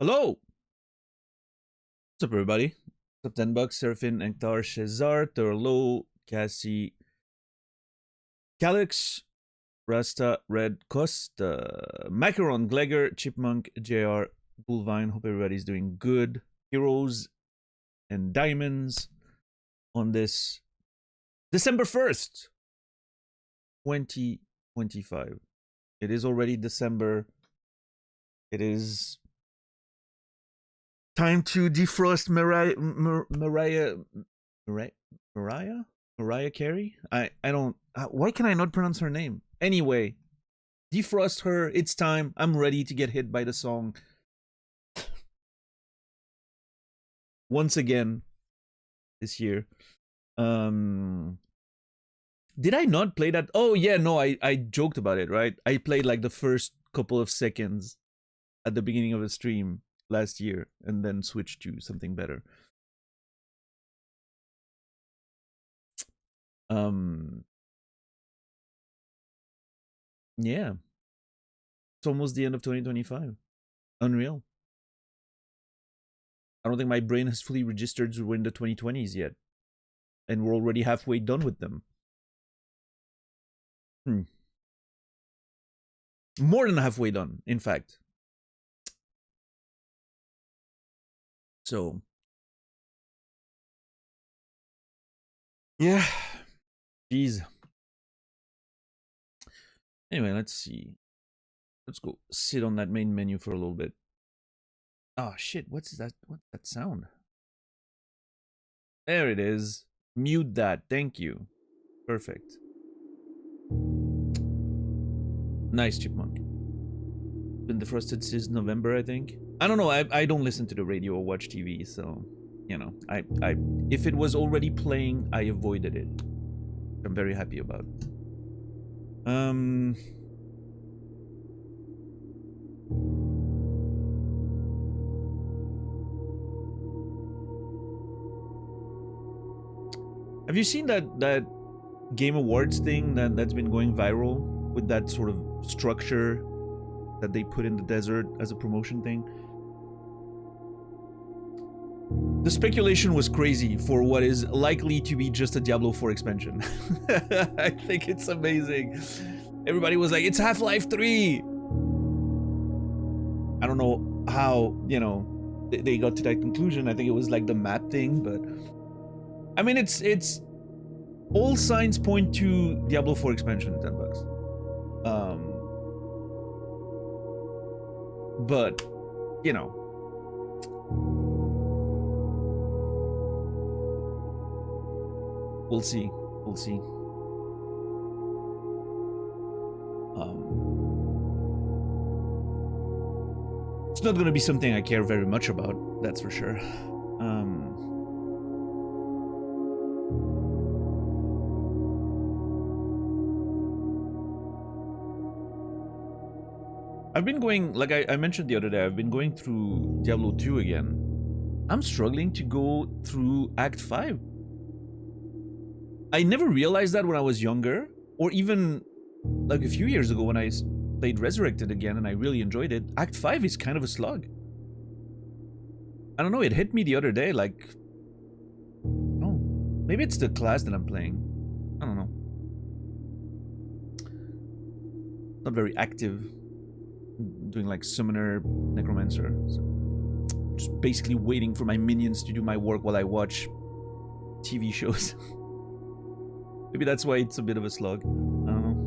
Hello! What's up, everybody? What's up, $10? Serafin, Anktar, Shezar, Turlo, Cassie, Calix, Rasta, Red, Costa, Macaron, Glegger, Chipmunk, JR, Bullvine. Hope everybody's doing good. Heroes and Diamonds on this December 1st, 2025. It is already December. It is time to defrost Mariah Carey. I don't. Why can I not pronounce her name? Anyway, defrost her. It's time. I'm ready to get hit by the song once again this year. Did I not play that? Oh yeah, no. I joked about it, right? I played like the first couple of seconds at the beginning of a stream last year and then switched to something better. Yeah. It's almost the end of 2025. Unreal. I don't think my brain has fully registered we're in the 2020s yet. And we're already halfway done with them. More than halfway done, in fact. So, yeah. Jeez. Anyway, let's see. Let's go sit on that main menu for a little bit. Oh shit, what's that? What's that sound? There it is. Mute that. Thank you. Perfect. Nice, Chipmunk. Been defrosted since November, I think. I don't know. I don't listen to the radio or watch TV, so you know, I if it was already playing, I avoided it. I'm very happy about. Have you seen that Game Awards thing that's been going viral with that sort of structure that they put in the desert as a promotion thing? The speculation was crazy for what is likely to be just a Diablo 4 expansion. I think it's amazing. Everybody was like, it's Half-Life 3! I don't know how, you know, they got to that conclusion. I think it was like the map thing, but I mean, it's all signs point to Diablo 4 expansion, $10. But, you know, we'll see. We'll see. It's not going to be something I care very much about, that's for sure. I've been going, like I mentioned the other day, I've been going through Diablo 2 again. I'm struggling to go through Act 5. I never realized that when I was younger, or even like a few years ago when I played Resurrected again and I really enjoyed it. Act 5 is kind of a slug. I don't know, it hit me the other day, like, oh, maybe it's the class that I'm playing. I don't know. Not very active. Doing like Summoner, Necromancer. So just basically waiting for my minions to do my work while I watch TV shows. Maybe that's why it's a bit of a slug. I don't know.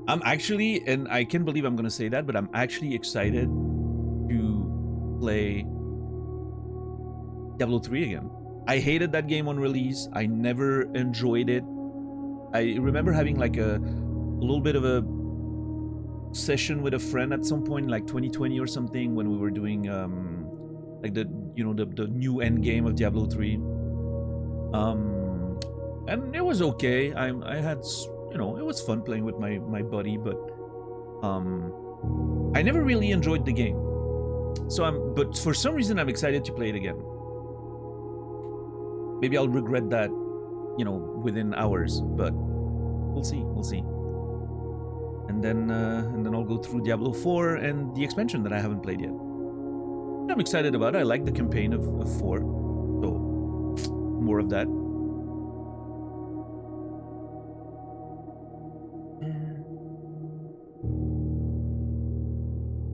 I'm actually, and I can't believe I'm gonna say that, but I'm actually excited to play Diablo 3 again. I hated that game on release. I never enjoyed it. I remember having like a little bit of a session with a friend at some point, like 2020 or something, when we were doing like the new end game of Diablo 3. And it was okay. I had, you know, it was fun playing with my buddy, but I never really enjoyed the game. So but for some reason I'm excited to play it again. Maybe I'll regret that, you know, within hours, but we'll see. and then I'll go through Diablo 4 and the expansion that I haven't played yet. I'm excited about it. I like the campaign of 4, so more of that.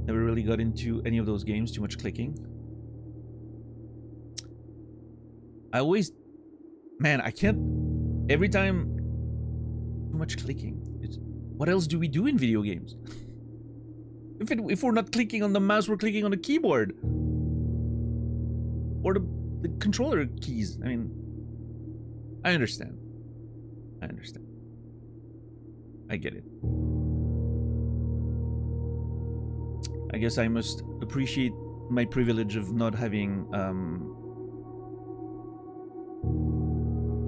Never really got into any of those games. Too much clicking. I always, man, I can't. Every time, too much clicking. What else do we do in video games? If we're not clicking on the mouse, we're clicking on the keyboard. Or the controller keys. I mean, I understand. I get it. I guess I must appreciate my privilege of not having,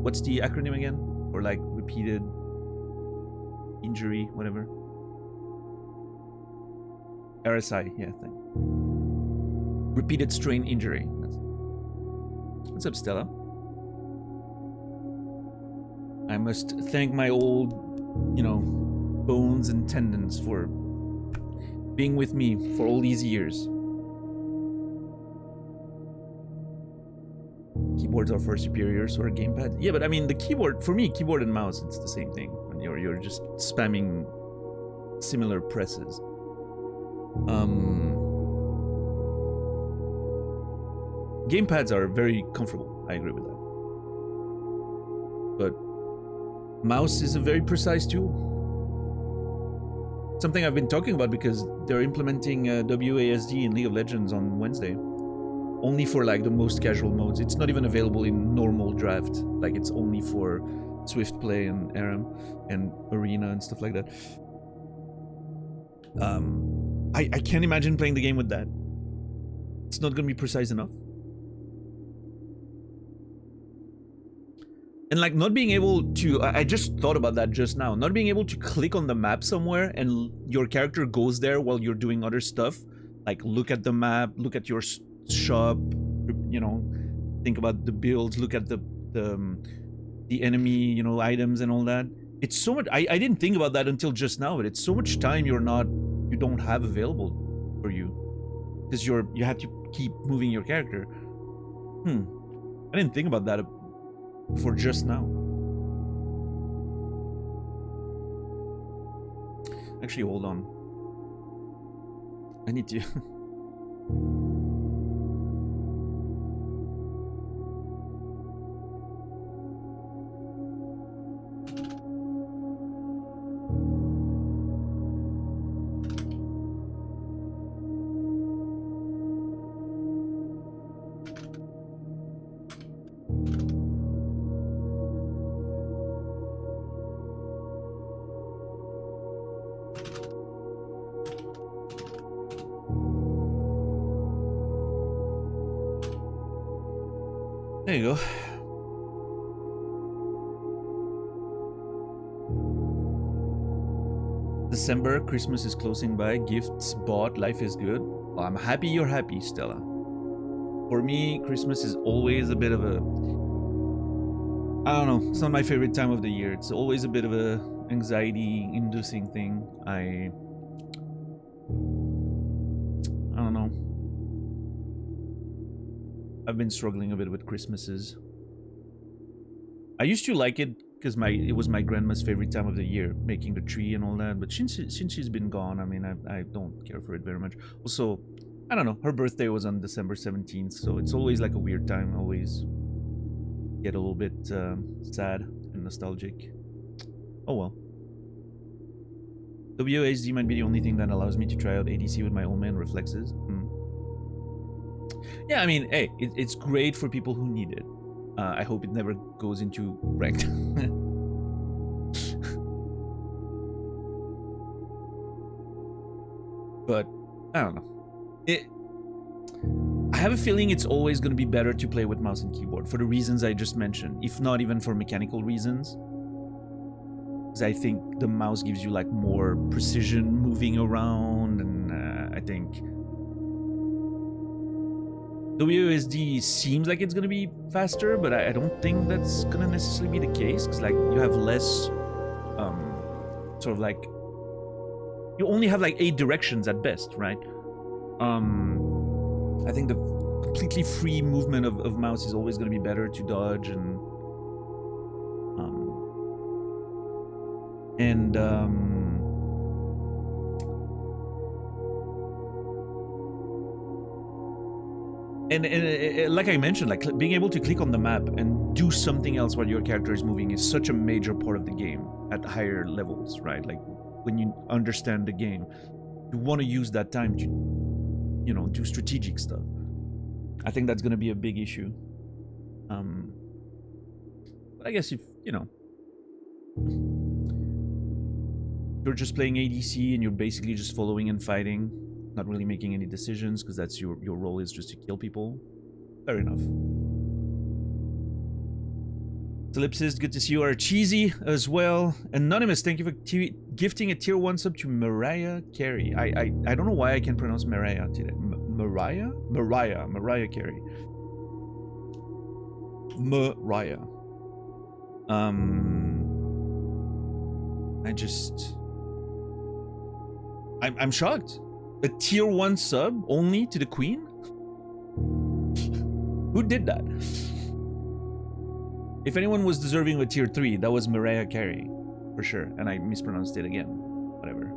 what's the acronym again? Or like repeated injury, whatever. RSI, yeah, thank you. Repeated strain injury. What's up, Stella? I must thank my old, bones and tendons for being with me for all these years. Keyboards are for superiors or a gamepad. Yeah, but I mean, the keyboard, for me, keyboard and mouse, it's the same thing. When you're just spamming similar presses. Gamepads are very comfortable. I agree with that. But mouse is a very precise tool. Something I've been talking about because they're implementing WASD in League of Legends on Wednesday. Only for like the most casual modes. It's not even available in normal draft. Like it's only for Swift Play and ARAM and Arena and stuff like that. I can't imagine playing the game with that. It's not gonna be precise enough. And like not being able to, I just thought about that just now. Not being able to click on the map somewhere and your character goes there while you're doing other stuff. Like look at the map, look at your shop, think about the builds, look at the enemy, items and all that. It's so much, I didn't think about that until just now, but it's so much time you don't have available for you. Because you have to keep moving your character. I didn't think about that for just now. Actually, hold on. I need to... There you go. December, Christmas is closing by, gifts bought, life is good. Well, I'm happy you're happy, Stella. For me, Christmas is always a bit of a... I don't know, it's not my favorite time of the year. It's always a bit of a anxiety-inducing thing. I don't know. I've been struggling a bit with Christmases. I used to like it because it was my grandma's favorite time of the year, making the tree and all that. But since she's been gone, I mean, I don't care for it very much. Also, I don't know, her birthday was on December 17th, so it's always like a weird time. I always get a little bit sad and nostalgic. Oh well. WASD might be the only thing that allows me to try out ADC with my old man reflexes. Yeah, I mean, hey, it's great for people who need it. I hope it never goes into ranked. But, I don't know. I have a feeling it's always going to be better to play with mouse and keyboard for the reasons I just mentioned, if not even for mechanical reasons. Because I think the mouse gives you like more precision moving around, and I think WASD seems like it's gonna be faster, but I don't think that's gonna necessarily be the case, because like you have less sort of like you only have like 8 directions at best, right? I think the completely free movement of mouse is always going to be better to dodge and like I mentioned, like being able to click on the map and do something else while your character is moving is such a major part of the game at higher levels, right? Like when you understand the game, you want to use that time to, you know, do strategic stuff. I think that's going to be a big issue. But I guess if, you know, you're just playing ADC and you're basically just following and fighting, not really making any decisions because that's your role is just to kill people, fair enough. Ellipsis, good to see you. Are cheesy as well. Anonymous, thank you for gifting a tier 1 sub to Mariah Carey. I don't know why I can't pronounce Mariah today. Mariah Carey. Mariah. I'm shocked. A tier 1 sub only to the Queen? Who did that? If anyone was deserving of a tier 3, that was Mariah Carey, for sure. And I mispronounced it again. Whatever.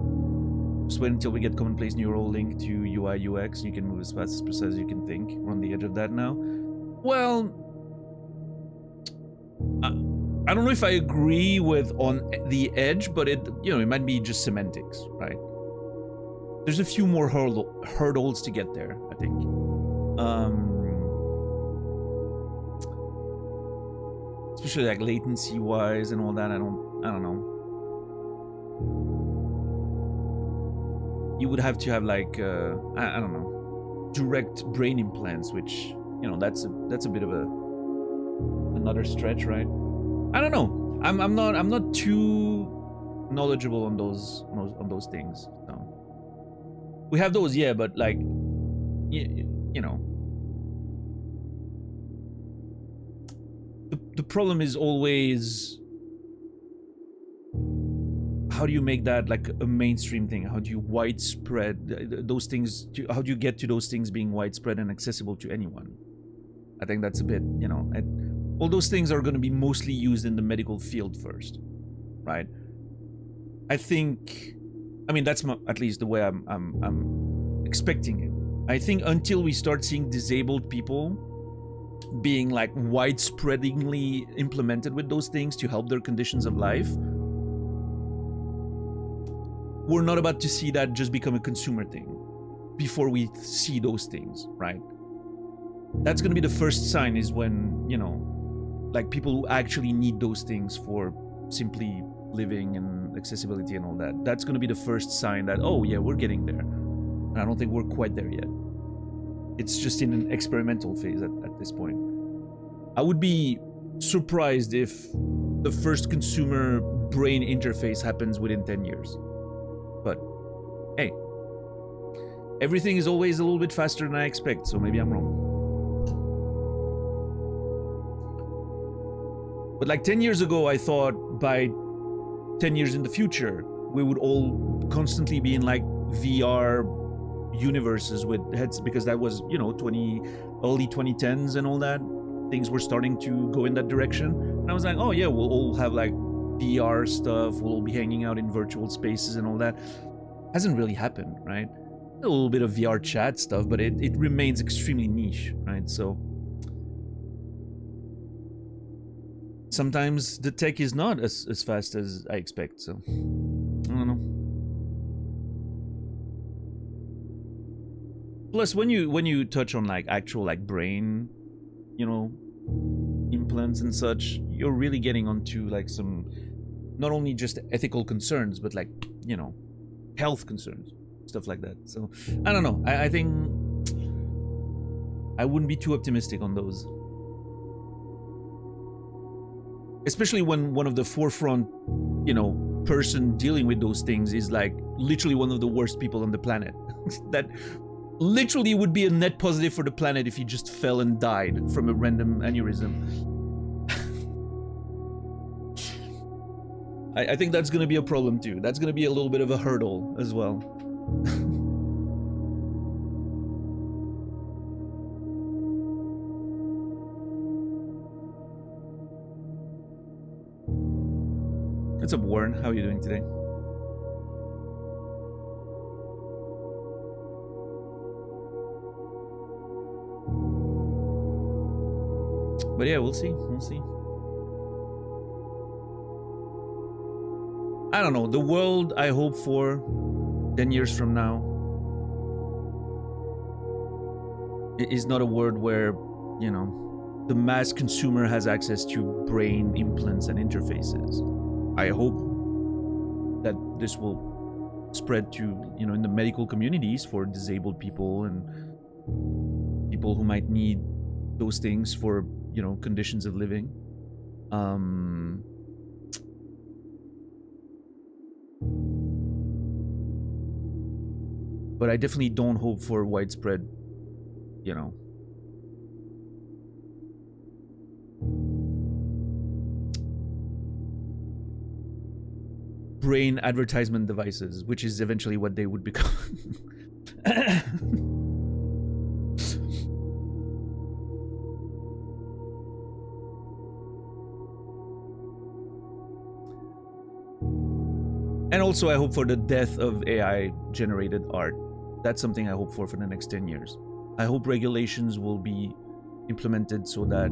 Just wait until we get commonplace neural link to UI UX, and you can move as fast as precise as you can think. We're on the edge of that now. Well, I don't know if I agree with on the edge, but it, you know, it might be just semantics, right? There's a few more hurdles to get there, I think. Especially like latency wise and all that. I don't know. You would have to have like I don't know, direct brain implants, which, you know, that's a bit of another stretch, right? I don't know. I'm not too knowledgeable on those things. So we have those, yeah, but like you know. The problem is always, how do you make that like a mainstream thing? How do you widespread those things? How do you get to those things being widespread and accessible to anyone? I think that's a bit, you know, all those things are going to be mostly used in the medical field first, right? I think, I mean, that's at least the way I'm expecting it. I think until we start seeing disabled people being like widespreadingly implemented with those things to help their conditions of life, we're not about to see that just become a consumer thing before we see those things, right? That's going to be the first sign, is when, you know, like people who actually need those things for simply living and accessibility and all that, that's going to be the first sign that, oh yeah, we're getting there. And I don't think we're quite there yet. It's just in an experimental phase at this point. I would be surprised if the first consumer brain interface happens within 10 years. But hey, everything is always a little bit faster than I expect, so maybe I'm wrong. But like 10 years ago, I thought by 10 years in the future, we would all constantly be in like VR universes with heads, because that was, you know, early 2010s and all that. Things were starting to go in that direction. And I was like, oh yeah, we'll all have like VR stuff. We'll all be hanging out in virtual spaces and all that. Hasn't really happened, right? A little bit of VR chat stuff, but it remains extremely niche, right? So sometimes the tech is not as fast as I expect, so I don't know. Plus, when you touch on like actual like brain, you know, implants and such, you're really getting onto like some, not only just ethical concerns, but like, you know, health concerns, stuff like that. So I don't know. I think I wouldn't be too optimistic on those, especially when one of the forefront, you know, person dealing with those things is like literally one of the worst people on the planet. That literally would be a net positive for the planet if he just fell and died from a random aneurysm. I think that's gonna be a problem too. That's gonna be a little bit of a hurdle as well. What's up, Warren? How are you doing today? But yeah, we'll see. We'll see. I don't know. The world I hope for 10 years from now is not a world where, you know, the mass consumer has access to brain implants and interfaces. I hope that this will spread to, you know, in the medical communities for disabled people and people who might need those things for, you know, conditions of living. But I definitely don't hope for widespread, you know, brain advertisement devices, which is eventually what they would become. And also I hope for the death of AI generated art. That's something I hope for the next 10 years. I hope regulations will be implemented so that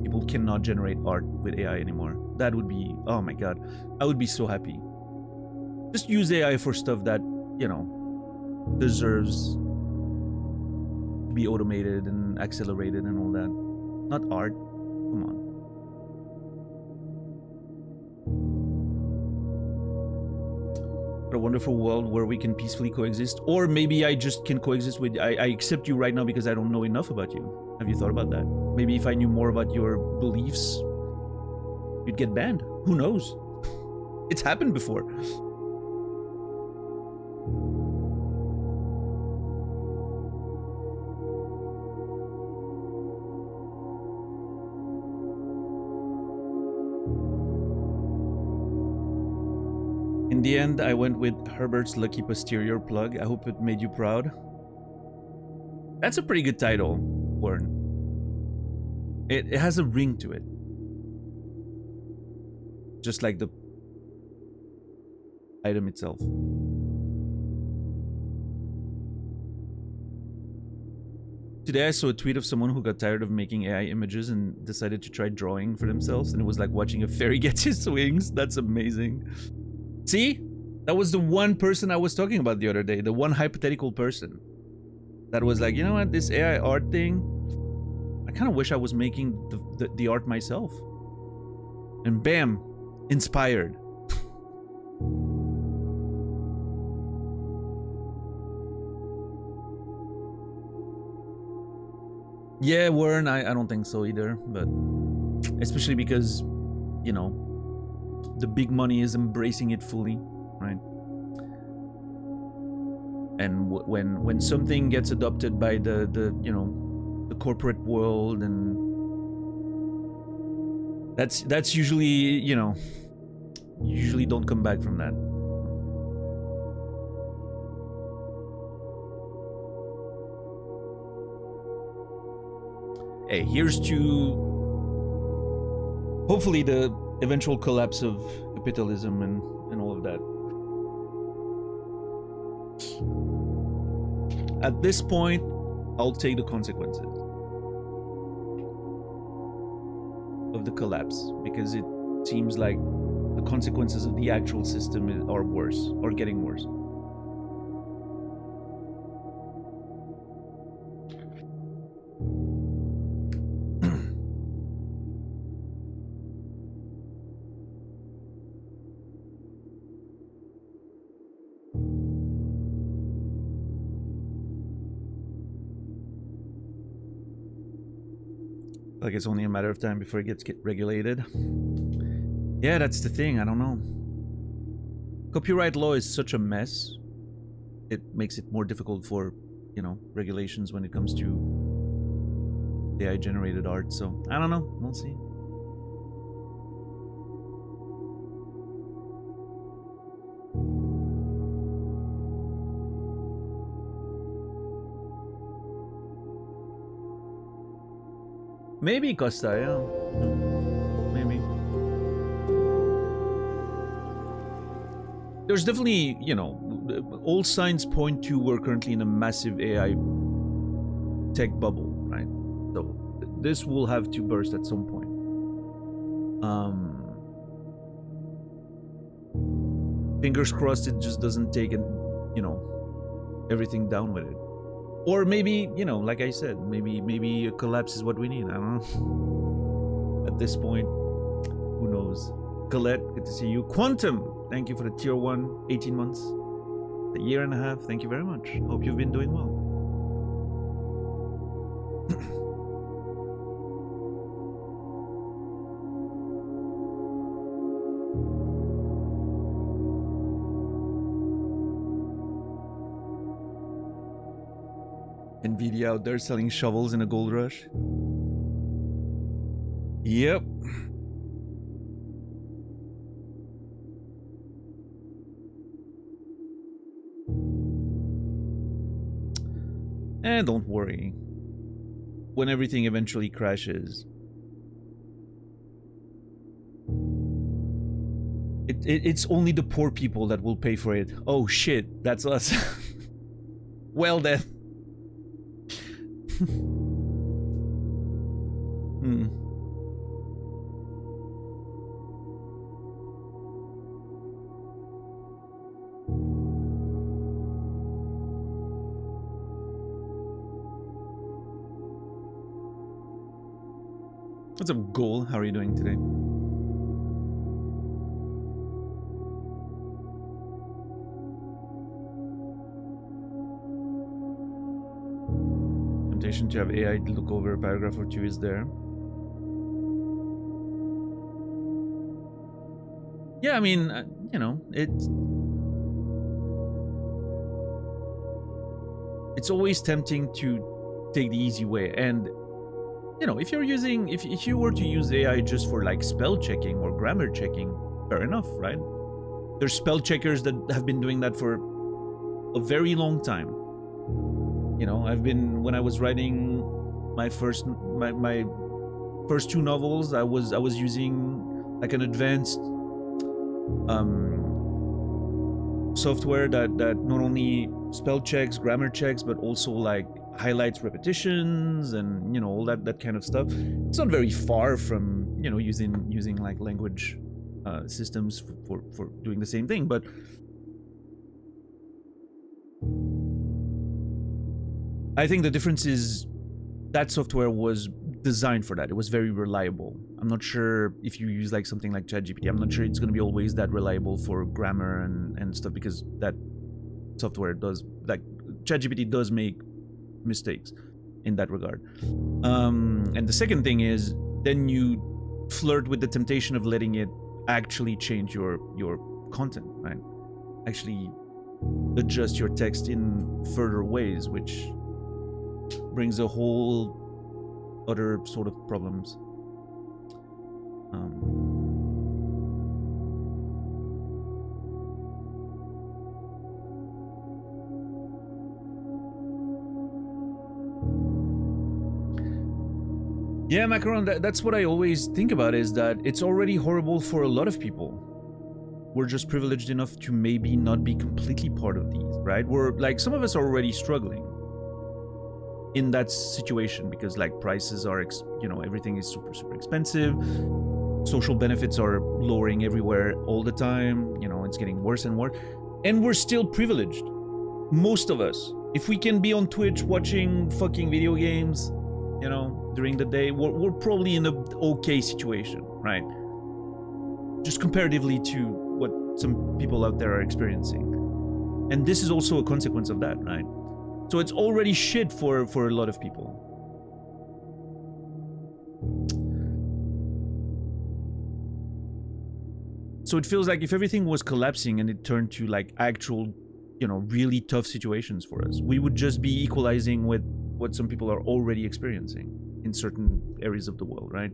people cannot generate art with AI anymore. That would be, oh my god, I would be so happy. Just use AI for stuff that, you know, deserves to be automated and accelerated and all that. Not art. Come on. What a wonderful world where we can peacefully coexist. Or maybe I just can coexist with... I accept you right now because I don't know enough about you. Have you thought about that? Maybe if I knew more about your beliefs, you'd get banned. Who knows? It's happened before. In the end, I went with Herbert's Lucky Posterior Plug. I hope it made you proud. That's a pretty good title, Warren. It has a ring to it. Just like the item itself. Today I saw a tweet of someone who got tired of making AI images and decided to try drawing for themselves, and it was like watching a fairy get his wings. That's amazing. See? That was the one person I was talking about the other day. The one hypothetical person. That was like, you know what? This AI art thing, I kind of wish I was making the art myself. And bam! Inspired. Yeah, Warren, I don't think so either. But especially because, you know, the big money is embracing it fully, right? And when something gets adopted by the you know, the corporate world, and that's usually, you know, usually don't come back from that. Hey, here's to hopefully the eventual collapse of capitalism and all of that. At this point, I'll take the consequences of the collapse, because it seems like the consequences of the actual system are worse, or getting worse. Like it's only a matter of time before it gets regulated. Yeah, that's the thing. I don't know. Copyright law is such a mess. It makes it more difficult for, you know, regulations when it comes to AI generated art. So I don't know. We'll see. Maybe Costa, yeah. Maybe. There's definitely, you know, all signs point to we're currently in a massive AI tech bubble, right? So this will have to burst at some point. Fingers crossed it just doesn't take it, you know, everything down with it. Or maybe, you know, like I said, maybe a collapse is what we need. I don't know. At this point, who knows? Colette, good to see you. Quantum, thank you for the tier 1, 18 months. A year and a half, thank you very much. Hope you've been doing well. Nvidia out there selling shovels in a gold rush. Yep. And don't worry. When everything eventually crashes, it's only the poor people that will pay for it. Oh shit, that's us. Well then. What's up, Goal? How are you doing today? Temptation to have AI look over a paragraph or two is there. Yeah, I mean, you know, it's always tempting to take the easy way. And you know, if you were to use AI just for like spell checking or grammar checking, fair enough, right? There's spell checkers that have been doing that for a very long time. You know, when I was writing my first two novels, I was using like an advanced software that not only spell checks, grammar checks, but also like highlights repetitions and, you know, all that kind of stuff. It's not very far from, you know, using like language systems for doing the same thing, but I think the difference is that software was designed for that. It was very reliable. I'm not sure if you use like something like ChatGPT, I'm not sure it's going to be always that reliable for grammar and stuff, because that software does, like, ChatGPT does make mistakes in that regard. And the second thing is, then you flirt with the temptation of letting it actually change your content, right? Actually adjust your text in further ways, which brings a whole other sort of problems. Yeah, Macaron, that's what I always think about, is that it's already horrible for a lot of people. We're just privileged enough to maybe not be completely part of these, right? We're like, some of us are already struggling in that situation because like prices are, you know, everything is super expensive. Social benefits are lowering everywhere all the time. You know, it's getting worse and worse. And we're still privileged. Most of us. If we can be on Twitch watching fucking video games, you know, during the day, we're probably in an okay situation, right? Just comparatively to what some people out there are experiencing. And this is also a consequence of that, right? So it's already shit for a lot of people. So it feels like if everything was collapsing and it turned to like actual, you know, really tough situations for us, we would just be equalizing with what some people are already experiencing in certain areas of the world, right?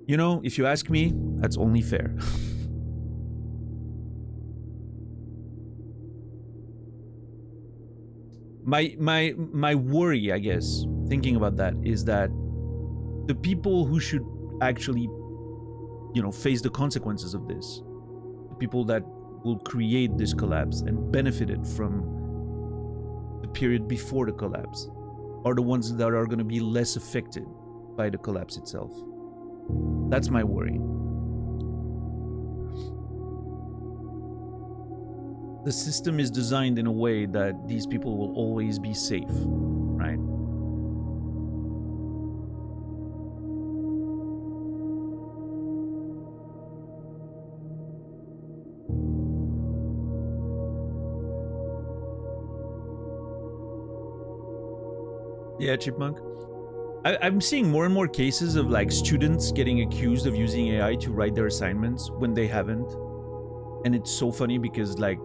You know, if you ask me, that's only fair. My worry, I guess, thinking about that is that the people who should actually, you know, face the consequences of this, the people that will create this collapse and benefited from the period before the collapse, are the ones that are going to be less affected by the collapse itself. That's my worry. The system is designed in a way that these people will always be safe, right? Yeah, Chipmunk. I'm seeing more and more cases of like students getting accused of using AI to write their assignments when they haven't. And it's so funny because like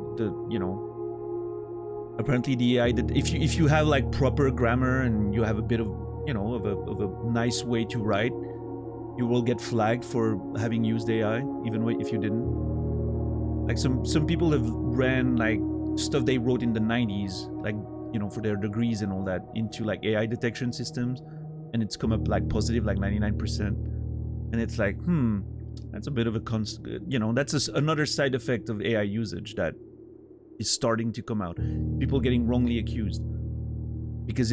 apparently the AI that if you have like proper grammar and you have a bit of, of a nice way to write, you will get flagged for having used AI, even if you didn't. Like some people have ran like stuff they wrote in the 90s, like, for their degrees and all that, into like AI detection systems, and it's come up like positive, like 99%. And it's like, that's a bit of a that's another side effect of AI usage that is starting to come out. People getting wrongly accused because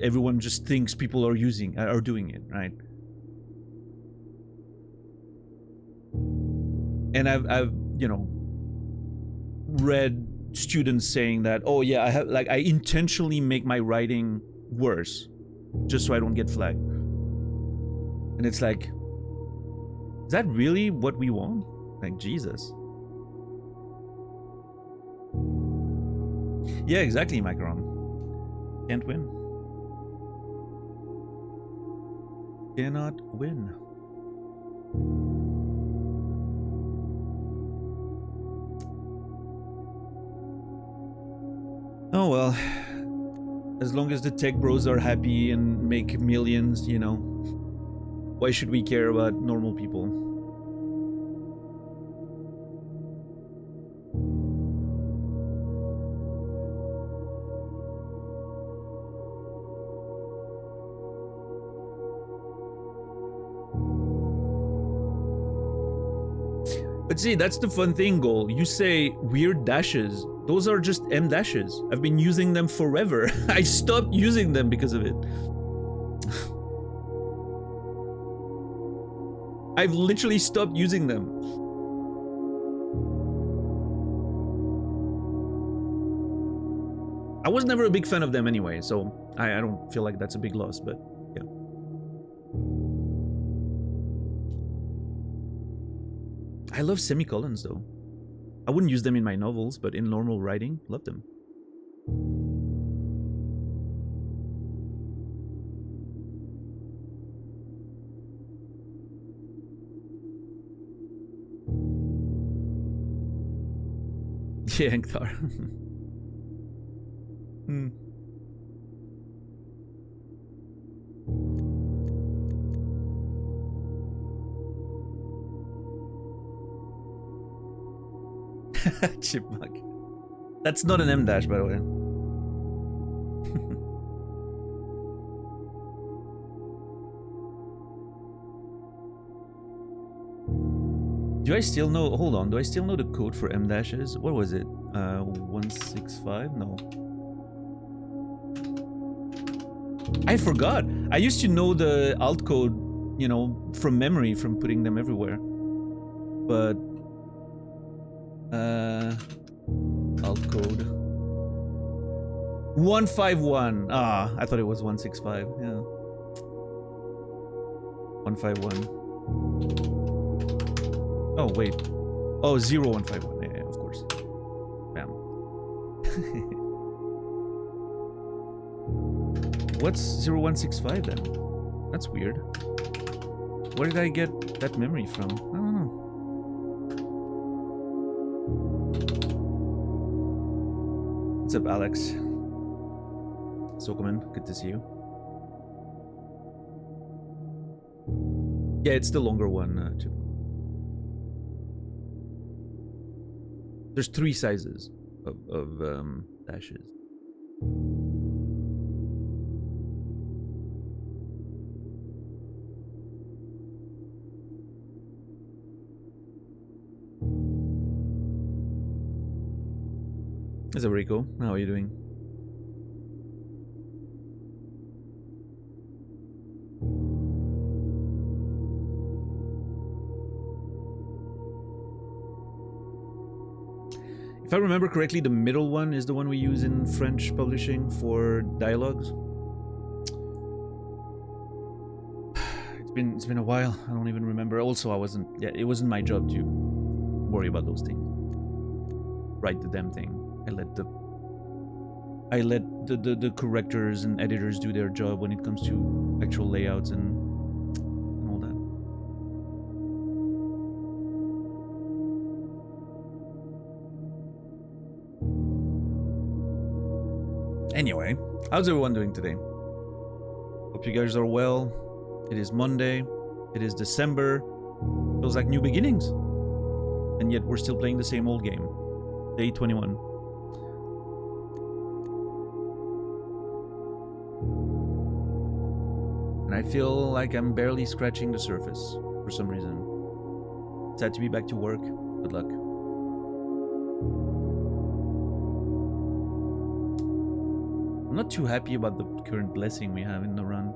everyone just thinks people are doing it, right? And I've read students saying that, oh yeah, I intentionally make my writing worse just so I don't get flagged. And it's like, is that really what we want? Like, Jesus. Yeah, exactly, Macron. Can't win. Cannot win. Oh well, as long as the tech bros are happy and make millions, why should we care about normal people? But see, that's the fun thing, Goal. You say weird dashes. Those are just M dashes. I've been using them forever. I stopped using them because of it. I've literally stopped using them. I was never a big fan of them anyway, so I don't feel like that's a big loss, but yeah. I love semicolons though. I wouldn't use them in my novels, but in normal writing, love them. Yeah, Ankthar. Chipmunk. That's not an M dash, by the way. Do I still know? Hold on. Do I still know the code for M dashes? What was it? 165? No. I forgot. I used to know the alt code, from memory, from putting them everywhere. But alt code 151. Ah, I thought it was 165. Yeah. 151. Oh wait. Oh, 0151. Yeah, of course. Bam. What's 0165 then? That's weird. Where did I get that memory from? I don't know. What's up, Alex? Sokoman, good to see you. Yeah, it's the longer one, too. There's 3 sizes of dashes. Is it Rico? How are you doing? If I remember correctly, the middle one is the one we use in French publishing for dialogues. It's been a while. I don't even remember. Also, it wasn't my job to worry about those things. Write the damn thing. I let the correctors and editors do their job when it comes to actual layouts and all that. Anyway, how's everyone doing today? Hope you guys are well. It is Monday. It is December. Feels like new beginnings. And yet we're still playing the same old game. Day 21. And I feel like I'm barely scratching the surface for some reason. Sad to be back to work. Good luck. I'm not too happy about the current blessing we have in the run.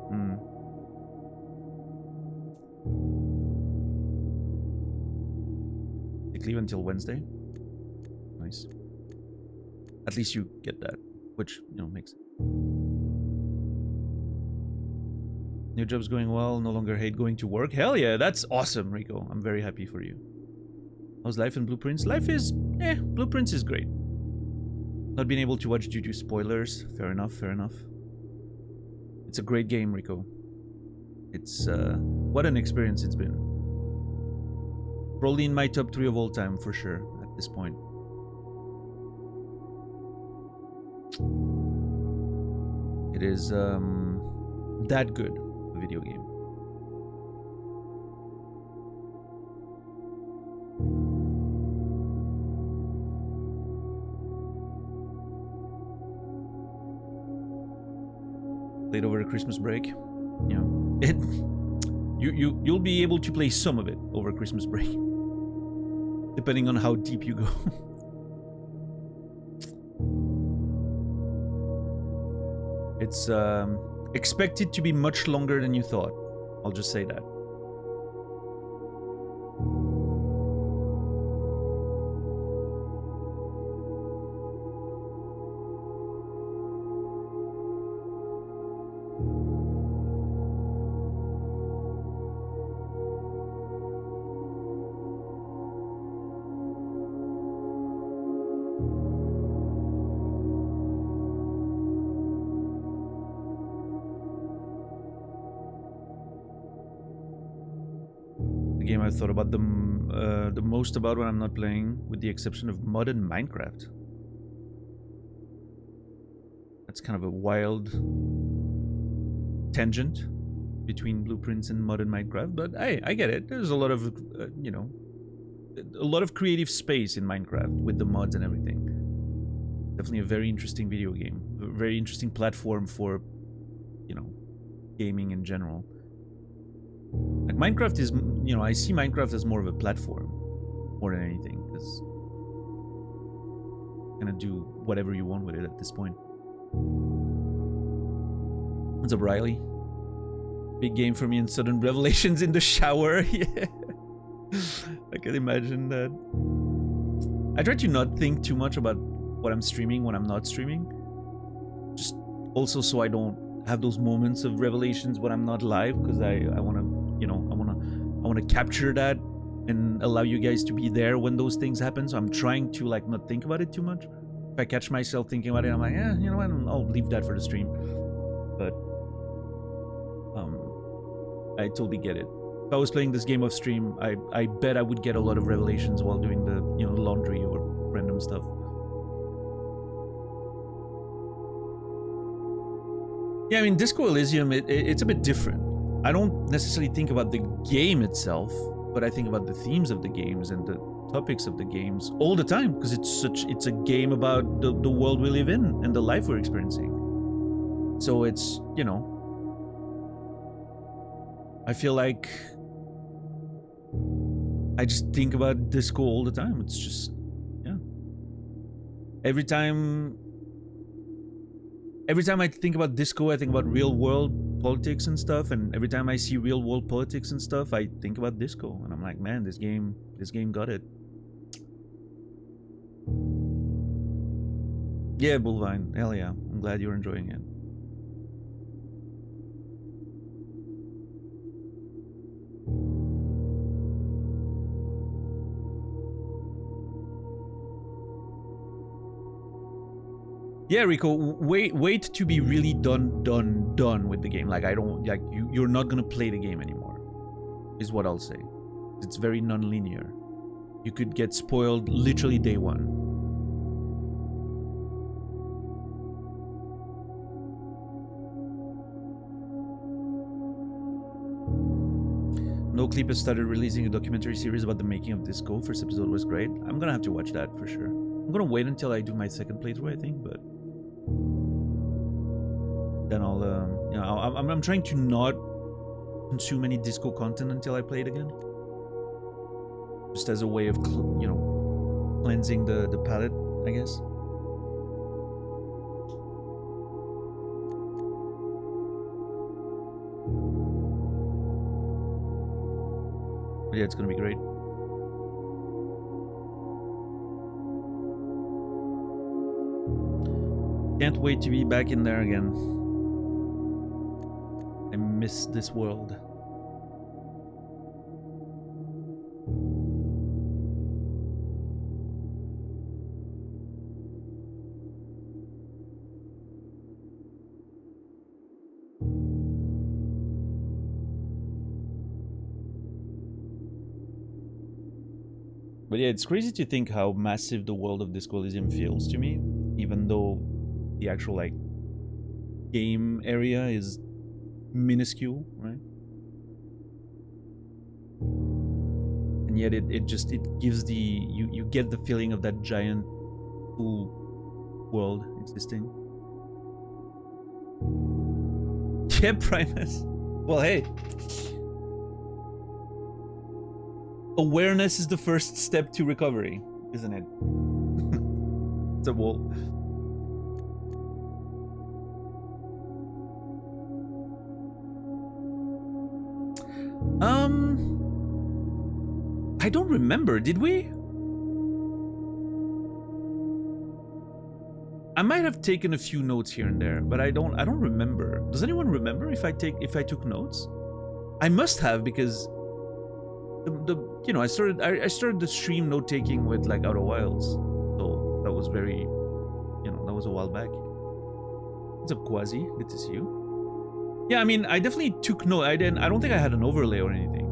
Leave until Wednesday. Nice. At least you get that, which, you know, makes it. New job's going well, no longer hate going to work. Hell yeah, that's awesome, Rico. I'm very happy for you. How's life in Blueprints? Life is, Blueprints is great. Not being able to watch due to spoilers. Fair enough, fair enough. It's a great game, Rico. It's, what an experience it's been. Probably in my top 3 of all time, for sure, at this point. It is, that good, a video game. Played over the Christmas break. You know, you'll be able to play some of it over Christmas break. Depending on how deep you go. It's expected to be much longer than you thought. I'll just say that. I thought about the most about when I'm not playing, with the exception of Mud and Minecraft. That's kind of a wild tangent between Blueprints and Mud and Minecraft, but hey, I get it. There's a lot of, you know, a lot of creative space in Minecraft with the mods and everything. Definitely a very interesting video game. A very interesting platform for, you know, gaming in general. Like Minecraft is, you know, I see Minecraft as more of a platform more than anything, because you kind of do whatever you want with it at this point. What's up, Riley? Big game for me in sudden revelations in the shower. Yeah, I can imagine that. I try to not think too much about what I'm streaming when I'm not streaming, just also so I don't have those moments of revelations when I'm not live, because I want to, you know, I want to capture that and allow you guys to be there when those things happen. So I'm trying to like not think about it too much. If I catch myself thinking about it, I'm like, you know what, I'll leave that for the stream. But I totally get it. If I was playing this game off stream, I bet I would get a lot of revelations while doing the, you know, laundry or random stuff. Yeah, I mean, Disco Elysium, it's a bit different. I don't necessarily think about the game itself, but I think about the themes of the games and the topics of the games all the time, because it's a game about the world we live in and the life we're experiencing. So it's, you know, I feel like I just think about Disco all the time. It's just, yeah. Every time I think about disco, I think about real world politics and stuff, and every time I see real world politics and stuff, I think about disco, and I'm like, man, this game got it. Yeah, Bullvine, hell yeah, I'm glad you're enjoying it. Yeah, Rico, wait to be really done with the game. Like, I don't, like, you're not gonna play the game anymore, is what I'll say. It's very non-linear. You could get spoiled literally day one. No Clip has started releasing a documentary series about the making of Disco. First episode was great. I'm gonna have to watch that for sure. I'm gonna wait until I do my second playthrough, I think, but then I'll, you know, I'm trying to not consume any disco content until I play it again, just as a way of, you know, cleansing the palate, I guess. But yeah, it's gonna be great. Can't wait to be back in there again. I miss this world. But yeah, it's crazy to think how massive the world of Disco Elysium feels to me, even though the actual, like, game area is minuscule, right? And yet it gives the, you get the feeling of that giant cool world existing. Yeah, Primus. Well, hey. Awareness is the first step to recovery, isn't it? It's a wolf. I don't remember. Did we? I might have taken a few notes here and there, but I don't remember. Does anyone remember if I took notes? I must have, because the you know, I started the stream note taking with, like, Outer Wilds, so that was very, you know, that was a while back. What's up, Quasi? Good to see you. Yeah, I mean, I definitely took note. I don't think I had an overlay or anything.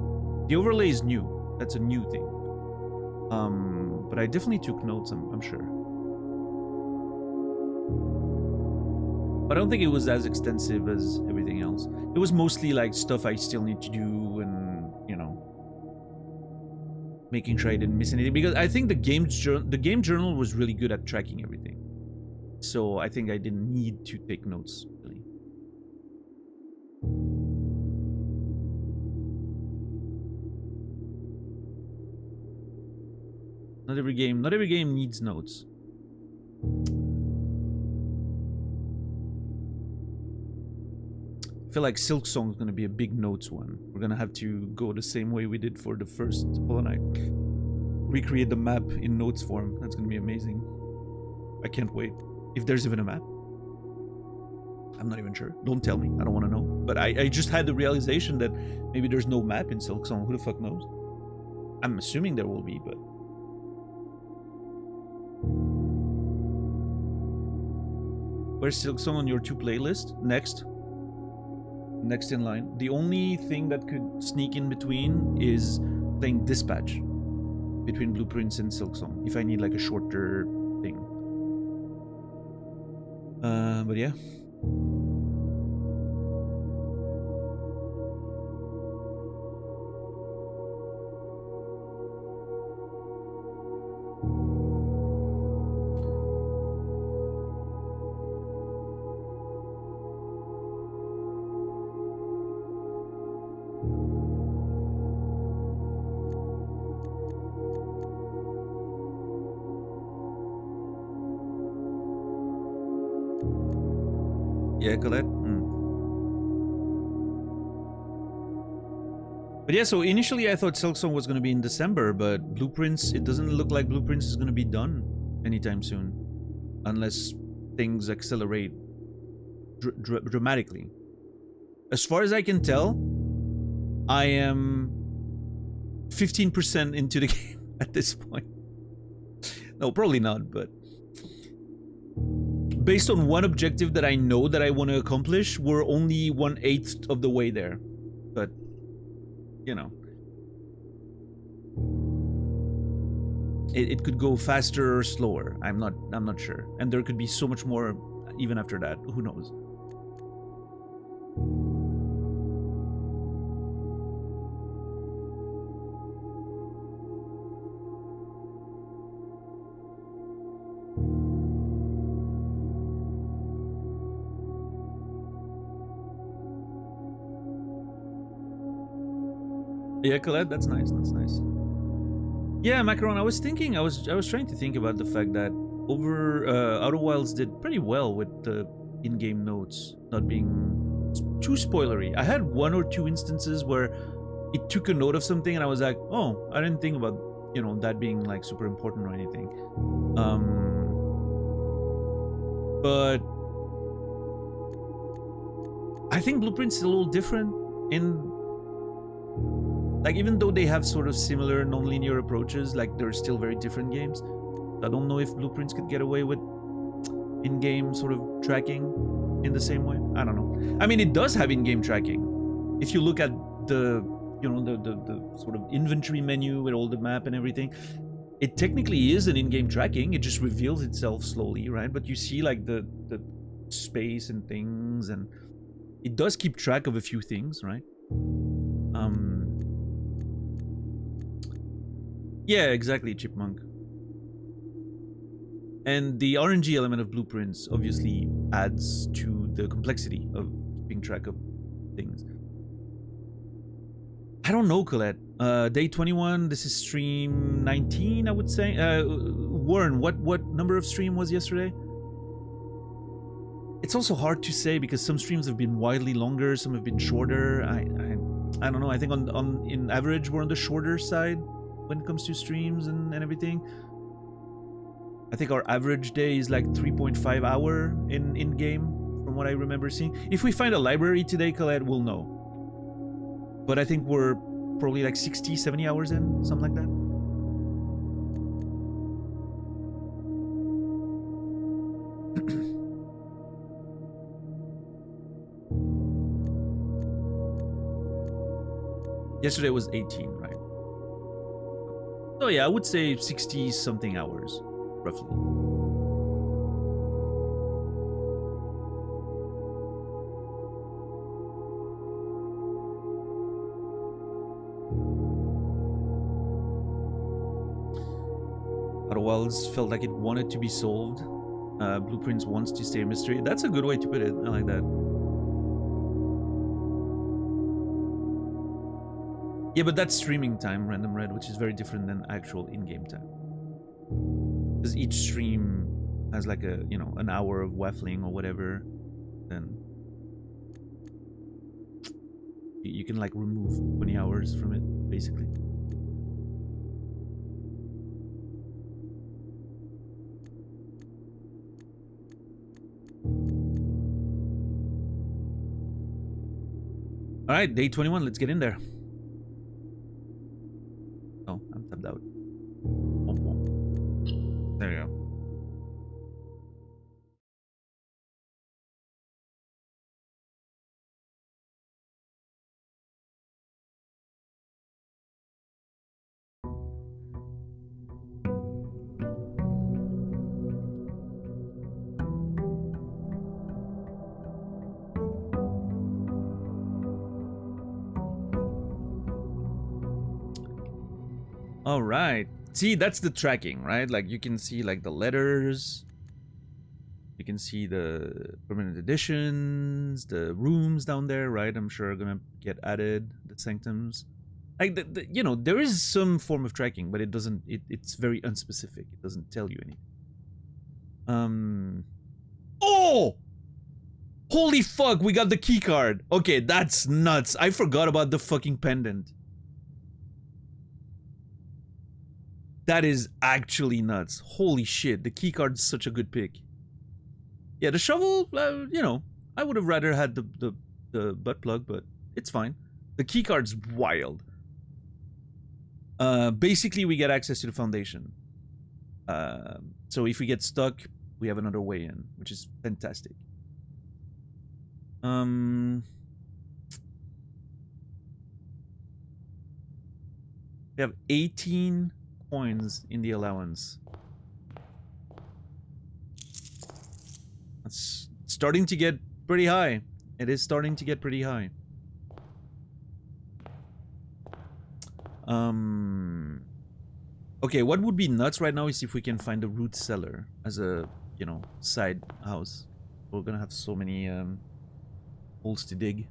The overlay is new. That's a new thing. But I definitely took notes, I'm sure. But I don't think it was as extensive as everything else. It was mostly, like, stuff I still need to do, and, you know, making sure I didn't miss anything, because I think the game journal was really good at tracking everything. So I think I didn't need to take notes, really. Not every game needs notes. I feel like Silk Song is going to be a big notes one. We're going to have to go the same way we did for the first Hollow Knight. Recreate the map in notes form. That's going to be amazing. I can't wait. If there's even a map. I'm not even sure. Don't tell me. I don't want to know. But I just had the realization that maybe there's no map in Silk Song. Who the fuck knows? I'm assuming there will be, but... Where's Silk Song on your 2 playlist? Next in line. The only thing that could sneak in between is playing Dispatch between Blueprints and Silk Song, if I need, like, a shorter thing. But yeah. Yeah, Colette. But yeah, so initially I thought Silksong was going to be in December, but Blueprints, it doesn't look like Blueprints is going to be done anytime soon. Unless things accelerate dramatically. As far as I can tell, I am 15% into the game at this point. No, probably not, but based on one objective that I know that I want to accomplish, we're only 1/8 of the way there. But, you know, it could go faster or slower. I'm not sure. And there could be so much more even after that. Who knows? Yeah, Colette, that's nice. That's nice. Yeah, Macaron, I was trying to think about the fact that Outer Wilds did pretty well with the in-game notes not being too spoilery. I had one or two instances where it took a note of something and I was like, oh, I didn't think about, you know, that being like super important or anything. But I think Blueprint's is a little different in, like, even though they have sort of similar non-linear approaches, like they're still very different games. I don't know if Blueprints could get away with in-game sort of tracking in the same way. I don't know. I mean, it does have in-game tracking. If you look at the, you know, the sort of inventory menu with all the map and everything, it technically is an in-game tracking. It just reveals itself slowly, right? But you see like the space and things, and it does keep track of a few things, right? Yeah, exactly, Chipmunk. And the RNG element of Blueprints obviously adds to the complexity of keeping track of things. I don't know, Colette. Day 21, this is stream 19, I would say. Warren, what number of stream was yesterday? It's also hard to say because some streams have been wildly longer, some have been shorter. I don't know. I think in average we're on the shorter side when it comes to streams and everything. I think our average day is like 3.5 hour in game from what I remember seeing. If we find a library today, Colette, we'll know. But I think we're probably like 60, 70 hours in, something like that. Yesterday was 18, right? So yeah, I would say 60 something hours, roughly. Outer Wilds felt like it wanted to be solved. Blueprints wants to stay a mystery. That's a good way to put it. I like that. Yeah, but that's streaming time, Random Red, which is very different than actual in-game time. Because each stream has like a, you know, an hour of waffling or whatever, then you can like remove 20 hours from it, basically. All right, day 21, let's get in there. Oh, I'm tapped out. There you go. All right. See, that's the tracking, right? Like you can see like the letters. You can see the permanent editions, the rooms down there, right? I'm sure are gonna get added, the sanctums. Like you know, there is some form of tracking, but it doesn't. It's very unspecific. It doesn't tell you anything. Oh, Holy fuck, we got the key card. Okay, that's nuts. I forgot about the fucking pendant. That is actually nuts. Holy shit, the key card's such a good pick. Yeah, the shovel, you know, I would have rather had the butt plug, but it's fine. The key card's wild. Basically, we get access to the foundation. So if we get stuck, we have another way in, which is fantastic. We have 18 coins in the allowance. That's starting to get pretty high. It is starting to get pretty high. Okay, what would be nuts right now is if we can find a root cellar as a, you know, side house. We're gonna have so many holes to dig.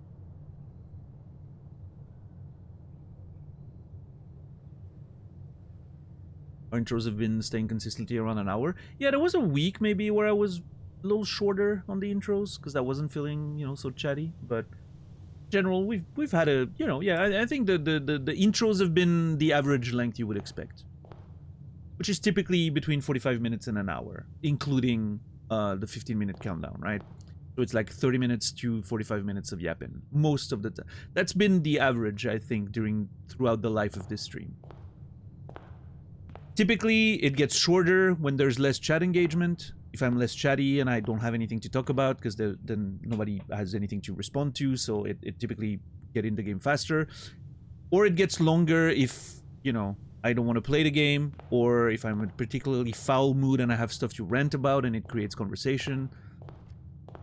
Our intros have been staying consistently around an hour. Yeah, there was a week maybe where I was a little shorter on the intros because I wasn't feeling, you know, so chatty. But in general, we've had a, you know, yeah, I think the intros have been the average length you would expect, which is typically between 45 minutes and an hour, including the 15-minute countdown, right? So it's like 30 minutes to 45 minutes of yapping most of the time. That's been the average, I think, throughout the life of this stream. Typically, it gets shorter when there's less chat engagement. If I'm less chatty and I don't have anything to talk about, because then nobody has anything to respond to, so it typically get in the game faster. Or it gets longer if, you know, I don't want to play the game, or if I'm in a particularly foul mood and I have stuff to rant about and it creates conversation.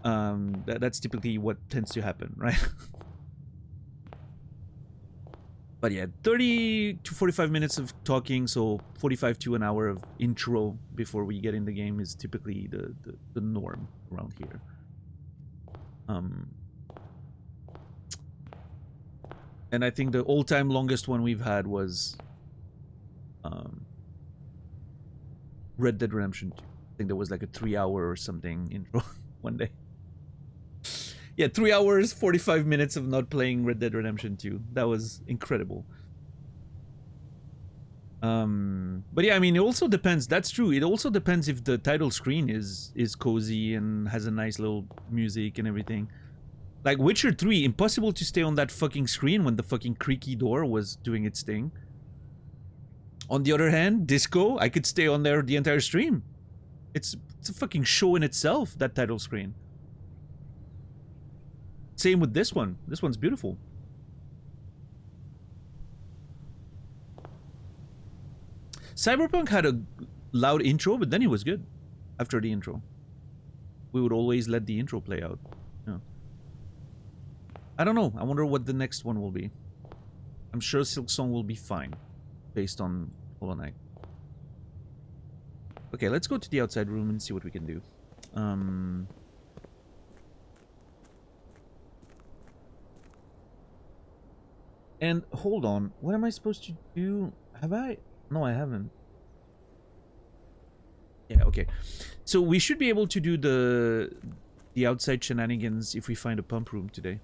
That's typically what tends to happen, right? But yeah, 30 to 45 minutes of talking, so 45 to an hour of intro before we get in the game is typically the norm around here. And I think the all-time longest one we've had was Red Dead Redemption 2. I think there was like a 3-hour or something intro one day. Yeah, 3 hours, 45 minutes of not playing Red Dead Redemption 2. That was incredible. But yeah, I mean, it also depends. That's true. It also depends if the title screen is cozy and has a nice little music and everything. Like Witcher 3, impossible to stay on that fucking screen when the fucking creaky door was doing its thing. On the other hand, Disco, I could stay on there the entire stream. It's a fucking show in itself, that title screen. Same with this one. This one's beautiful. Cyberpunk had a loud intro, but then it was good after the intro. We would always let the intro play out. Yeah. I don't know. I wonder what the next one will be. I'm sure Silksong will be fine based on Hollow Knight. Okay, let's go to the outside room and see what we can do. And hold on, what am I supposed to do? Have I? No, I haven't. Yeah, okay. So we should be able to do the outside shenanigans if we find a pump room today.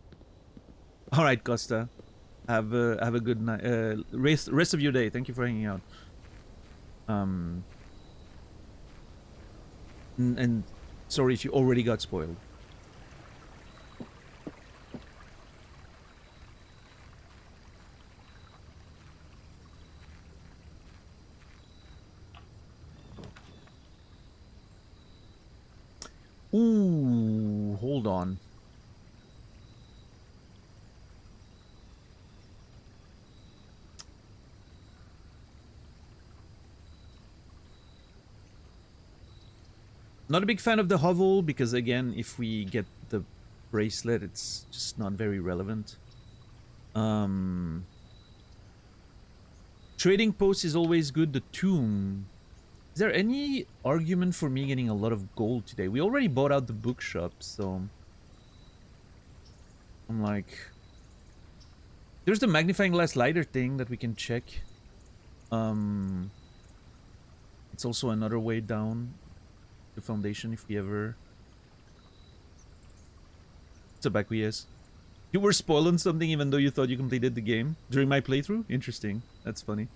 All right, Costa. Have a good night. Rest of your day. Thank you for hanging out. And sorry if you already got spoiled. Ooh, hold on. Not a big fan of the hovel because, again, if we get the bracelet, it's just not very relevant. Trading post is always good. The tomb. Is there any argument for me getting a lot of gold today? We already bought out the bookshop, so I'm like, there's the magnifying glass lighter thing that we can check. It's also another way down the foundation if we ever Tobacco, yes. You were spoiling something even though you thought you completed the game during my playthrough? Interesting. That's funny.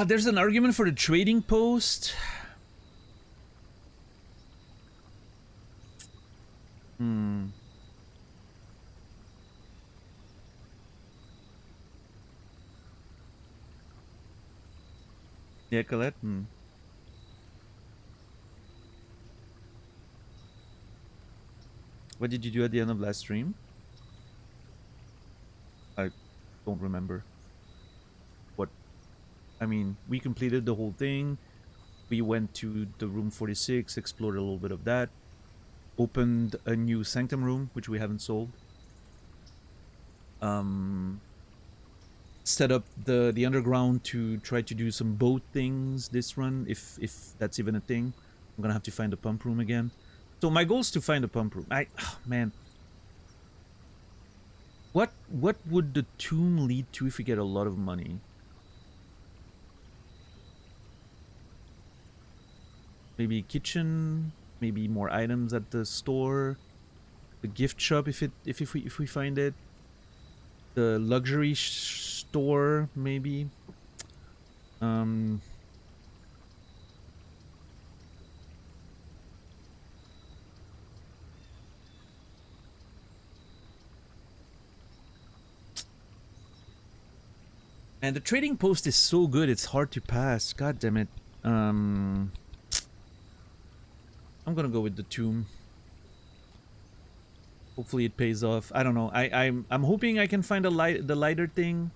There's an argument for the trading post. Yeah, Colette? What did you do at the end of last stream? I don't remember. What? I mean, we completed the whole thing. We went to the room 46, explored a little bit of that. Opened a new Sanctum room, which we haven't sold. Set up the underground to try to do some boat things this run, if that's even a thing. I'm gonna have to find a pump room again. So my goal is to find a pump room. Man. What would the tomb lead to if we get a lot of money? Maybe kitchen, maybe more items at the store, the gift shop if we find it, the luxury store maybe. And the trading post is so good, it's hard to pass. God damn it. I'm gonna go with the tomb. Hopefully it pays off. I don't know. I'm hoping I can find the lighter thing,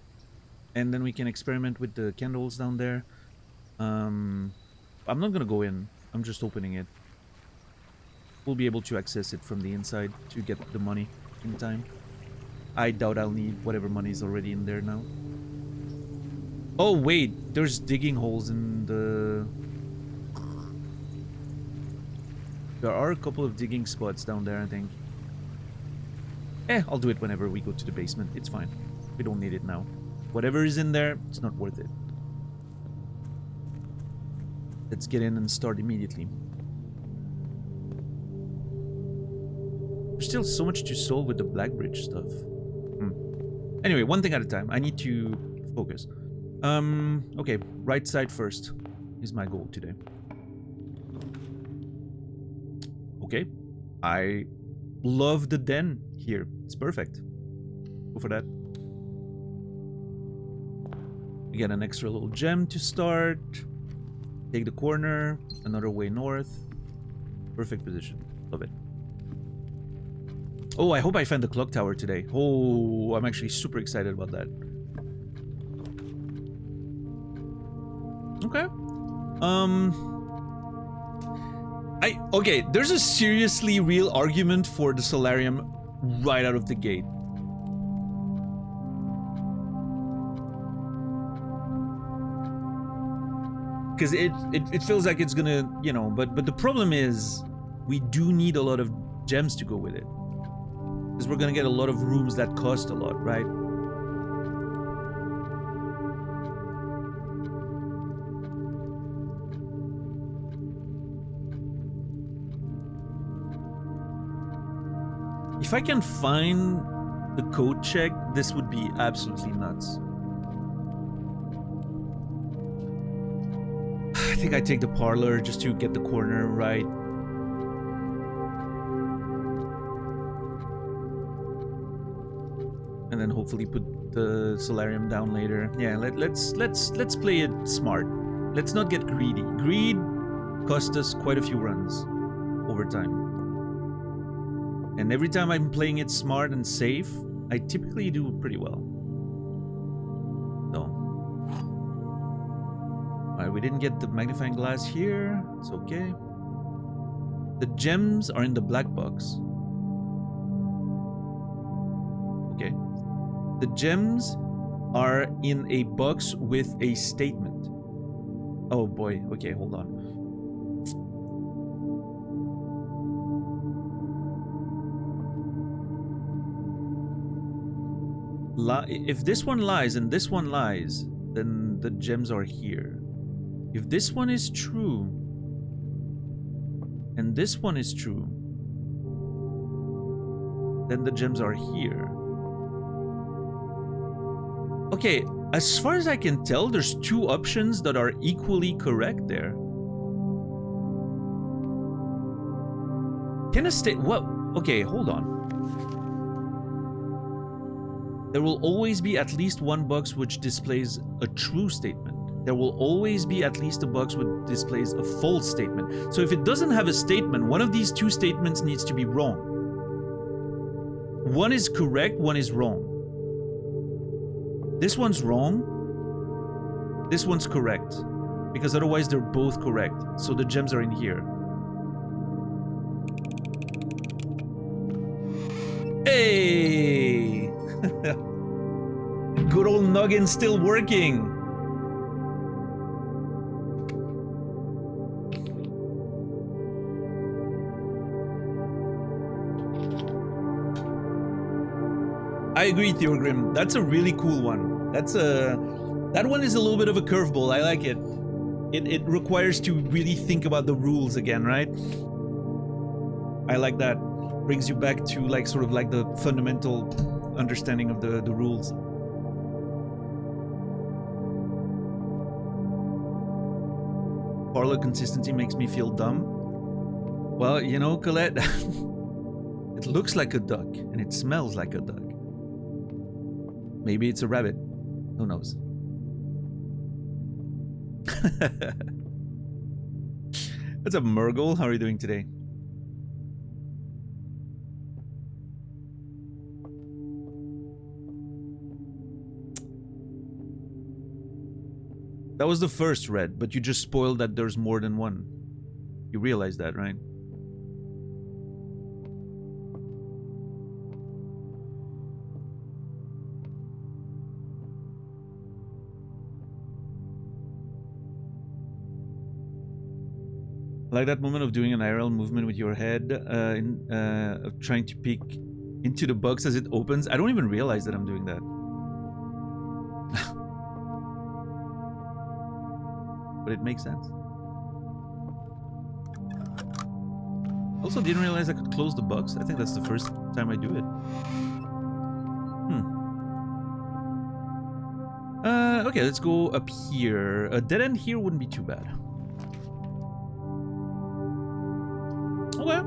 and then we can experiment with the candles down there. I'm not gonna go in. I'm just opening it. We'll be able to access it from the inside to get the money in time. I doubt I'll need whatever money is already in there now. Oh wait, there's digging holes in the... There are a couple of digging spots down there, I think. I'll do it whenever we go to the basement. It's fine. We don't need it now. Whatever is in there, it's not worth it. Let's get in and start immediately. There's still so much to solve with the Black Bridge stuff. Anyway, one thing at a time. I need to focus. Okay, right side first is my goal today. Okay, I love the den here. It's perfect. Go for that. We get an extra little gem to start. Take the corner, another way north. Perfect position. Love it. Oh, I hope I find the clock tower today. Oh, I'm actually super excited about that. Okay. Okay, there's a seriously real argument for the Solarium right out of the gate. Because it feels like it's gonna, you know, but the problem is we do need a lot of gems to go with it. Because we're gonna get a lot of rooms that cost a lot, right? If I can find the code check, this would be absolutely nuts. I think I take the parlor just to get the corner right. And then hopefully put the Solarium down later. Yeah, let's play it smart. Let's not get greedy. Greed cost us quite a few runs over time. And every time I'm playing it smart and safe, I typically do pretty well. So. Alright, we didn't get the magnifying glass here. It's okay. The gems are in the black box. Okay. The gems are in a box with a statement. Oh boy. Okay, hold on. If this one lies and this one lies, then the gems are here. If this one is true and this one is true, then the gems are here. Okay, as far as I can tell, there's two options that are equally correct there. Can a state... What? Okay, hold on. There will always be at least one box which displays a true statement. There will always be at least a box which displays a false statement. So if it doesn't have a statement, one of these two statements needs to be wrong. One is correct, one is wrong. This one's wrong. This one's correct. Because otherwise they're both correct. So the gems are in here. Hey! Good old noggin still working. I agree, Theogrim. That's a really cool one. That one is a little bit of a curveball. I like it. It requires to really think about the rules again, right? I like that. Brings you back to like sort of like the fundamental understanding of the rules. Parlor consistency makes me feel dumb. Well, you know, Colette, it looks like a duck and it smells like a duck. Maybe it's a rabbit. Who knows? What's up, Murgle? How are you doing today? That was the first red, but you just spoiled that there's more than one. You realize that, right? I like that moment of doing an IRL movement with your head, of trying to peek into the box as it opens. I don't even realize that I'm doing that. But it makes sense. Also didn't realize I could close the box. I think that's the first time I do it. Okay, let's go up here. A dead end here wouldn't be too bad. Okay.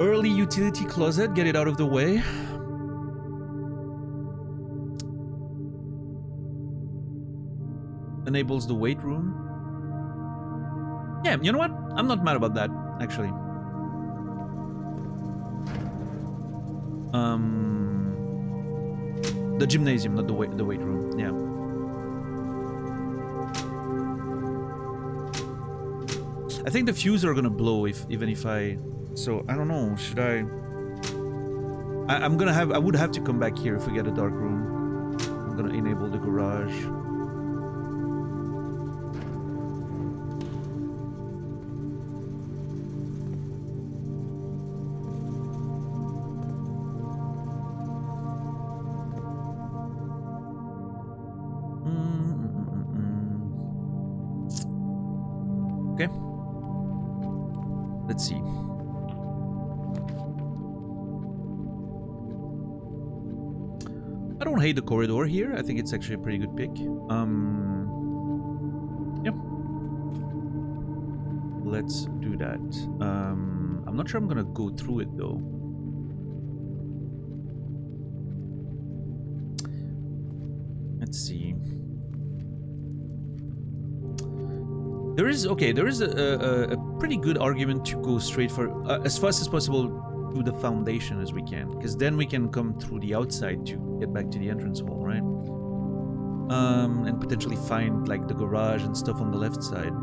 Early utility closet, get it out of the way. Enables the weight room. Yeah, you know what? I'm not mad about that, actually. The gymnasium, not the weight room. Yeah. I think the fuse are gonna blow even if I. So I don't know. Should I? I would have to come back here if we get a dark room. I'm gonna enable the garage. Okay. Let's see. I don't hate the corridor here. I think it's actually a pretty good pick. Yep. Let's do that. I'm not sure I'm gonna go through it though. Let's see. There is a pretty good argument to go straight for as fast as possible to the foundation as we can, because then we can come through the outside to get back to the entrance hall, right? And potentially find like the garage and stuff on the left side.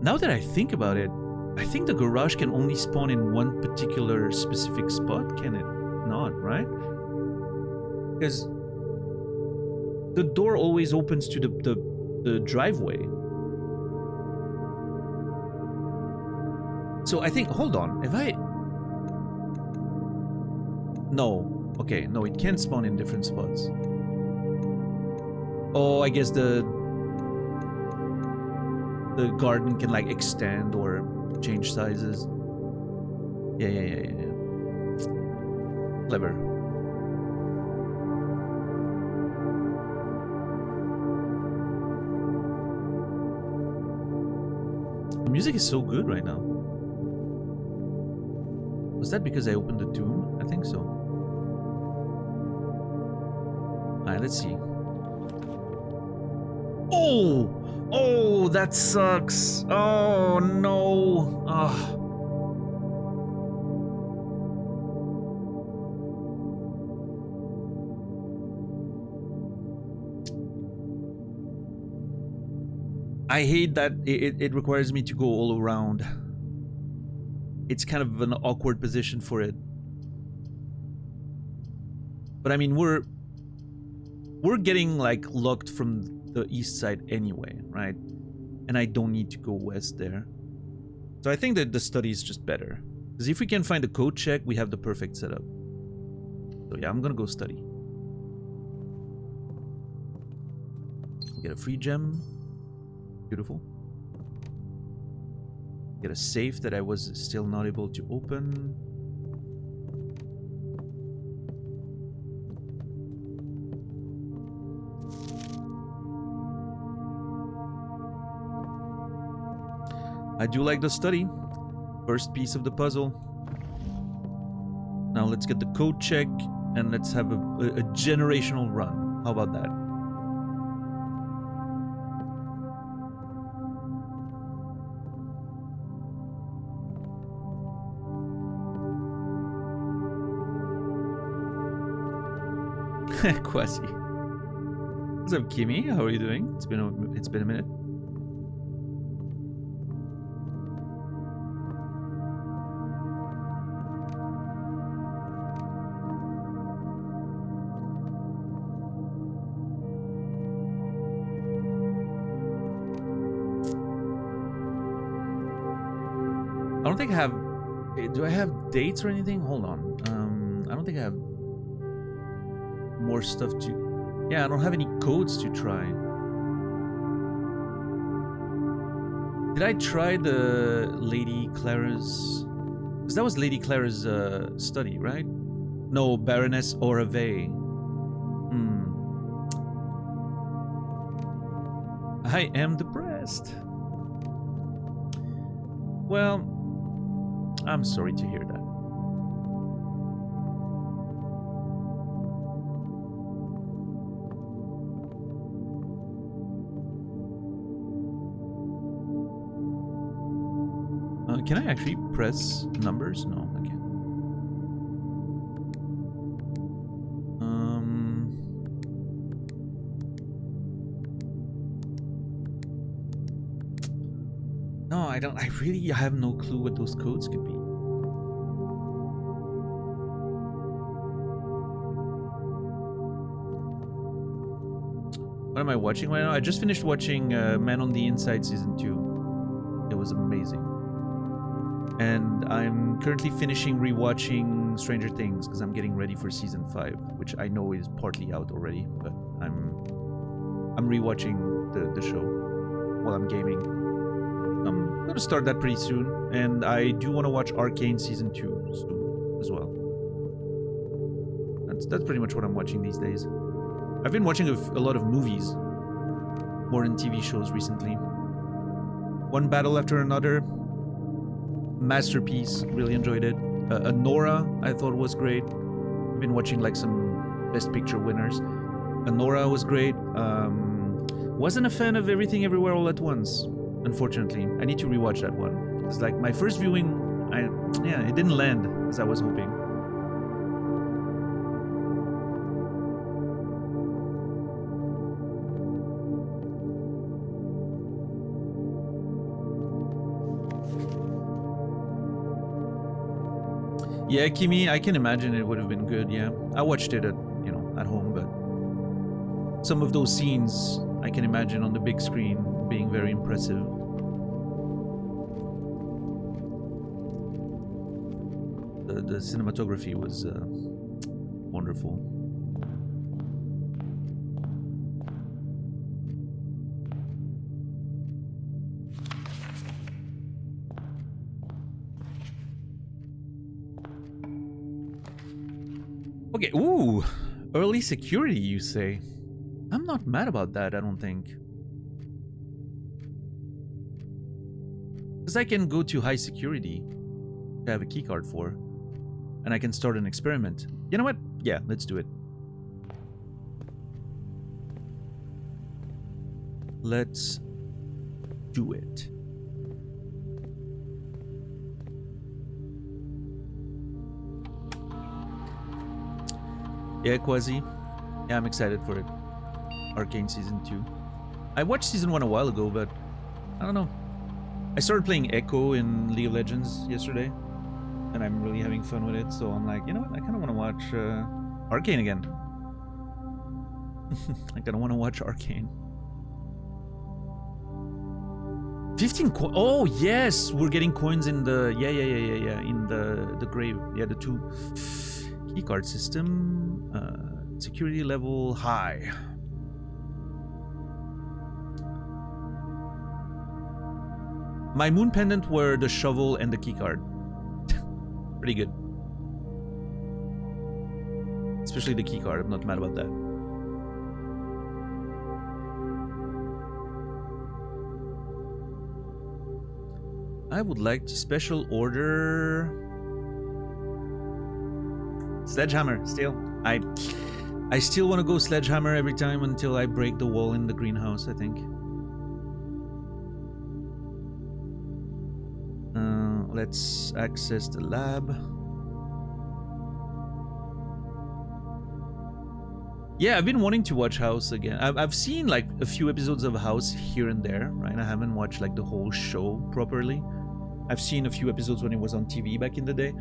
Now that I think about it, I think the garage can only spawn in one particular specific spot, can it? not, right? Because the door always opens to the driveway. So I think, hold on, if I... No. Okay, no, it can't spawn in different spots. Oh, I guess the garden can like extend or change sizes. Yeah. Clever. The music is so good right now. Was that because I opened the tomb? I think so. Alright, let's see. Oh! Oh, that sucks. Oh, no. Ugh. I hate that it requires me to go all around. It's kind of an awkward position for it. But I mean, we're getting like locked from the east side anyway, right? And I don't need to go west there. So I think that the study is just better. Because if we can find a code check, we have the perfect setup. So yeah, I'm gonna go study. Get a free gem. Beautiful. Get a safe that I was still not able to open. I do like the study. First piece of the puzzle. Now let's get the code check and let's have a generational run. How about that? Quasi. What's up, Kimmy? How are you doing? It's been a minute. I don't think I have... Do I have dates or anything? Hold on. I don't think I have more stuff to... Yeah, I don't have any codes to try. Did I try the Lady Clara's... Because that was Lady Clara's study, right? No, Baroness Orave. I am depressed. Well, I'm sorry to hear that. Can I actually press numbers? No, I can't. No, I don't. I really have no clue what those codes could be. What am I watching right now? I just finished watching Man on the Inside Season 2. It was amazing. And I'm currently finishing rewatching Stranger Things because I'm getting ready for Season 5, which I know is partly out already, but I'm rewatching the show while I'm gaming. I'm gonna start that pretty soon, and I do want to watch Arcane Season 2 soon as well. That's pretty much what I'm watching these days. I've been watching a lot of movies, more than TV shows recently. One Battle After Another, masterpiece, really enjoyed it. Anora, I thought was great. I've been watching like some Best Picture winners. Anora was great. Wasn't a fan of Everything Everywhere All at Once, unfortunately. I need to rewatch that one. It's like my first viewing, it didn't land as I was hoping. Yeah, Kimi, I can imagine it would have been good, yeah. I watched it at, you know, at home, but some of those scenes I can imagine on the big screen being very impressive. The cinematography was wonderful. Okay, ooh, early security, you say? I'm not mad about that, I don't think. Because I can go to high security to have a keycard for. And I can start an experiment. You know what? Yeah, let's do it. Let's do it. Yeah, Quasi. Yeah, I'm excited for it. Arcane Season 2. I watched Season 1 a while ago, but I don't know. I started playing Echo in League of Legends yesterday. And I'm really having fun with it, so I'm like, you know what? I kind of want to watch Arcane again. I kind of want to watch Arcane. 15 coins. Oh, yes! We're getting coins in the... Yeah. In the grave. Yeah, the 2. Keycard system. Security level high. My moon pendant were the shovel and the keycard. Pretty good. Especially the keycard. I'm not mad about that. I would like to special order Sledgehammer. Still, I still want to go Sledgehammer every time until I break the wall in the greenhouse, I think. Let's access the lab. Yeah, I've been wanting to watch House again. I've seen like a few episodes of House here and there, right? I haven't watched like the whole show properly. I've seen a few episodes when it was on TV back in the day.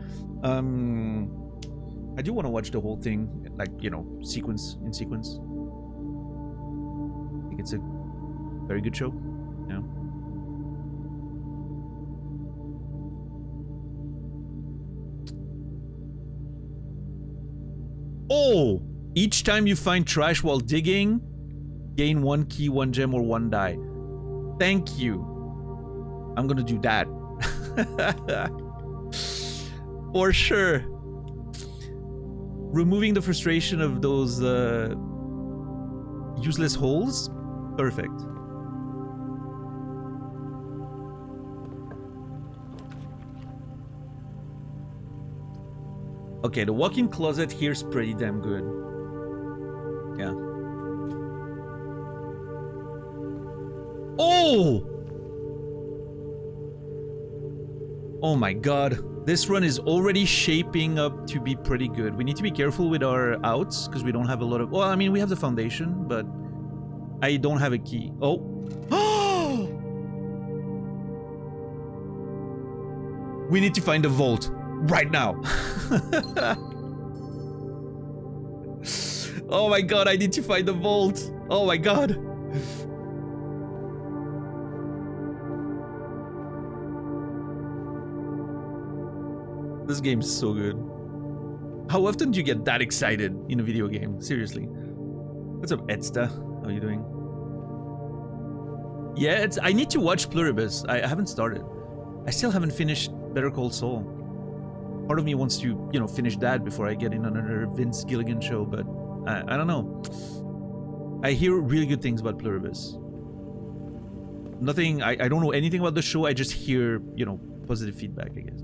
I do want to watch the whole thing, like, you know, sequence in sequence. I think it's a very good show. Yeah. Oh! Each time you find trash while digging, gain 1 key, 1 gem, or 1 die. Thank you. I'm gonna do that. For sure. Removing the frustration of those useless holes. Perfect. Okay, the walk-in closet here is pretty damn good. Yeah. Oh! Oh my god. This run is already shaping up to be pretty good. We need to be careful with our outs, because we don't have a lot of... Well, I mean, we have the foundation, but I don't have a key. Oh! We need to find a vault. Right now. Oh my god, I need to find the vault. Oh my god. This game's so good. How often do you get that excited in a video game? Seriously. What's up, Edsta? How are you doing? Yeah, I need to watch Pluribus. I haven't started. I still haven't finished Better Call Saul. Part of me wants to, you know, finish that before I get in another Vince Gilligan show, but I don't know. I hear really good things about Pluribus. Nothing, I don't know anything about the show, I just hear, you know, positive feedback, I guess.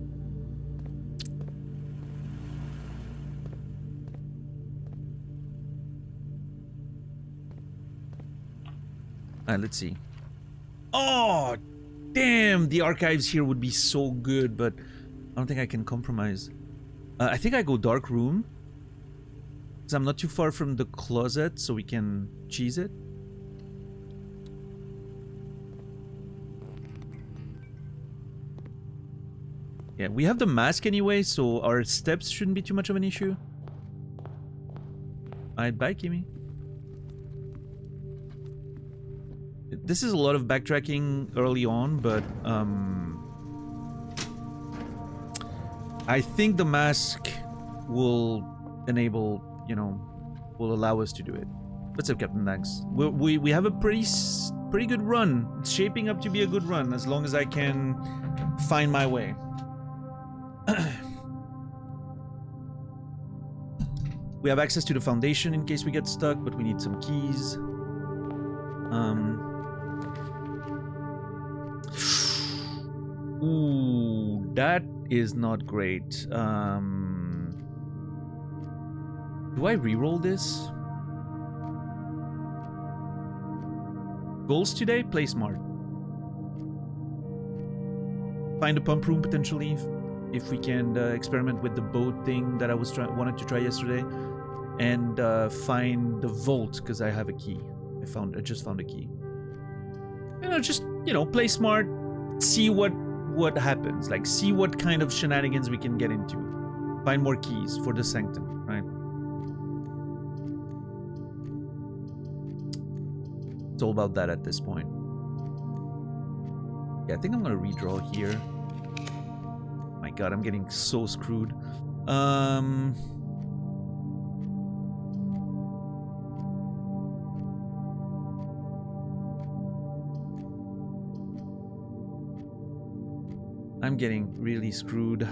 Alright, let's see. Oh, damn! The archives here would be so good, but I don't think I can compromise. I think I go Dark Room. Because I'm not too far from the closet, so we can cheese it. Yeah, we have the mask anyway, so our steps shouldn't be too much of an issue. Alright, bye, Kimmy. This is a lot of backtracking early on, but I think the mask will enable, you know, will allow us to do it. What's up, Captain Dax? We have a pretty good run. It's shaping up to be a good run, as long as I can find my way. We have access to the foundation in case we get stuck, but we need some keys. Ooh, that is not great. Do I re-roll this? Goals today? Play smart. Find a pump room potentially, if we can experiment with the boat thing that I was wanted to try yesterday, and find the vault because I have a key. I just found a key. You know, just play smart, see what happens, like see what kind of shenanigans we can get into, find more keys for the Sanctum, right? It's all about that at this point. Yeah, I think I'm gonna redraw here. My God, I'm getting so screwed. I'm getting really screwed.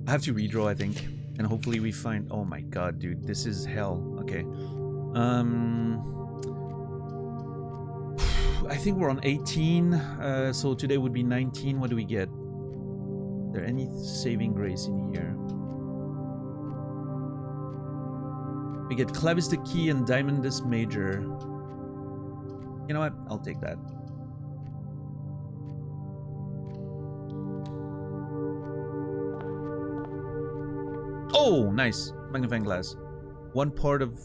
I have to redraw, I think, and hopefully we find... Oh my God, dude, this is hell. Okay. I think we're on 18, so today would be 19. What do we get? Is there any saving grace in here? We get Clavis the Key and Diamondus Major. You know what? I'll take that. Oh, nice. Magnifying glass. One part of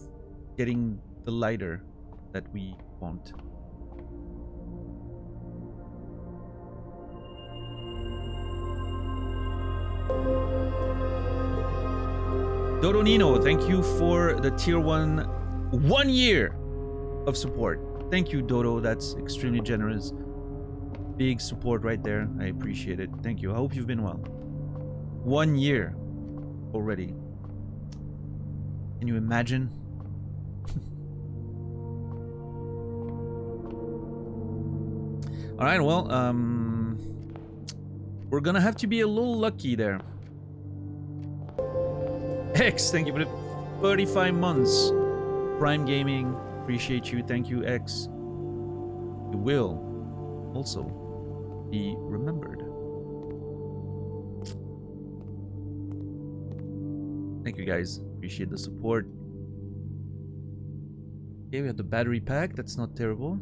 getting the lighter that we want. Dodo Nino, thank you for the tier 1 year of support. Thank you, Dodo. That's extremely generous. Big support right there. I appreciate it. Thank you. I hope you've been well. 1 year already. Can you imagine? All right, well, we're gonna have to be a little lucky there. X, thank you for the 35 months. Prime Gaming, appreciate you. Thank you, X. You will also be remembered. Thank you, guys. Appreciate the support. Okay, we have the battery pack. That's not terrible.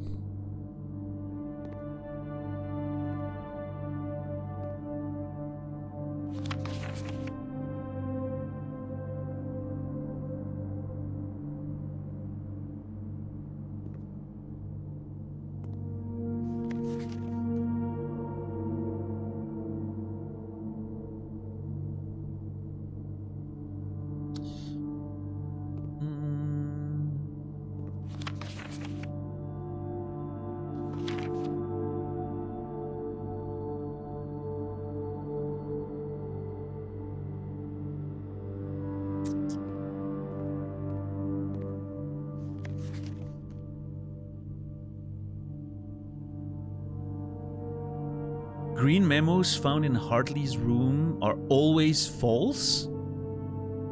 Green memos found in Hartley's room are always false?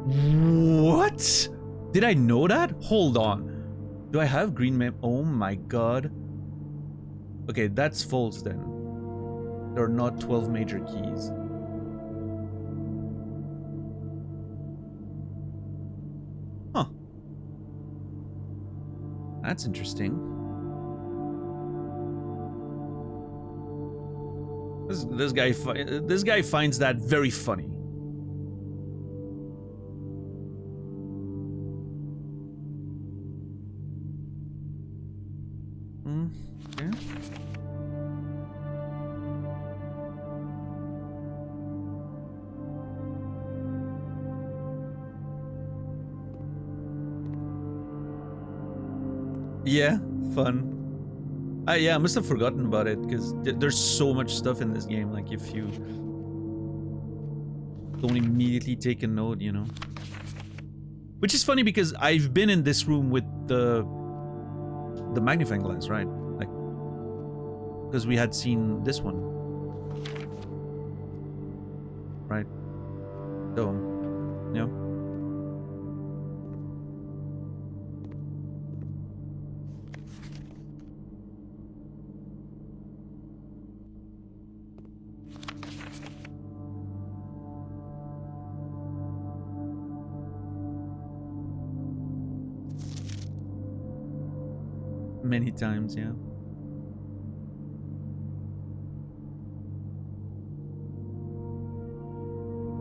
What? Did I know that? Hold on. Do I have green mem? Oh my God. Okay, that's false then. There are not 12 major keys. Huh. That's interesting. This guy finds that very funny. Yeah, fun. Yeah, I must have forgotten about it because there's so much stuff in this game. Like if you don't immediately take a note, you know. Which is funny because I've been in this room with the magnifying glass, right? Like because we had seen this one, right? So, yeah. Many times, yeah.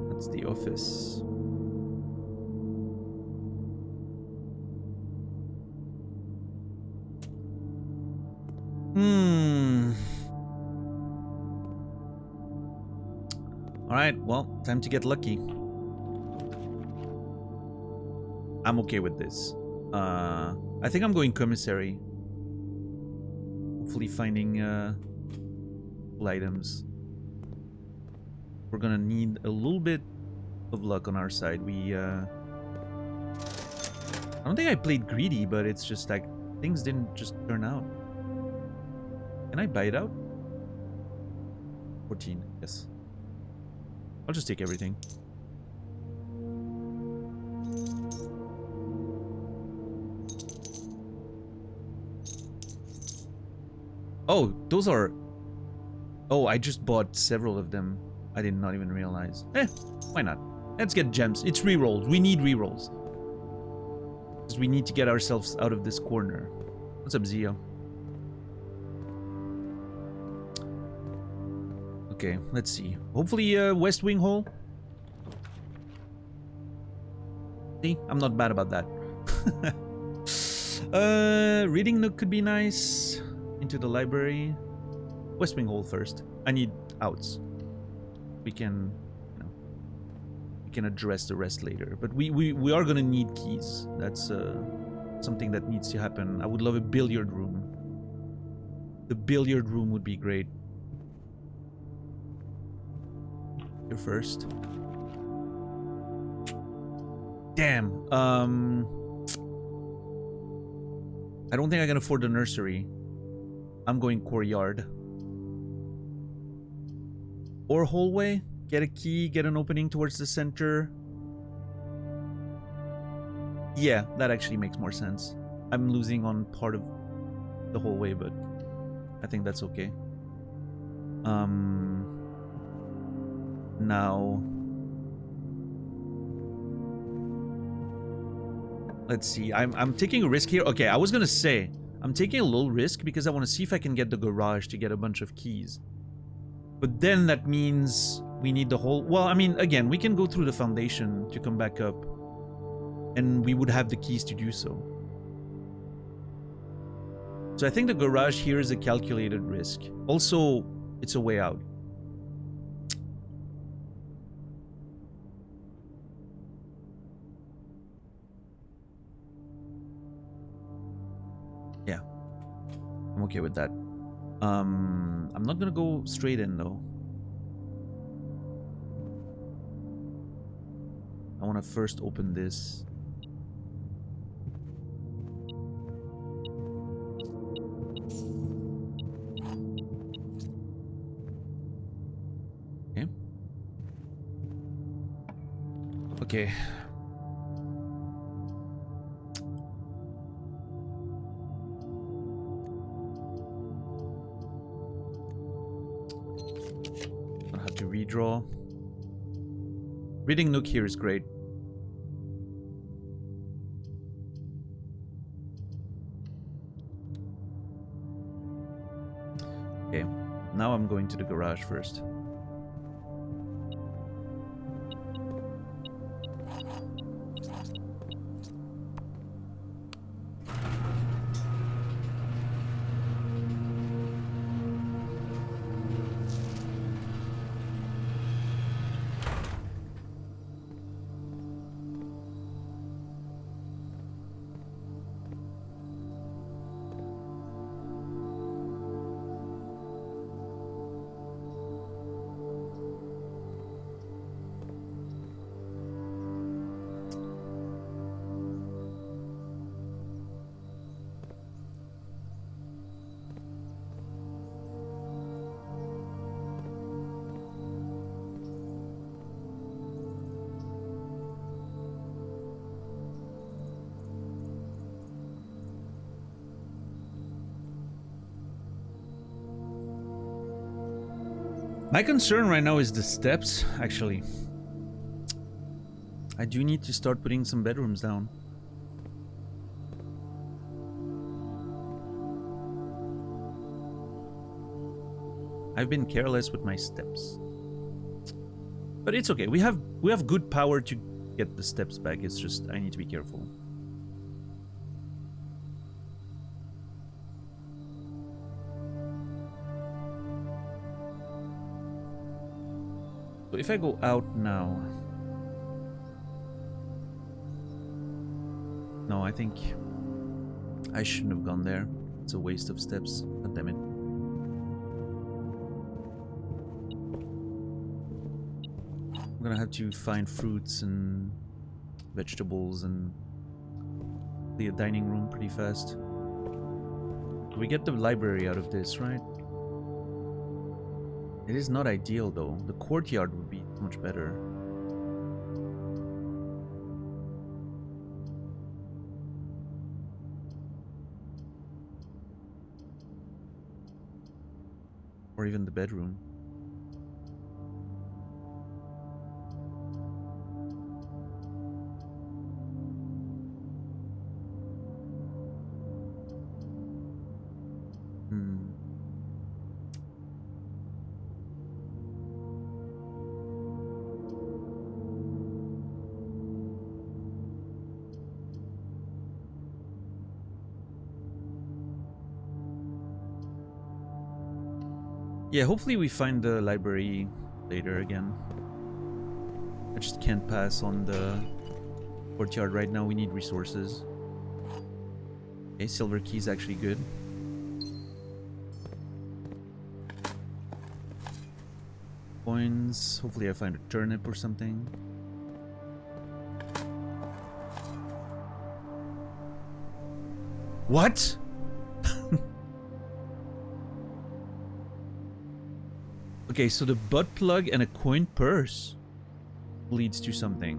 That's the office. Alright, well, time to get lucky. I'm okay with this. I think I'm going Commissary. Hopefully finding cool items. We're gonna need a little bit of luck on our side. I don't think I played greedy, but it's just like things didn't just turn out. Can I buy it out? 14, yes. I'll just take everything. Oh, those are... Oh, I just bought several of them. I did not even realize. Why not? Let's get gems. It's rerolls. We need rerolls. Because we need to get ourselves out of this corner. What's up, Zio? Okay, let's see. Hopefully, West Wing Hole. See, I'm not bad about that. Reading Nook could be nice. Into the library. West Wing Hole first. I need outs. We can, you know, we can address the rest later. But we are gonna need keys. That's something that needs to happen. I would love a billiard room. The billiard room would be great. You're first. Damn. I don't think I can afford the nursery. I'm going Corriyard. Or hallway. Get a key, get an opening towards the center. Yeah, that actually makes more sense. I'm losing on part of the hallway, but I think that's okay. Now, let's see. I'm taking a risk here. Okay, I was gonna say I'm taking a little risk because I want to see if I can get the garage to get a bunch of keys. But then that means we need the whole... Well, I mean, again, we can go through the foundation to come back up, and we would have the keys to do so. So I think the garage here is a calculated risk. Also, it's a way out. Yeah. I'm okay with that. I'm not gonna go straight in though. I want to first open this. Okay. Okay. I'll have to redraw. Reading Nook here is great. Okay, now I'm going to the garage first. My concern right now is the steps, actually. I do need to start putting some bedrooms down. I've been careless with my steps. But it's okay. We have good power to get the steps back. It's just I need to be careful. So if I go out now... No, I think I shouldn't have gone there. It's a waste of steps. God damn it. I'm gonna have to find fruits and vegetables and the dining room pretty fast. We get the library out of this, right? It is not ideal though. The courtyard would be much better. Or even the bedroom. Yeah, hopefully we find the library later again. I just can't pass on the courtyard right now. We need resources. Okay, silver key is actually good. Coins. Hopefully I find a turnip or something. What? Okay, so the butt plug and a coin purse leads to something.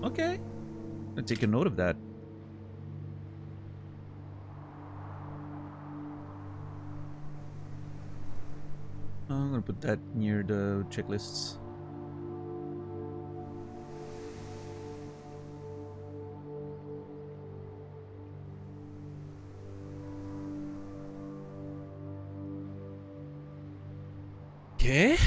Okay. I'll take a note of that. I'm gonna put that near the checklists. Okay.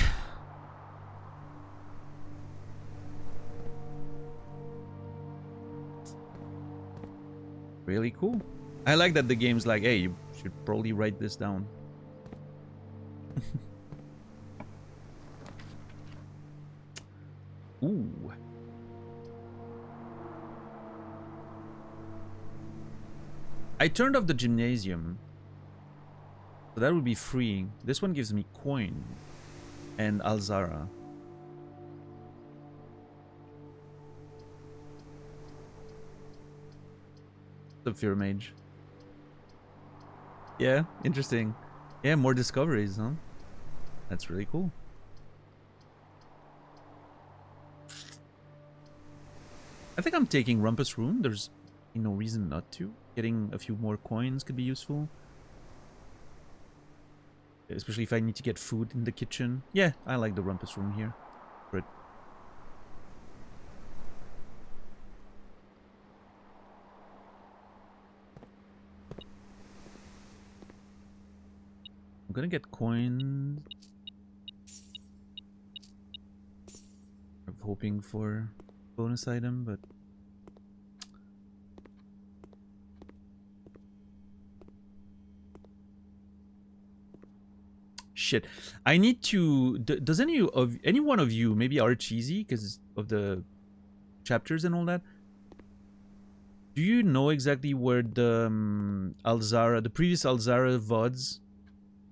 Really cool. I like that the game's like, hey, you should probably write this down. Ooh. I turned off the gymnasium. So that would be free. This one gives me coin. And Alzara. The Fear Mage. Yeah, interesting. Yeah, more discoveries, huh? That's really cool. I think I'm taking Rumpus Room. There's no reason not to. Getting a few more coins could be useful. Especially if I need to get food in the kitchen. Yeah, I like the Rumpus Room here. But I'm gonna get coins. I'm hoping for bonus item, but shit. I need to... Does any one of you, maybe Archeesy, because of the chapters and all that, do you know exactly where the Alzara, the previous Alzara VODs,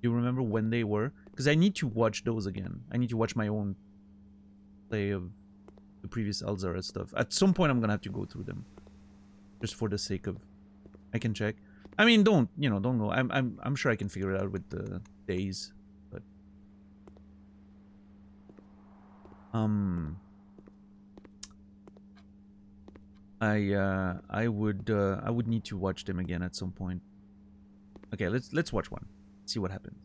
do you remember when they were? Because I need to watch those again. I need to watch my own play of the previous Alzara stuff. At some point, I'm gonna have to go through them, just for the sake of... I can check. I mean, don't go. I'm sure I can figure it out with the days. But I would need to watch them again at some point. Okay, let's watch one. See what happens.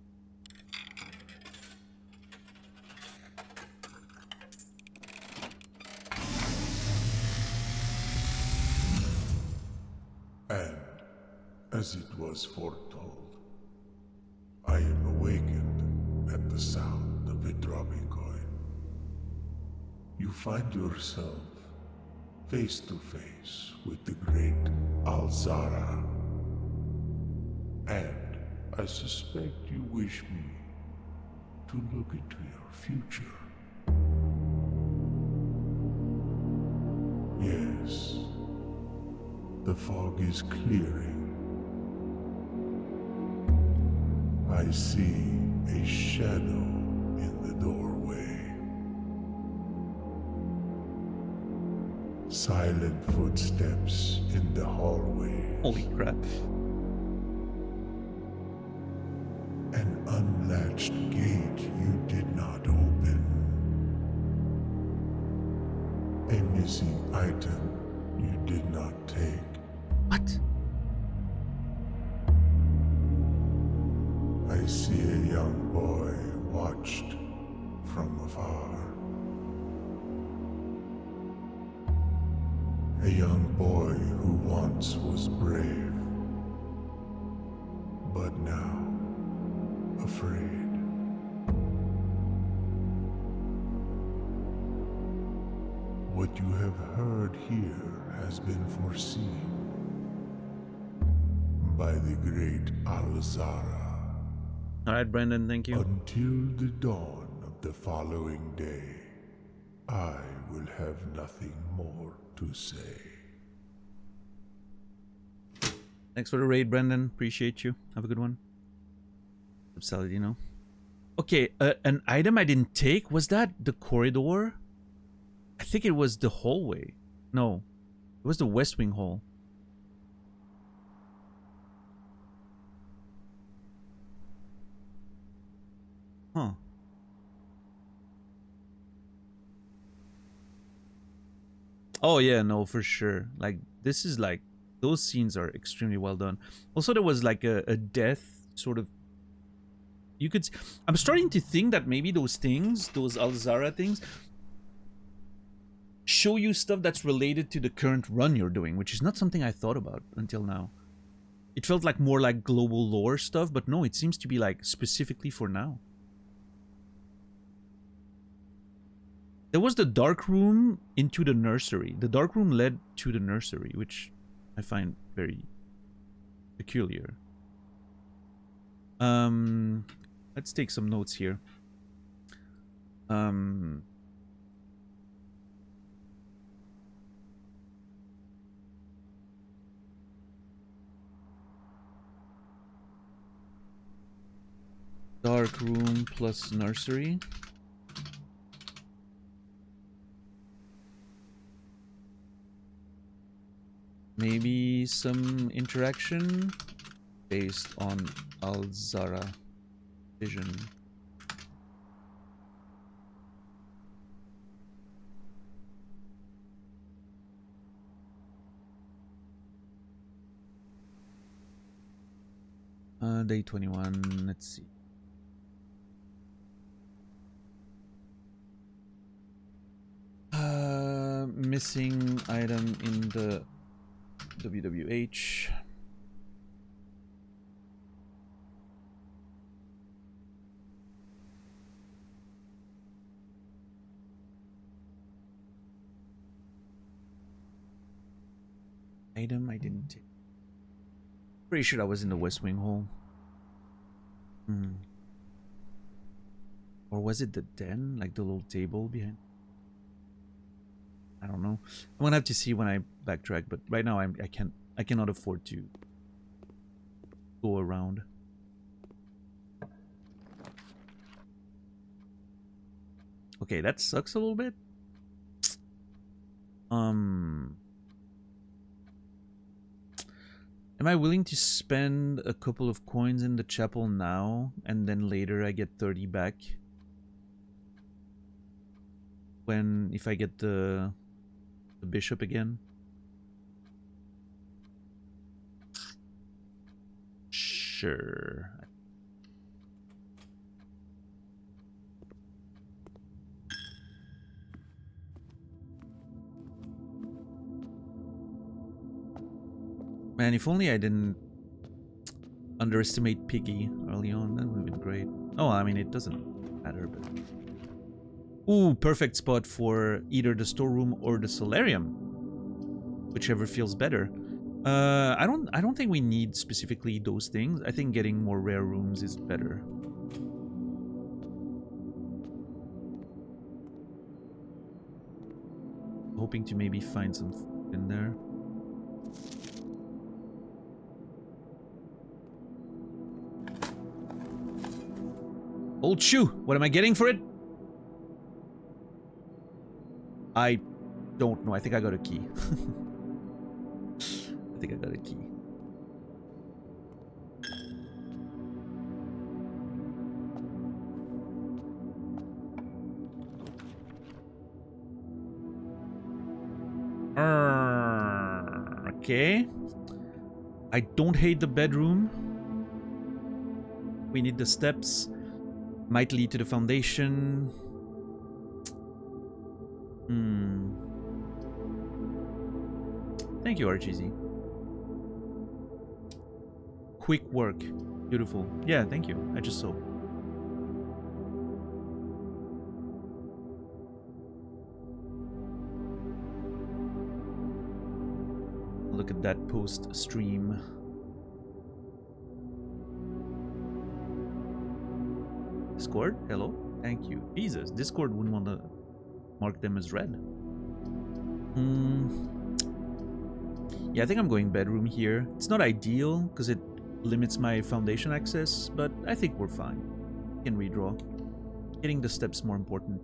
as it was foretold. I am awakened at the sound of a dropping coin. You find yourself face to face with the great Alzara. And I suspect you wish me to look into your future. Yes, the fog is clearing. I see a shadow in the doorway. Silent footsteps in the hallway. Holy crap. An unlatched gate you did not open. A missing item you did not take. What? I see a young boy watched from afar. A young boy who once was brave, but now afraid. What you have heard here has been foreseen by the great Alzara. Alright, Brandon, thank you. Until the dawn of the following day, I will have nothing more to say. Thanks for the raid, Brandon. Appreciate you. Have a good one. Saladino. Okay, an item I didn't take, was that the corridor? I think it was the hallway. No, it was the West Wing hall. Huh. Oh yeah, no, for sure. Like, this is like, those scenes are extremely well done. Also, there was like a death sort of, you could, I'm starting to think that maybe those things, those Alzara things, show you stuff that's related to the current run you're doing, which is not something I thought about until now. It felt like more like global lore stuff, but no, it seems to be like specifically for now. There was the dark room into the nursery. The dark room led to the nursery, which I find very peculiar. Let's take some notes here. Dark room plus nursery. Maybe some interaction based on Alzara vision. Day 21, let's see. Missing item in the WWH. Item I didn't take. Pretty sure I was in the West Wing hall. Or was it the den? Like the little table behind? I don't know. I'm gonna have to see when I backtrack, but right now I cannot afford to go around. Okay, that sucks a little bit. Am I willing to spend a couple of coins in the chapel now, and then later I get 30 back? If I get the bishop again? Sure. Man, if only I didn't underestimate Piggy early on. That would have been great. Oh, I mean, it doesn't matter, but... Ooh, perfect spot for either the storeroom or the solarium. Whichever feels better. I don't think we need specifically those things. I think getting more rare rooms is better. Hoping to maybe find some food in there. Old shoe! What am I getting for it? I don't know. I think I got a key. I think I got a key. Okay. I don't hate the bedroom. We need the steps. Might lead to the foundation. Thank you, RGZ. Quick work. Beautiful. Yeah, thank you. I just saw. Look at that post-stream. Discord? Hello? Thank you. Jesus, Discord wouldn't want to mark them as red. Yeah, I think I'm going bedroom here. It's not ideal because it limits my foundation access, but I think we're fine. Can redraw. Getting the steps more important.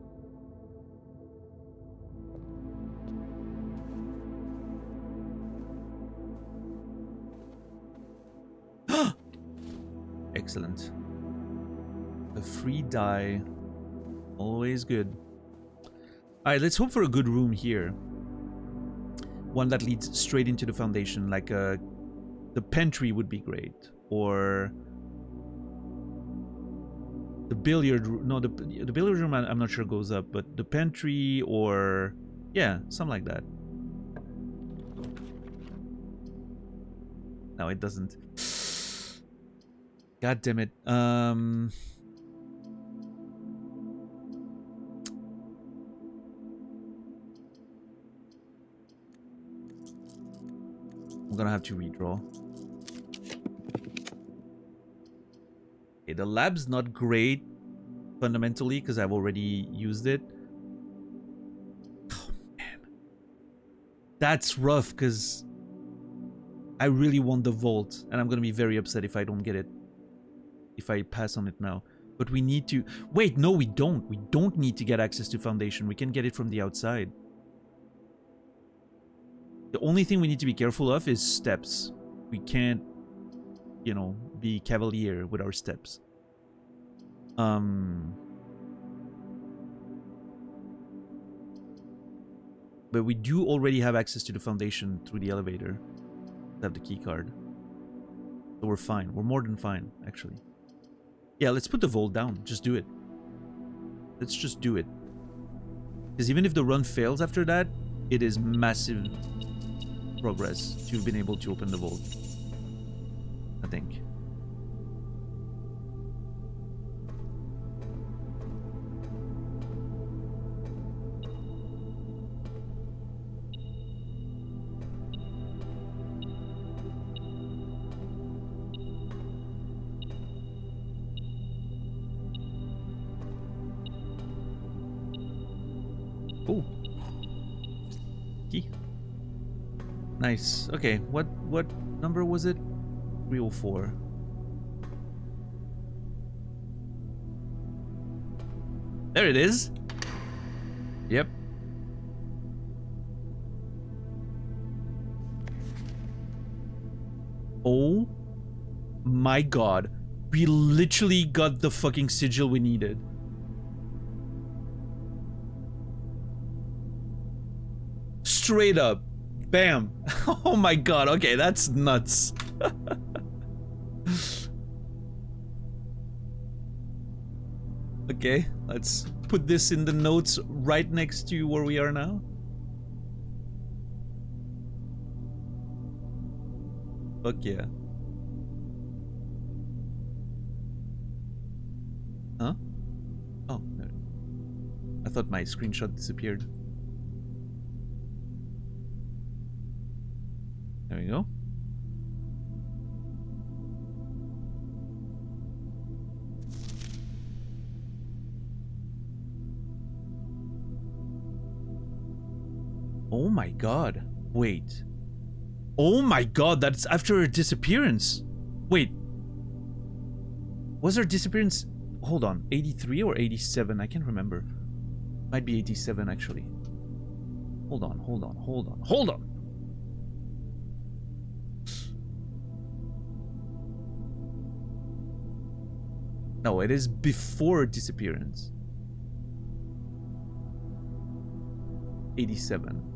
Excellent. A free die. Always good. Alright, let's hope for a good room here. One that leads straight into the foundation, like the pantry would be great. Or the billiard room. No, the billiard room I'm not sure goes up, but the pantry or... yeah, something like that. No, it doesn't. God damn it. I'm gonna have to redraw. Okay, the lab's not great fundamentally because I've already used it. Oh man, that's rough because I really want the vault, and I'm gonna be very upset if I don't get it. If I pass on it now. But we need to... wait, no, we don't. We don't need to get access to foundation. We can get it from the outside. The only thing we need to be careful of is steps. We can't, you know, be cavalier with our steps. But we do already have access to the foundation through the elevator. We have the key card. So we're fine. We're more than fine, actually. Yeah, let's put the vault down. Just do it. Let's just do it. Because even if the run fails after that, it is massive progress to have been able to open the vault. I think. Oh. Key. Nice. Okay, what number was it? 304. There it is. Yep. Oh my god. We literally got the fucking sigil we needed. Straight up. Bam. Oh my god. Okay, that's nuts. Okay, let's put this in the notes right next to where we are now. Fuck yeah. Huh? Oh, no. I thought my screenshot disappeared. There we go. Oh my god. Wait. Oh my god, that's after her disappearance. Wait. Was her disappearance... Hold on. 83 or 87? I can't remember. Might be 87 actually. Hold on, hold on, hold on, hold on! No, it is before disappearance. 87.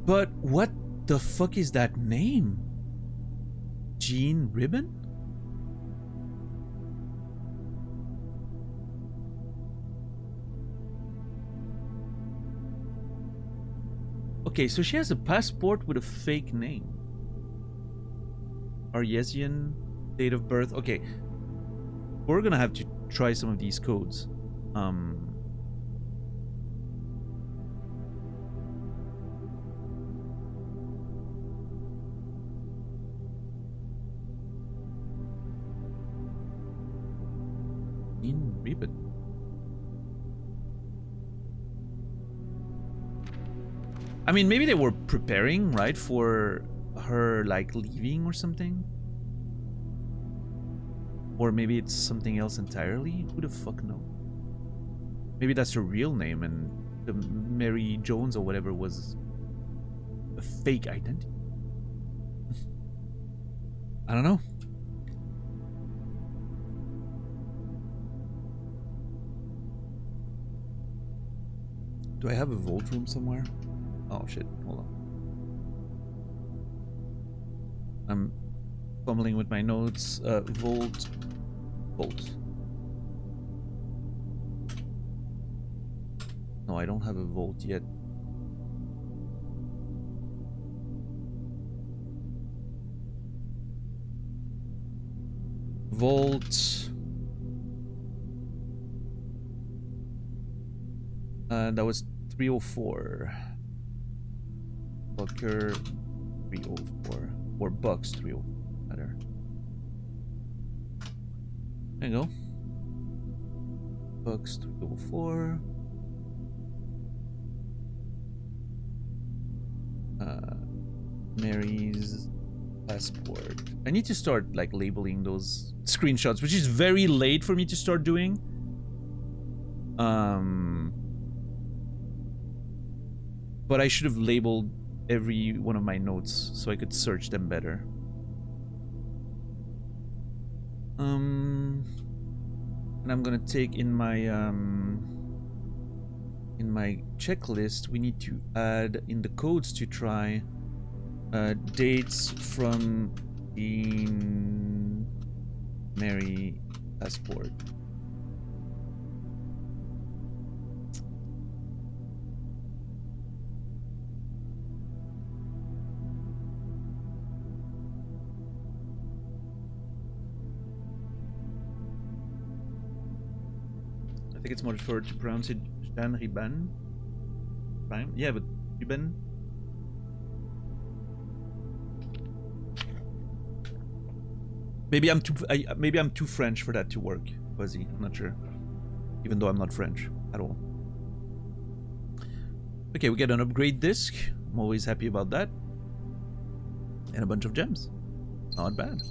But what the fuck is that name? Jean Ribbon? Okay, so she has a passport with a fake name. Aryesian, date of birth. Okay. We're gonna have to try some of these codes. In ribbon. I mean, maybe they were preparing, right, for her, like, leaving or something? Or maybe it's something else entirely? Who the fuck knows? Maybe that's her real name and the Mary Jones or whatever was a fake identity. I don't know. Do I have a vault room somewhere? Oh shit, hold on. I'm fumbling with my notes. Vault. No, I don't have a vault yet. Vault. That was 304. Bucker 304. Or Bucks 304. Better. There you go. Bucks 304. Mary's passport. I need to start like labeling those screenshots, which is very late for me to start doing. But I should have labeled every one of my notes so I could search them better. And I'm gonna take in my checklist, we need to add in the codes to try dates from Jean Mary passport. I think it's more preferred to pronounce it Jean Riban. Right? Yeah, but Riban. Maybe I'm too French for that to work, Fuzzy. I'm not sure. Even though I'm not French at all. Okay, we get an upgrade disc. I'm always happy about that. And a bunch of gems. Not bad.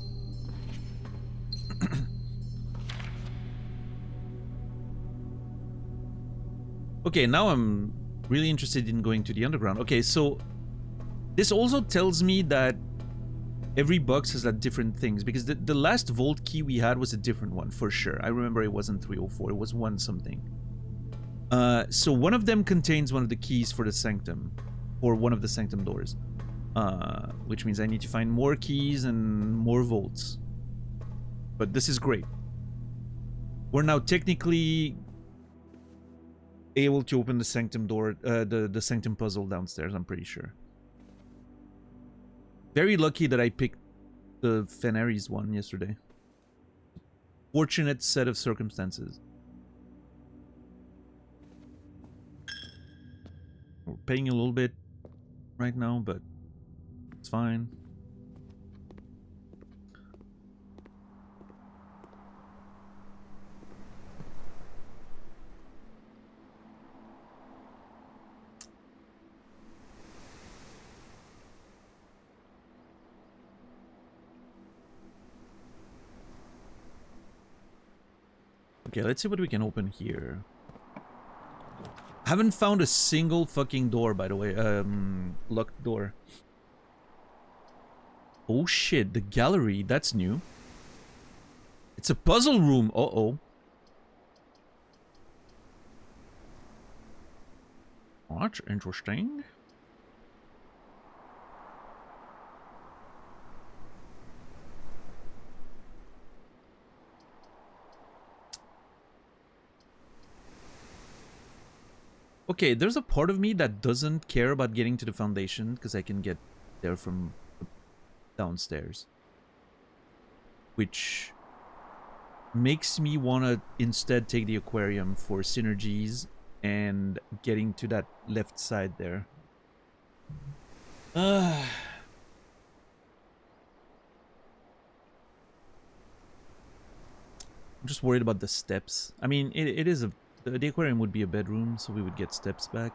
Okay, now I'm really interested in going to the underground. Okay, so this also tells me that every box has like different things, because the last vault key we had was a different one for sure. I remember it wasn't 304, it was one something. So one of them contains one of the keys for the Sanctum, or one of the Sanctum doors, which means I need to find more keys and more vaults. But this is great. We're now technically able to open the Sanctum door, the Sanctum puzzle downstairs, I'm pretty sure. Very lucky that I picked the Fenaries one yesterday. Fortunate set of circumstances. We're paying a little bit right now, but it's fine. Okay, let's see what we can open here. Haven't found a single fucking door, by the way. Locked door. Oh shit, the gallery, that's new. It's a puzzle room. Uh-oh. Oh, that's interesting. Okay, there's a part of me that doesn't care about getting to the foundation because I can get there from downstairs. Which makes me want to instead take the aquarium for synergies and getting to that left side there. I'm just worried about the steps. I mean, it is a... The aquarium would be a bedroom, so we would get steps back.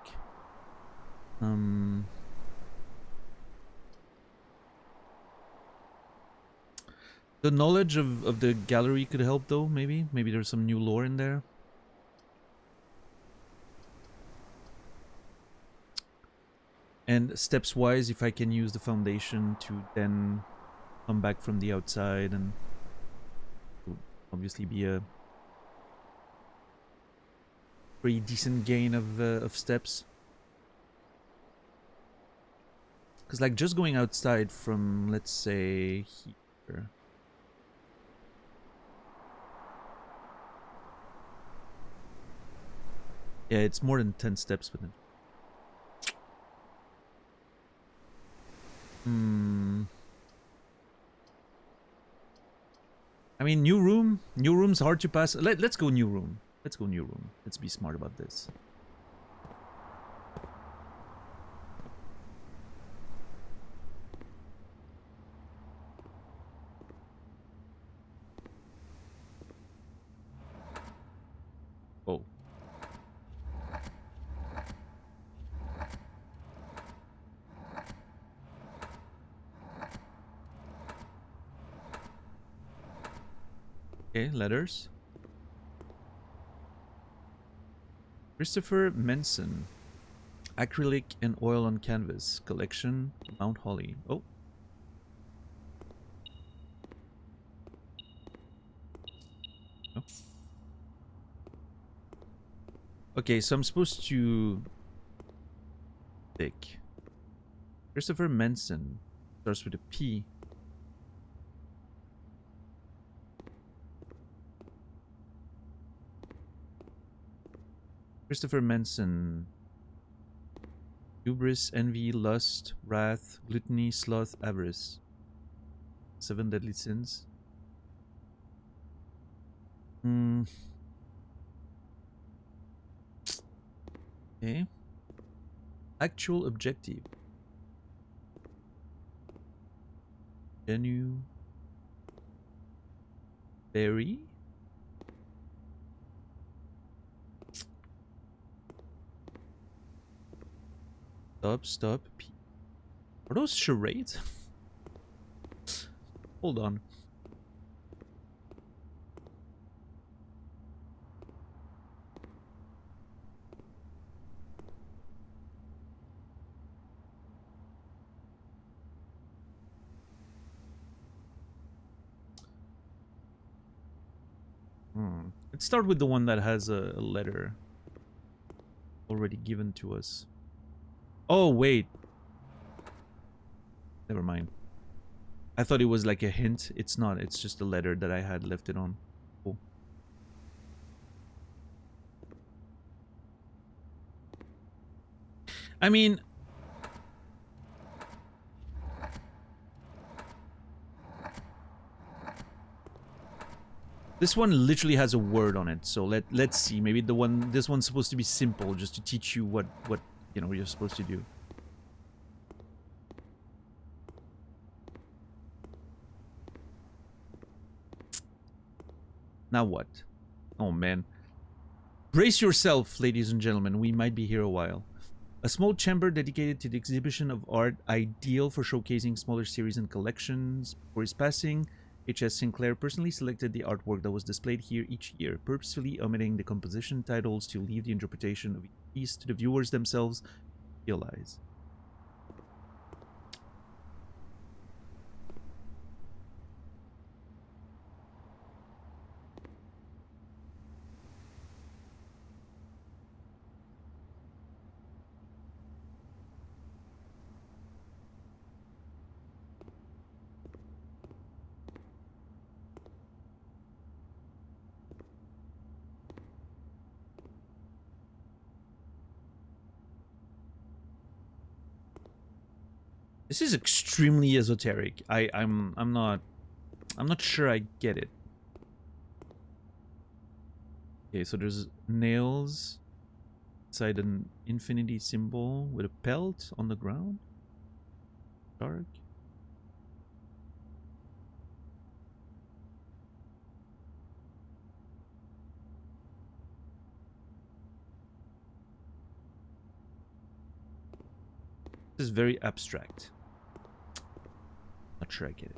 The knowledge of the gallery could help, though, maybe. Maybe there's some new lore in there. And steps-wise, if I can use the foundation to then come back from the outside, and it would obviously be a pretty decent gain of steps. Because, like, just going outside from, let's say, here. Yeah, it's more than 10 steps with it. I mean, new room. New room's hard to pass. Let's go new room. Let's go new room. Let's be smart about this. Oh. Okay, letters. Christopher Menson. Acrylic and oil on canvas. Collection. Mount Holly. Oh. Oh. Okay, so I'm supposed to pick. Christopher Menson. Starts with a P. Christopher Menson. Hubris, envy, lust, wrath, gluttony, sloth, avarice. 7 deadly sins. Okay. Actual objective. Genu. Berry. Stop. Are those charades? Hold on. Let's start with the one that has a letter already given to us. Oh, wait. Never mind. I thought it was like a hint. It's not. It's just a letter that I had left it on. Cool. I mean, this one literally has a word on it, so let's see. Maybe this one's supposed to be simple, just to teach you what you know you're supposed to do. Now what? Oh man. Brace yourself, ladies and gentlemen, we might be here a while. A small chamber dedicated to the exhibition of art, ideal for showcasing smaller series and collections. For his passing, H.S. Sinclair personally selected the artwork that was displayed here each year, purposefully omitting the composition titles to leave the interpretation of each piece to the viewers themselves to realize. This is extremely esoteric. I'm not sure I get it. Okay, so there's nails inside an infinity symbol with a pelt on the ground. Dark. This is very abstract. Not sure I get it.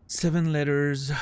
Seven letters.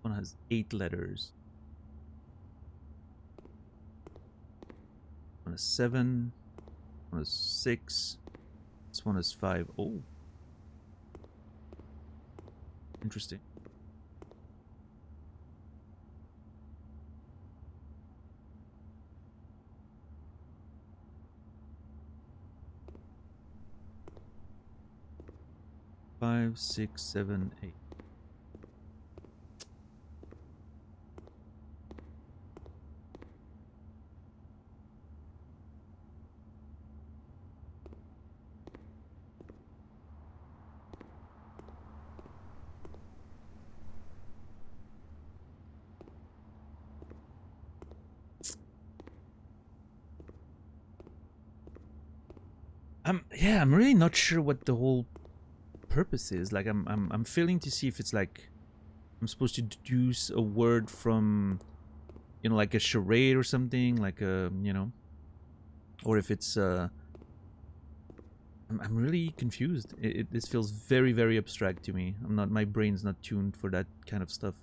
One has 8 letters. One has 7. One has 6. This one has 5. Oh. Interesting. Five, 6, 7, 8. Yeah, I'm really not sure what the whole purpose is. Like, I'm failing to see if it's like I'm supposed to deduce a word from, you know, like a charade or something, like a, you know, or if it's I'm really confused. This feels very, very abstract to me. My brain's not tuned for that kind of stuff.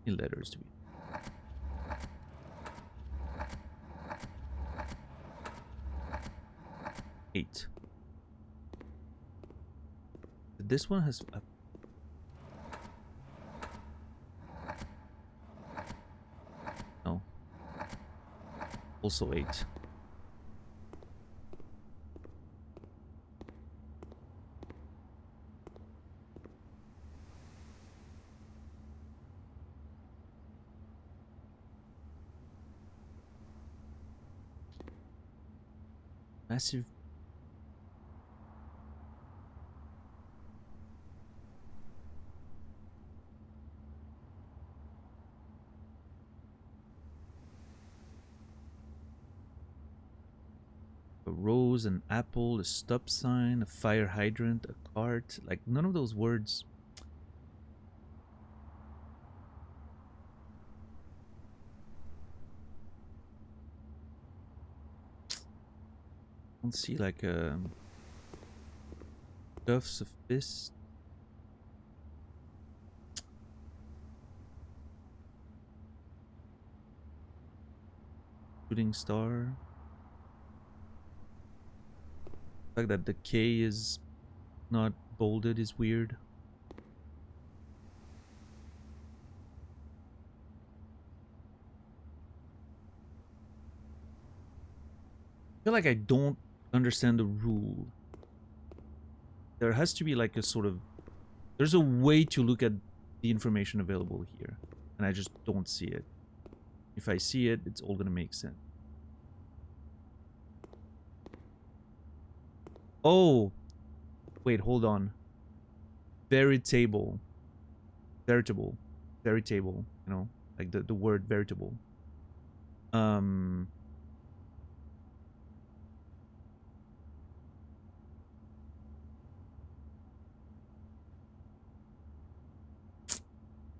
Letters to be 8. This one has a... No. Also 8. Massive. A rose, an apple, a stop sign, a fire hydrant, a cart. Like, none of those words. I don't see like a... Duffs of fist. Shooting star. The fact that the K is not bolded is weird. I feel like I don't understand the rule. There has to be like a sort of... There's a way to look at the information available here. And I just don't see it. If I see it, it's all gonna make sense. Oh! Wait, hold on. Veritable. Veritable. Veritable. You know? Like the word veritable.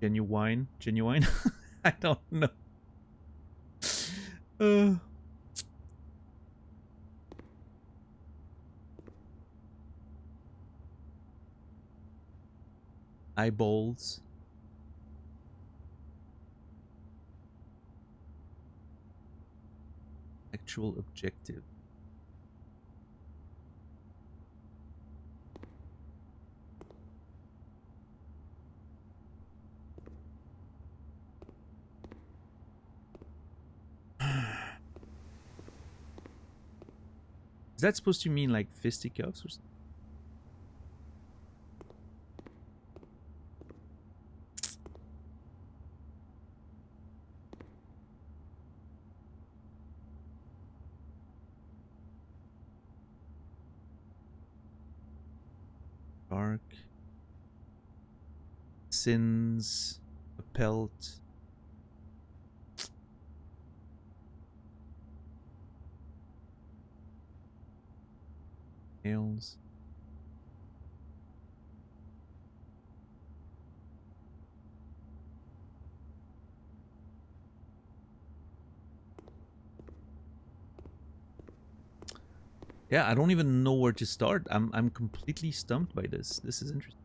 Genuine? Genuine? I don't know. Eyeballs. Actual objective. Is that supposed to mean like fisticuffs or something? Dark. Sins. A pelt. Nails. Yeah, I don't even know where to start. I'm completely stumped by this. This is interesting.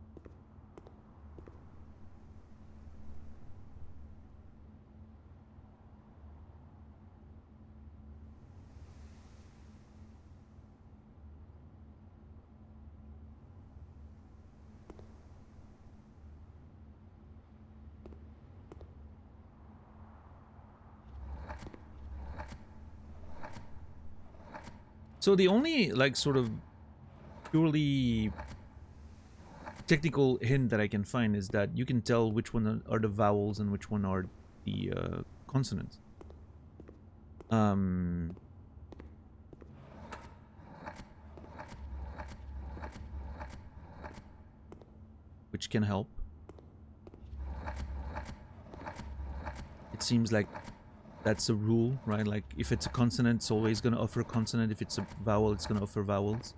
So the only, like, sort of purely technical hint that I can find is that you can tell which one are the vowels and which one are the consonants. Which can help. It seems like that's a rule, right? Like, if it's a consonant, it's always going to offer a consonant. If it's a vowel, it's going to offer vowels.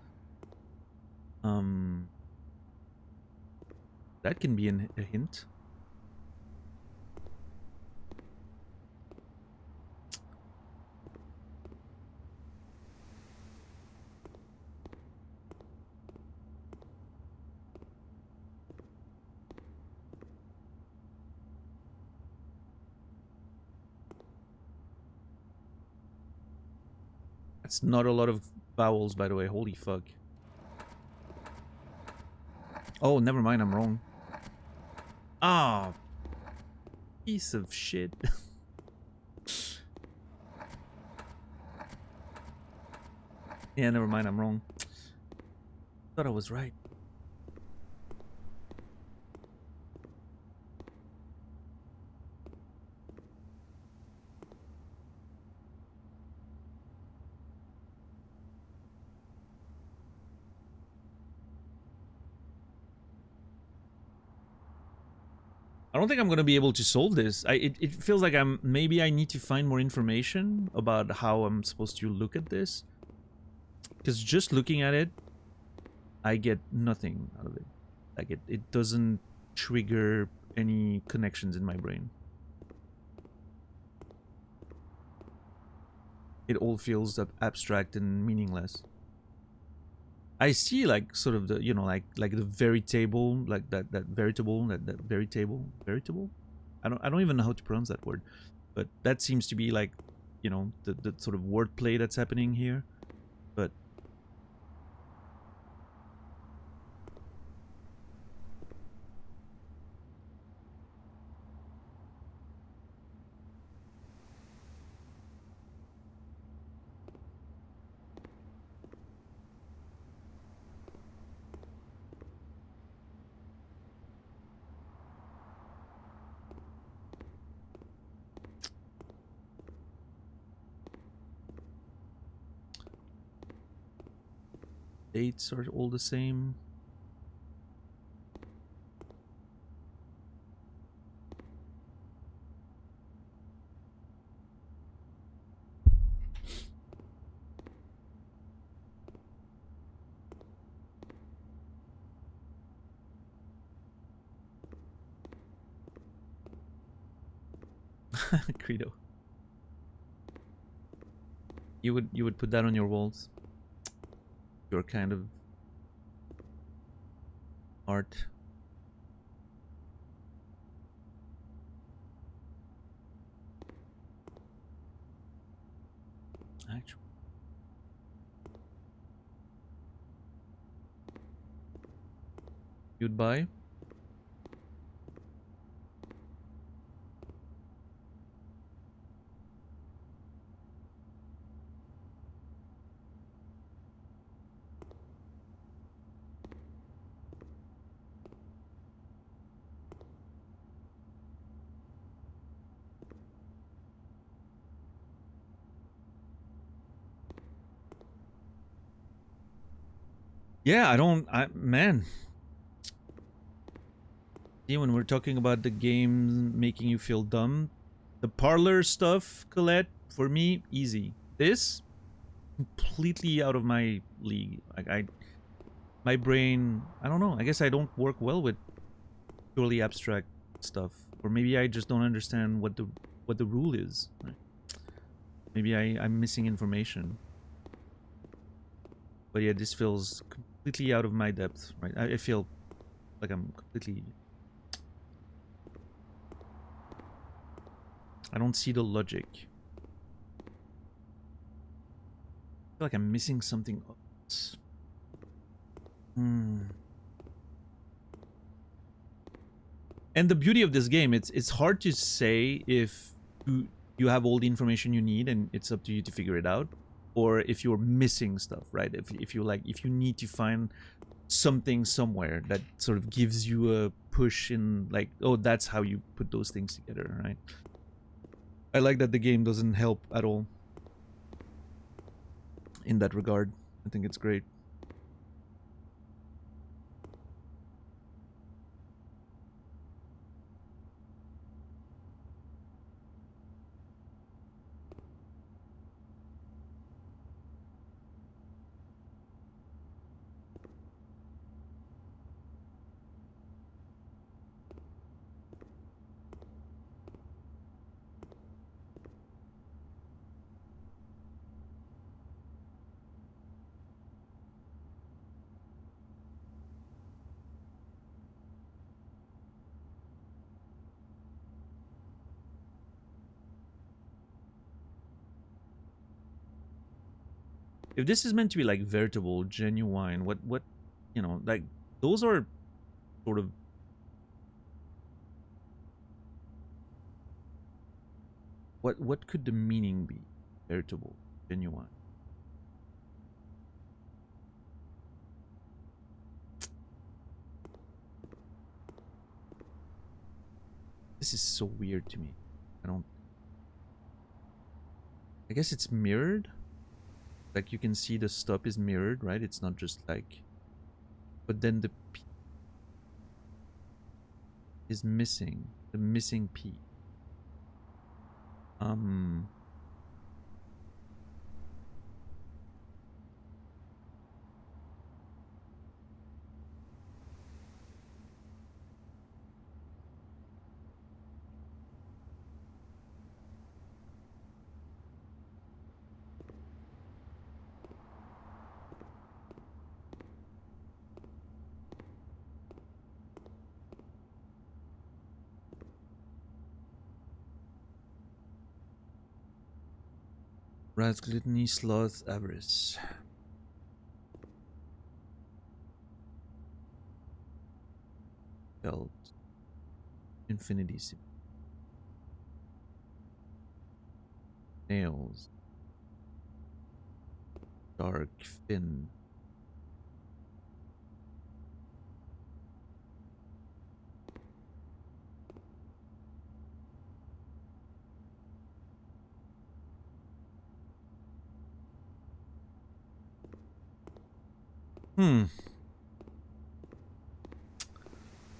That can be a hint. That's not a lot of vowels, by the way. Holy fuck. Oh, never mind, I'm wrong. Ah, piece of shit. Yeah, never mind, I'm wrong. Thought I was right. I don't think I'm gonna be able to solve this. It feels like maybe I need to find more information about how I'm supposed to look at this. Because just looking at it, I get nothing out of it. Like it doesn't trigger any connections in my brain. It all feels abstract and meaningless. I see like sort of the, you know, like the very table, like that veritable, that very table, veritable. I don't even know how to pronounce that word, but that seems to be like, you know, the sort of wordplay that's happening here. But dates are all the same. Credo. You would put that on your walls. Your kind of art. Actually, you'd buy? Yeah, man. See, when we're talking about the game making you feel dumb, the parlor stuff, Colette, for me, easy. This, completely out of my league. Like my brain, I don't know. I guess I don't work well with purely abstract stuff, or maybe I just don't understand what the rule is. Right? Maybe I'm missing information. But yeah, this feels completely out of my depth. Right? I feel like I'm completely. I don't see the logic. I feel like I'm missing something else. And the beauty of this game, it's hard to say if you have all the information you need and it's up to you to figure it out, or if you're missing stuff, right? If you need to find something somewhere that sort of gives you a push in, like, oh, that's how you put those things together, right? I like that the game doesn't help at all in that regard. I think it's great. If this is meant to be like veritable, genuine, what, you know, like those are sort of. What could the meaning be? Veritable, genuine. This is so weird to me. I guess it's mirrored. Like you can see the stop is mirrored, right? It's not just like, but then the P is missing. The missing P. Wrath, gluttony, sloth, avarice. Belt. Infinity. Nails. Dark fin.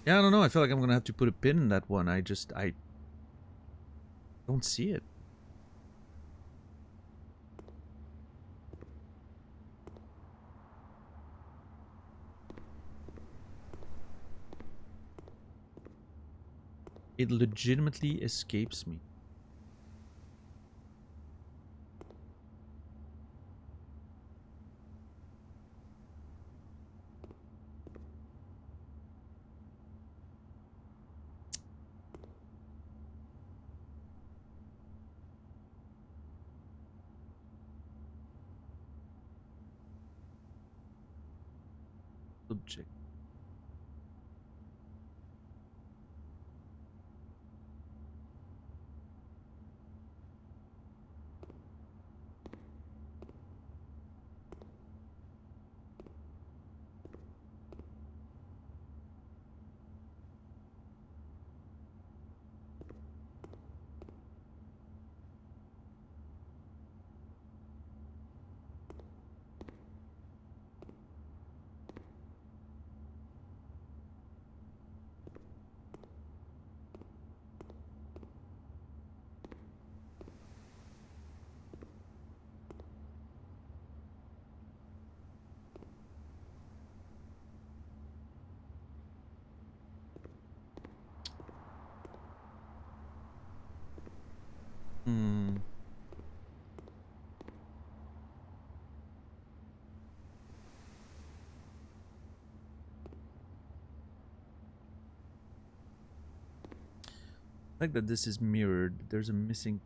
Yeah, I don't know. I feel like I'm gonna have to put a pin in that one. I don't see it. It legitimately escapes me. Subject. I like that this is mirrored. There's a missing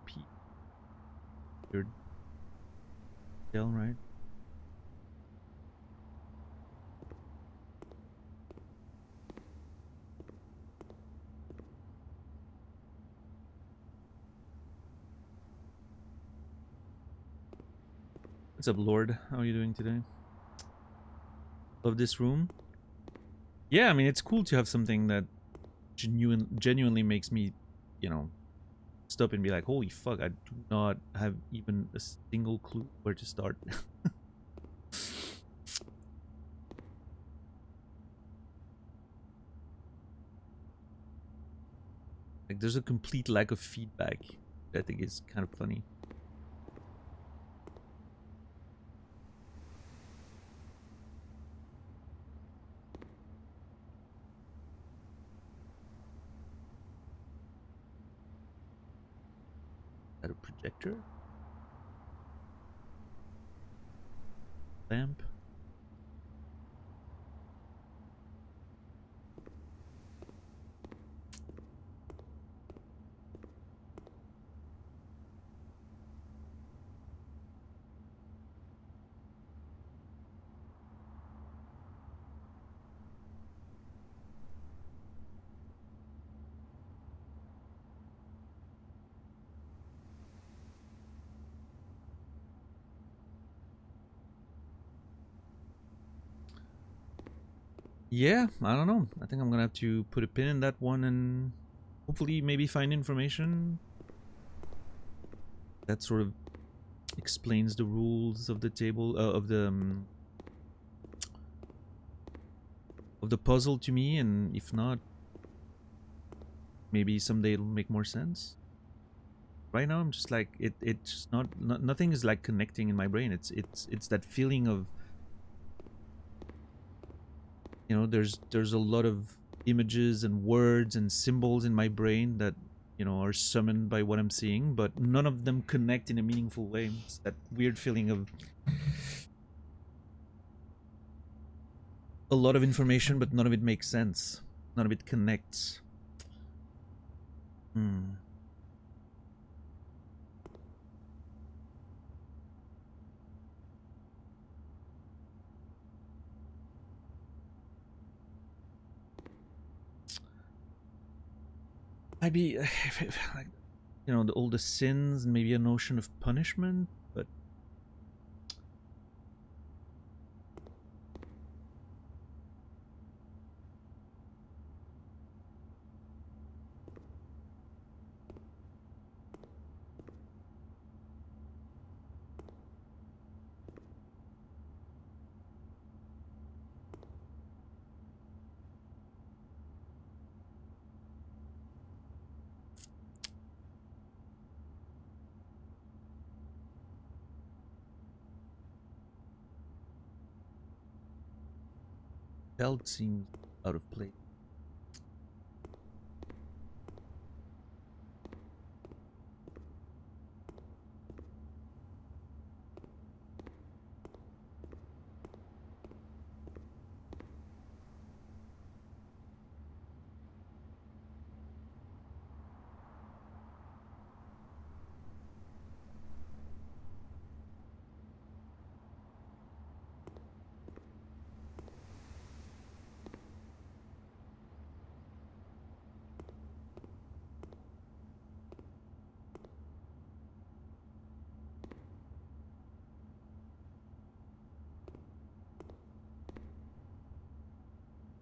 P. Third tail, right? What's up, Lord? How are you doing today? Love this room. Yeah, I mean, it's cool to have something that genuinely makes me, you know, stop and be like, holy fuck, I do not have even a single clue where to start. Like, there's a complete lack of feedback. I think is kind of funny. Is that a projector? Lamp? Yeah, I don't know. I think I'm gonna have to put a pin in that one and hopefully maybe find information that sort of explains the rules of the table of the puzzle to me, and if not, maybe someday it'll make more sense. Right now, I'm just like it's just not nothing is like connecting in my brain. It's that feeling of, you know, there's a lot of images and words and symbols in my brain that, you know, are summoned by what I'm seeing, but none of them connect in a meaningful way. It's that weird feeling of a lot of information, but none of it makes sense. None of it connects. I'd be, like, you know, all the sins and maybe a notion of punishment, but belt seems out of place.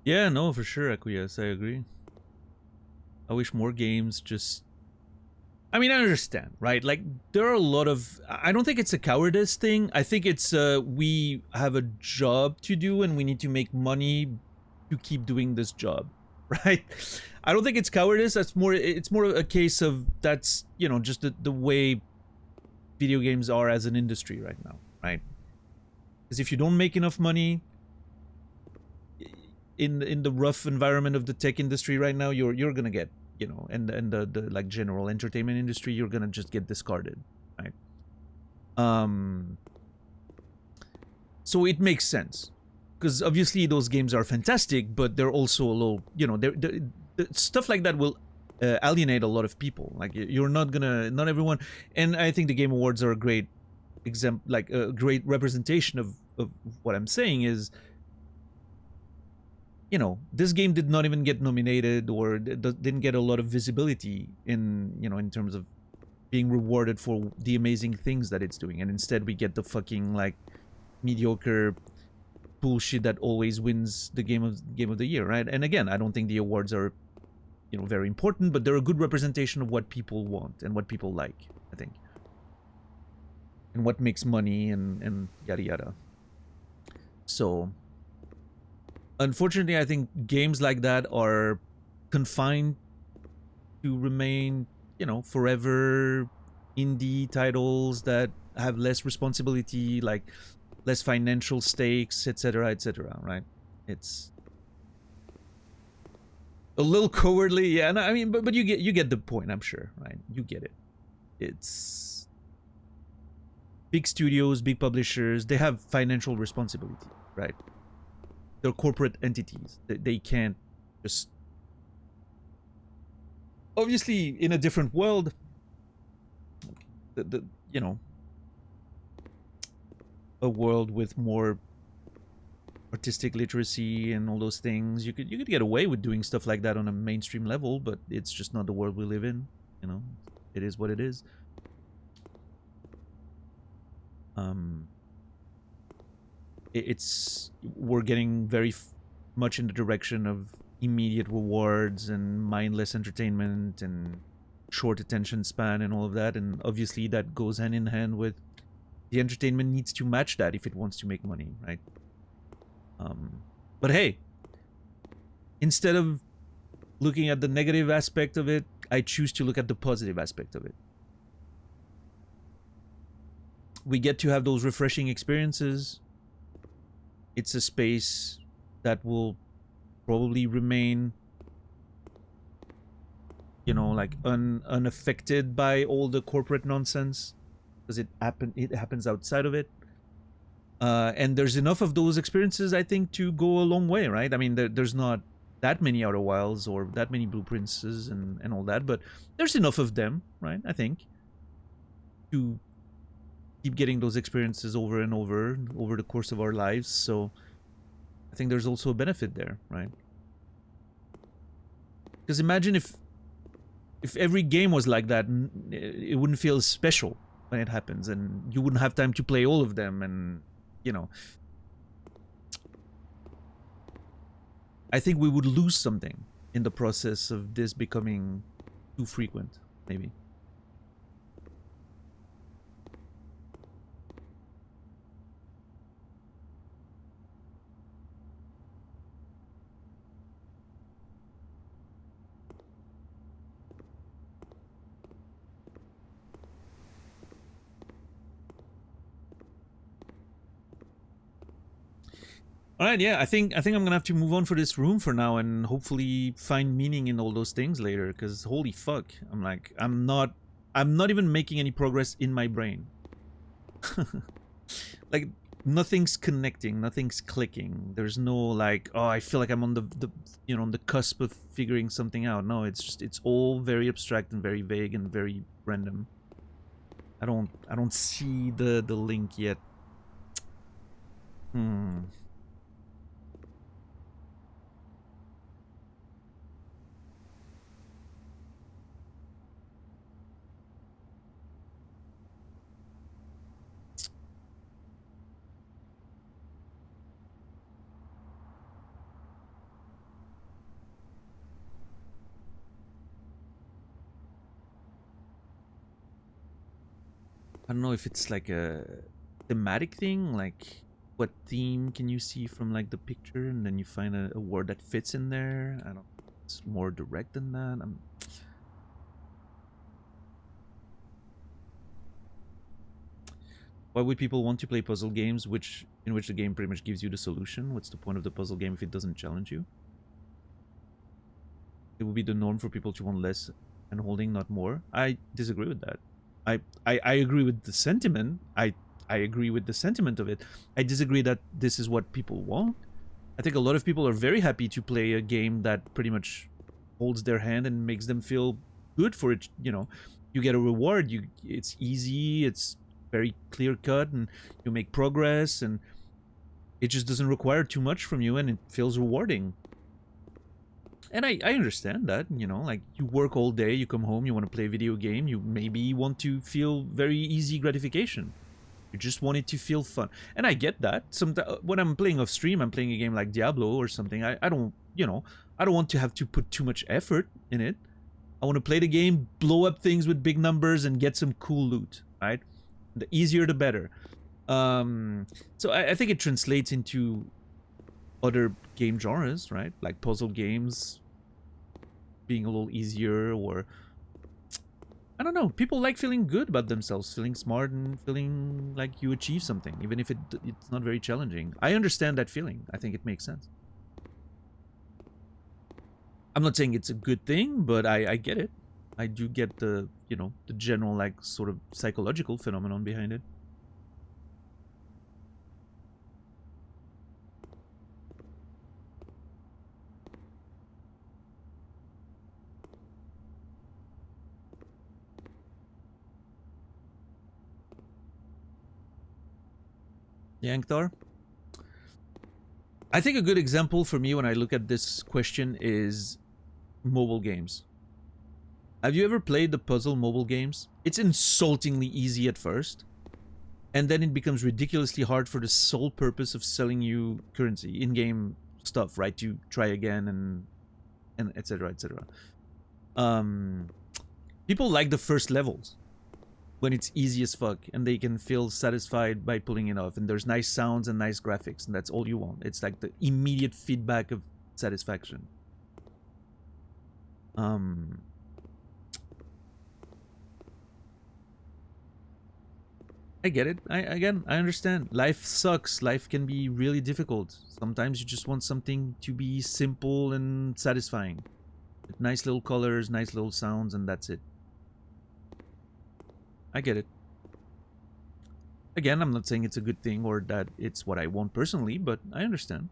Yeah, no, for sure, Acquiesce, I agree. I wish more games just... I mean, I understand, right? Like, there are a lot of... I don't think it's a cowardice thing. I think it's, we have a job to do and we need to make money to keep doing this job, right? I don't think it's cowardice. That's more... It's more a case of that's, you know, just the way video games are as an industry right now, right? Because if you don't make enough money... in the rough environment of the tech industry right now, you're gonna get, you know, and the like general entertainment industry, you're gonna just get discarded, right? So it makes sense because obviously those games are fantastic, but they're also a little, you know, stuff like that will alienate a lot of people. Like, you're not gonna, not everyone, and I think the Game Awards are a great like a great representation of what I'm saying is, you know, this game did not even get nominated or didn't get a lot of visibility in, you know, in terms of being rewarded for the amazing things that it's doing, and instead we get the fucking like mediocre bullshit that always wins the game of the year, right? And again, I don't think the awards are, you know, very important, but they're a good representation of what people want and what people like, I think, and what makes money and yada yada. So unfortunately, I think games like that are confined to remain, you know, forever indie titles that have less responsibility, like less financial stakes, etc., right? It's a little cowardly, yeah. No, I mean, but you get the point, I'm sure, right? You get it. It's big studios, big publishers, they have financial responsibility, right? They're corporate entities. They can't just... Obviously, in a different world, you know, a world with more artistic literacy and all those things, you could get away with doing stuff like that on a mainstream level, but it's just not the world we live in. You know, it is what it is. It's, we're getting very much in the direction of immediate rewards and mindless entertainment and short attention span and all of that, and obviously that goes hand in hand with the entertainment needs to match that if it wants to make money, right? But hey, instead of looking at the negative aspect of it, I choose to look at the positive aspect of it. We get to have those refreshing experiences. It's a space that will probably remain, you know, like unaffected by all the corporate nonsense, because it happens outside of it. And there's enough of those experiences, I think, to go a long way, right? I mean, there's not that many Outer Wilds or that many Blueprints and all that, but there's enough of them, right? I think, to keep getting those experiences over and over the course of our lives. So I think there's also a benefit there, right? Because imagine if every game was like that, it wouldn't feel special when it happens, and you wouldn't have time to play all of them, and you know, I think we would lose something in the process of this becoming too frequent, maybe. All right, yeah, I think I'm gonna have to move on for this room for now, and hopefully find meaning in all those things later. Because holy fuck, I'm like, I'm not even making any progress in my brain. Like nothing's connecting, nothing's clicking. There's no like, oh, I feel like I'm on the you know, on the cusp of figuring something out. No, it's just, it's all very abstract and very vague and very random. I don't see the link yet. I don't know if it's like a thematic thing, like what theme can you see from like the picture, and then you find a word that fits in there. I don't know. It's more direct than that. Why would people want to play puzzle games in which the game pretty much gives you the solution? What's the point of the puzzle game if it doesn't challenge you? It would be the norm for people to want less and holding, not more. I disagree with that. I agree with the sentiment. I agree with the sentiment of it. I disagree that this is what people want. I think a lot of people are very happy to play a game that pretty much holds their hand and makes them feel good for it. You know, you get a reward. It's easy. It's very clear cut, and you make progress, and it just doesn't require too much from you, and it feels rewarding. And I understand that, you know, like you work all day, you come home, you want to play a video game, you maybe want to feel very easy gratification. You just want it to feel fun. And I get that. Sometimes when I'm playing off stream, I'm playing a game like Diablo or something, I don't, you know, I don't want to have to put too much effort in it. I want to play the game, blow up things with big numbers, and get some cool loot, right? The easier the better. So I think it translates into other game genres, right? Like puzzle games being a little easier, or I don't know. People like feeling good about themselves, feeling smart, and feeling like you achieve something, even if it's not very challenging. I understand that feeling. I think it makes sense. I'm not saying it's a good thing, but I get it. I do get the, you know, the general like sort of psychological phenomenon behind it. Yanktar? I think a good example for me when I look at this question is mobile games. Have you ever played the puzzle mobile games? It's insultingly easy at first, and then it becomes ridiculously hard for the sole purpose of selling you currency, in-game stuff, right? To try again and etc. etc. People like the first levels when it's easy as fuck and they can feel satisfied by pulling it off, and there's nice sounds and nice graphics, and that's all you want. It's like the immediate feedback of satisfaction. I get it. I understand. Life sucks. Life can be really difficult. Sometimes you just want something to be simple and satisfying. With nice little colors, nice little sounds, and that's it. I get it. Again, I'm not saying it's a good thing or that it's what I want personally, but I understand.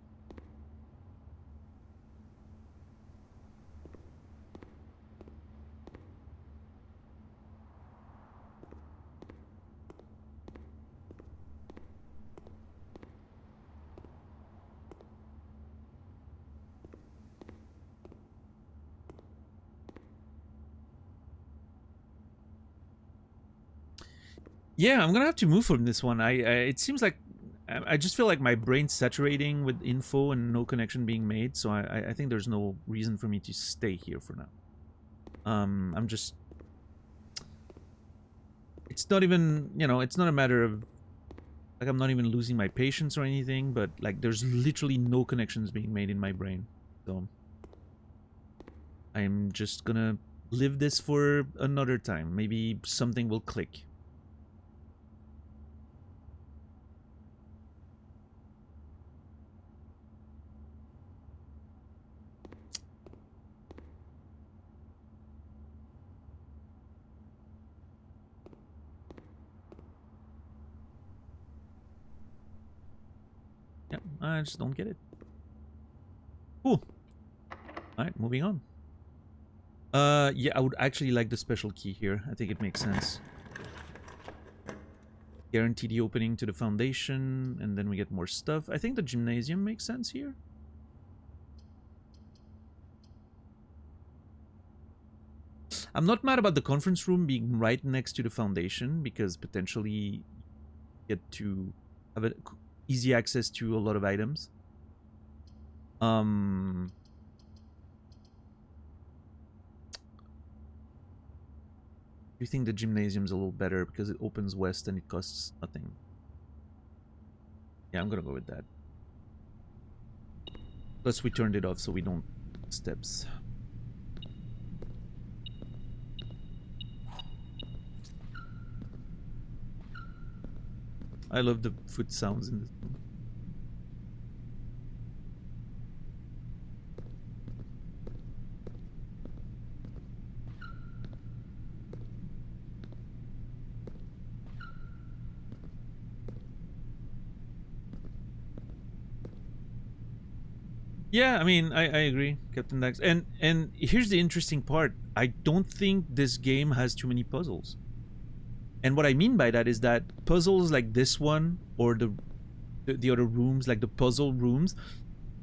Yeah, I'm gonna have to move from this one. It seems like I just feel like my brain's saturating with info and no connection being made. So I think there's no reason for me to stay here for now. I'm just. It's not even, you know, it's not a matter of like I'm not even losing my patience or anything, but like there's literally no connections being made in my brain. So I'm just gonna live this for another time. Maybe something will click. Yeah, I just don't get it. Cool. Alright, moving on. Yeah, I would actually like the special key here. I think it makes sense. Guarantee the opening to the foundation, and then we get more stuff. I think the gymnasium makes sense here. I'm not mad about the conference room being right next to the foundation, because potentially get to have easy access to a lot of items. I do think the gymnasium's a little better because it opens west and it costs nothing. Yeah, I'm gonna go with that. Plus we turned it off so we don't steps. I love the foot sounds in this room. Yeah, I mean, I agree, Captain Dax. And here's the interesting part. I don't think this game has too many puzzles. And what I mean by that is that puzzles like this one or the other rooms, like the puzzle rooms,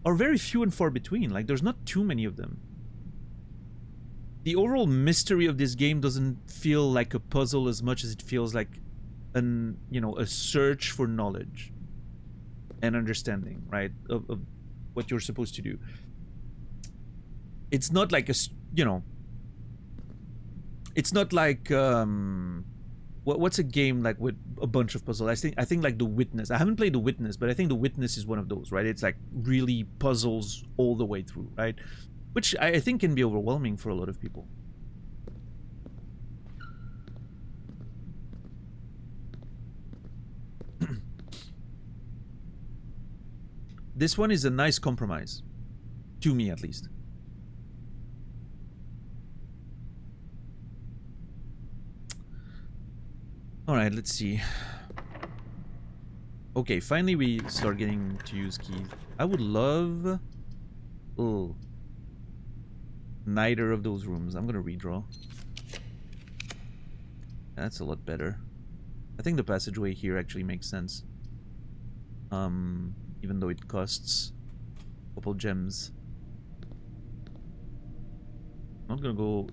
are very few and far between. Like, there's not too many of them. The overall mystery of this game doesn't feel like a puzzle as much as it feels like a search for knowledge and understanding, right? Of what you're supposed to do. It's not like it's not like what's a game like with a bunch of puzzles? I think like The Witness. I haven't played The Witness, but I think The Witness is one of those, right? It's like really puzzles all the way through, right? Which I think can be overwhelming for a lot of people. This one is a nice compromise. To me, at least. Alright, let's see. Okay, finally we start getting to use keys. I would love... Oh. Neither of those rooms. I'm gonna redraw. That's a lot better. I think the passageway here actually makes sense. Even though it costs a couple gems. I'm not gonna go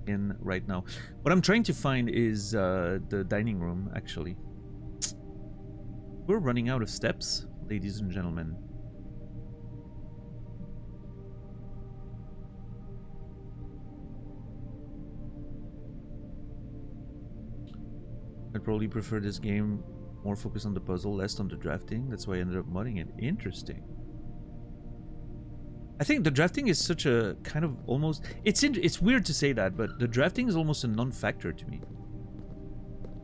in right now. What I'm trying to find is the dining room, actually. We're running out of steps, ladies and gentlemen. I'd probably prefer this game more focused on the puzzle, less on the drafting. That's why I ended up modding it. Interesting. I think the drafting is such a kind of almost... It's weird to say that, but the drafting is almost a non-factor to me.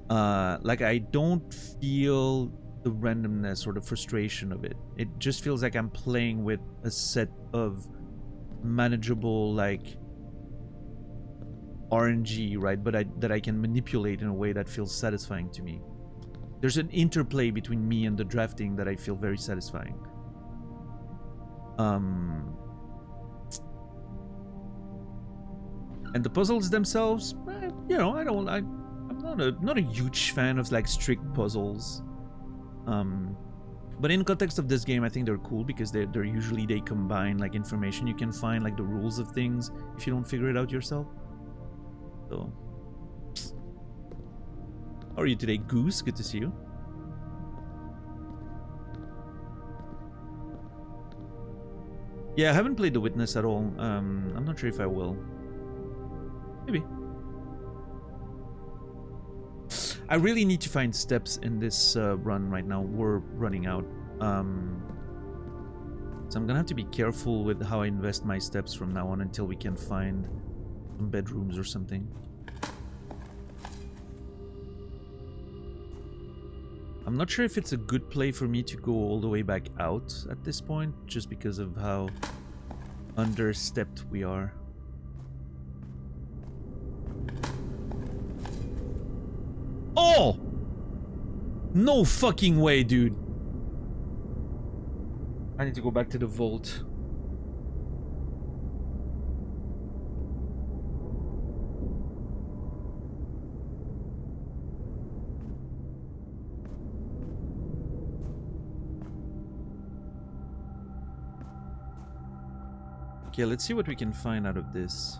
Like, I don't feel the randomness or the frustration of it. It just feels like I'm playing with a set of manageable, like, RNG, right? But that I can manipulate in a way that feels satisfying to me. There's an interplay between me and the drafting that I feel very satisfying. And the puzzles themselves, you know, I'm not a huge fan of like strict puzzles. But in context of this game, I think they're cool because they're usually they combine like information you can find, like the rules of things, if you don't figure it out yourself. So, how are you today, Goose? Good to see you. Yeah, I haven't played The Witness at all. I'm not sure if I will. Maybe. I really need to find steps in this run right now. We're running out. So I'm gonna have to be careful with how I invest my steps from now on until we can find some bedrooms or something. I'm not sure if it's a good play for me to go all the way back out at this point, just because of how understepped we are. Oh! No fucking way, dude. I need to go back to the vault. Okay, let's see what we can find out of this.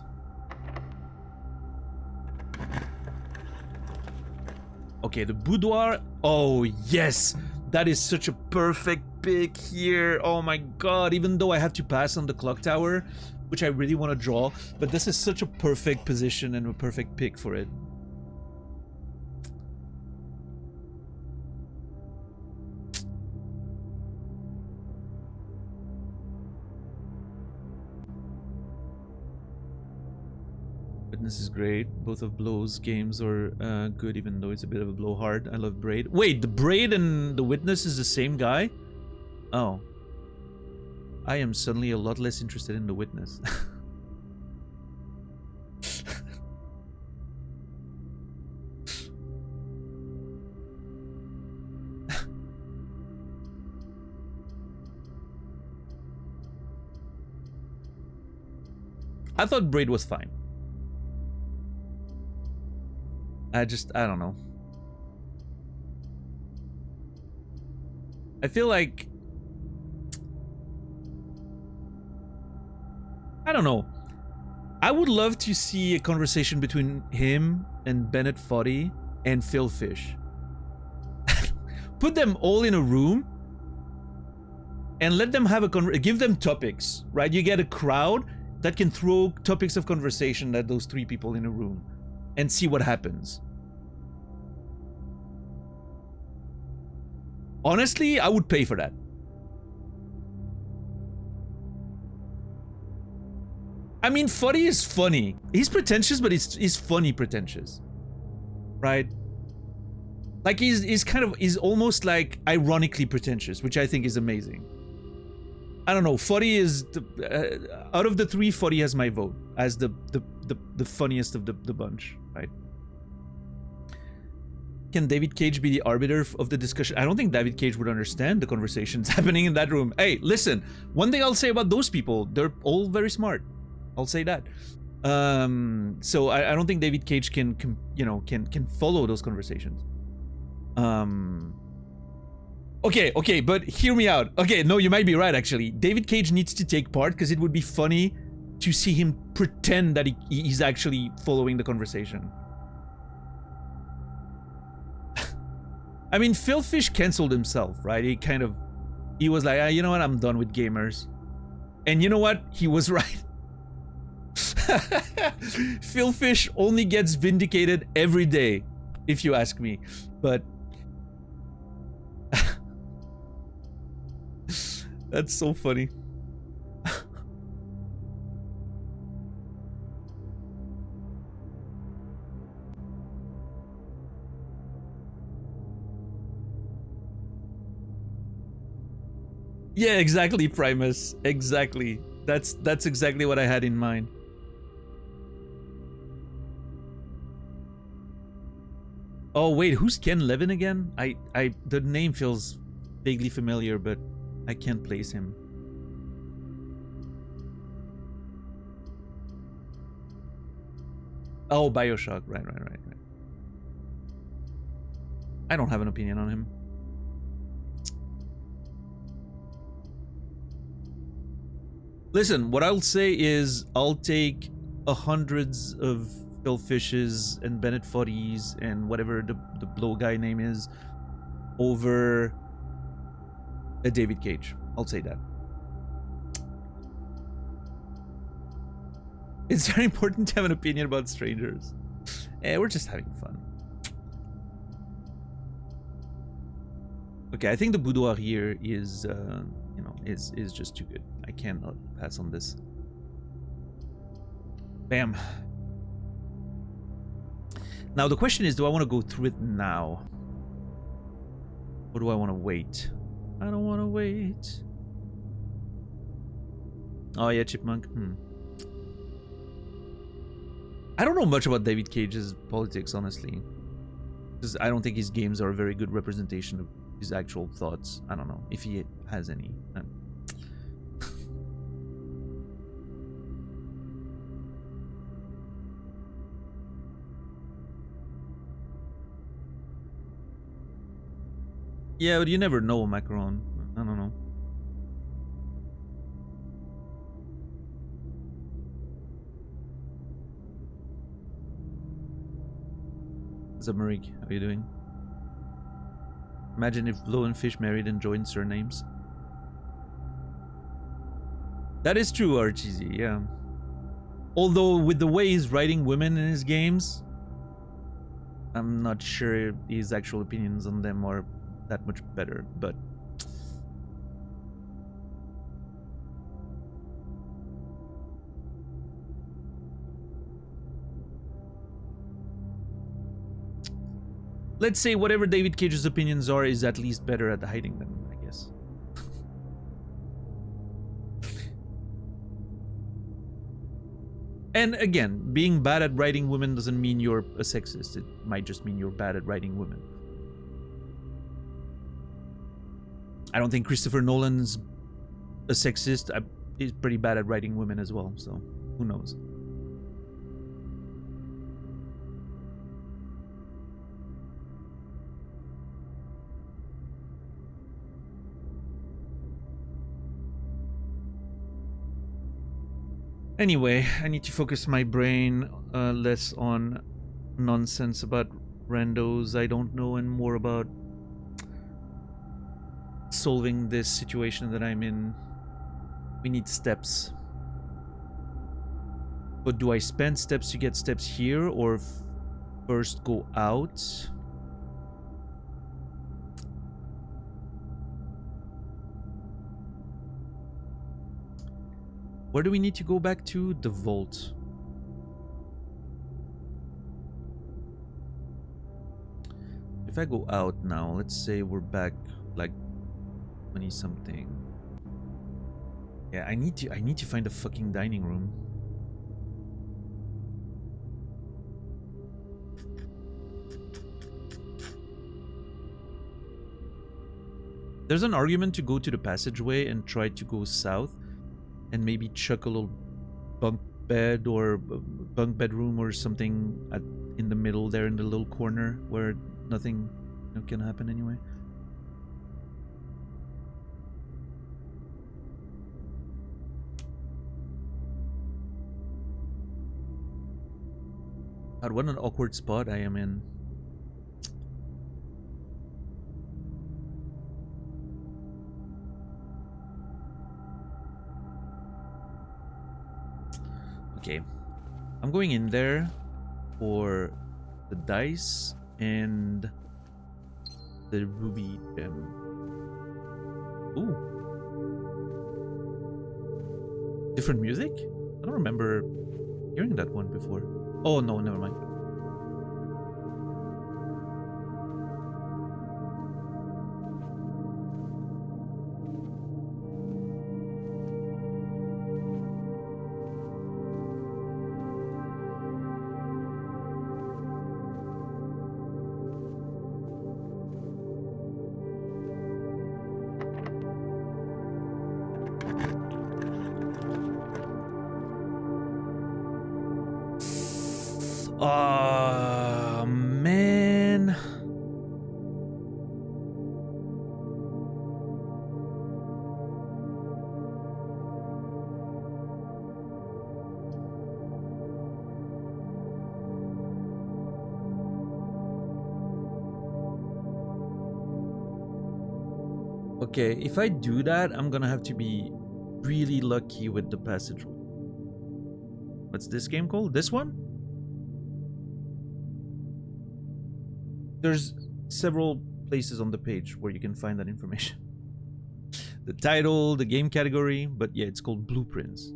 Okay, the boudoir. Oh, yes! That is such a perfect pick here. Oh my god, even though I have to pass on the clock tower, which I really want to draw, but this is such a perfect position and a perfect pick for it. Witness is great. Both of Blow's games are good, even though it's a bit of a blowhard. I love Braid. Wait, the Braid and the Witness is the same guy? Oh. I am suddenly a lot less interested in the Witness. I thought Braid was fine. I don't know. I feel like... I don't know. I would love to see a conversation between him and Bennett Foddy and Phil Fish. Put them all in a room and let them have give them topics, right? You get a crowd that can throw topics of conversation at those three people in a room and see what happens. Honestly, I would pay for that. I mean, Foddy is funny. He's pretentious, but he's funny pretentious. Right? Like, he's almost like ironically pretentious, which I think is amazing. I don't know, Foddy is... out of the three, Foddy has my vote as the funniest of the bunch, right? Can David Cage be the arbiter of the discussion? I don't think David Cage would understand the conversations happening in that room. Hey, listen, one thing I'll say about those people, they're all very smart. I'll say that. So I don't think David Cage can follow those conversations. Okay, but hear me out. Okay, no, you might be right, actually. David Cage needs to take part because it would be funny to see him pretend that he's actually following the conversation. I mean, Phil Fish canceled himself, right? He was like, you know what, I'm done with gamers. And you know what? He was right. Phil Fish only gets vindicated every day. if you ask me. But that's so funny. Yeah, exactly, Primus. Exactly. That's exactly what I had in mind. Oh wait, who's Ken Levin again? The name feels vaguely familiar, but I can't place him. Oh, BioShock. Right. I don't have an opinion on him. Listen, what I'll say is I'll take hundreds of Phil Fishes and Bennett Foddy's and whatever the blow guy name is over a David Cage. I'll say that. It's very important to have an opinion about strangers. We're just having fun. Okay, I think the Boudoir here is, you know, is just too good. I cannot pass on this. Bam. Now the question is, do I want to go through it now? Or do I want to wait? I don't want to wait. Oh yeah, Chipmunk. I don't know much about David Cage's politics, honestly. Because I don't think his games are a very good representation of his actual thoughts. I don't know if he has any. Yeah, but you never know, Macron. I don't know. Zamarik, how are you doing? Imagine if Blowinfish married and joined surnames. That is true, RGZ, yeah. Although, with the way he's writing women in his games, I'm not sure his actual opinions on them are that much better, but... let's say whatever David Cage's opinions are is at least better at hiding them, I guess. And again, being bad at writing women doesn't mean you're a sexist. It might just mean you're bad at writing women. I don't think Christopher Nolan's a sexist. He's pretty bad at writing women as well, so who knows. Anyway, I need to focus my brain less on nonsense about randos I don't know and more about solving this situation that I'm in. We need steps. But do I spend steps to get steps here or first go out? Where do we need to go back to? The vault. If I go out now, let's say we're back like 20 something. Yeah, I need to find a fucking dining room. There's an argument to go to the passageway and try to go south. And maybe chuck a little bunk bed or bunk bedroom or something in the middle there in the little corner where nothing can happen anyway. God, what an awkward spot I am in. Okay, I'm going in there for the dice and the ruby gem. Ooh. Different music? I don't remember hearing that one before. Oh no, never mind. Oh, man. Okay, if I do that, I'm gonna have to be really lucky with the passageway. What's this game called? This one? There's several places on the page where you can find that information. The title, the game category, but yeah, it's called Blueprints.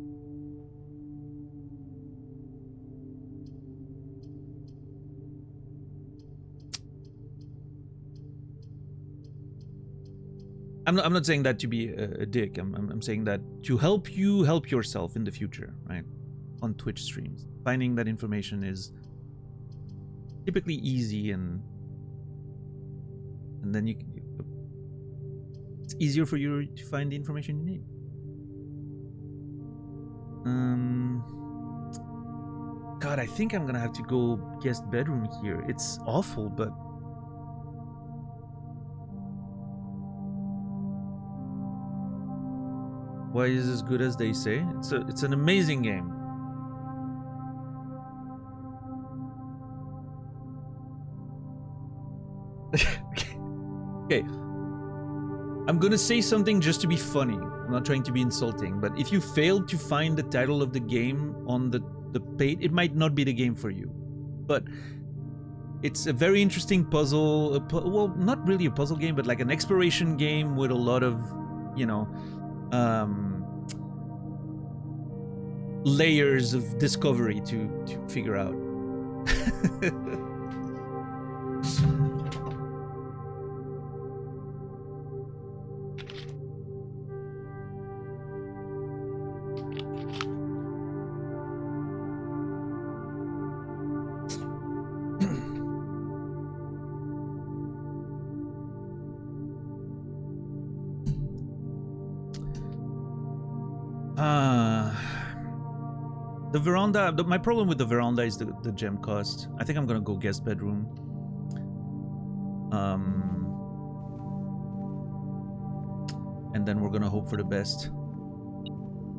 I'm not saying that to be a dick. I'm saying that to help you help yourself in the future, right? On Twitch streams. Finding that information is typically easy and then it's easier for you to find the information you need. God, I think I'm gonna have to go guest bedroom here. It's awful, but why is it as good as they say? It's an amazing game. Okay. I'm gonna say something just to be funny. I'm not trying to be insulting, but if you failed to find the title of the game on the page, it might not be the game for you. But it's a very interesting puzzle. Well, not really a puzzle game, but like an exploration game with a lot of, you know, layers of discovery to figure out. The veranda, my problem with the veranda is the gem cost. I think I'm gonna go guest bedroom. And then we're gonna hope for the best.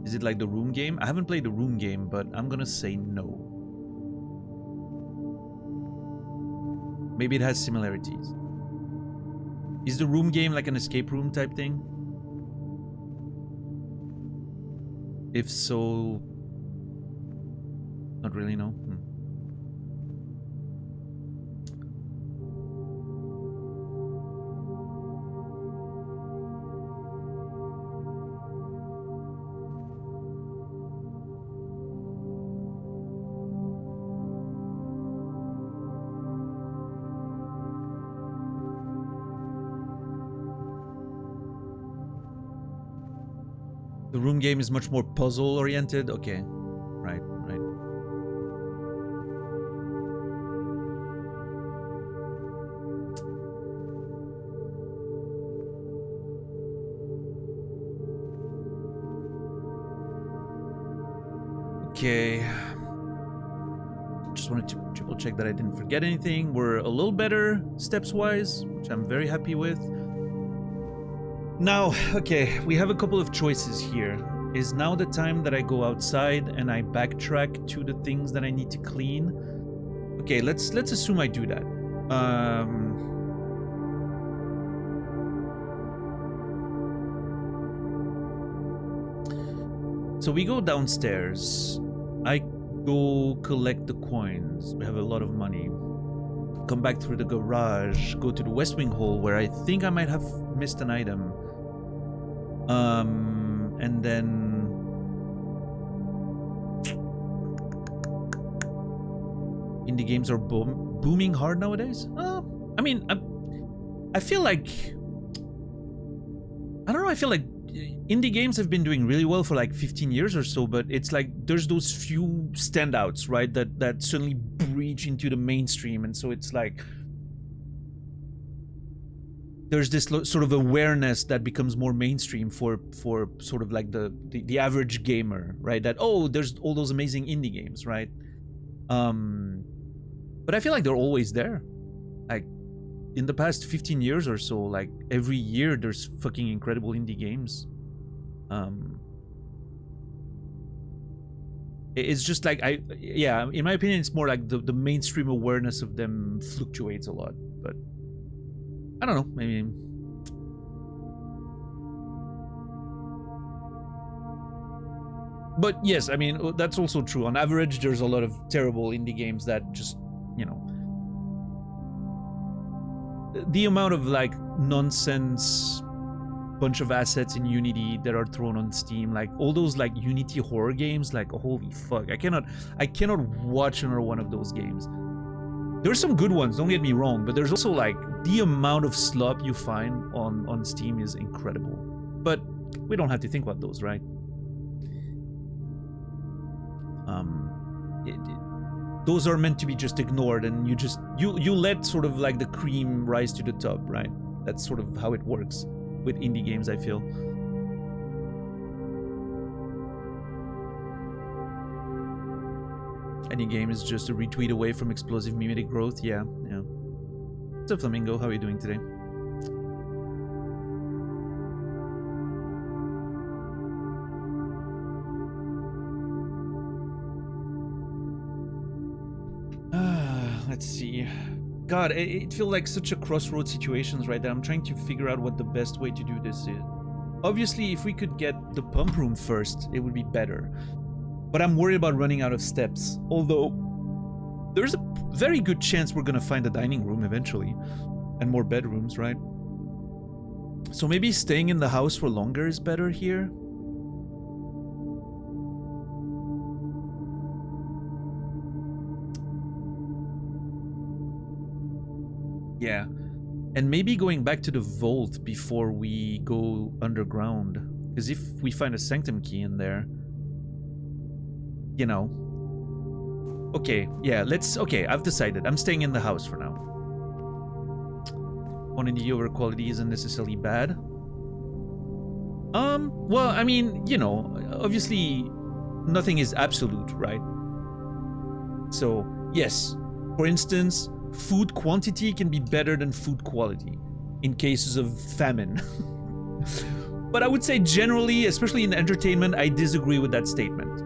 Is it like the room game? I haven't played the room game, but I'm gonna say no. Maybe it has similarities. Is the room game like an escape room type thing? If so, not really, no. The room game is much more puzzle oriented. Okay, right. Okay. Just wanted to triple check that I didn't forget anything. We're a little better steps-wise, which I'm very happy with. Now, okay, we have a couple of choices here. Is now the time that I go outside and I backtrack to the things that I need to clean? Okay, let's assume I do that. So we go downstairs. I go collect the coins. We have a lot of money. come back through the garage, go to the West Wing hall where I think I might have missed an item. And then indie games are booming hard nowadays. I mean, I feel like, I don't know, I feel like indie games have been doing really well for like 15 years or so, but it's like there's those few standouts, right, that suddenly breach into the mainstream, and so it's like there's this sort of awareness that becomes more mainstream for sort of like the average gamer, right? That, oh, there's all those amazing indie games, right? But I feel like they're always there. Like in the past 15 years or so, like every year there's fucking incredible indie games. It's just like, yeah, in my opinion, it's more like the mainstream awareness of them fluctuates a lot, but I don't know, maybe. But yes, I mean, that's also true. On average, there's a lot of terrible indie games that just, you know, the amount of like nonsense bunch of assets in Unity that are thrown on Steam, like all those like Unity horror games, like holy fuck, I cannot watch another one of those games. There's some good ones, don't get me wrong, but there's also like the amount of slop you find on Steam is incredible. But we don't have to think about those, right? Those are meant to be just ignored, and you let sort of like the cream rise to the top, right? That's sort of how it works with indie games, I feel. Any game is just a retweet away from explosive mimetic growth. Yeah. What's up, Flamingo? How are you doing today? Let's see. God, it feels like such a crossroads situations right there. I'm trying to figure out what the best way to do this is. Obviously, if we could get the pump room first, it would be better. But I'm worried about running out of steps. Although, there's a very good chance we're gonna find a dining room eventually. And more bedrooms, right? So maybe staying in the house for longer is better here. Yeah. And maybe going back to the vault before we go underground. Because if we find a Sanctum key in there, you know. Okay, yeah, okay, I've decided. I'm staying in the house for now. Quantity over quality isn't necessarily bad. Well, I mean, you know, obviously nothing is absolute, right? So, yes. For instance, food quantity can be better than food quality in cases of famine. But I would say generally, especially in entertainment, I disagree with that statement.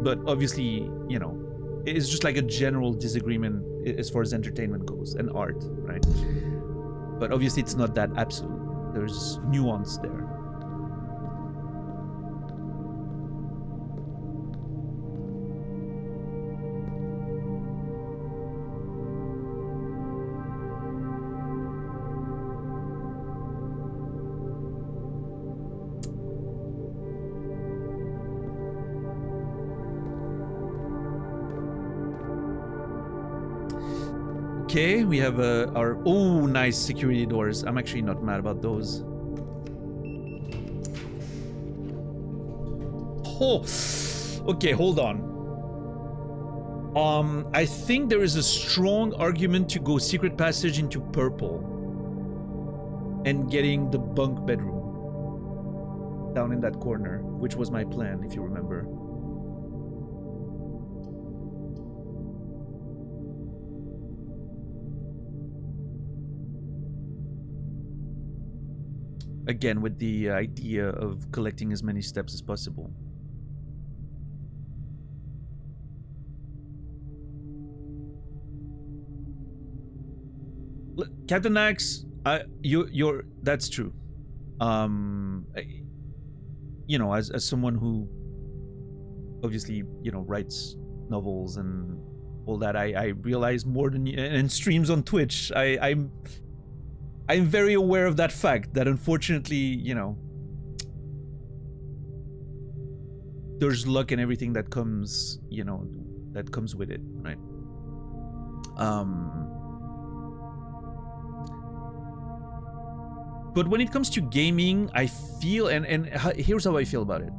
But obviously, you know, it's just like a general disagreement as far as entertainment goes and art, right? But obviously it's not that absolute. There's nuance there. Okay, we have our nice security doors. I'm actually not mad about those. Oh, okay, hold on. I think there is a strong argument to go secret passage into purple and getting the bunk bedroom down in that corner, which was my plan, if you remember. Again, with the idea of collecting as many steps as possible. Captain Axe, you're that's true. You know, as someone who obviously, you know, writes novels and all that. I realize more than in streams on Twitch. I'm very aware of that fact that unfortunately, you know, there's luck and everything that comes, you know, that comes with it, right? But when it comes to gaming, I feel, and here's how I feel about it.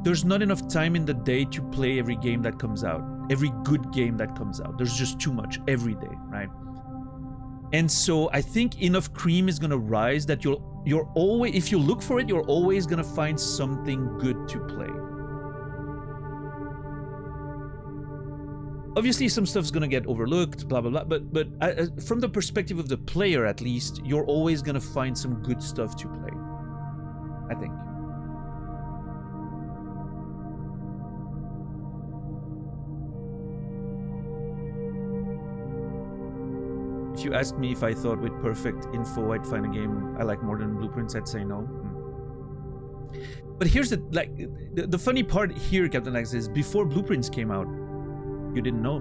There's not enough time in the day to play every game that comes out, every good game that comes out. There's just too much every day, right? And so I think enough cream is gonna rise that you're always, if you look for it, you're always gonna find something good to play. Obviously, some stuff's gonna get overlooked, blah, blah, blah, but from the perspective of the player, at least, you're always gonna find some good stuff to play, I think. If you asked me if I thought with perfect info I'd find a game I like more than Blueprints, I'd say no. But here's the funny part here, Captain X, is before Blueprints came out, you didn't know.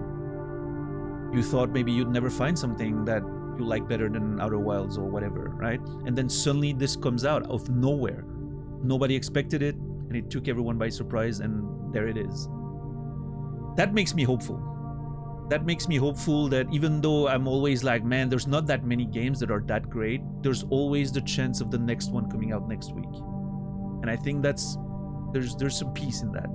You thought maybe you'd never find something that you like better than Outer Wilds or whatever, right? And then suddenly this comes out of nowhere. Nobody expected it, and it took everyone by surprise, and there it is. That makes me hopeful. That makes me hopeful that even though I'm always like, man, there's not that many games that are that great, there's always the chance of the next one coming out next week. And I think that's, there's some peace in that.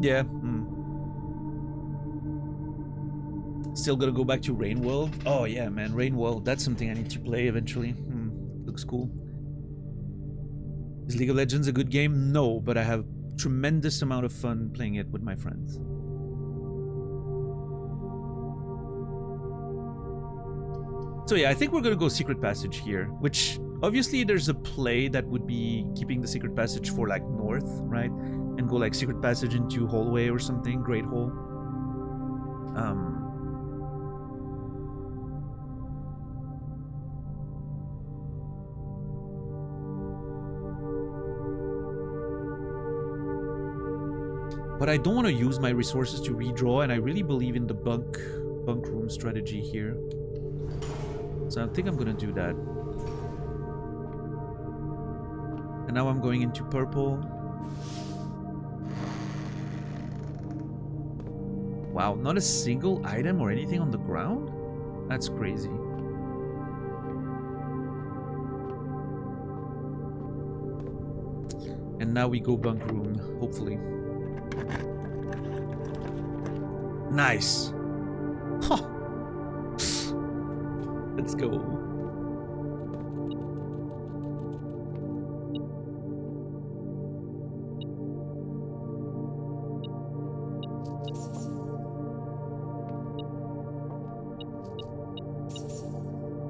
Yeah. Still gotta go back to Rain World. Oh yeah, man, Rain World. That's something I need to play eventually. Looks cool. Is League of Legends a good game? No, but I have tremendous amount of fun playing it with my friends. So yeah, I think we're gonna go Secret Passage here, which obviously there's a play that would be keeping the Secret Passage for like north, right? And go like Secret Passage into Hallway or something, Great Hall. But I don't want to use my resources to redraw, and I really believe in the Bunk Room strategy here. So I think I'm gonna do that. And now I'm going into purple. Wow, not a single item or anything on the ground? That's crazy. And now we go Bunk Room, hopefully. Nice. Huh. Let's go.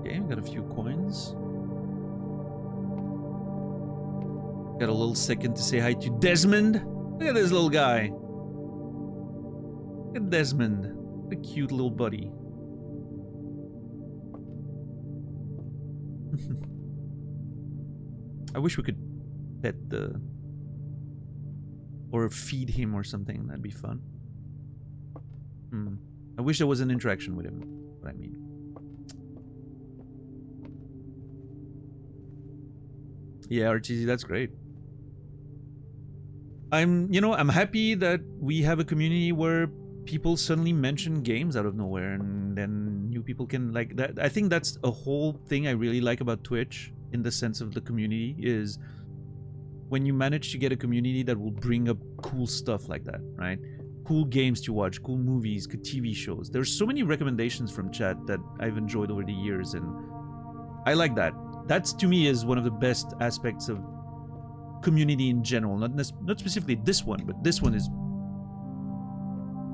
Okay, got a few coins. Got a little second to say hi to Desmond. Look at this little guy. Look at Desmond. A cute little buddy. I wish we could pet the... or feed him or something. That'd be fun. I wish there was an interaction with him. What I mean. Yeah, RTZ, that's great. I'm happy that we have a community where people suddenly mention games out of nowhere, and then new people can like that. I think that's a whole thing I really like about Twitch, in the sense of the community, is when you manage to get a community that will bring up cool stuff like that, right? Cool games to watch, cool movies, good TV shows. There's so many recommendations from chat that I've enjoyed over the years, and I like that. That's, to me, is one of the best aspects of community in general. Not specifically this one, but this one is,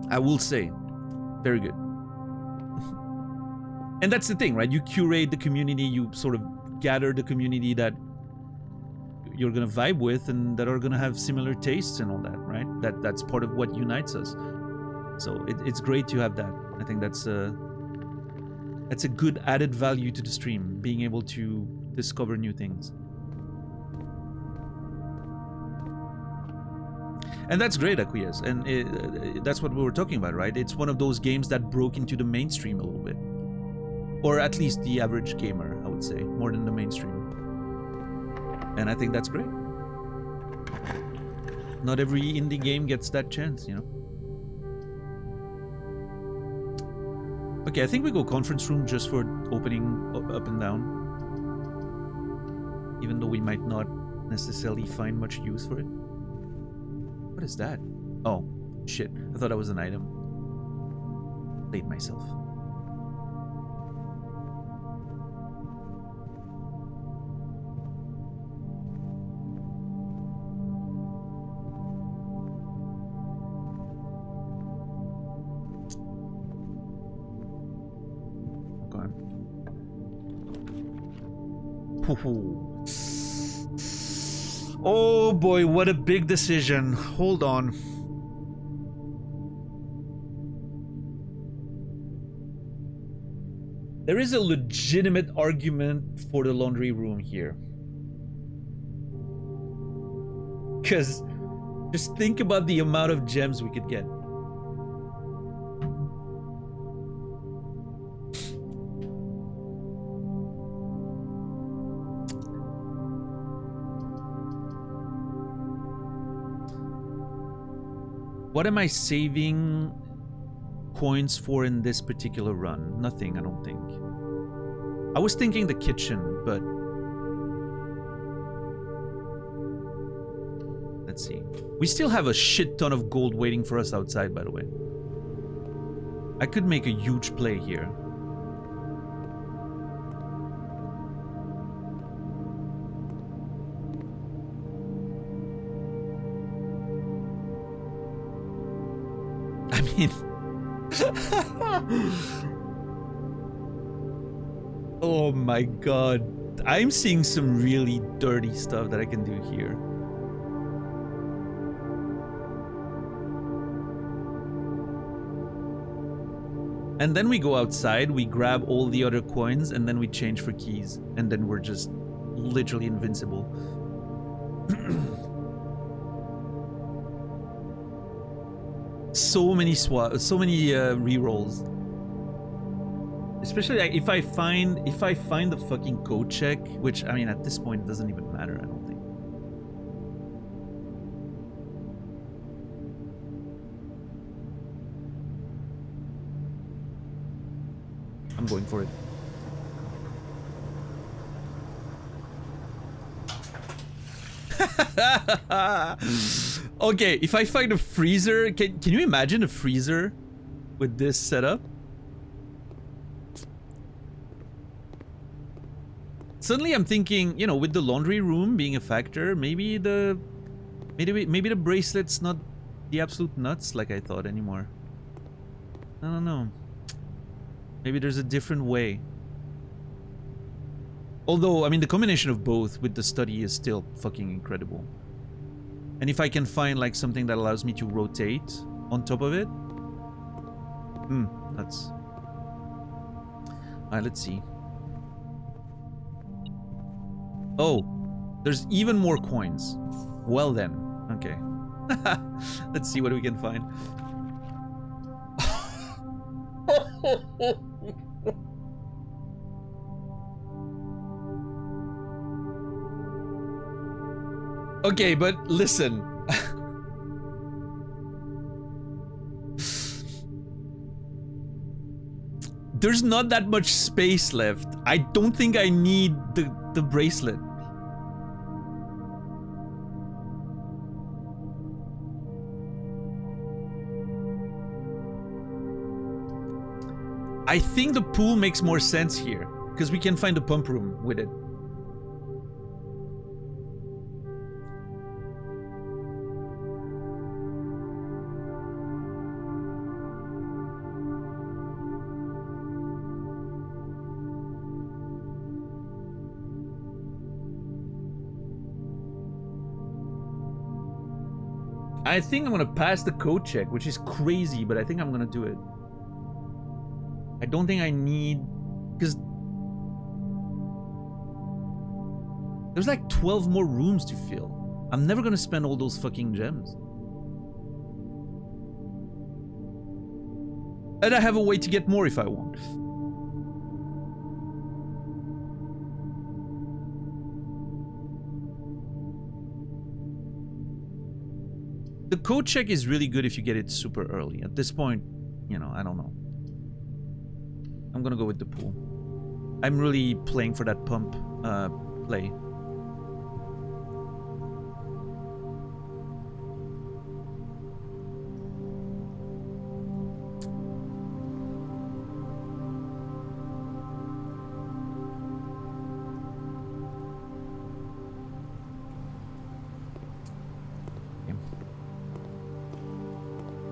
I will say, very good. And that's the thing, right? You curate the community, you sort of gather the community that you're gonna vibe with and that are gonna have similar tastes and all that, right? That's part of what unites us. So it's great to have that. I think that's a good added value to the stream, being able to discover new things. And that's great, Acquiesce. And that's what we were talking about, right? It's one of those games that broke into the mainstream a little bit. Or at least the average gamer, I would say. More than the mainstream. And I think that's great. Not every indie game gets that chance, you know? Okay, I think we go conference room just for opening up and down. Even though we might not necessarily find much use for it. What is that? Oh, shit. I thought that was an item. Played myself. Oh boy, what a big decision. Hold on. There is a legitimate argument for the laundry room here. Because just think about the amount of gems we could get. What am I saving coins for in this particular run? Nothing, I don't think. I was thinking the kitchen, but... let's see. We still have a shit ton of gold waiting for us outside, by the way. I could make a huge play here. I mean... oh my god. I'm seeing some really dirty stuff that I can do here. And then we go outside, we grab all the other coins, and then we change for keys. And then we're just literally invincible. So many rerolls. Especially like, if I find the fucking code check, which I mean at this point it doesn't even matter, I don't think. I'm going for it. Okay, if I find a freezer, can you imagine a freezer with this setup? Suddenly I'm thinking, you know, with the laundry room being a factor, maybe the bracelet's not the absolute nuts like I thought anymore. I don't know. Maybe there's a different way. Although, I mean, the combination of both with the study is still fucking incredible. And if I can find like something that allows me to rotate on top of it, that's... Alright, let's see. Oh, there's even more coins. Well then, okay. Let's see what we can find. Okay, but listen. There's not that much space left. I don't think I need the bracelet. I think the pool makes more sense here, because we can find a pump room with it. I think I'm gonna pass the code check, which is crazy, but I think I'm gonna do it. I don't think I need... because... There's like 12 more rooms to fill. I'm never gonna spend all those fucking gems. And I have a way to get more if I want. The code check is really good if you get it super early. At this point, you know, I don't know. I'm gonna go with the pool. I'm really playing for that pump play.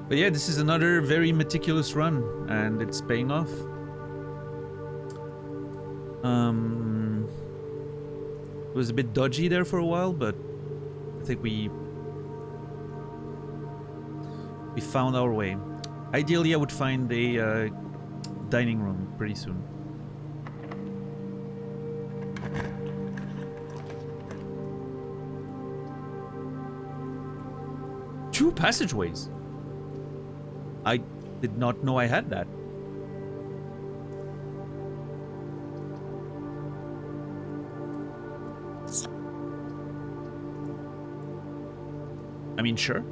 But yeah, this is another very meticulous run, and it's paying off. It was a bit dodgy there for a while, but I think we found our way. Ideally, I would find a dining room pretty soon. Two passageways. I did not know I had that. I mean, sure.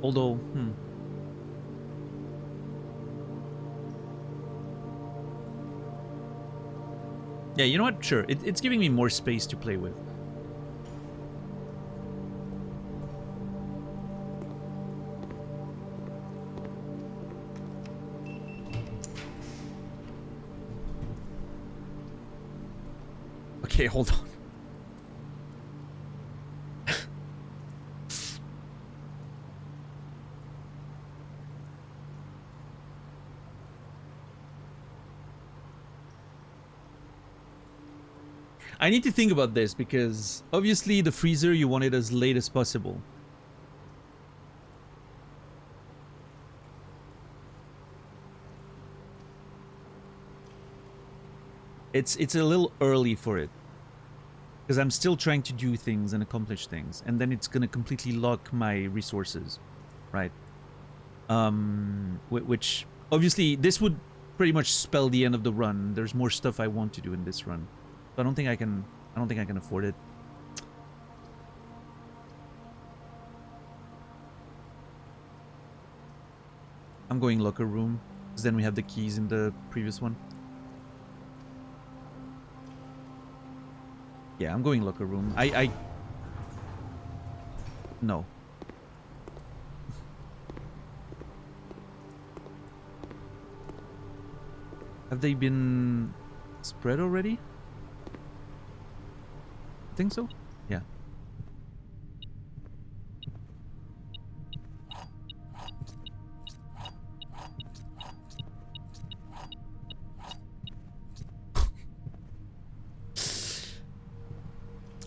Although, yeah, you know what? Sure. It's giving me more space to play with. Okay, hold on. I need to think about this because obviously the freezer you want it as late as possible. It's a little early for it. Because I'm still trying to do things and accomplish things. And then it's going to completely lock my resources. Right? Which, obviously, this would pretty much spell the end of the run. There's more stuff I want to do in this run. So I don't think I can afford it. I'm going locker room. Because then we have the keys in the previous one. Yeah, I'm going locker room. No. Have they been spread already? I think so. Yeah.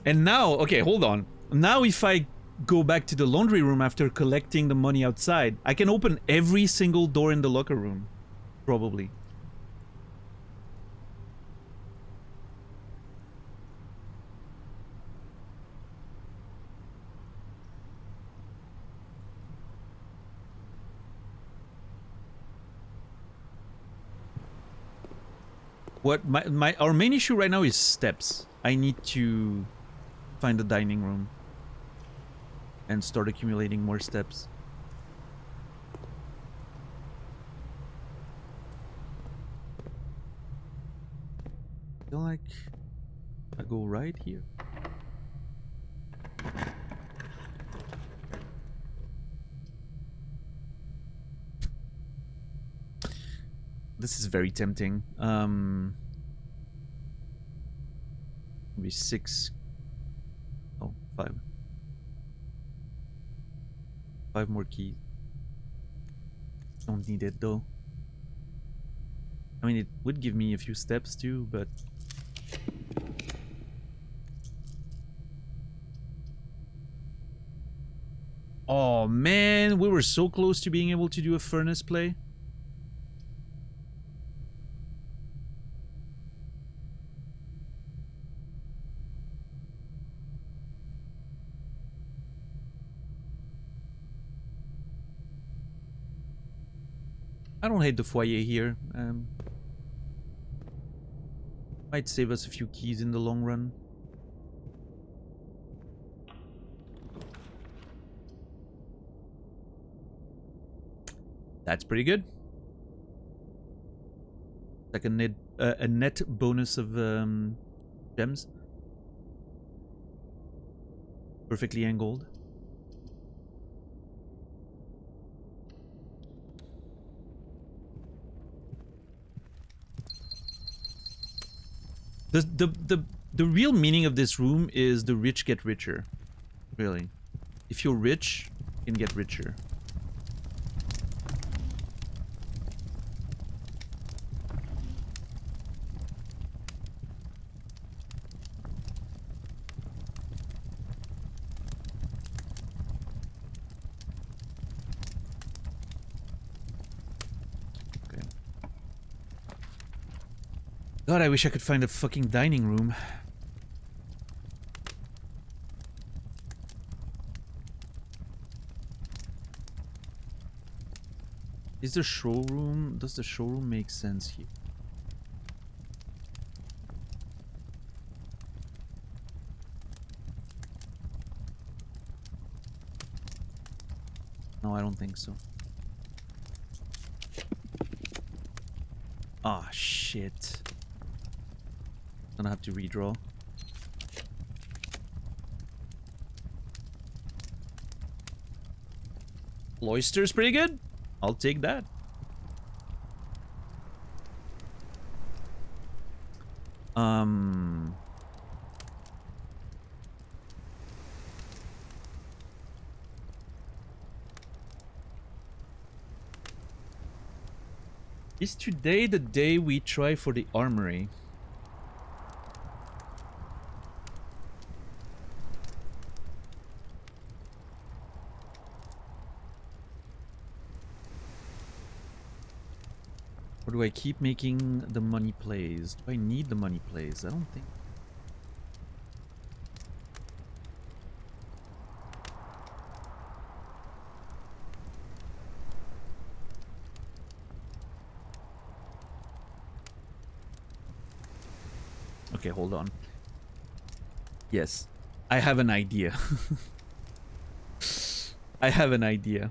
And now, okay, hold on. Now if I go back to the laundry room after collecting the money outside, I can open every single door in the locker room. Probably. What our main issue right now is steps. I need to find the dining room and start accumulating more steps. I feel like I go right here. This is very tempting. Maybe 6. Oh, 5. 5 more keys. Don't need it though. I mean, it would give me a few steps too, but oh man, we were so close to being able to do a furnace play. I don't hate the foyer here. Might save us a few keys in the long run. That's pretty good. Like a net bonus of gems. Perfectly angled. The real meaning of this room is the rich get richer. Really. If you're rich, you can get richer. God, I wish I could find a fucking dining room. Is the showroom... Does the showroom make sense here? No, I don't think so. Ah, shit. Gonna have to redraw. Cloister's pretty good. I'll take that. Is today the day we try for the armory? Or do I keep making the money plays? Do I need the money plays? I don't think. Okay, hold on. Yes, I have an idea. I have an idea.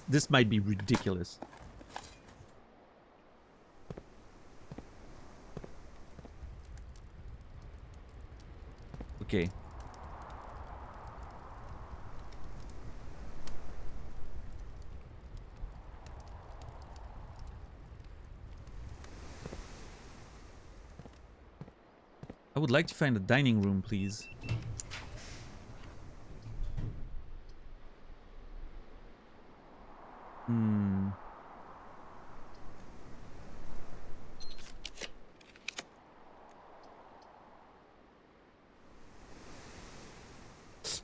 This might be ridiculous. Okay. I would like to find a dining room, please.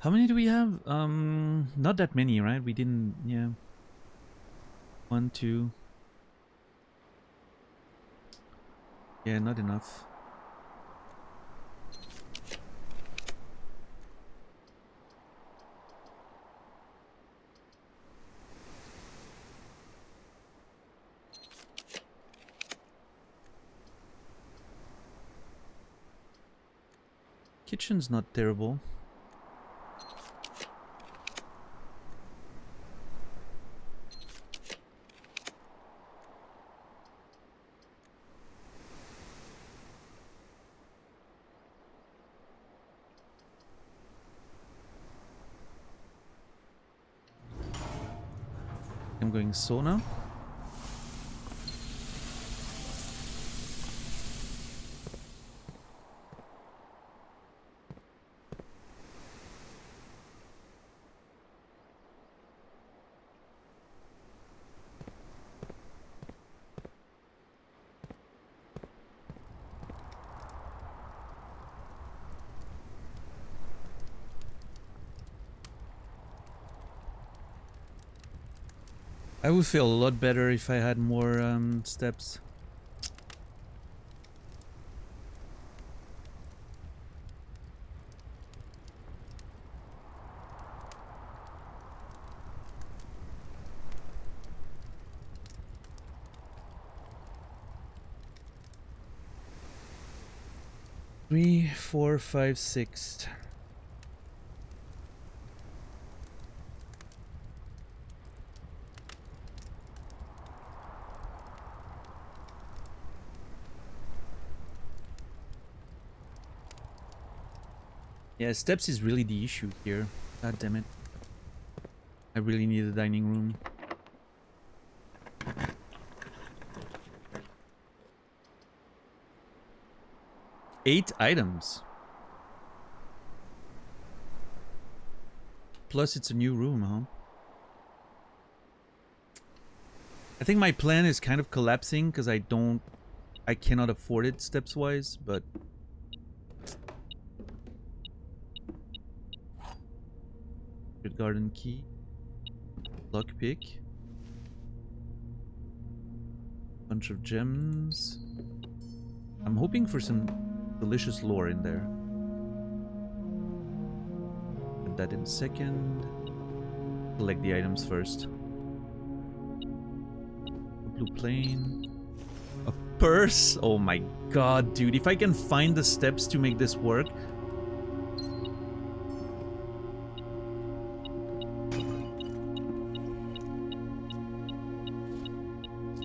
How many do we have? Not that many, right? We didn't, yeah. 1, 2. Yeah, not enough. Kitchen's not terrible. I'm going sauna. I would feel a lot better if I had more steps. 3, 4, 5, 6. Yeah, steps is really the issue here. God damn it. I really need a dining room. Eight items. Plus it's a new room, huh? I think my plan is kind of collapsing because I cannot afford it steps wise, but good garden key. Lockpick. Bunch of gems. I'm hoping for some delicious lore in there. Put that in second. Collect the items first. A blue plane. A purse? Oh my god, dude. If I can find the steps to make this work.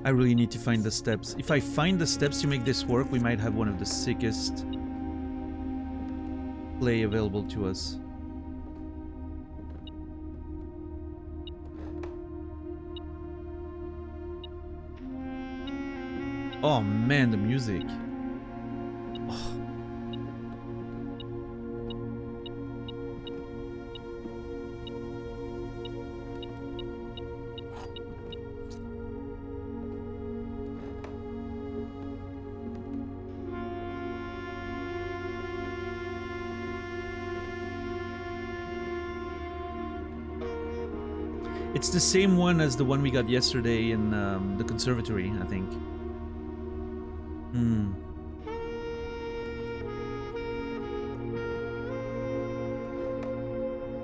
I really need to find the steps. If I find the steps to make this work, we might have one of the sickest play available to us. Oh man, the music. Oh. It's the same one as the one we got yesterday in the Conservatory, I think.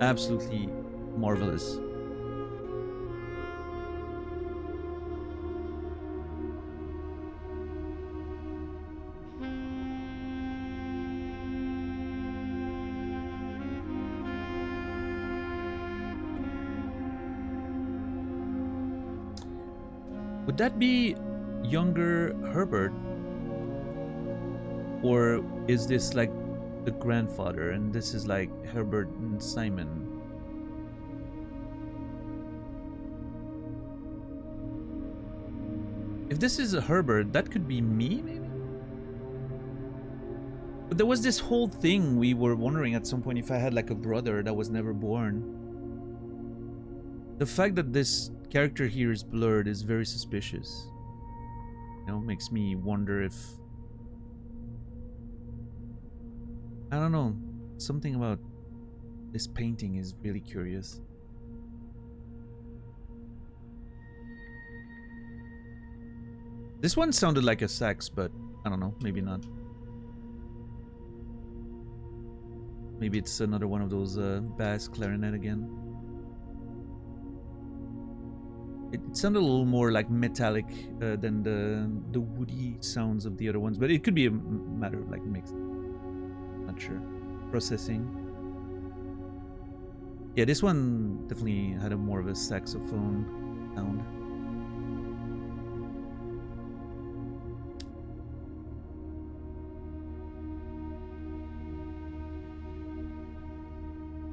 Absolutely marvelous. Would that be younger Herbert? Or is this like the grandfather and this is like Herbert and Simon? If this is a Herbert, that could be me, maybe? But there was this whole thing we were wondering at some point if I had like a brother that was never born. The fact that this character here is blurred is very suspicious. You know, makes me wonder if... I don't know. Something about this painting is really curious. This one sounded like a sax, but I don't know. Maybe not. Maybe it's another one of those bass clarinet again. It sounded a little more like metallic than the woody sounds of the other ones, but it could be a matter of like mixed. Not sure. Processing. Yeah, this one definitely had a more of a saxophone sound.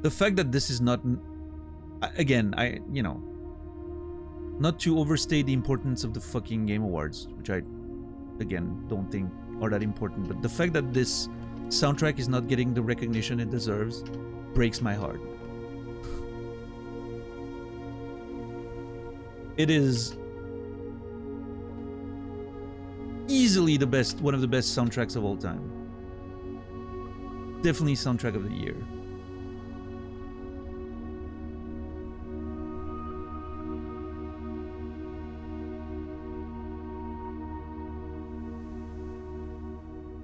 The fact that this is not, again, you know, not to overstate the importance of the fucking Game Awards, which I, again, don't think are that important, but the fact that this soundtrack is not getting the recognition it deserves breaks my heart. It is easily the best, one of the best soundtracks of all time. Definitely soundtrack of the year.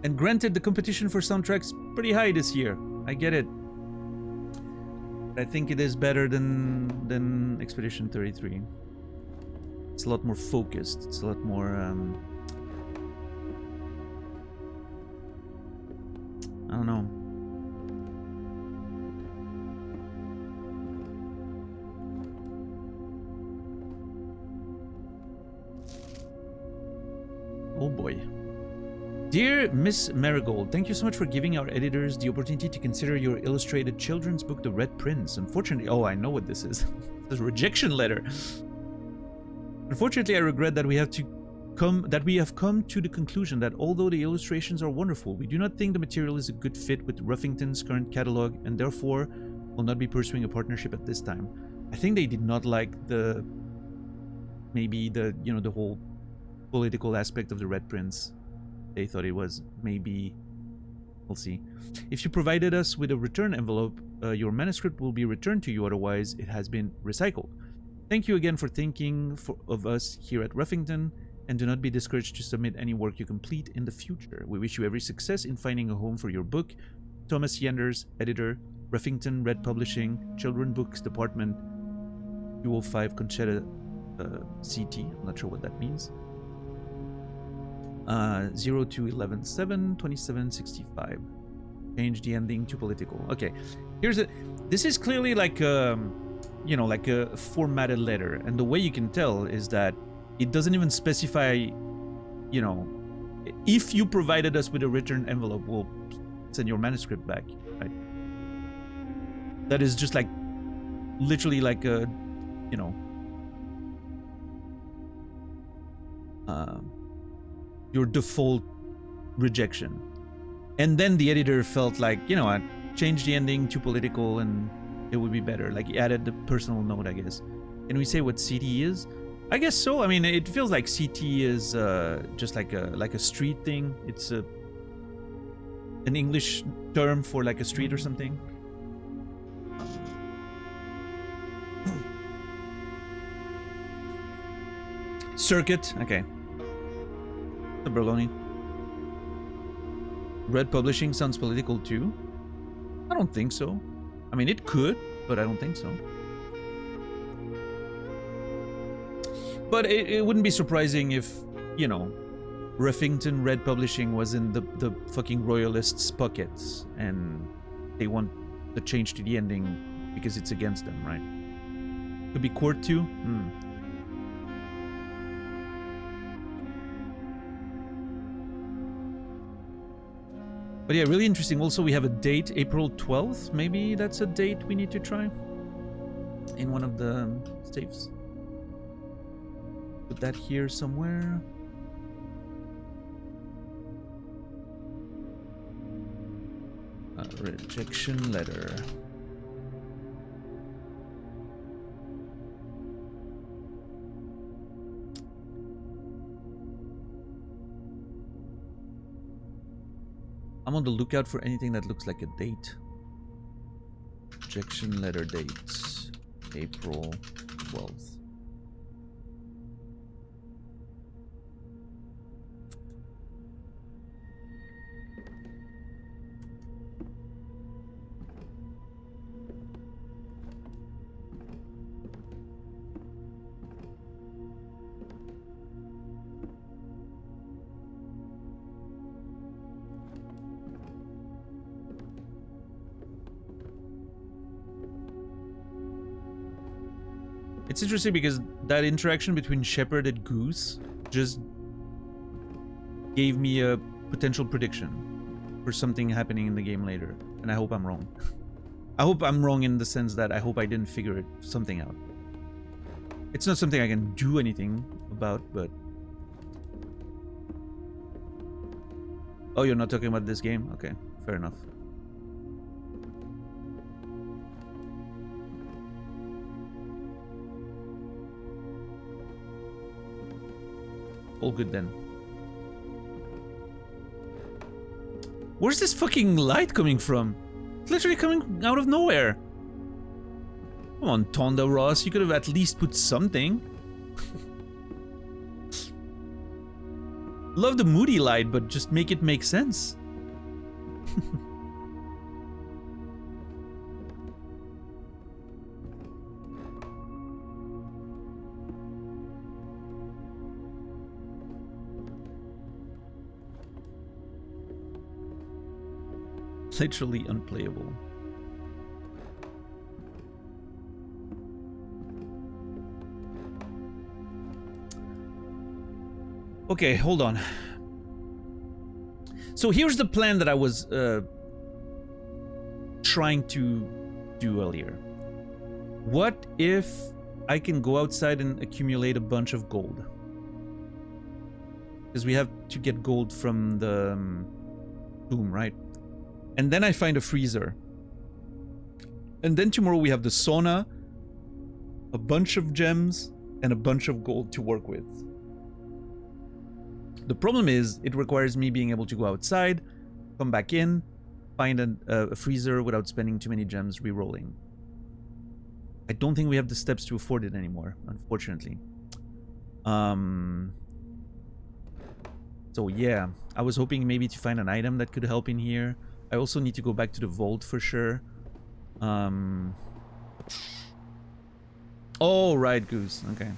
And granted, the competition for soundtracks pretty high this year. I get it. I think it is better than Expedition 33. It's a lot more focused. It's a lot more I don't know. Oh boy. Dear Miss Marigold, thank you so much for giving our editors the opportunity to consider your illustrated children's book, The Red Prince. Unfortunately, oh, I know what this is. It's a rejection letter. Unfortunately, I regret that we have come to the conclusion that although the illustrations are wonderful, we do not think the material is a good fit with Ruffington's current catalog, and therefore will not be pursuing a partnership at this time. I think they did not like the whole political aspect of the Red Prince. They thought it was maybe... We'll see. If you provided us with a return envelope, your manuscript will be returned to you, otherwise it has been recycled. Thank you again for thinking of us here at Ruffington, and do not be discouraged to submit any work you complete in the future. We wish you every success in finding a home for your book. Thomas Yenders, editor, Ruffington Red Publishing, Children Books Department, 205 Conchetta CT. I'm not sure what that means. 02-11-7-2765. Change the ending to political. Okay, this is clearly like like a formatted letter, and the way you can tell is that it doesn't even specify, if you provided us with a return envelope, we'll send your manuscript back, right? That is just like literally like a your default rejection. And then the editor felt like, I changed the ending to political and it would be better. Like, he added the personal note, I guess. Can we say what CT is? I guess so. I mean, it feels like CT is just like a street thing. It's an English term for like a street or something. Circuit. Okay. The Berloni. Red Publishing sounds political too. I don't think so. I mean, it could, but I don't think so. But it wouldn't be surprising if, Ruffington Red Publishing was in the fucking royalists' pockets and they want the change to the ending because it's against them, right? Could be court too? But yeah, really interesting. Also, we have a date, April 12th. Maybe that's a date we need to try in one of the safes. Put that here somewhere. Rejection letter. I'm on the lookout for anything that looks like a date. Rejection letter dates. April 12th. It's interesting because that interaction between Shepard and Goose just gave me a potential prediction for something happening in the game later, and I hope I'm wrong. I hope I'm wrong in the sense that I hope I didn't figure something out. It's not something I can do anything about, but... Oh, you're not talking about this game? Okay, fair enough. All good then. Where's this fucking light coming from? It's literally coming out of nowhere. Come on, Tonda Ross, you could have at least put something. Love the moody light, but just make it make sense. Literally unplayable. Okay, hold on. So here's the plan that I was trying to do earlier. What if I can go outside and accumulate a bunch of gold? Because we have to get gold from the tomb, right? And then I find a freezer. And then tomorrow we have the sauna, a bunch of gems, and a bunch of gold to work with. The problem is, it requires me being able to go outside, come back in, find a freezer without spending too many gems re-rolling. I don't think we have the steps to afford it anymore, unfortunately. So yeah, I was hoping maybe to find an item that could help in here. I also need to go back to the vault for sure. Oh, right, Goose. Okay.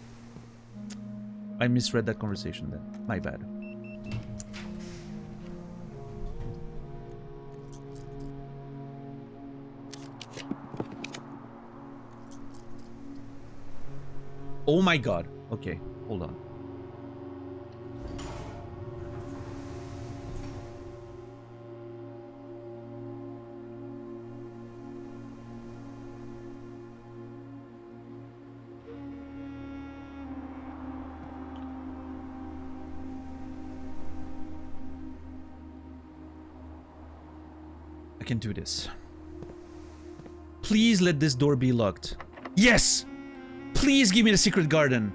I misread that conversation then. My bad. Oh my god. Okay, hold on. I can do this. Please let this door be locked. Yes! Please give me the secret garden.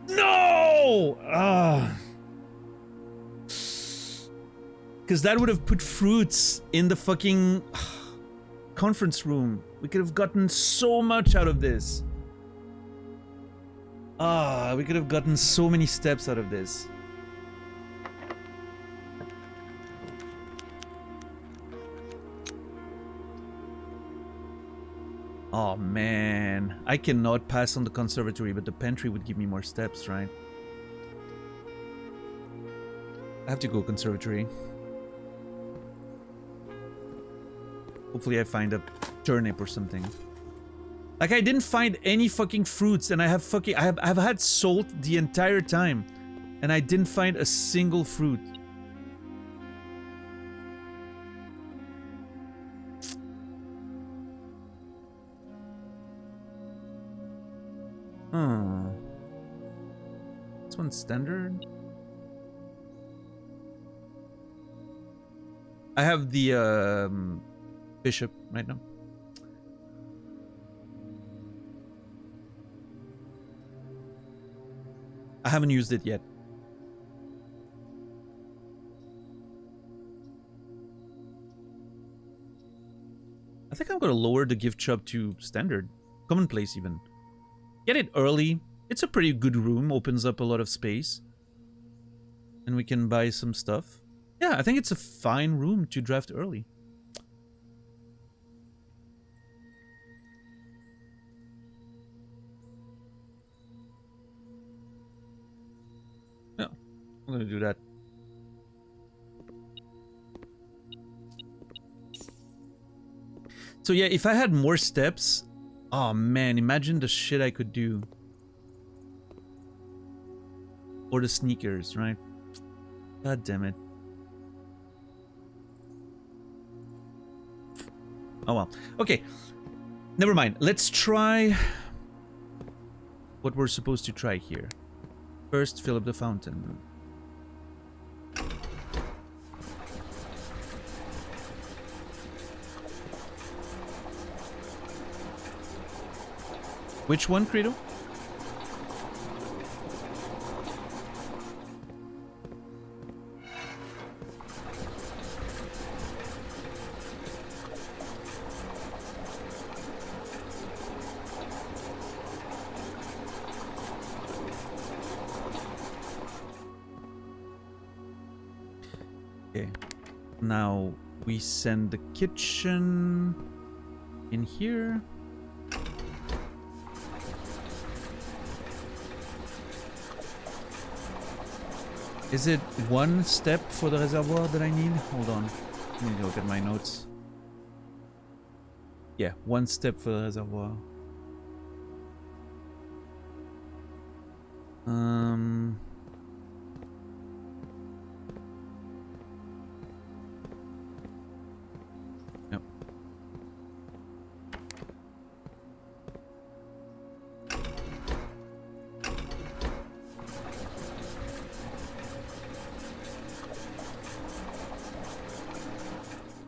No! Because that would have put fruits in the fucking conference room. We could have gotten so much out of this. We could have gotten so many steps out of this. Oh man, I cannot pass on the conservatory, but the pantry would give me more steps, right? I have to go conservatory. Hopefully I find a turnip or something. Like, I didn't find any fucking fruits, and I've had salt the entire time, and I didn't find a single fruit. This one's standard. I have the bishop right now. I haven't used it yet. I think I'm gonna lower the gift shop to standard, commonplace even. Get it early. It's a pretty good room, opens up a lot of space. And we can buy some stuff. Yeah, I think it's a fine room to draft early. Yeah, I'm gonna do that. So yeah, if I had more steps, oh man, imagine the shit I could do. Or the sneakers, right? God damn it. Oh well. Okay. Never mind. Let's try what we're supposed to try here. First, fill up the fountain. Which one, Credo? Okay. Now we send the kitchen in here. Is it one step for the reservoir that I need? Hold on. Let me look at my notes. Yeah, 1 step for the reservoir. Yep.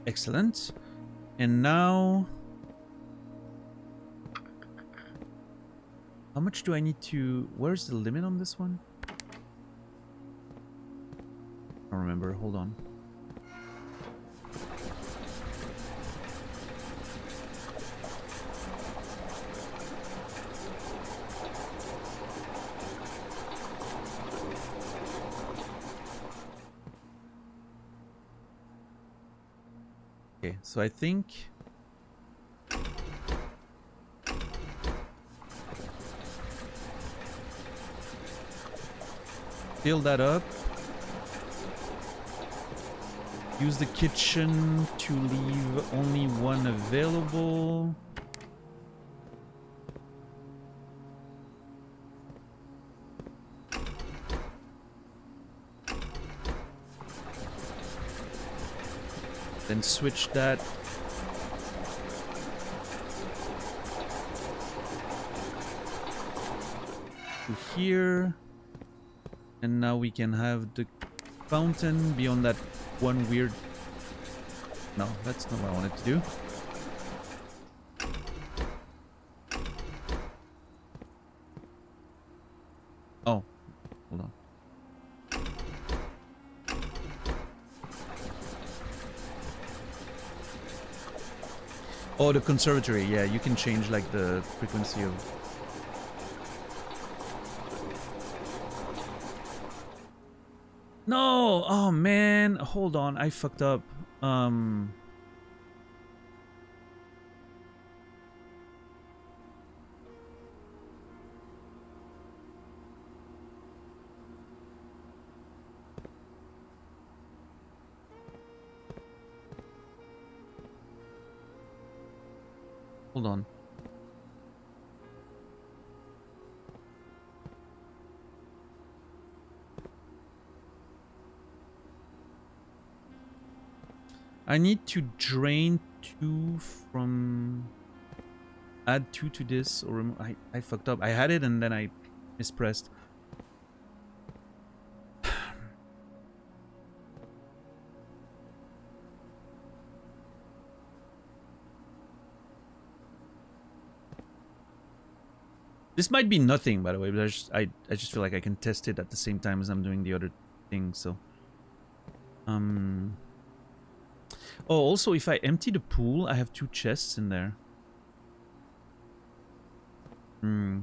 Excellent. And now, how much do I need to... Where's the limit on this one? I don't remember. Hold on. Okay, so I think... Fill that up. Use the kitchen to leave only 1 available. Then switch that to here. And now we can have the fountain beyond that one weird... No, that's not what I wanted to do. Oh, hold on. Oh, the conservatory. Yeah, you can change like the frequency of... No! Oh man, hold on, I fucked up. Hold on. I need to drain 2 from... Add 2 to this, or I fucked up. I had it and then I mispressed. This might be nothing, by the way, but I just feel like I can test it at the same time as I'm doing the other thing, so... Oh, also, if I empty the pool, I have 2 chests in there. Hmm.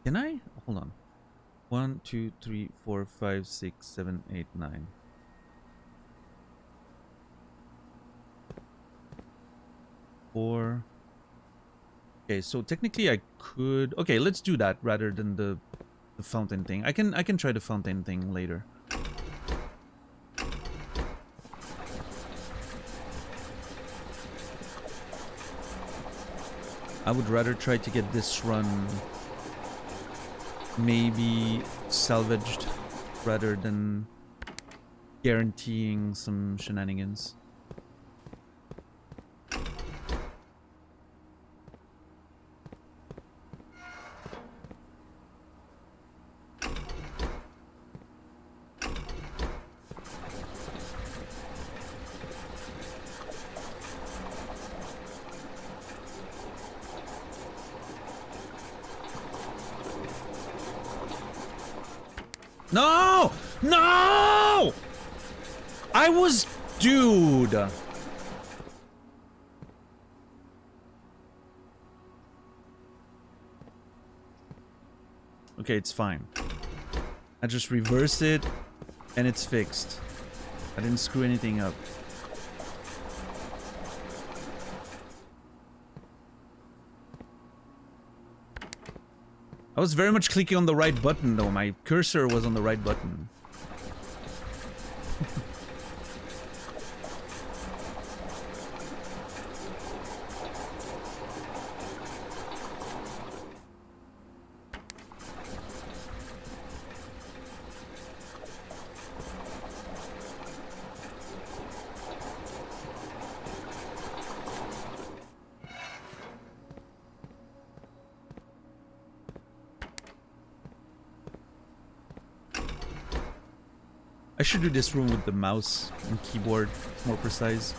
Can I? Hold on. 1, 2, 3, 4, 5, 6, 7, 8, 9. Four. Okay, so technically I could... Okay, let's do that rather than the fountain thing. I can try the fountain thing later. I would rather try to get this run maybe salvaged rather than guaranteeing some shenanigans. No! No! I was... Dude! Okay, it's fine. I just reverse it, and it's fixed. I didn't screw anything up. I was very much clicking on the right button though. My cursor was on the right button. I should do this room with the mouse and keyboard. It's more precise.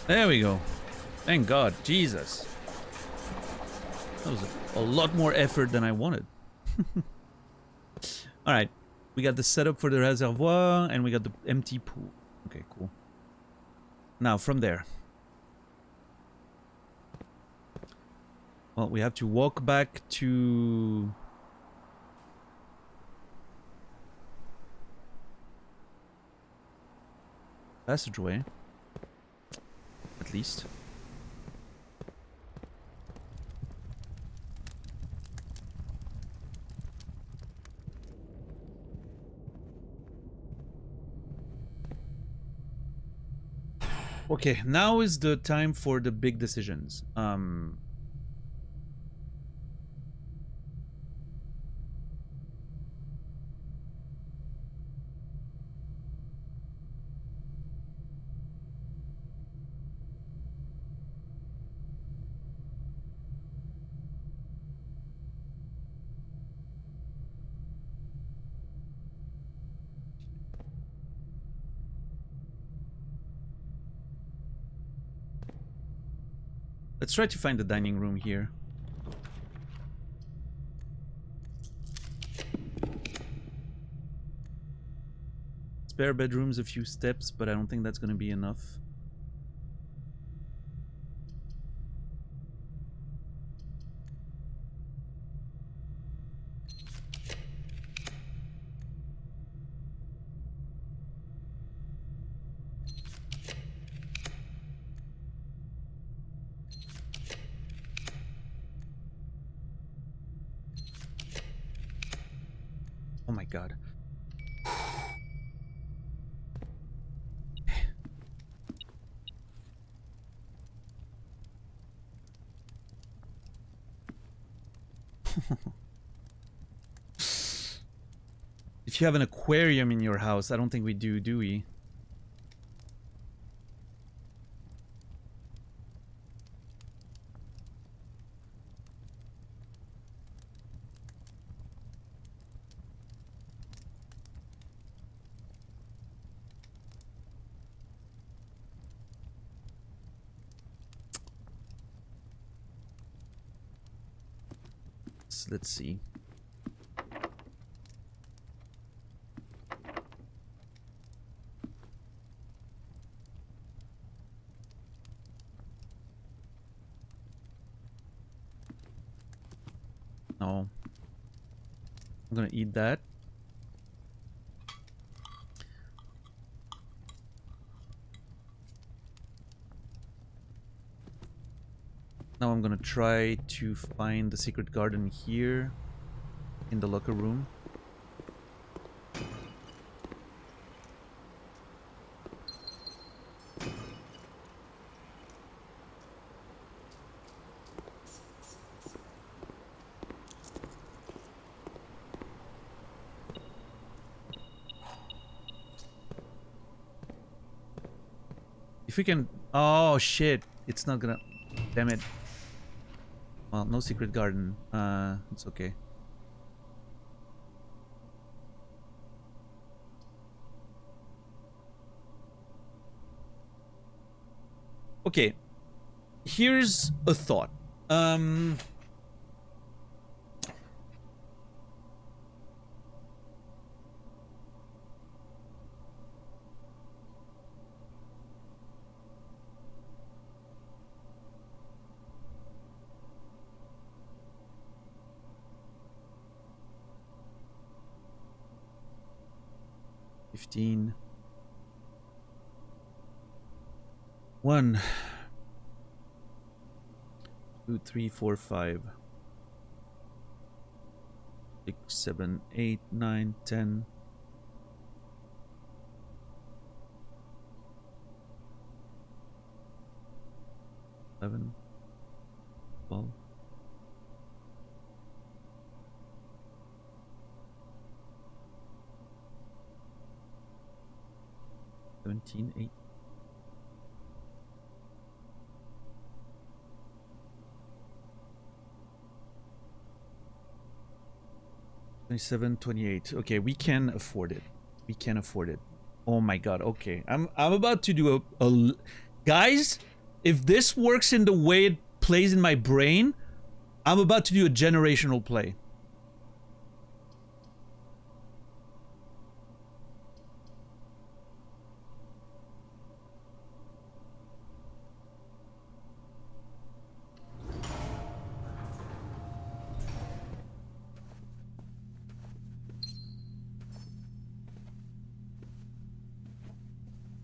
There we go. Thank God. Jesus. That was a lot more effort than I wanted. Alright. We got the setup for the reservoir and we got the empty pool. Okay, cool. Now, from there. Well, we have to walk back to... Passageway. At least. Okay, now is the time for the big decisions. Let's try to find the dining room here. Spare bedrooms, a few steps, but I don't think that's going to be enough. Oh my God. If you have an aquarium in your house, I don't think we do, do we? Let's see. No. I'm gonna eat that. Now I'm gonna try to find the secret garden here in the locker room. If we can... Oh shit, it's not gonna... Damn it. Well, no secret garden. It's okay. Okay. Here's a thought. $15. 1, 2, 3, 4, 5, 6, 7, 8, 9, 10. 11, 12. 17, 8. $27, $28. Okay, we can afford it. We can afford it. Oh my god. Okay, I'm about to do a guys. If this works in the way it plays in my brain, I'm about to do a generational play.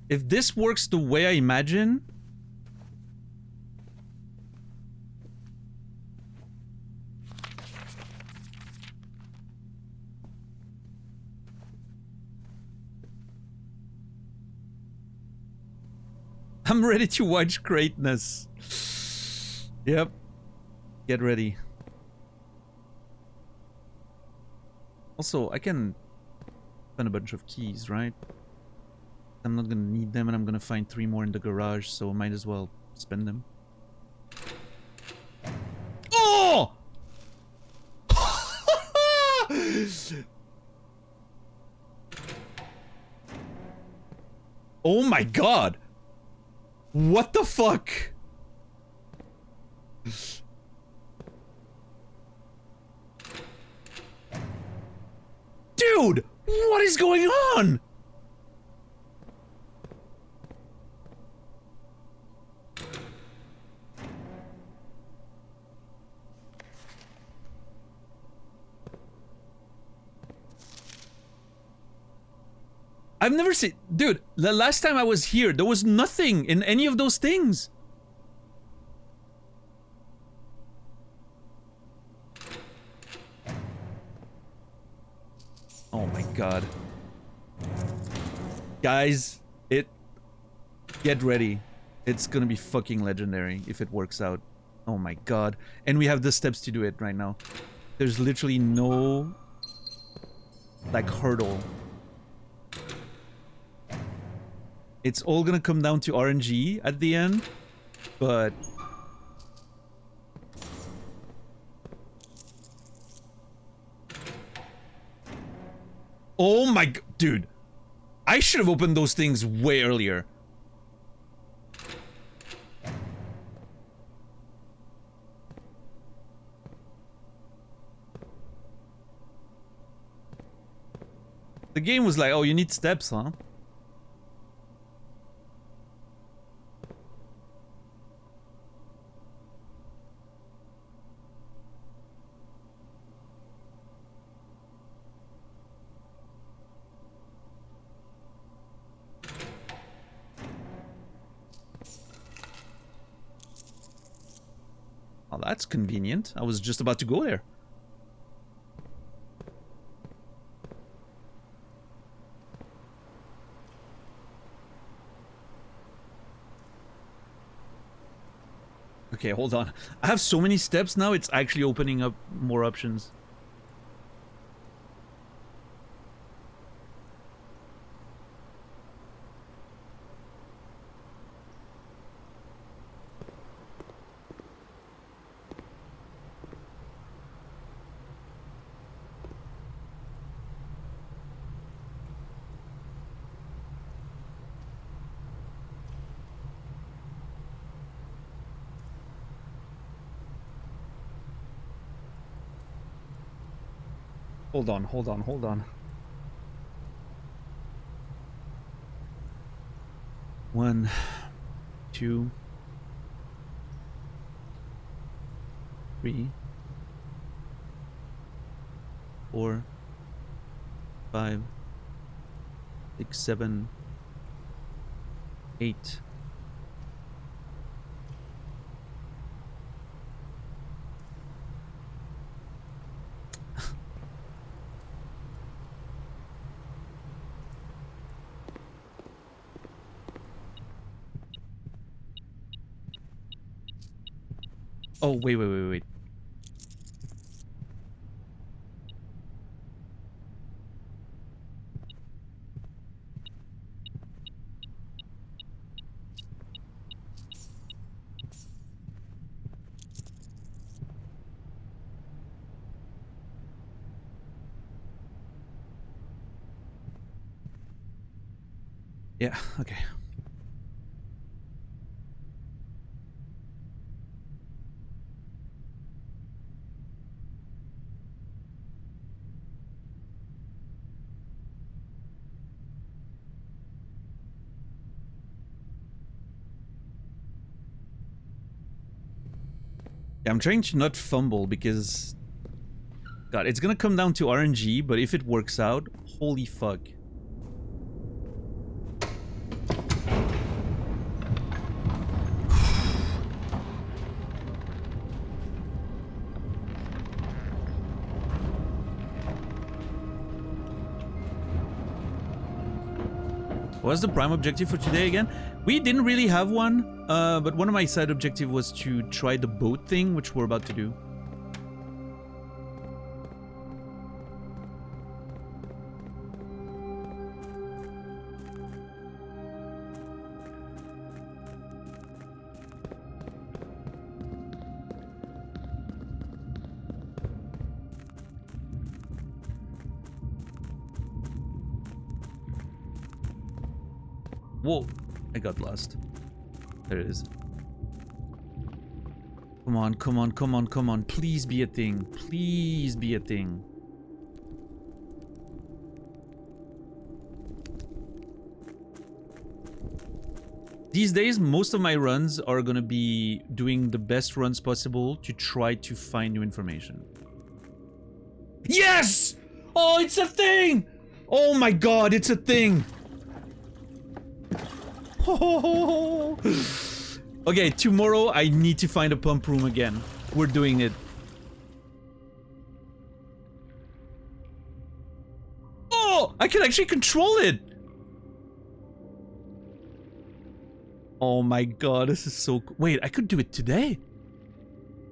If this works the way I imagine... I'm ready to watch greatness. Yep. Get ready. Also, I can spend a bunch of keys, right? I'm not gonna need them, and I'm gonna find 3 more in the garage, so might as well spend them. Oh! Oh my god! What the fuck? Dude! What is going on? I've never seen... Dude, the last time I was here, there was nothing in any of those things. Oh my god. Guys, get ready. It's gonna be fucking legendary if it works out. Oh my god. And we have the steps to do it right now. There's literally no... like, hurdle. It's all gonna come down to RNG at the end, but... Oh my god, dude. I should have opened those things way earlier. The game was like, oh, you need steps, huh? Oh, that's convenient. I was just about to go there. Okay, hold on. I have so many steps now, it's actually opening up more options. Hold on, hold on, hold on. 1, 2, 3, 4, 5, 6, 7, 8. Oh, wait. Yeah, okay. Yeah, I'm trying to not fumble because... God, it's gonna come down to RNG, but if it works out, holy fuck. What's the prime objective for today again? We didn't really have one, but one of my side objectives was to try the boat thing, which we're about to do. Whoa, I got lost. There it is. Come on, come on, come on, come on. Please be a thing. Please be a thing. These days, most of my runs are gonna be doing the best runs possible to try to find new information. Yes! Oh, it's a thing! Oh my god, it's a thing! Okay, tomorrow I need to find a pump room again. We're doing it. Oh, I can actually control it. Oh my god, this is so cool. Wait, I could do it today.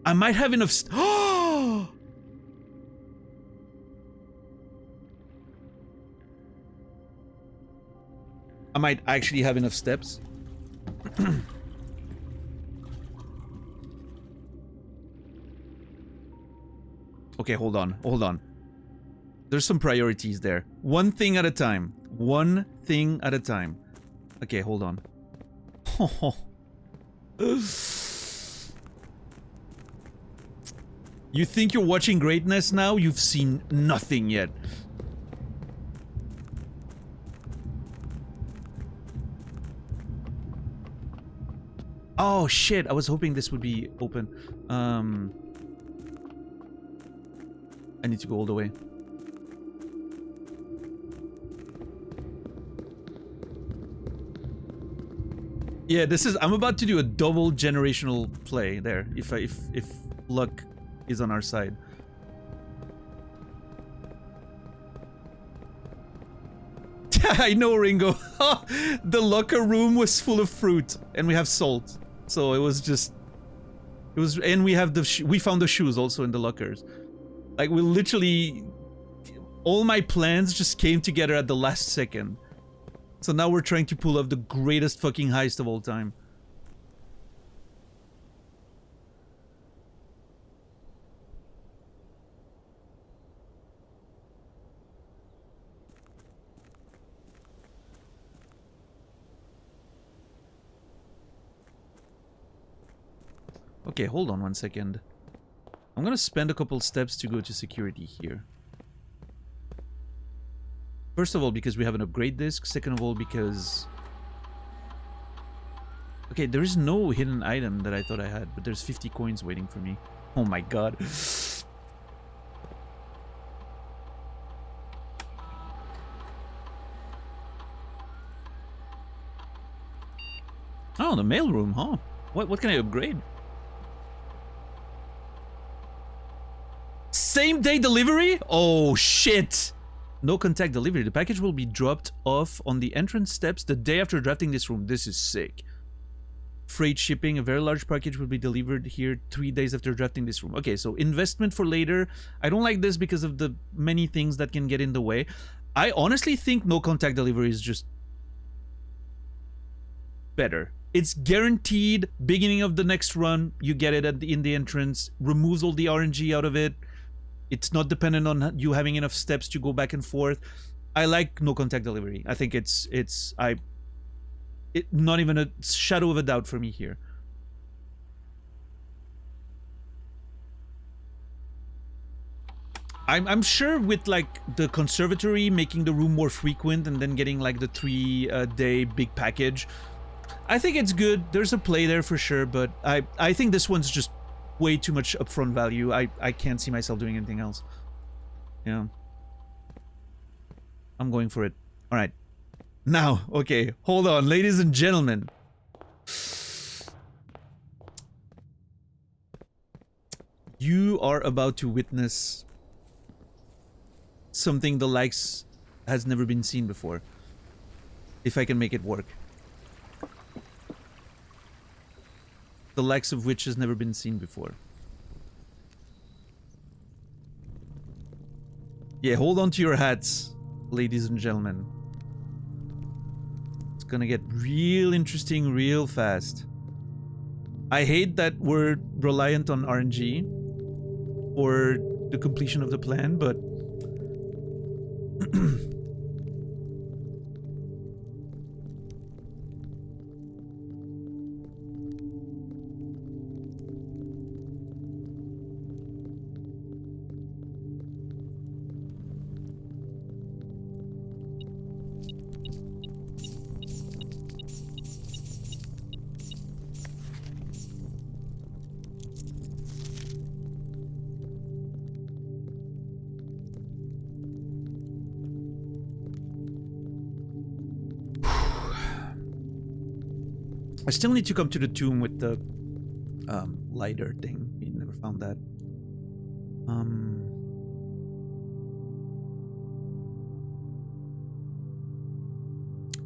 I might have enough Oh! I might actually have enough steps. Okay, hold on, hold on. There's some priorities there. One thing at a time. One thing at a time. Okay, hold on. You think you're watching greatness now? You've seen nothing yet. Oh shit, I was hoping this would be open. I need to go all the way. Yeah, this is I'm about to do a double generational play there if luck is on our side. I know, Ringo. The locker room was full of fruit and we have salt. So it was just and we have we found the shoes also in the lockers. Like we literally all my plans just came together at the last second. So now we're trying to pull off the greatest fucking heist of all time. Okay, hold on one second. I'm gonna spend a couple steps to go to security here. First of all, because we have an upgrade disc. Second of all, because... Okay, there is no hidden item that I thought I had, but there's 50 coins waiting for me. Oh my god. Oh, the mailroom, huh? What can I upgrade? Same day delivery? Oh shit! No contact delivery. The package will be dropped off on the entrance steps the day after drafting this room. This is sick. Freight shipping. A very large package will be delivered here 3 days after drafting this room. Okay, so investment for later. I don't like this because of the many things that can get in the way. I honestly think no contact delivery is just better. It's guaranteed. Beginning of the next run, you get it in the entrance. Removes all the RNG out of it. It's not dependent on you having enough steps to go back and forth. I like no contact delivery. I think it's not even a shadow of a doubt for me here. I'm sure with like the Conservatory making the room more frequent and then getting like the 3-day big package, I think it's good. There's a play there for sure, but I think this one's just way too much upfront value. I can't see myself doing anything else. Yeah. I'm going for it. Alright. Now, okay, hold on, ladies and gentlemen. You are about to witness something the likes has never been seen before. If I can make it work. The likes of which has never been seen before. Yeah, hold on to your hats, ladies and gentlemen. It's gonna get real interesting real fast. I hate that we're reliant on RNG for the completion of the plan, but I still need to come to the tomb with the lighter thing. We never found that.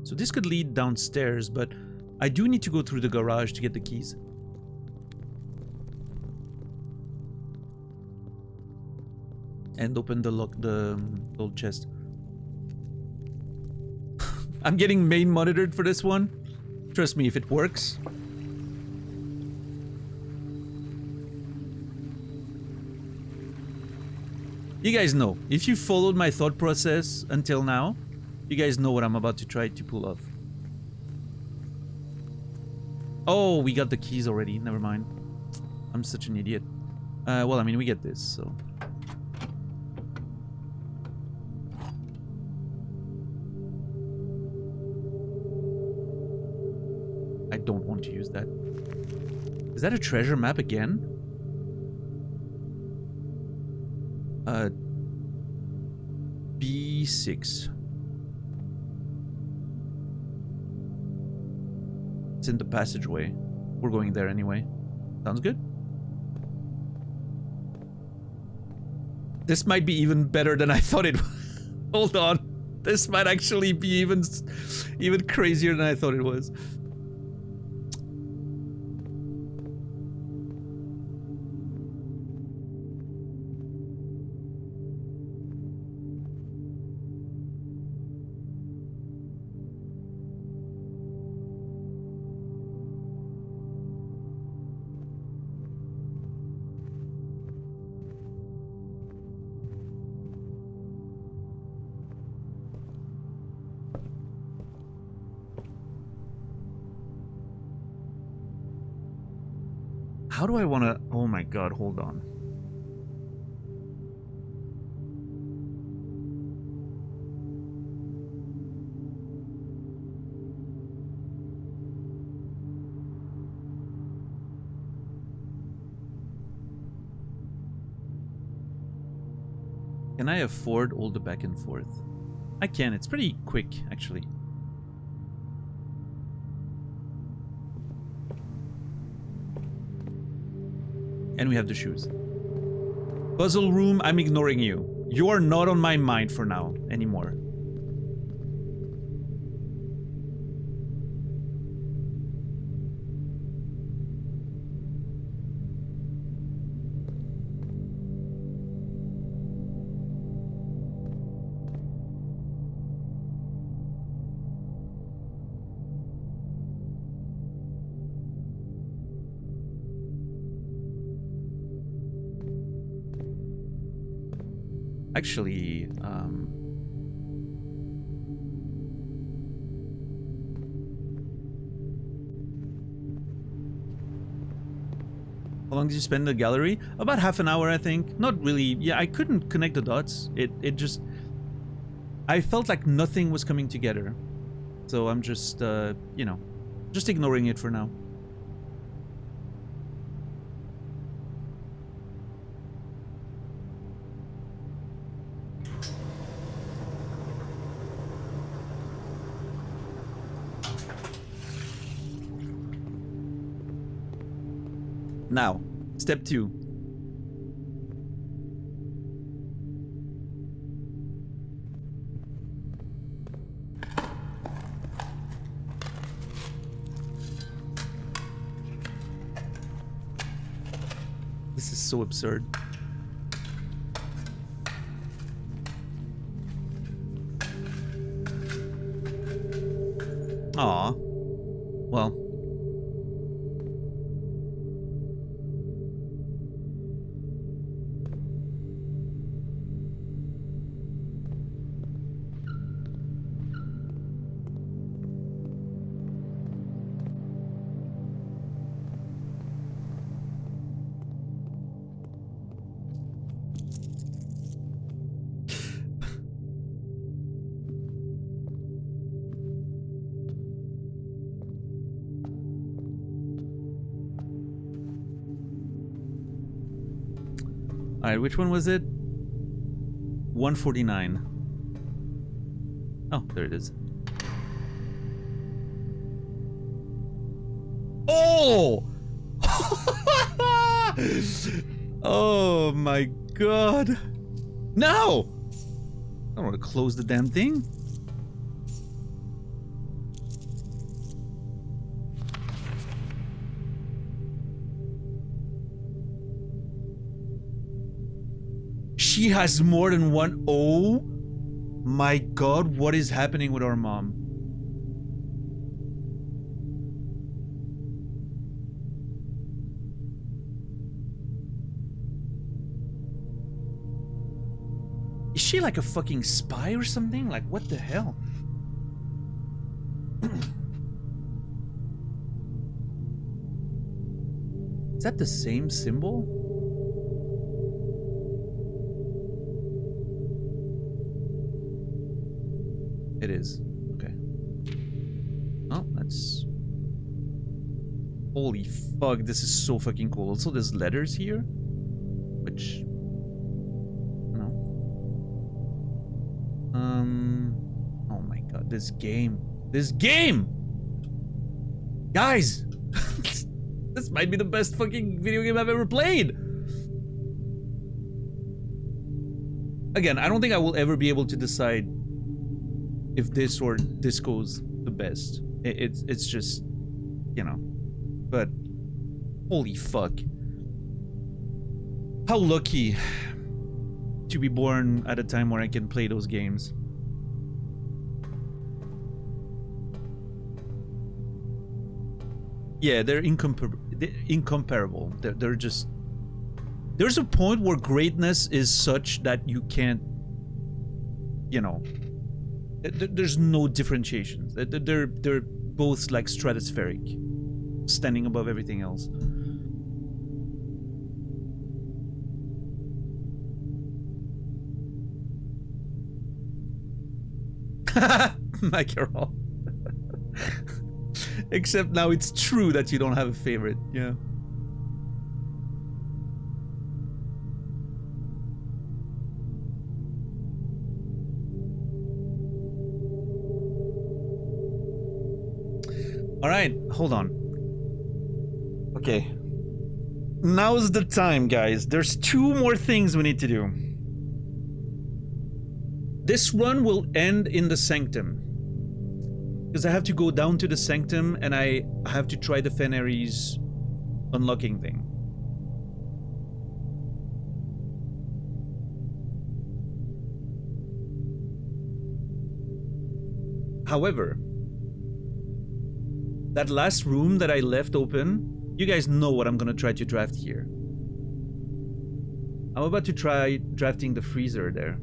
So this could lead downstairs, but I do need to go through the garage to get the keys. And open the gold chest. I'm getting main monitored for this one. Trust me, if it works. You guys know. If you followed my thought process until now, you guys know what I'm about to try to pull off. Oh, we got the keys already. Never mind. I'm such an idiot. Well, I mean, we get this, so... I don't want to use that. Is that a treasure map again? B6. It's in the passageway. We're going there anyway. Sounds good. This might be even better than I thought it was. Hold on. This might actually be even crazier than I thought it was. How do I want to... Oh my god, hold on. Can I afford all the back and forth? I can. It's pretty quick, actually. And we have the shoes. Puzzle room, I'm ignoring you. You are not on my mind for now anymore. Actually, how long did you spend in the gallery? About half an hour, I think. Not really. Yeah, I couldn't connect the dots. It just... I felt like nothing was coming together. So I'm just, you know, just ignoring it for now. Now, step 2. This is so absurd. Aw. Well. Alright, which one was it? 149. Oh, there it is. Oh! Oh my god. No! I don't want to close the damn thing. She has more than one. Oh my god, what is happening with our mom? Is she like a fucking spy or something? Like, what the hell? Is that the same symbol? It is. Okay. Oh, that's... Holy fuck, this is so fucking cool. Also, there's letters here. Which... No. Oh my god, this game. This game! Guys! This might be the best fucking video game I've ever played! Again, I don't think I will ever be able to decide if this or this goes the best. It's just, you know. But holy fuck. How lucky to be born at a time where I can play those games. Yeah, they're incomparable. They're just... There's a point where greatness is such that you can't, you know, there's no differentiations. They're both like stratospheric, standing above everything else. My girl. Except now it's true that you don't have a favorite. Yeah. Alright, hold on. Okay. Now's the time, guys. There's 2 more things we need to do. This run will end in the Sanctum. Because I have to go down to the Sanctum and I have to try the Fenary's unlocking thing. However, that last room that I left open, you guys know what I'm gonna try to draft here. I'm about to try drafting the freezer there.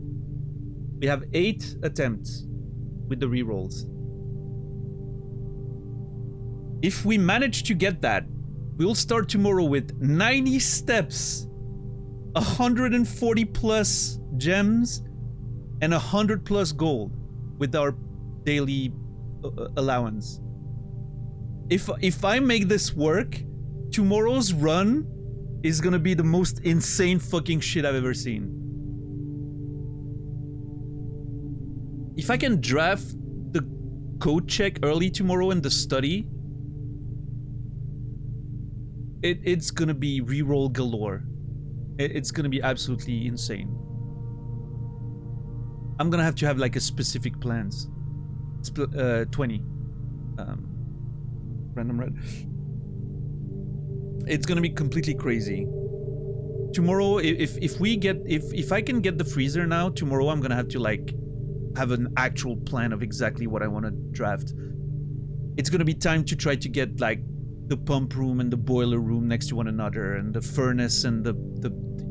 We have 8 attempts with the rerolls. If we manage to get that, we'll start tomorrow with 90 steps, 140 plus gems, and 100 plus gold with our daily allowance. If I make this work, tomorrow's run is gonna be the most insane fucking shit I've ever seen. If I can draft the code check early tomorrow in the study, it's gonna be reroll galore. It's gonna be absolutely insane. I'm gonna have to have like a specific plans. 20. Random red. It's gonna be completely crazy. Tomorrow, if I can get the freezer now, tomorrow I'm gonna have to like have an actual plan of exactly what I want to draft. It's gonna be time to try to get like the pump room and the boiler room next to one another, and the furnace and the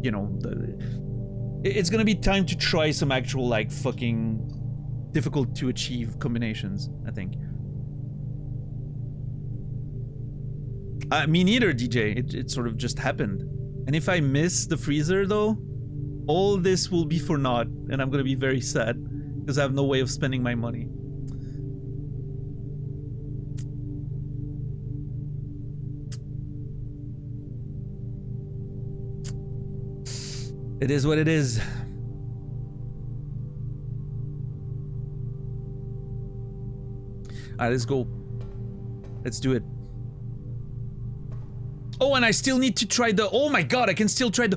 you know, it's gonna be time to try some actual like fucking difficult to achieve combinations, I think. Me neither, DJ. It sort of just happened. And if I miss the freezer though, all this will be for naught, and I'm gonna be very sad because I have no way of spending my money. It is what it is. Alright, let's go. Let's do it. Oh, and I still need to try the... Oh my god, I can still try the...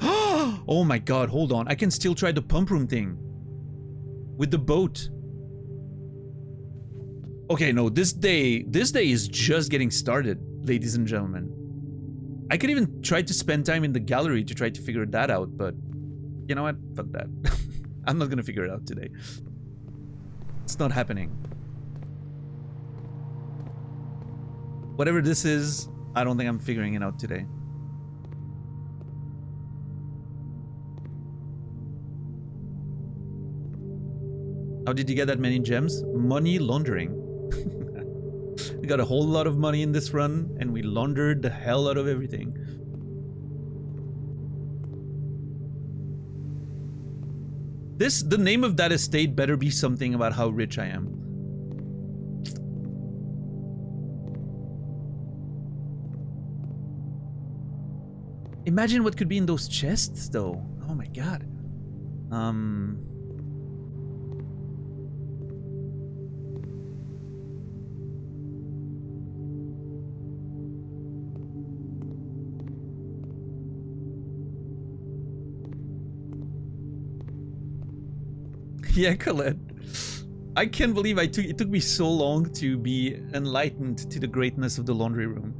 Oh my god, hold on. I can still try the pump room thing. With the boat. Okay, no, this day is just getting started, ladies and gentlemen. I could even try to spend time in the gallery to try to figure that out, but... You know what? Fuck that. I'm not gonna figure it out today. It's not happening. Whatever this is, I don't think I'm figuring it out today. How did you get that many gems? Money laundering. We got a whole lot of money in this run, and we laundered the hell out of everything. The name of that estate better be something about how rich I am. Imagine what could be in those chests, though. Oh my god. Yeah, Colette. I can't believe it took me so long to be enlightened to the greatness of the laundry room.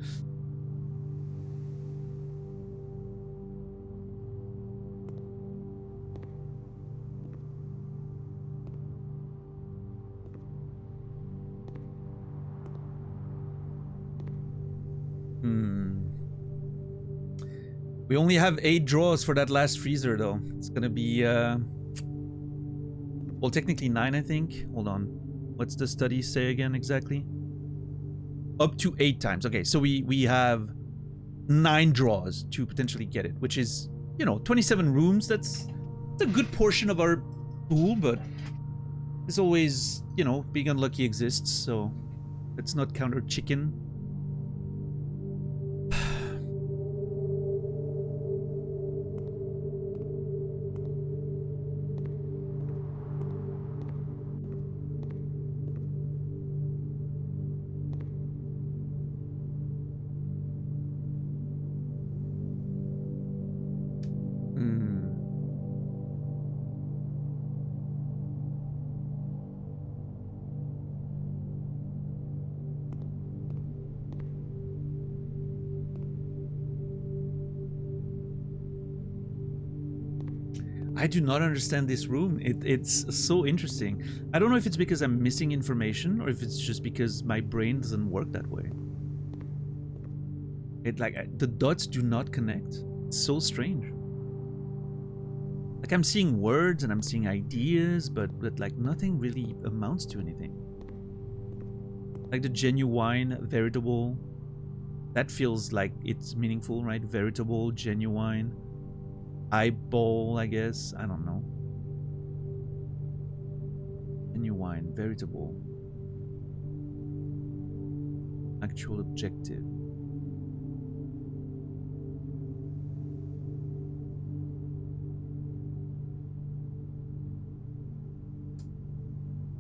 We only have 8 draws for that last freezer, though. It's gonna be, well, technically 9, I think. Hold on. What's the study say again exactly? Up to 8 times. Okay, so we have 9 draws to potentially get it, which is, you know, 27 rooms. That's a good portion of our pool, but as always, you know, being unlucky exists, so let's not count our chicken. I do not understand this room. It's so interesting. I don't know if it's because I'm missing information or if it's just because my brain doesn't work that way. The dots do not connect. It's so strange. Like I'm seeing words and I'm seeing ideas, but like nothing really amounts to anything. Like the genuine, veritable, that feels like it's meaningful, right? Veritable, genuine, eyeball, I guess. I don't know. Genuine, veritable, actual, objective.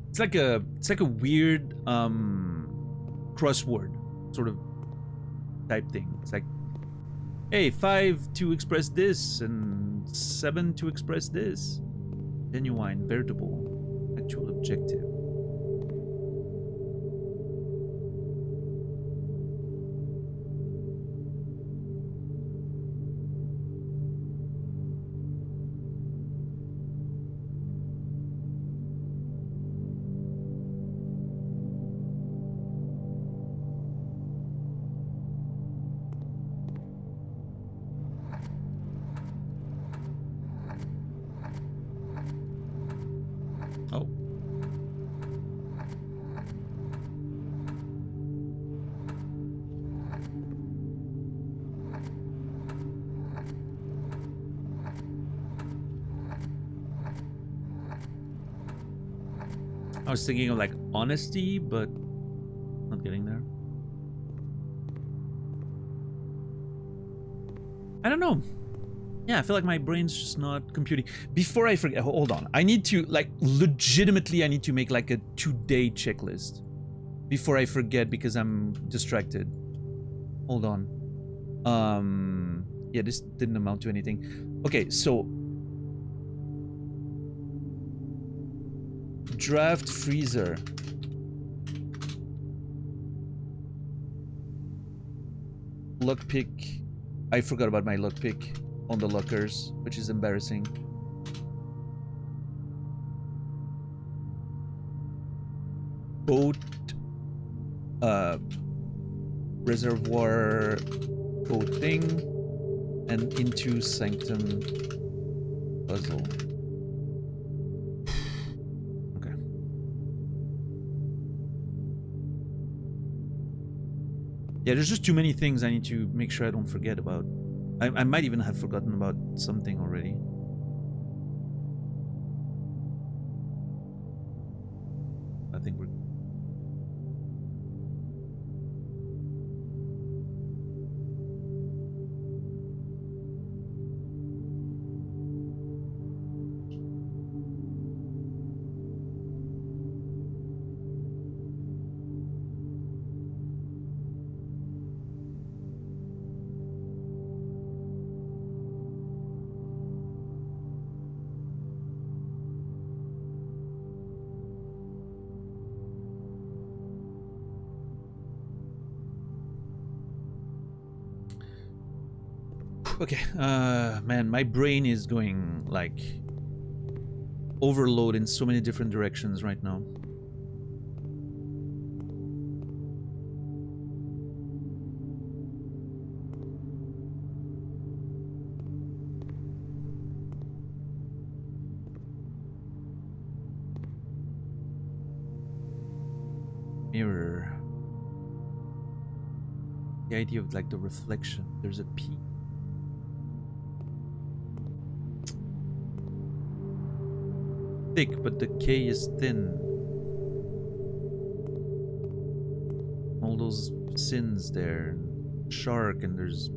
It's like a weird crossword sort of type thing. It's like, hey, 5 to express this and 7 to express this. Genuine, veritable, actual, objective. Oh. I was thinking of like honesty, but not getting there. I don't know. Yeah, I feel like my brain's just not computing. Before I forget, hold on. I need to, like, legitimately, I need to make like a 2-day checklist before I forget because I'm distracted. Hold on. Yeah, this didn't amount to anything. Okay, so draft freezer. Lockpick. I forgot about my lockpick on the lockers, which is embarrassing. Boat, reservoir boat thing, and into Sanctum puzzle. Okay. Yeah, there's just too many things I need to make sure I don't forget about. I might even have forgotten about something already. I think we're... Okay, man, my brain is going, like, overload in so many different directions right now. Mirror. The idea of, like, the reflection. There's a peak. Thick, but the K is thin. All those sins there. Shark, and there's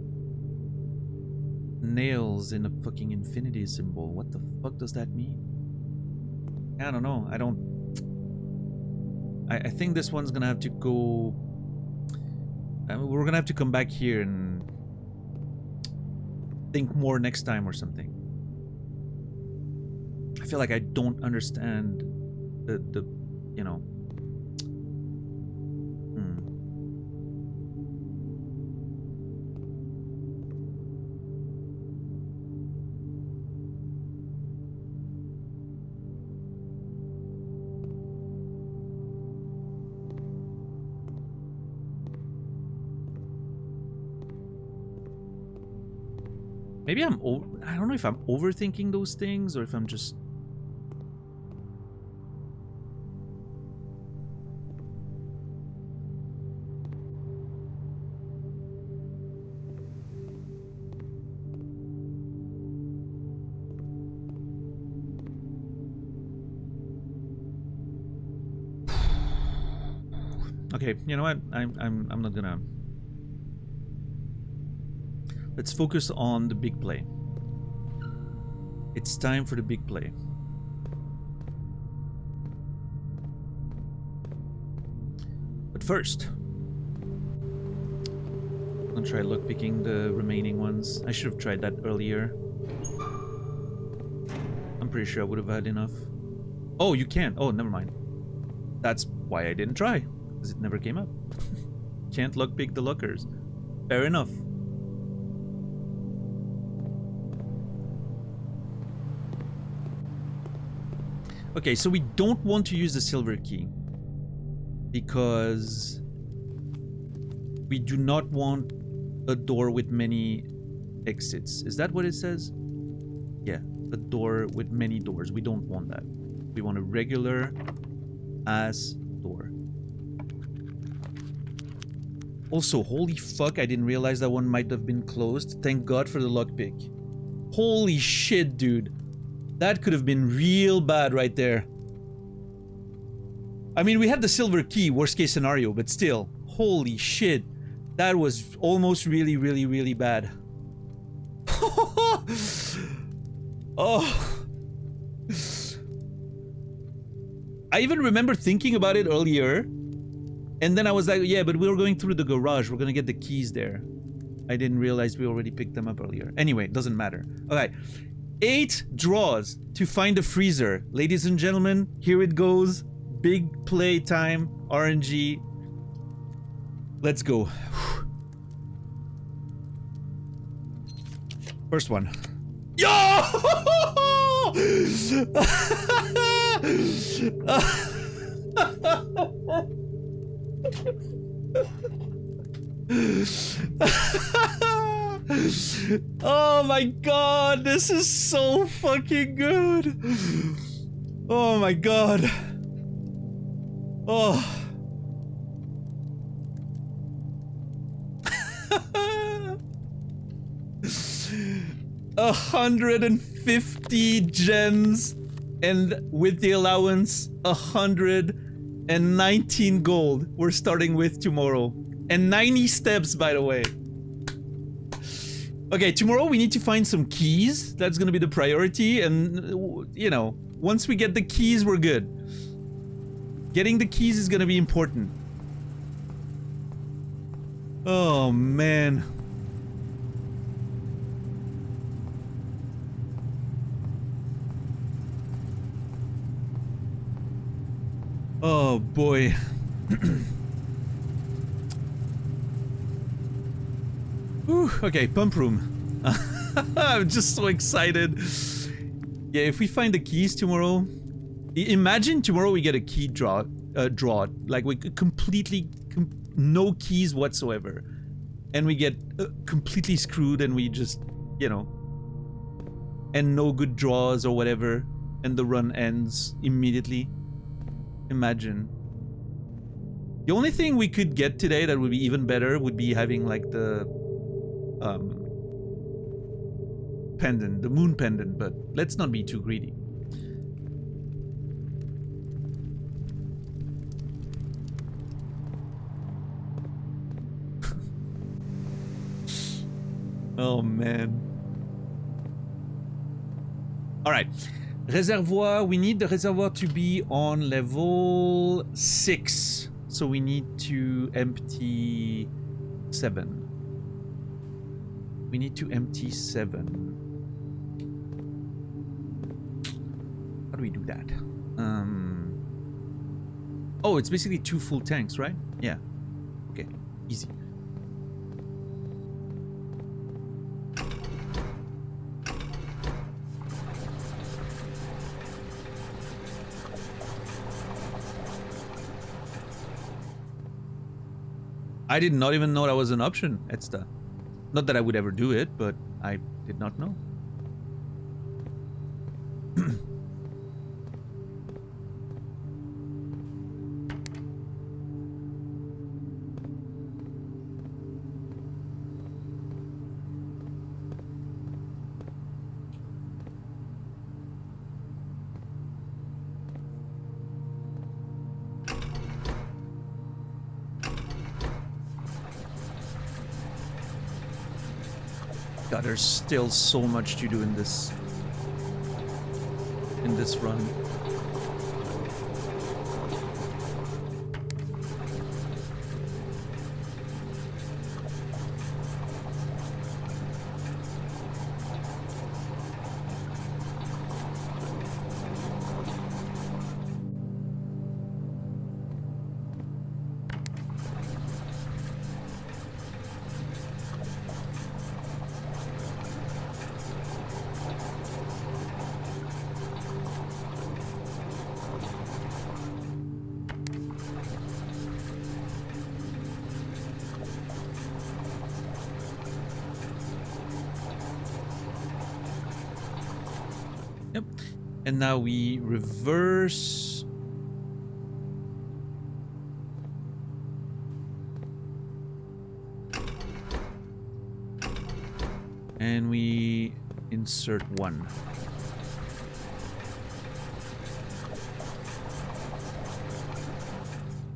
nails in a fucking infinity symbol. What the fuck does that mean? I don't know. I think this one's gonna have to go... I mean, we're gonna have to come back here and think more next time or something. I feel like I don't understand the you know. Maybe I don't know if I'm overthinking those things or if I'm just... Okay, you know what? I'm not gonna... Let's focus on the big play. It's time for the big play. But first, I'm gonna try lockpicking the remaining ones. I should have tried that earlier. I'm pretty sure I would have had enough. Oh, you can't. Oh, never mind. That's why I didn't try. Because it never came up. Can't lockpick the lockers. Fair enough. Okay, so we don't want to use the silver key because we do not want a door with many exits. Is that what it says? Yeah, a door with many doors. We don't want that. We want a regular ass door. Also, holy fuck, I didn't realize that one might have been closed. Thank God for the lockpick. Holy shit, dude. That could have been real bad right there. I mean, we had the silver key, worst case scenario, but still. Holy shit. That was almost really, really, really bad. Oh. I even remember thinking about it earlier. And then I was like, yeah, but we were going through the garage. We're gonna get the keys there. I didn't realize we already picked them up earlier. Anyway, doesn't matter. Okay. 8 draws to find a freezer. Ladies and gentlemen, here it goes. Big play time. RNG. Let's go. First one. Yo! Oh my god, this is so fucking good. Oh my god. Oh. $150 gems, and with the allowance, 119 gold we're starting with tomorrow. And 90 steps, by the way. Okay, tomorrow we need to find some keys. That's gonna be the priority, and, you know, once we get the keys, we're good. Getting the keys is gonna be important. Oh, man. Oh, boy. Whew, okay, pump room. I'm just so excited. Yeah, if we find the keys tomorrow, imagine tomorrow we get a key draw, like we completely no keys whatsoever, and we get completely screwed, and we just, you know, and no good draws or whatever, and the run ends immediately. Imagine. The only thing we could get today that would be even better would be having like the pendant, the moon pendant, but let's not be too greedy. Oh man. All right. Reservoir, we need the reservoir to be on level 6. So we need to empty 7. We need to empty 7. How do we do that? Oh, it's basically 2 full tanks, right? Yeah. Okay, easy. I did not even know that was an option, Etsta. Not that I would ever do it, but I did not know. God, there's still so much to do in this run. Yep. And now we reverse. And we insert 1.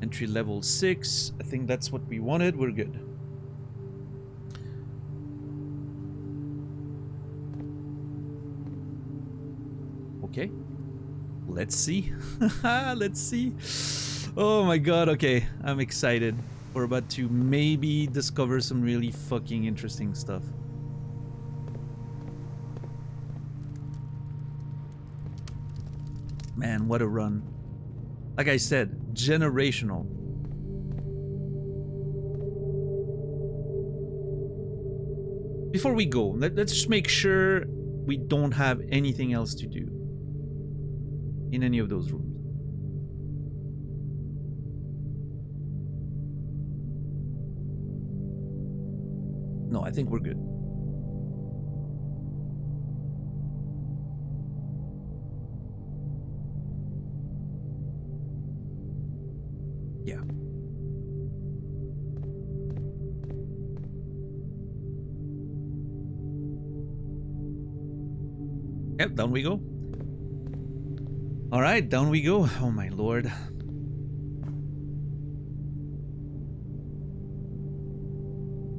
Entry level 6. I think that's what we wanted. We're good. Okay, let's see. Let's see. Oh my god, okay, I'm excited. We're about to maybe discover some really fucking interesting stuff. Man, what a run. Like I said, generational. Before we go, let's just make sure we don't have anything else to do in any of those rooms. No, I think we're good. Yeah. Yep, down we go. All right, down we go. Oh my lord.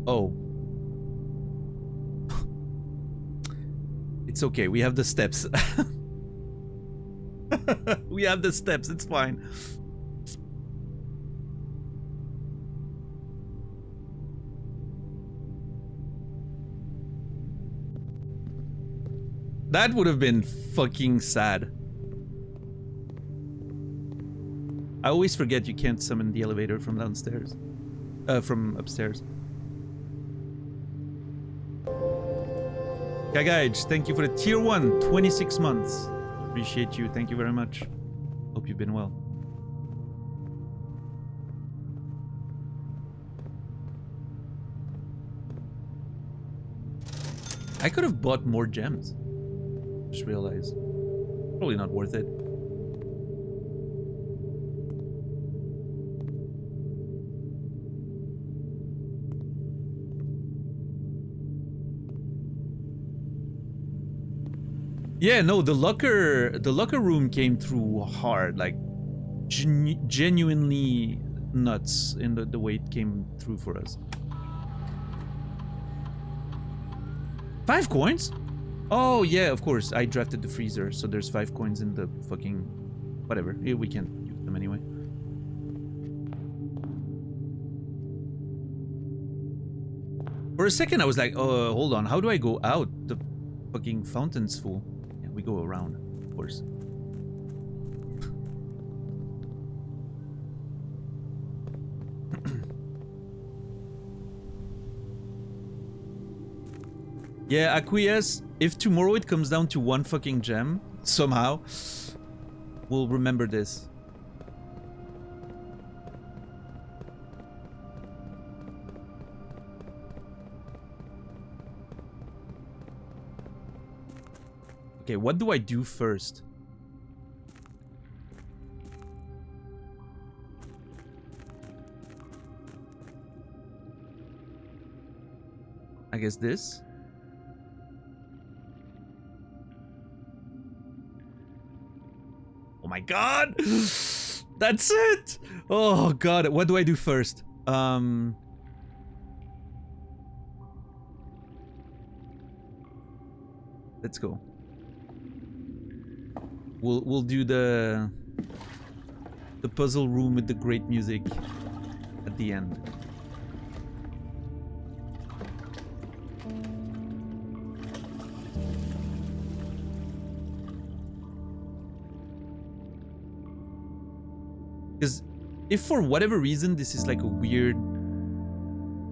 Oh. It's okay, we have the steps. We have the steps, it's fine. That would have been fucking sad. I always forget you can't summon the elevator from downstairs. From upstairs. Gagage, thank you for the tier 1, 26 months. Appreciate you, thank you very much. Hope you've been well. I could have bought more gems. Just realized. Probably not worth it. Yeah, no, the locker room came through hard, like genuinely nuts in the way it came through for us. 5 coins? Oh yeah, of course. I drafted the freezer, so there's 5 coins in the fucking whatever. Yeah, we can't use them anyway. For a second, I was like, "Oh, hold on. How do I go out? The fucking fountain's full." Yeah, we go around, of course. Yeah, acquiesce. If tomorrow it comes down to 1 fucking gem, somehow, we'll remember this. Okay, what do I do first? I guess this. Oh my god! That's it! Oh god, what do I do first? Let's go. We'll do the puzzle room with the great music at the end. Because if for whatever reason this is like a weird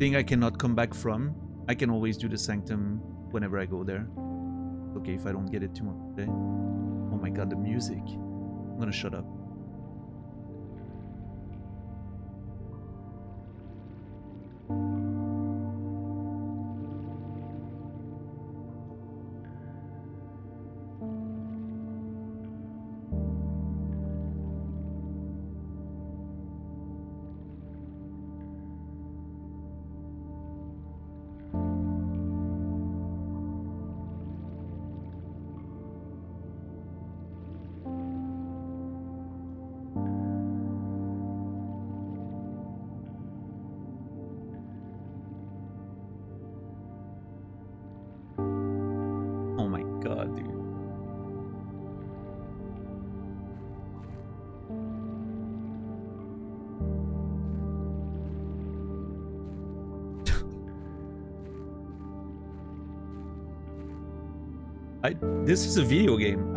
thing I cannot come back from, I can always do the Sanctum whenever I go there. Okay, if I don't get it too much today. Oh my god, the music. I'm gonna shut up. God, dude. This is a video game.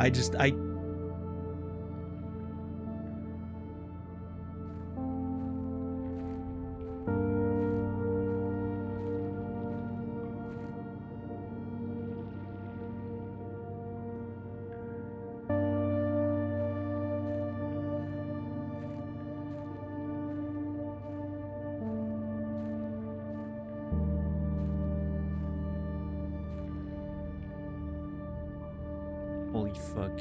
Holy fuck.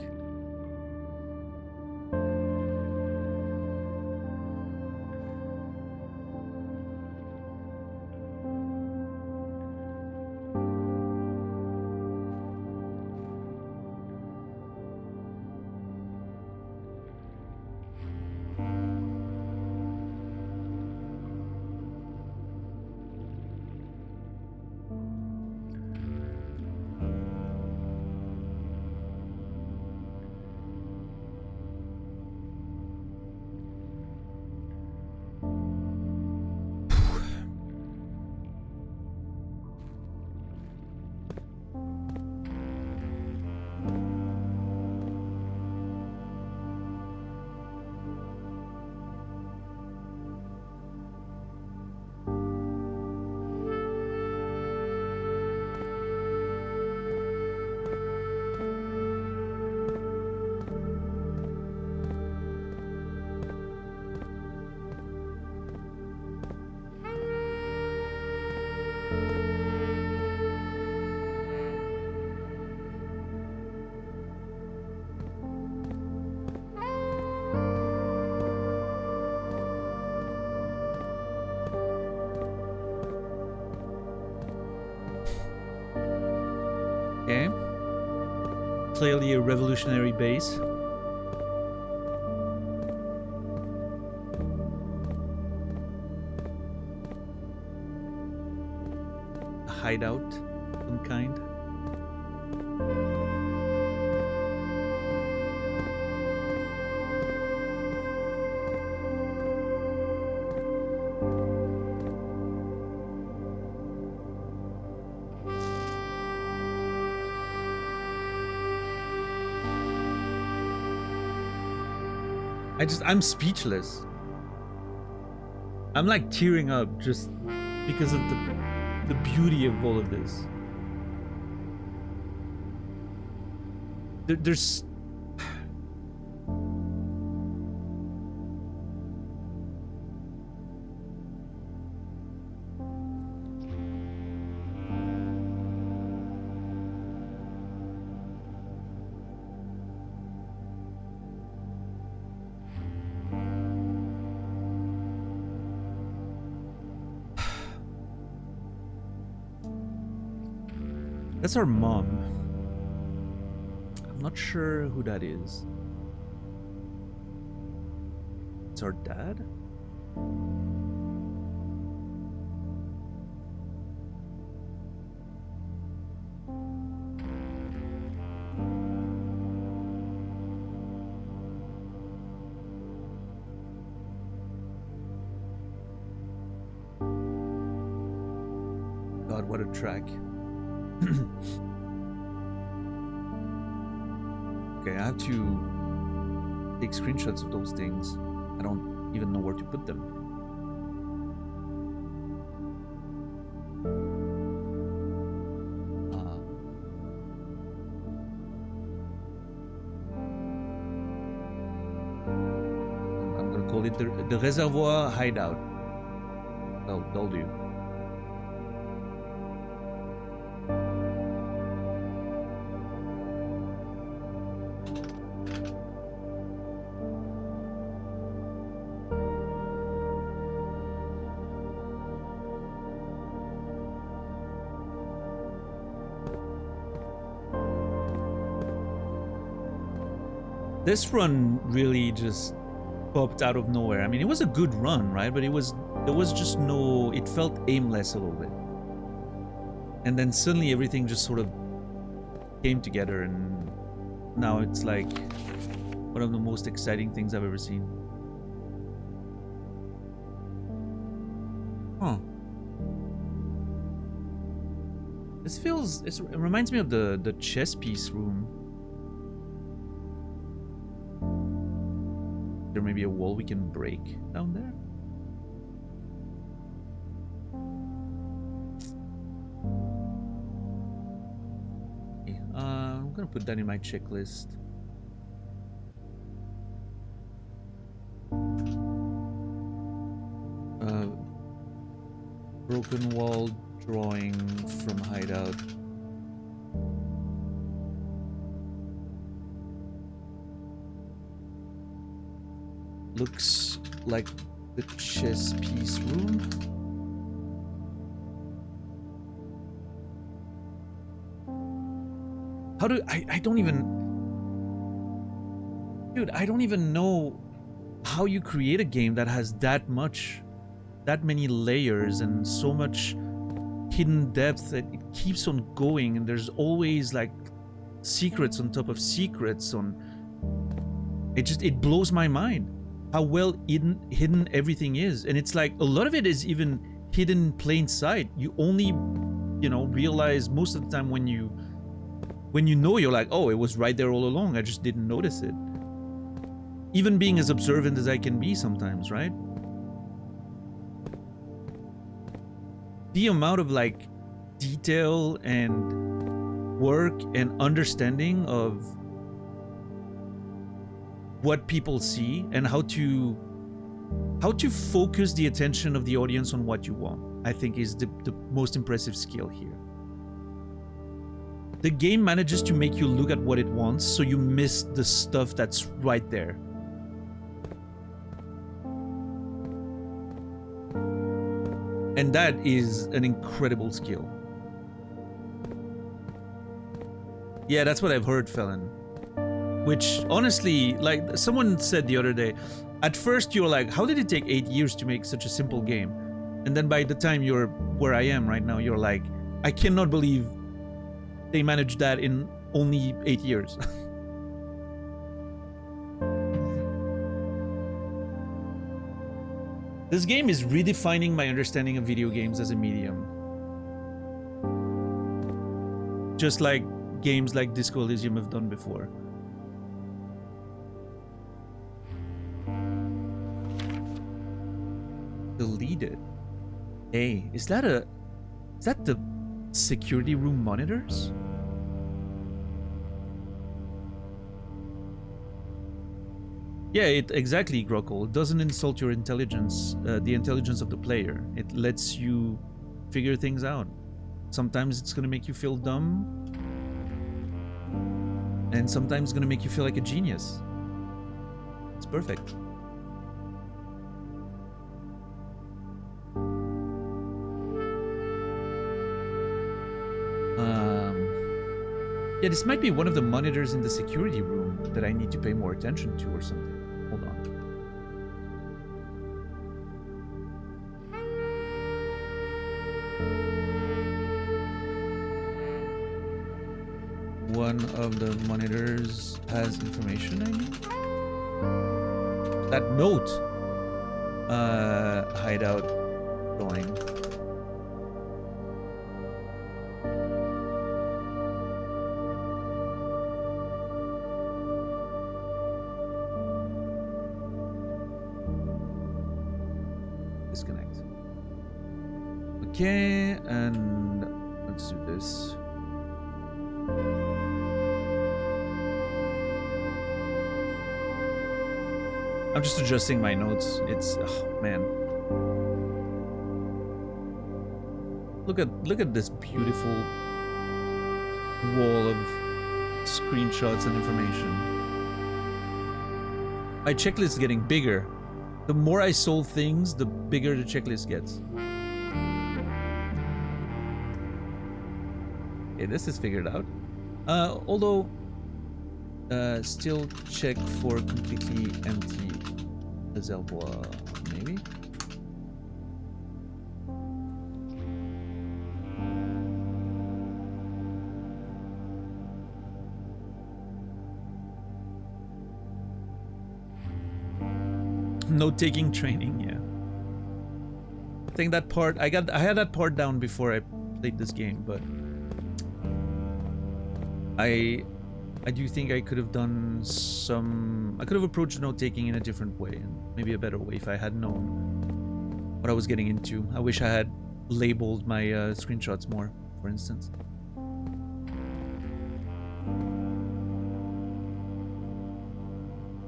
Okay. Clearly a revolutionary base. A hideout of some kind. I'm speechless. I'm like tearing up just because of the beauty of all of this. There's That's our mom. I'm not sure who that is. It's our dad? God, what a track. Okay, I have to take screenshots of those things. I don't even know where to put them. I'm gonna call it the Reservoir Hideout. That'll do. This run really just popped out of nowhere. I mean, it was a good run, right? But there was just no, it felt aimless a little bit. And then suddenly everything just sort of came together, and now it's like one of the most exciting things I've ever seen. Huh. This feels, it reminds me of the chess piece room. There may be a wall we can break down there. Okay, I'm gonna put that in my checklist. Broken wall drawing from hideout. Looks like the chess piece room. How do I don't even, dude, I don't even know how you create a game that has that many layers and so much hidden depth that it keeps on going, and there's always like secrets on top of secrets on it blows my mind how well hidden everything is. And it's like a lot of it is even hidden in plain sight. You only, you know, realize most of the time when you know, you're like, oh, it was right there all along, I just didn't notice it. Even being as observant as I can be sometimes, right? The amount of like detail and work and understanding of what people see and how to focus the attention of the audience on what you want, I think is the most impressive skill here. The game manages to make you look at what it wants, so you miss the stuff that's right there. And that is an incredible skill. Yeah, that's what I've heard, Felon. Which, honestly, like someone said the other day, at first you're like, how did it take 8 years to make such a simple game? And then by the time you're where I am right now, you're like, I cannot believe they managed that in only 8 years. This game is redefining my understanding of video games as a medium. Just like games like Disco Elysium have done before. Deleted. Hey, is that the security room monitors? Yeah, exactly, Grockle. It doesn't insult your intelligence, the intelligence of the player. It lets you figure things out. Sometimes it's gonna make you feel dumb, and sometimes it's gonna make you feel like a genius. It's perfect. Yeah, this might be one of the monitors in the security room that I need to pay more attention to or something. Hold on. One of the monitors has information I need. That note. Hideout drawing. Disconnect. Okay, and let's do this. I'm just adjusting my notes. It's oh man. Look at this beautiful wall of screenshots and information. My checklist is getting bigger. The more I solve things, the bigger the checklist gets. Okay, this is figured out. Although, still check for completely empty Reservoir, maybe? Note-taking training, yeah. I think that part I had that part down before I played this game, but I do think I could have done some... I could have approached note-taking in a different way, and maybe a better way if I had known what I was getting into. I wish I had labeled my screenshots more, for instance.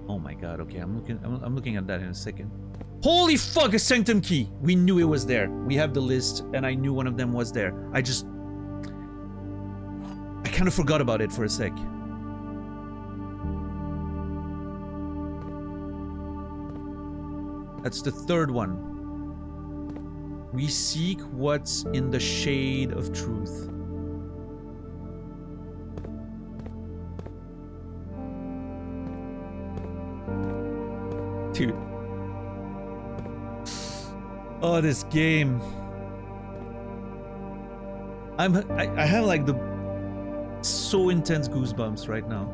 Oh my god, okay, I'm looking at that in a second. Holy fuck, a Sanctum key! We knew it was there. We have the list, and I knew one of them was there. I kind of forgot about it for a sec. That's the third one. We seek what's in the shade of truth. Dude. Oh, this game. I have like the so intense goosebumps right now.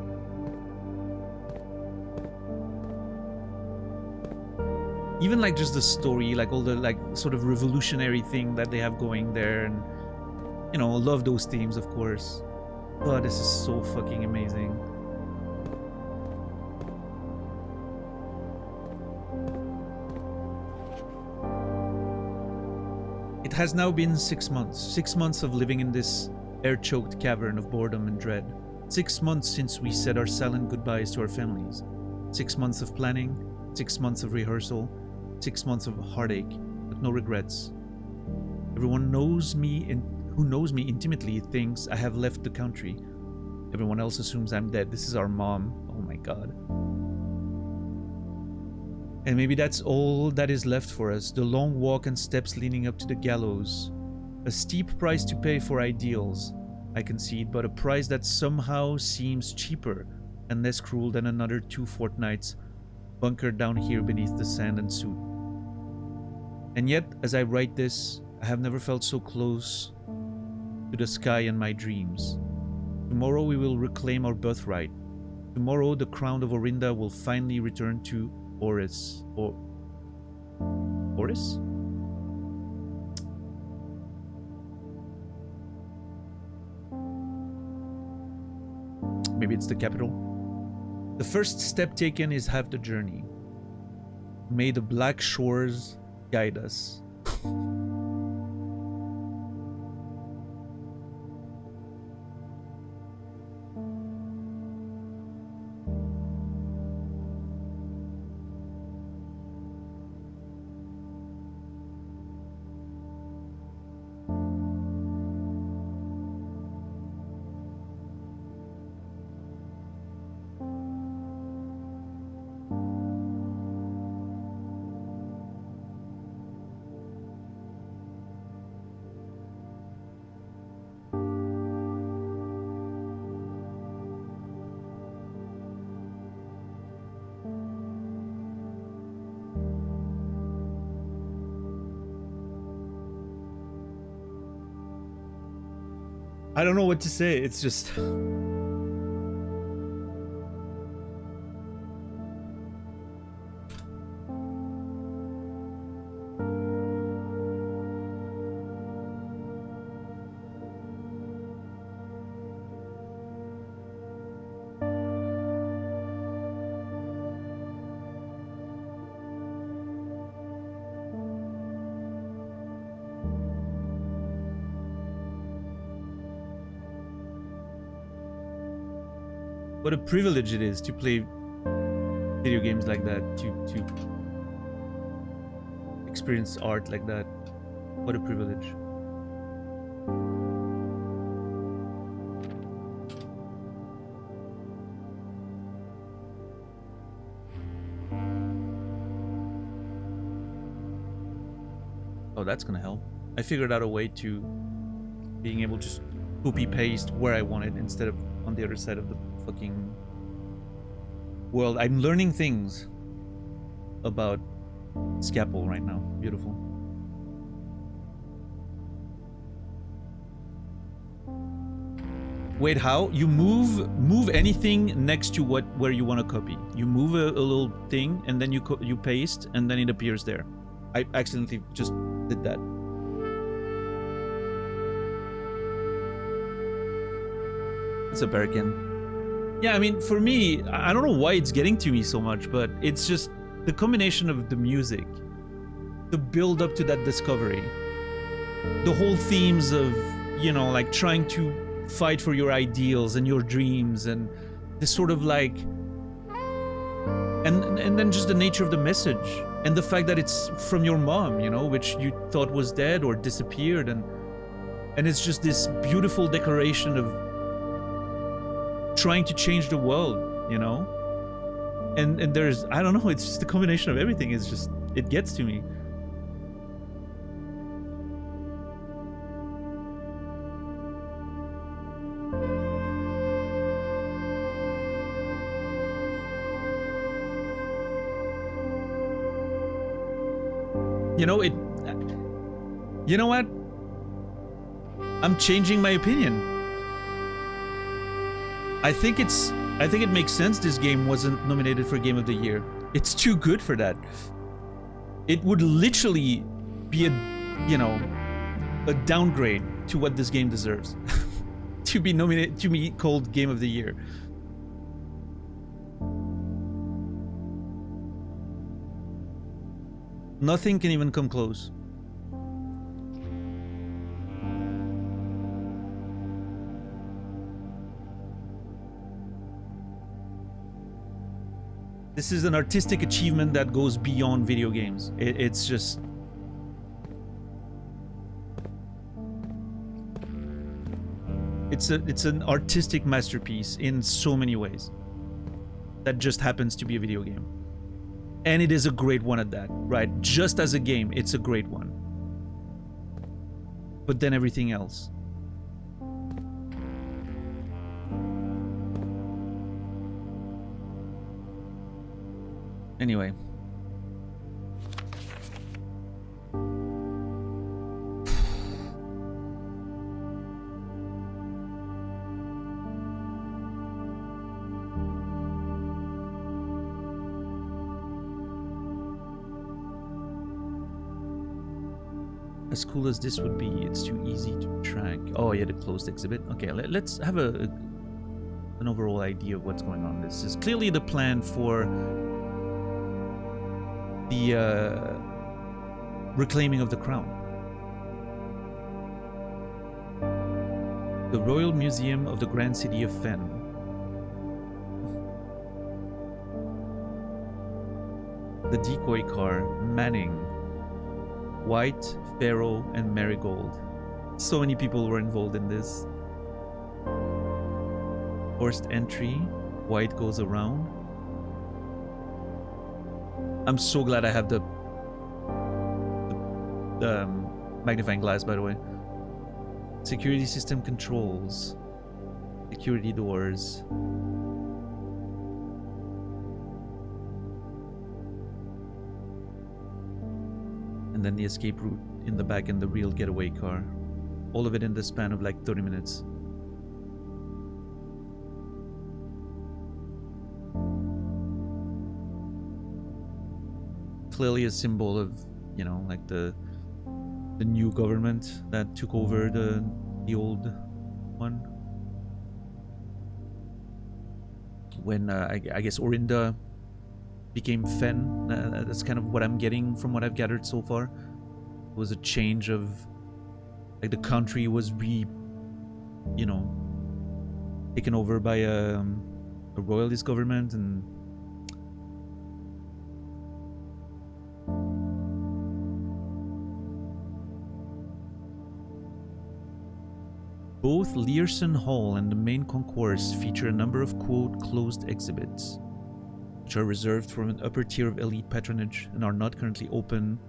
Even like just the story, like all the like sort of revolutionary thing that they have going there, and you know, love those themes, of course. But this is so fucking amazing. It has now been 6 months. 6 months of living in this air-choked cavern of boredom and dread. 6 months since we said our silent goodbyes to our families. 6 months of planning. 6 months of rehearsal. 6 months of heartache, but no regrets. Everyone knows me who knows me intimately thinks I have left the country. Everyone else assumes I'm dead. This is our mom. Oh my god. And maybe that's all that is left for us. The long walk and steps leading up to the gallows. A steep price to pay for ideals, I concede, but a price that somehow seems cheaper and less cruel than another 2 fortnights bunkered down here beneath the sand and soot. And yet, as I write this, I have never felt so close to the sky and my dreams. Tomorrow we will reclaim our birthright. Tomorrow the crown of Orinda will finally return to Oris. Oris? Maybe it's the capital. The first step taken is half the journey. May the black shores guide us. I don't know what to say. It's just... What a privilege it is to play video games like that, to experience art like that. What a privilege. Oh, that's gonna help. I figured out a way to being able to just copy paste where I want it instead of on the other side of the fucking world. I'm learning things about Scapple right now. Beautiful. Wait, how? You move anything next to where you want to copy. You move a little thing and then you paste and then it appears there. I accidentally just did that. It's a Berkin. Yeah, I mean, for me, I don't know why it's getting to me so much, but it's just the combination of the music, the build up to that discovery, the whole themes of, you know, like trying to fight for your ideals and your dreams, and this sort of like, and then just the nature of the message and the fact that it's from your mom, you know, which you thought was dead or disappeared, and it's just this beautiful declaration of trying to change the world, you know? And there's, I don't know, it's just the combination of everything. It's just, it gets to me. You know, you know what? I'm changing my opinion. I think it makes sense this game wasn't nominated for Game of the Year. It's too good for that. It would literally be a downgrade to what this game deserves. To be nominated, to be called Game of the Year. Nothing can even come close. This is an artistic achievement that goes beyond video games. It's just... It's an artistic masterpiece in so many ways. That just happens to be a video game. And it is a great one at that, right? Just as a game, it's a great one. But then everything else. Anyway. As cool as this would be, it's too easy to track. Oh yeah, the closed exhibit. Okay, let's have an overall idea of what's going on. This is clearly the plan for the reclaiming of the crown. The Royal Museum of the Grand City of Fen. The decoy car, Manning, White, Pharaoh, and Marigold. So many people were involved in this. Forced entry, White goes around. I'm so glad I have the magnifying glass, by the way. Security system controls. Security doors. And then the escape route in the back and the real getaway car. All of it in the span of like 30 minutes. clearly a symbol of, you know, like the new government that took over the old one. When I guess Orinda became Fen. That's kind of what I'm getting from what I've gathered so far. It was a change of, like, the country was you know, taken over by a royalist government, and both Learson Hall and the main concourse feature a number of, quote, closed exhibits, which are reserved for an upper tier of elite patronage and are not currently open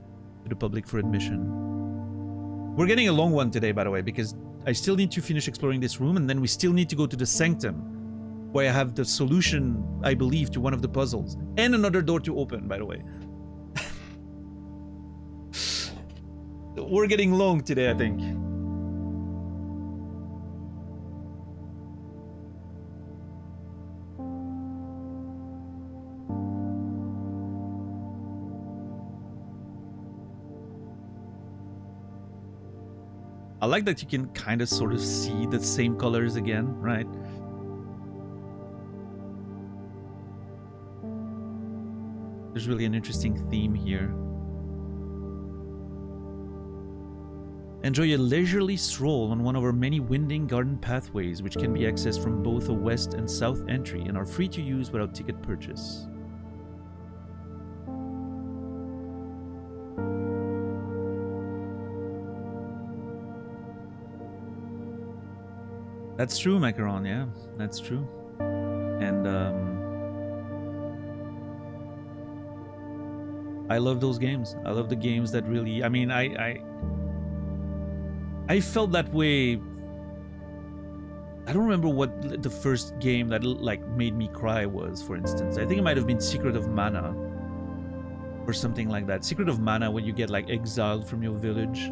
to the public for admission. We're getting a long one today, by the way, because I still need to finish exploring this room, and then we still need to go to the Sanctum, where I have the solution, I believe, to one of the puzzles. And another door to open, by the way. We're getting long today, I think. I like that you can kind of sort of see the same colors again, right? There's really an interesting theme here. Enjoy a leisurely stroll on one of our many winding garden pathways, which can be accessed from both a west and south entry and are free to use without ticket purchase. That's true, Macaron, yeah, that's true. And I love those games. I love the games that really, I mean, I felt that way. I don't remember what the first game that like made me cry was, for instance. I think it might have been Secret of Mana or something like that. Secret of Mana, when you get like exiled from your village.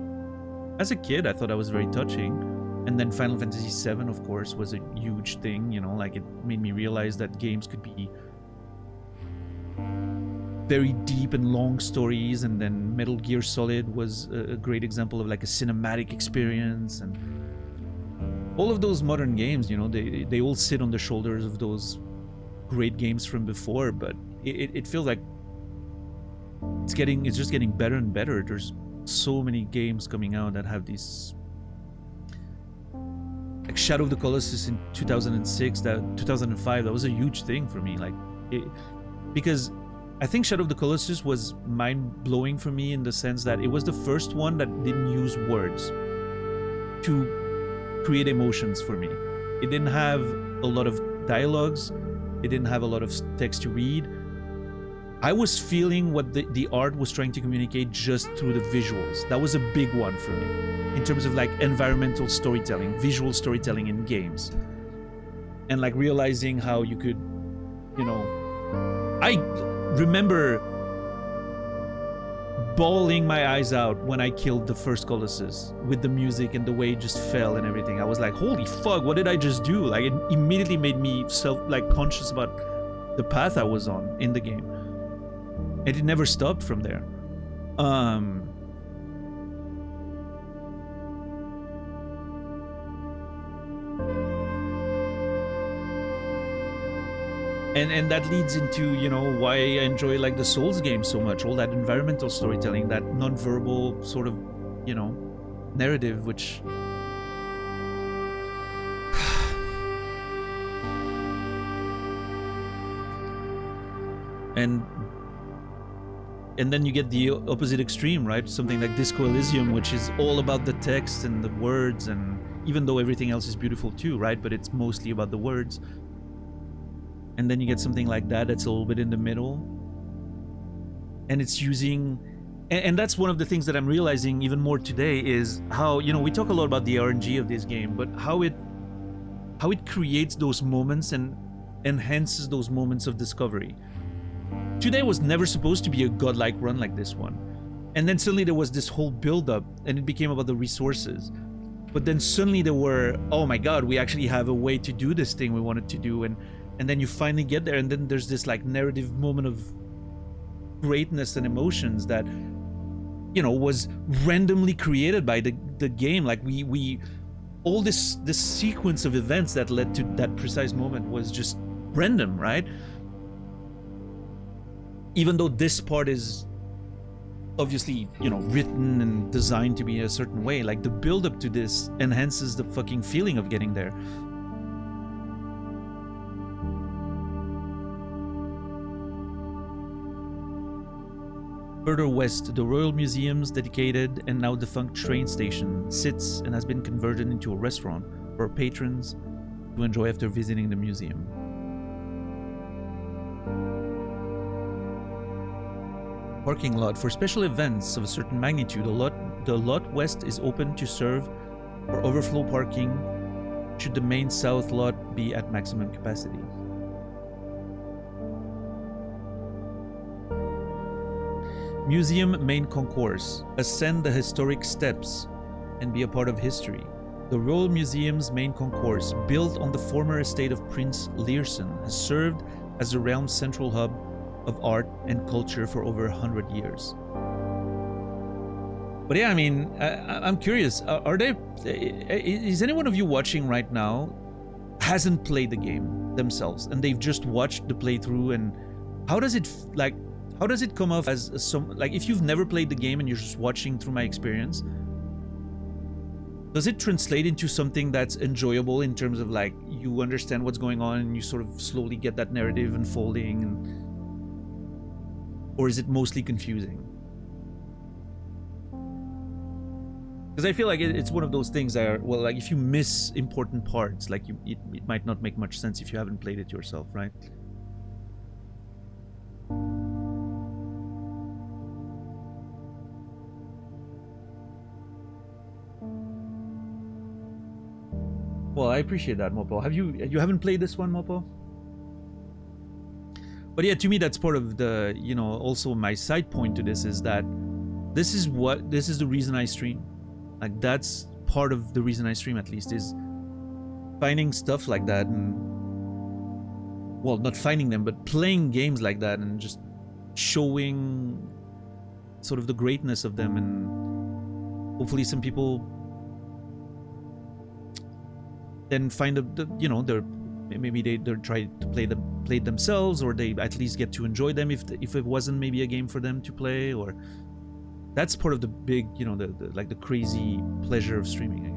As a kid, I thought that was very touching. And then Final Fantasy VII, of course, was a huge thing, you know, like it made me realize that games could be very deep and long stories. And then Metal Gear Solid was a great example of like a cinematic experience. And all of those modern games, you know, they all sit on the shoulders of those great games from before, but it feels like it's just getting better and better. There's so many games coming out that have these, like Shadow of the Colossus in 2006, 2005, that was a huge thing for me. Like, because I think Shadow of the Colossus was mind-blowing for me in the sense that it was the first one that didn't use words to create emotions for me. It didn't have a lot of dialogues. It didn't have a lot of text to read. I was feeling what the art was trying to communicate just through the visuals. That was a big one for me in terms of like environmental storytelling, visual storytelling in games. And like realizing how you could, you know, I remember bawling my eyes out when I killed the first Colossus with the music and the way it just fell and everything. I was like, holy fuck, what did I just do? Like, it immediately made me conscious about the path I was on in the game. And it never stopped from there. And that leads into, you know, why I enjoy like the Souls games so much. All that environmental storytelling, that non-verbal sort of, you know, narrative, which and then you get the opposite extreme, right? Something like Disco Elysium, which is all about the text and the words, and even though everything else is beautiful too, right? But it's mostly about the words. And then you get something like that that's a little bit in the middle. And it's using... And that's one of the things that I'm realizing even more today is how, you know, we talk a lot about the RNG of this game, but how it creates those moments and enhances those moments of discovery. Today was never supposed to be a godlike run like this one. And then suddenly there was this whole build-up, and it became about the resources. But then suddenly there were, oh my god, we actually have a way to do this thing we wanted to do, and then you finally get there, and then there's this like narrative moment of greatness and emotions that, you know, was randomly created by the game. Like we all this sequence of events that led to that precise moment was just random, right? Even though this part is obviously, you know, written and designed to be a certain way, like the build up to this enhances the fucking feeling of getting there. Further west, the Royal Museum's dedicated and now defunct train station sits and has been converted into a restaurant for patrons to enjoy after visiting the museum. Parking lot. For special events of a certain magnitude, the lot west is open to serve for overflow parking should the main south lot be at maximum capacity. Museum main concourse. Ascend the historic steps and be a part of history. The Royal Museum's main concourse, built on the former estate of Prince Learson, has served as the realm's central hub of art and culture for over 100 years. But yeah, I mean, I'm curious. Are there? Is any one of you watching right now hasn't played the game themselves and they've just watched the playthrough? And how does it like? How does it come off as some like if you've never played the game and you're just watching through my experience? Does it translate into something that's enjoyable in terms of like you understand what's going on and you sort of slowly get that narrative unfolding, and, or is it mostly confusing? Because I feel like it's one of those things that are, well, like if you miss important parts, like it might not make much sense if you haven't played it yourself, right? Well, I appreciate that, Mopo. You haven't played this one, Mopo? But yeah, to me, that's part of the, you know, also my side point to this is that this is the reason I stream. Like, that's part of the reason I stream, at least, is finding stuff like that and, well, not finding them, but playing games like that and just showing sort of the greatness of them, and hopefully some people then find the you know, maybe they're trying to play it themselves, or they at least get to enjoy them if it wasn't maybe a game for them to play. Or that's part of the big, you know, the like the crazy pleasure of streaming again.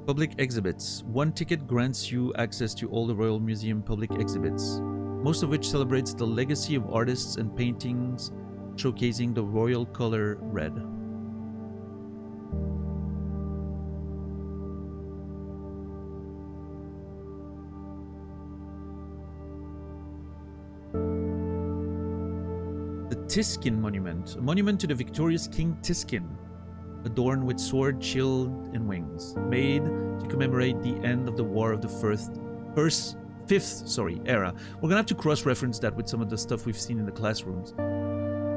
Public exhibits. One ticket grants you access to all the Royal Museum public exhibits, most of which celebrates the legacy of artists and paintings showcasing the royal color red. The Tiskin Monument, a monument to the victorious King Tiskin, adorned with sword, shield, and wings, made to commemorate the end of the War of the Fifth era. We're gonna have to cross-reference that with some of the stuff we've seen in the classrooms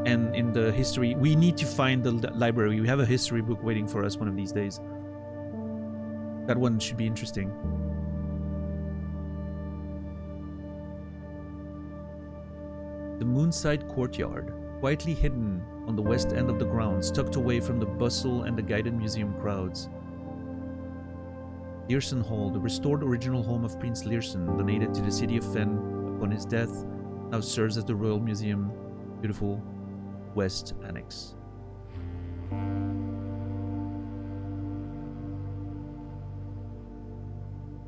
and in the history. We need to find the library. We have a history book waiting for us one of these days. That one should be interesting. The Moonside Courtyard, quietly hidden on the west end of the grounds, tucked away from the bustle and the guided museum crowds. Learson Hall, the restored original home of Prince Learson, donated to the city of Fen upon his death, now serves as the Royal Museum, beautiful West Annex.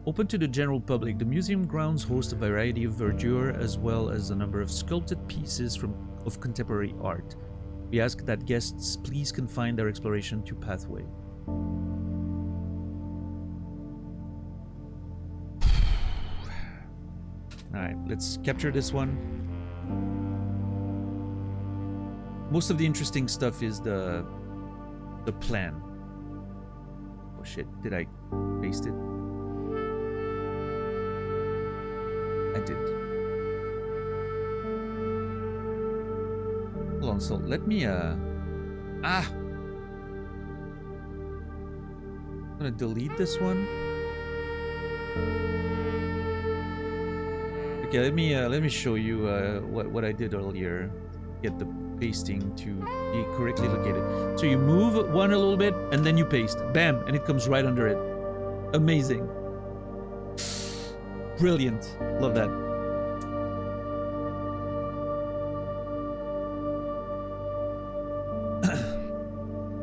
Open to the general public, the museum grounds host a variety of verdure as well as a number of sculpted pieces of contemporary art. We ask that guests please confine their exploration to Pathway. Alright, let's capture this one. Most of the interesting stuff is the plan. Oh shit, did I paste it? I did. Hold on, so let me I'm gonna delete this one. Okay, let me show you what I did earlier. Get the pasting to be correctly located. So you move one a little bit and then you paste. Bam, and it comes right under it. Amazing. Brilliant. Love that.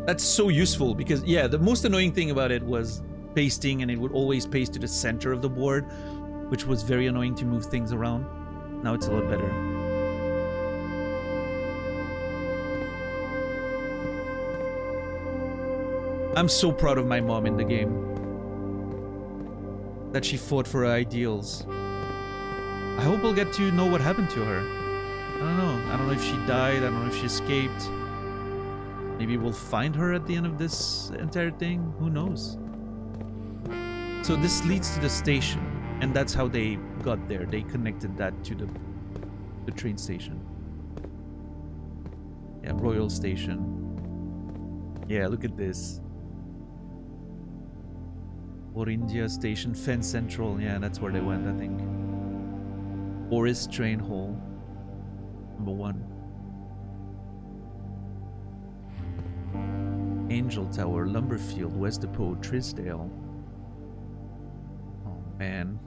That's so useful because, yeah, the most annoying thing about it was pasting, and it would always paste to the center of the board, which was very annoying to move things around. Now it's a lot better. I'm so proud of my mom in the game. That she fought for her ideals. I hope we'll get to know what happened to her. I don't know. I don't know if she died. I don't know if she escaped. Maybe we'll find her at the end of this entire thing. Who knows? So this leads to the station, and that's how they got there. They connected that to the train station. Yeah, Royal Station. Yeah, look at this. Orindia Station, Fen Central. Yeah, that's where they went, I think. Boris Train Hall. Number 1. Angel Tower, Lumberfield, West Depot, Trisdale. Oh, man.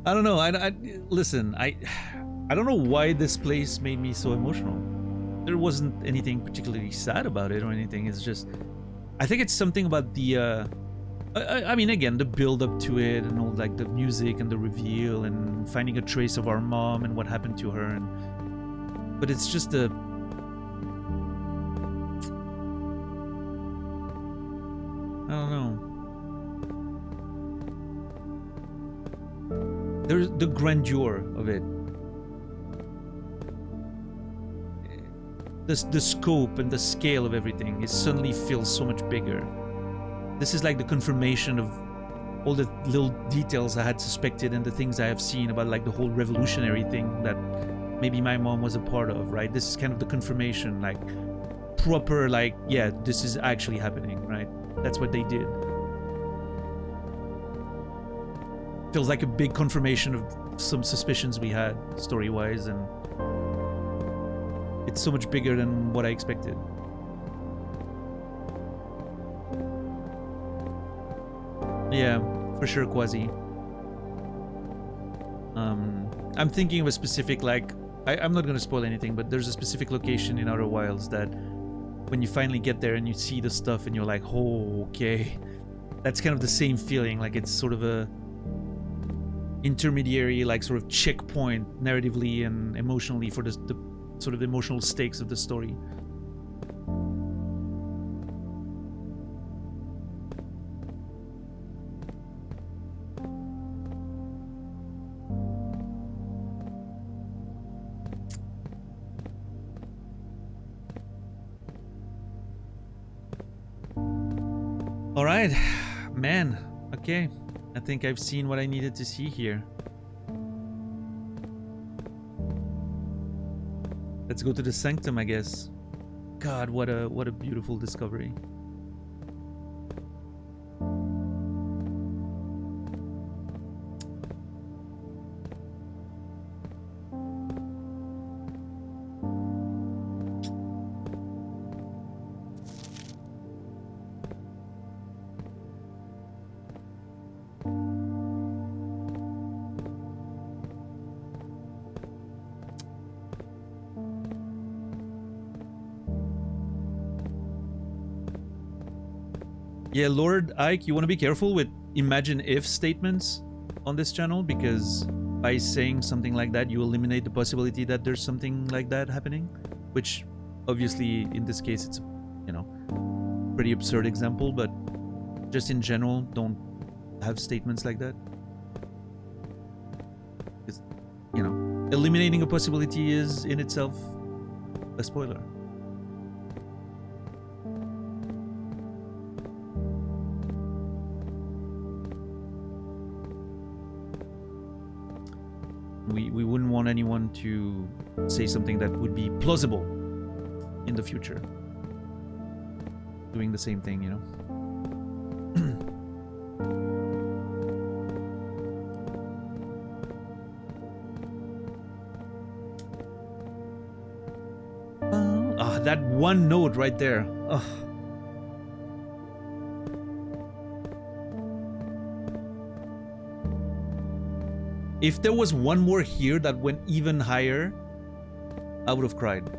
I don't know. Listen. I don't know why this place made me so emotional. There wasn't anything particularly sad about it or anything. It's just, I think it's something about the. I mean, again, the build up to it and all, like the music and the reveal and finding a trace of our mom and what happened to her. And but it's just a. I don't know. There's the grandeur of it. The scope and the scale of everything is suddenly feels so much bigger. This is like the confirmation of all the little details I had suspected and the things I have seen about like the whole revolutionary thing that maybe my mom was a part of, right? This is kind of the confirmation, like proper, like, yeah, this is actually happening, right? That's what they did. Feels like a big confirmation of some suspicions we had story-wise, and it's so much bigger than what I expected. Yeah, for sure, Quasi. I'm thinking of a specific, like, I'm not gonna spoil anything, but there's a specific location in Outer Wilds that when you finally get there and you see the stuff and you're like, oh, okay. That's kind of the same feeling, like it's sort of a intermediary, like sort of checkpoint narratively and emotionally for the sort of emotional stakes of the story. All right, man. Okay. I think I've seen what I needed to see here. Let's go to the Sanctum, I guess. God, what a beautiful discovery. Yeah, Lord Ike, you want to be careful with imagine if statements on this channel, because by saying something like that, you eliminate the possibility that there's something like that happening, which obviously in this case it's, you know, pretty absurd example, but just in general, don't have statements like that. Because, you know, eliminating a possibility is in itself a spoiler. We wouldn't want anyone to say something that would be plausible in the future. Doing the same thing, you know? That one note right there. Ugh. If there was one more here that went even higher, I would have cried.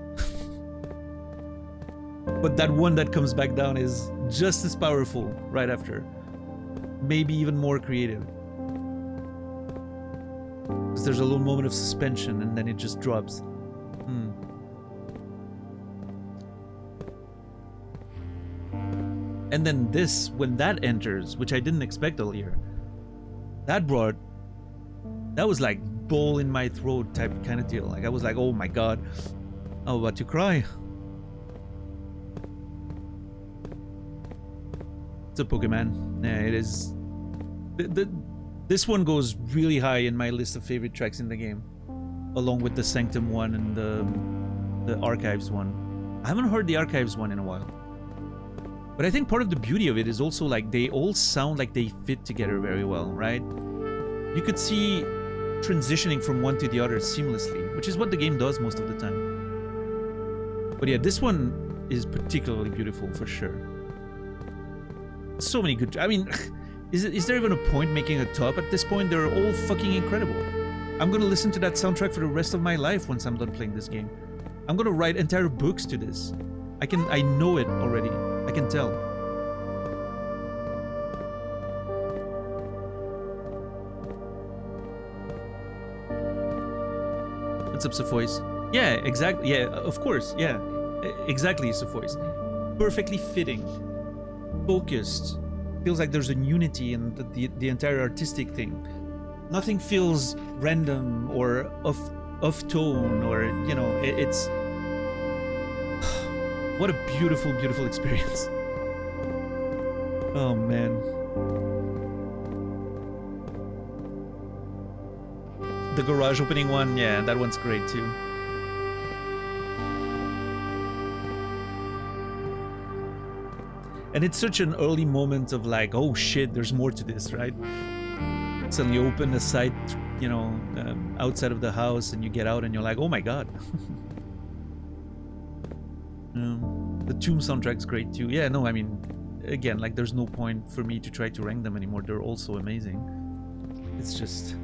But that one that comes back down is just as powerful right after. Maybe even more creative. Because there's a little moment of suspension and then it just drops. And then this, when that enters, which I didn't expect earlier, that was like bowl in my throat type kind of deal. Like I was like, oh my god, I'm about to cry. It's a Pokemon. Yeah, it is. This one goes really high in my list of favorite tracks in the game, along with the Sanctum one and the Archives one. I haven't heard the Archives one in a while. But I think part of the beauty of it is also like they all sound like they fit together very well, right? You could see transitioning from one to the other seamlessly, which is what the game does most of the time. But yeah, this one is particularly beautiful for sure. So many good... I mean, is there even a point making a top at this point? They're all fucking incredible. I'm gonna listen to that soundtrack for the rest of my life once I'm done playing this game. I'm gonna write entire books to this. I know it already. I can tell. What's up, Safehouse? Yeah, exactly. Yeah, of course. Yeah, exactly, Safehouse. Perfectly fitting, focused. Feels like there's a unity in the entire artistic thing. Nothing feels random or off tone, or you know, it's. What a beautiful, beautiful experience. Oh, man. The garage opening one, yeah, that one's great too. And it's such an early moment of like, oh shit, there's more to this, right? Suddenly you open a site, you know, outside of the house and you get out and you're like, oh my god. The Tomb soundtrack's great too. Yeah, no, I mean, again, like there's no point for me to try to rank them anymore. They're all so amazing. It's just...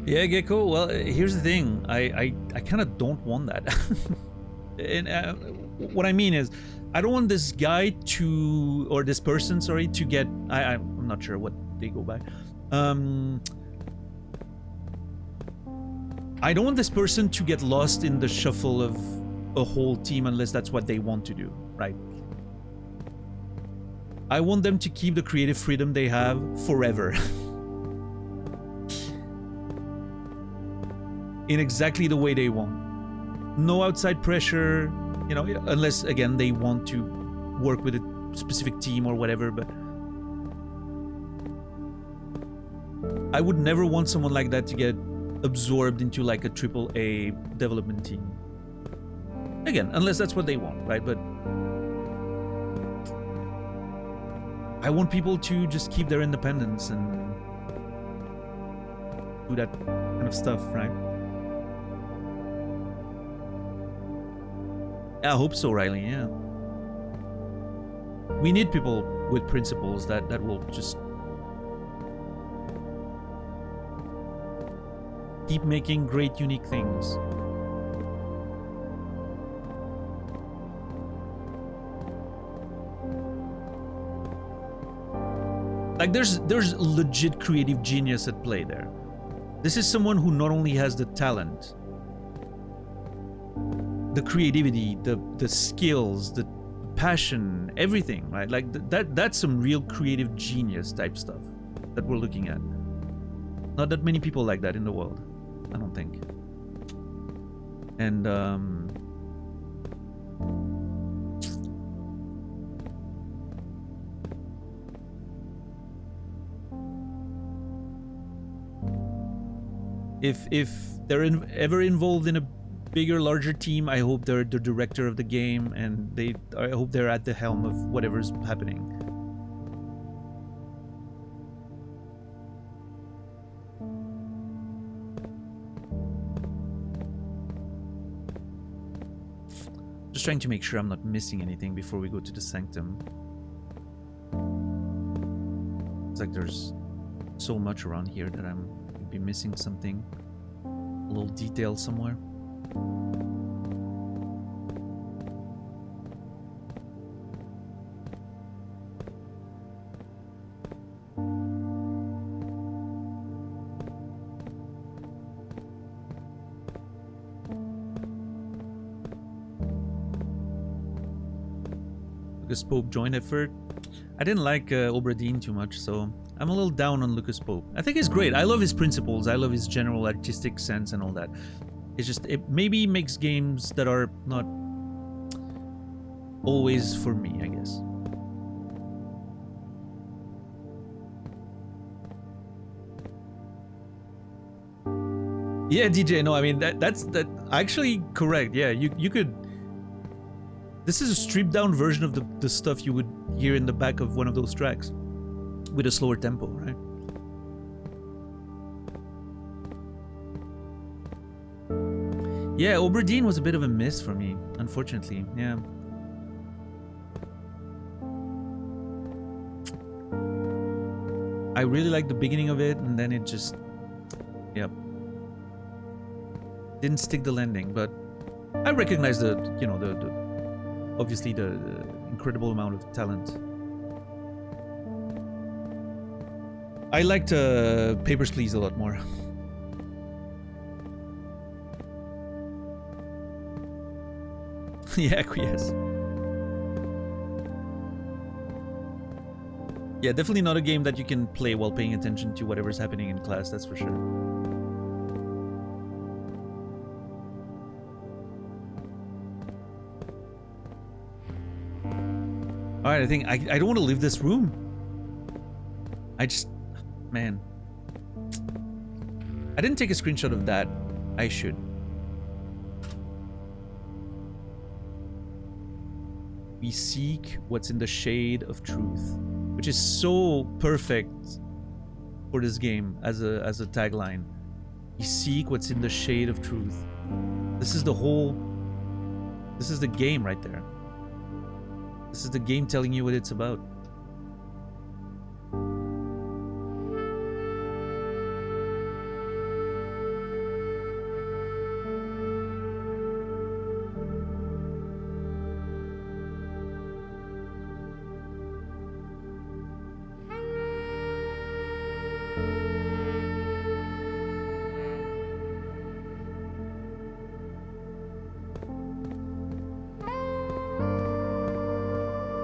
Yeah, Gecko, well, here's the thing. I kind of don't want that. And what I mean is, I don't want this guy to, or this person, sorry, to get, I'm not sure what they go by. I don't want this person to get lost in the shuffle of a whole team unless that's what they want to do, right? I want them to keep the creative freedom they have forever. In exactly the way they want. No outside pressure, you know, unless, again, they want to work with a specific team or whatever, but I would never want someone like that to get absorbed into like a AAA development team. Again, unless that's what they want, right? But I want people to just keep their independence and do that kind of stuff, right? I hope so, Riley, yeah. We need people with principles that will just keep making great, unique things. Like, there's legit creative genius at play there. This is someone who not only has the talent, the creativity, the skills, the passion, everything, right? Like that's some real creative genius type stuff that we're looking at. Not that many people like that in the world. I don't think. And if they're ever involved in a bigger, larger team, I hope they're the director of the game, and I hope they're at the helm of whatever's happening. Just trying to make sure I'm not missing anything before we go to the Sanctum. It's like there's so much around here that I'm gonna be missing something. A little detail somewhere. Lucas Pope joint effort. I didn't like Obradine too much, so I'm a little down on Lucas Pope. I think he's great. I love his principles. I love his general artistic sense and all that. It's just, it maybe makes games that are not always for me, I guess. Yeah, DJ, no, I mean, that's actually correct. Yeah, you could... This is a stripped down version of the stuff you would hear in the back of one of those tracks. With a slower tempo, right? Yeah, Obradine was a bit of a miss for me, unfortunately. Yeah. I really liked the beginning of it, and then it just... Yep. Didn't stick the landing, but I recognize the, you know, obviously the incredible amount of talent. I liked Papers, Please a lot more. Yeah, yes. Yeah, definitely not a game that you can play while paying attention to whatever's happening in class, that's for sure. Alright, I think I don't want to leave this room. I just... Man. I didn't take a screenshot of that. I should. We seek what's in the shade of truth. Which is so perfect for this game as a tagline. We seek what's in the shade of truth. This is the whole... This is the game right there. This is the game telling you what it's about.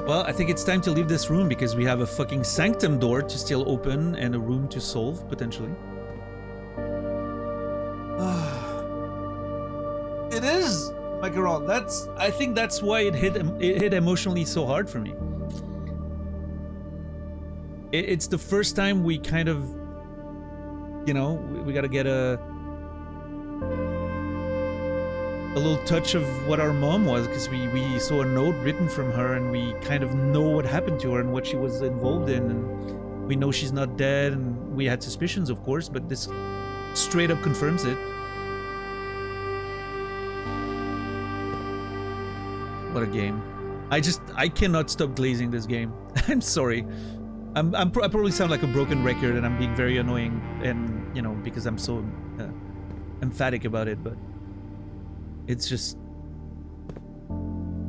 Well, I think it's time to leave this room because we have a fucking Sanctum door to still open and a room to solve, potentially. It is, Macaron. I think that's why it hit emotionally so hard for me. It's the first time we kind of, you know, we gotta get a little touch of what our mom was, because we saw a note written from her and we kind of know what happened to her and what she was involved in, and we know she's not dead, and we had suspicions, of course, but this straight up confirms it. What a game. I cannot stop glazing this game. I'm sorry. I probably sound like a broken record and I'm being very annoying, and, you know, because I'm so emphatic about it, but it's just...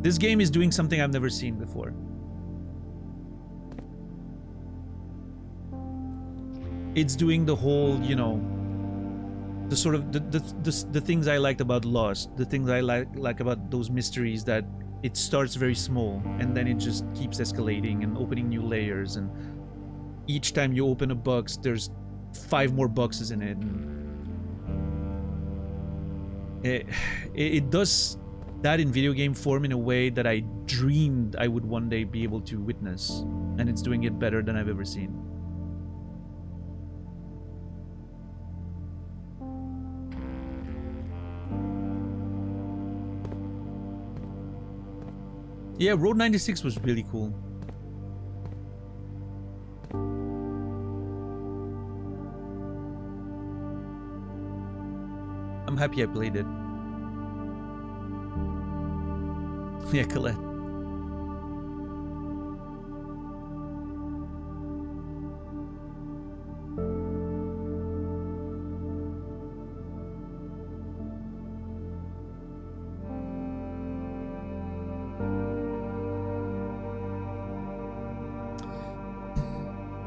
This game is doing something I've never seen before. It's doing the whole, you know, the sort of the things I liked about Lost, the things I like about those mysteries, that it starts very small and then it just keeps escalating and opening new layers, and each time you open a box there's 5 more boxes in it, and It, it does that in video game form in a way that I dreamed I would one day be able to witness, and it's doing it better than I've ever seen. Yeah, Road 96 was really cool. I'm happy I played it. Yeah, Colette.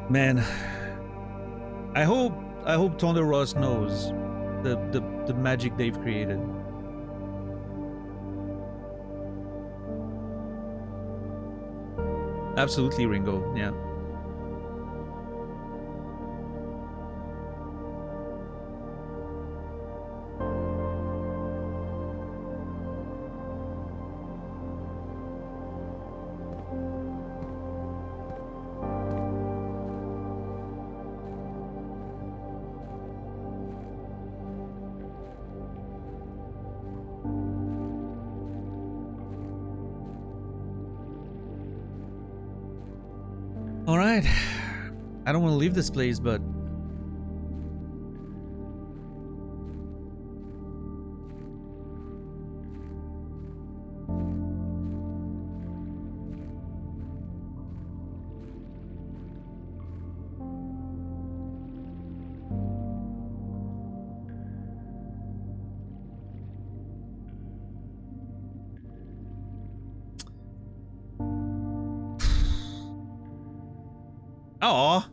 Man, I hope Thunder Ross knows the magic they've created. Absolutely, Ringo. Yeah. Alright. I don't want to leave this place, but... Aw,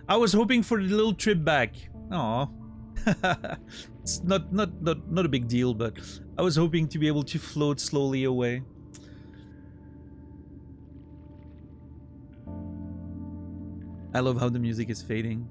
I was hoping for a little trip back. Aw. It's not a big deal, but I was hoping to be able to float slowly away. I love how the music is fading.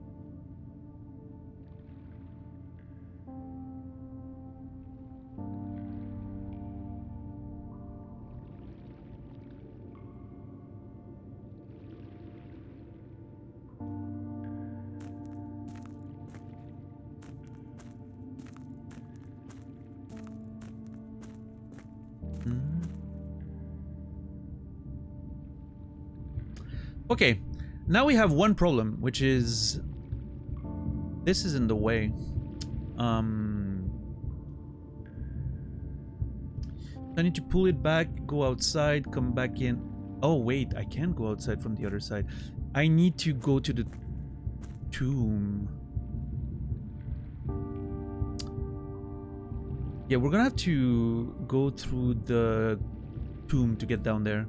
Okay, now we have one problem, which is this is in the way. I need to pull it back, go outside, come back in. Oh wait, I can't go outside from the other side. I need to go to the tomb. Yeah, we're gonna have to go through the tomb to get down there.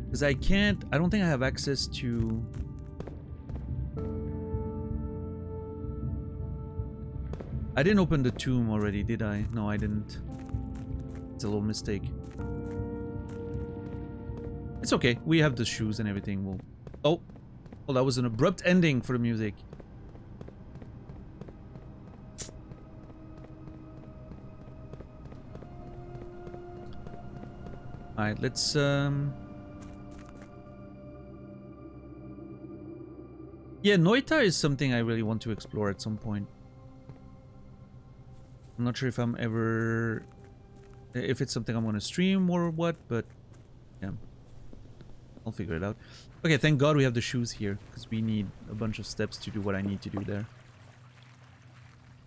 Because I don't think I have access to... I didn't open the tomb already, did I? No, I didn't. It's a little mistake. It's okay, we have the shoes and everything. We'll... Oh! Well, that was an abrupt ending for the music. Alright, let's... Yeah, Noita is something I really want to explore at some point. I'm not sure if I'm ever... if it's something I'm going to stream or what, but... yeah. I'll figure it out. Okay, thank God we have the shoes here, because we need a bunch of steps to do what I need to do there.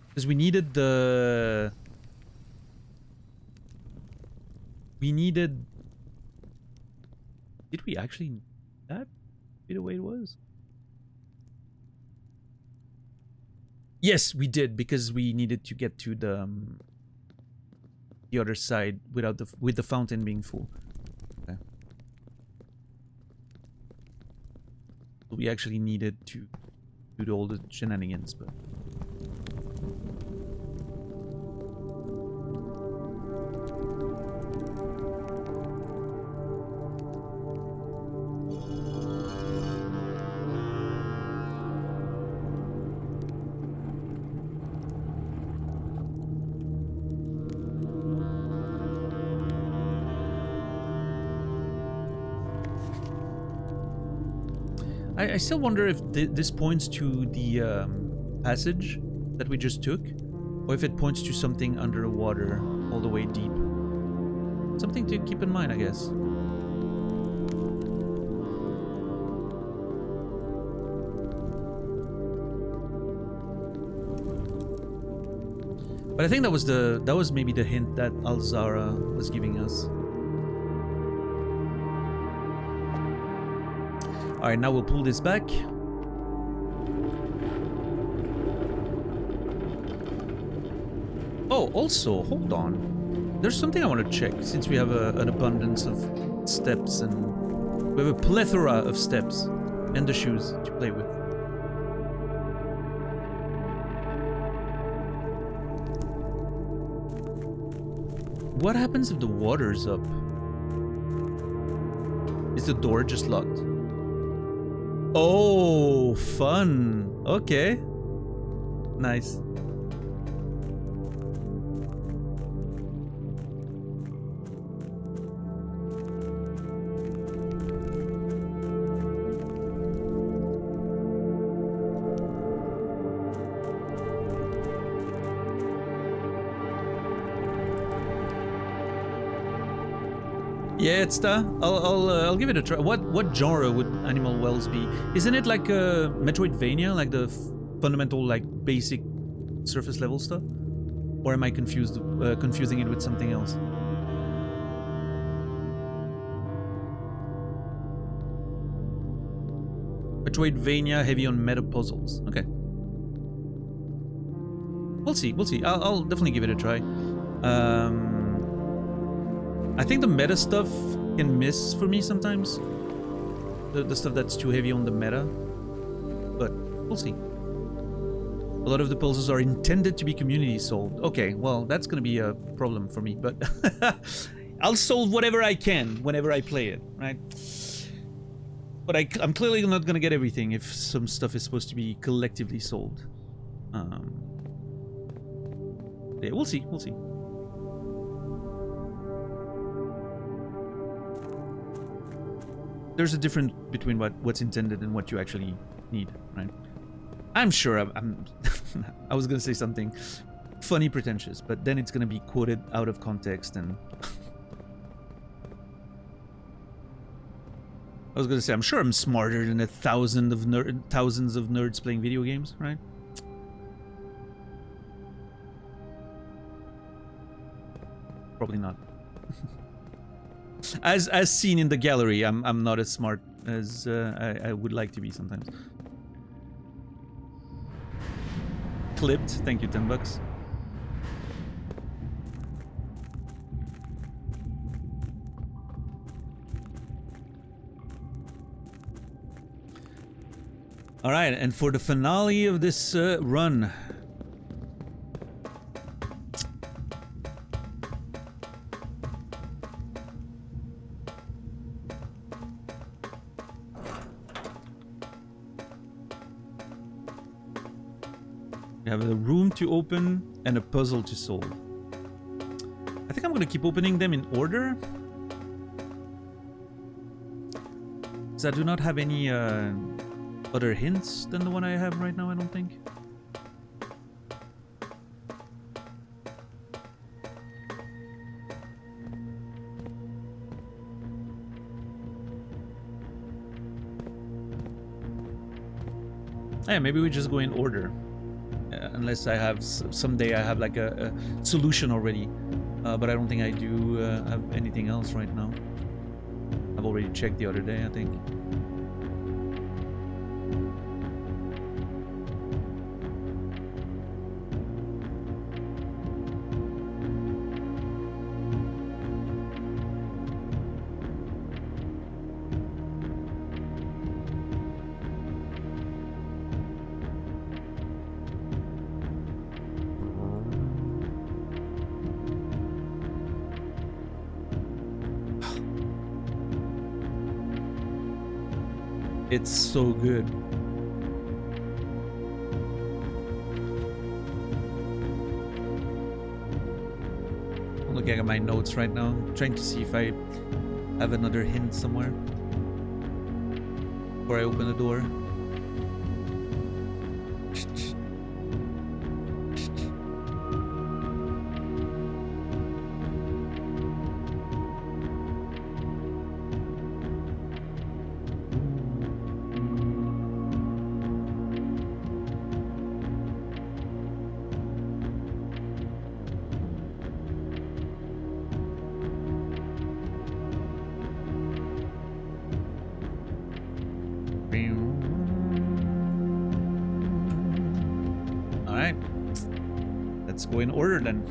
Because we needed the... we needed... Did we actually need that? Be the way it was? Yes, we did, because we needed to get to the other side without with the fountain being full. Okay. We actually needed to do all the shenanigans, but... I still wonder if this points to the passage that we just took, or if it points to something under the water all the way deep. Something to keep in mind, I guess. But I think that was maybe the hint that Alzara was giving us. All right, now we'll pull this back. Oh, also, hold on. There's something I want to check since we have an abundance of steps and we have a plethora of steps and the shoes to play with. What happens if the water's up? Is the door just locked? Oh, fun. Okay. Nice. Yeah, it's I'll give it a try. What genre would Animal Wells be? Isn't it like a Metroidvania, like the fundamental, like basic surface level stuff? Or am I confusing it with something else? Metroidvania heavy on meta puzzles. Okay. We'll see. I'll definitely give it a try. I think the meta stuff can miss for me sometimes. The stuff that's too heavy on the meta. But we'll see. A lot of the puzzles are intended to be community solved. Okay, well, that's gonna be a problem for me, but I'll solve whatever I can whenever I play it, right? But I'm clearly not gonna get everything if some stuff is supposed to be collectively solved. Yeah, we'll see. There's a difference between what's intended and what you actually need, right? I'm sure I'm I was gonna say something funny pretentious, but then it's gonna be quoted out of context and I was gonna say I'm sure I'm smarter than thousands of nerds playing video games, right? Probably not. As seen in the gallery, I'm not as smart as I would like to be sometimes. Clipped, thank you, $10. All right, and for the finale of this run. We have a room to open and a puzzle to solve. I think I'm gonna keep opening them in order. Because I do not have any other hints than the one I have right now, I don't think. Yeah, maybe we just go in order. Unless I have someday I have like a solution already, but I don't think I do have anything else right now. I've already checked the other day, I think. It's so good. I'm looking at my notes right now, trying to see if I have another hint somewhere. before I open the door. Alright. Let's go in order then.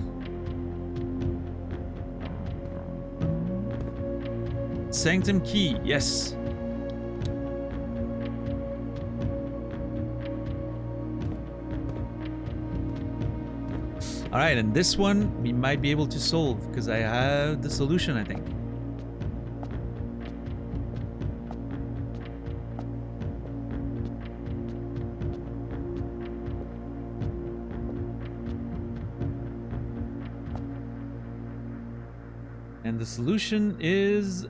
Sanctum key, yes. Alright, and this one we might be able to solve because I have the solution, I think. And the solution is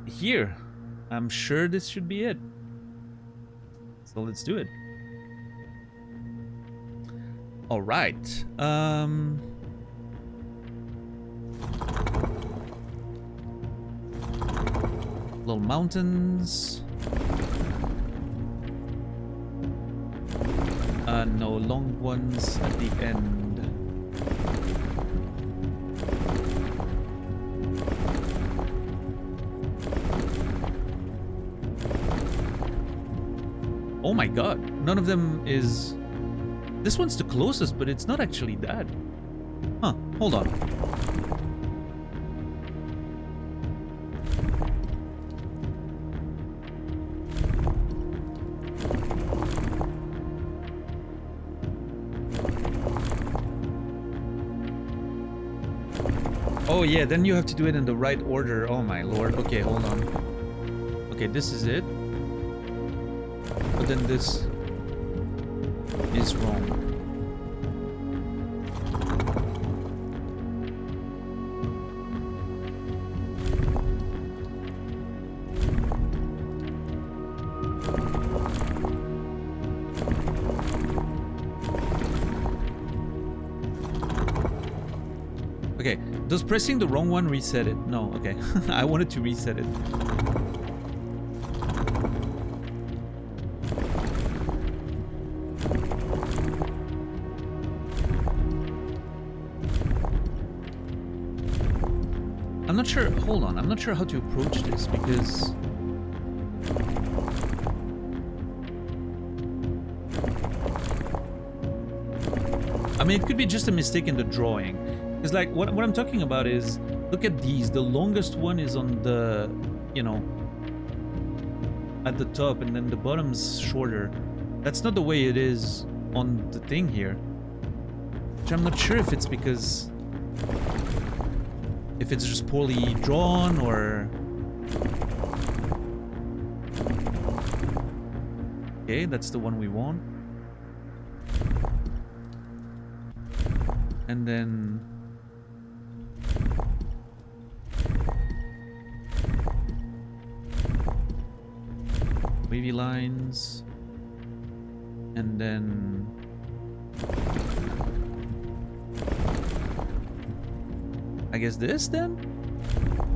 here. I'm sure this should be it. So let's do it. All right. Little mountains. No long ones at the end. Oh my god, none of them is... This one's the closest, but it's not actually that. Huh, hold on. Oh yeah, then you have to do it in the right order. Oh my lord. Okay, hold on. Okay, this is it. But then this is wrong. Okay, does pressing the wrong one reset it? No, okay. I wanted to reset it. I'm not sure, hold on, I'm not sure how to approach this because... I mean, it could be just a mistake in the drawing. Because like, what I'm talking about is, look at these, the longest one is on the, you know, at the top and then the bottom's shorter. That's not the way it is on the thing here. Which I'm not sure if it's because... if it's just poorly drawn or... Okay, that's the one we want. And then... wavy lines. And then... I guess this then?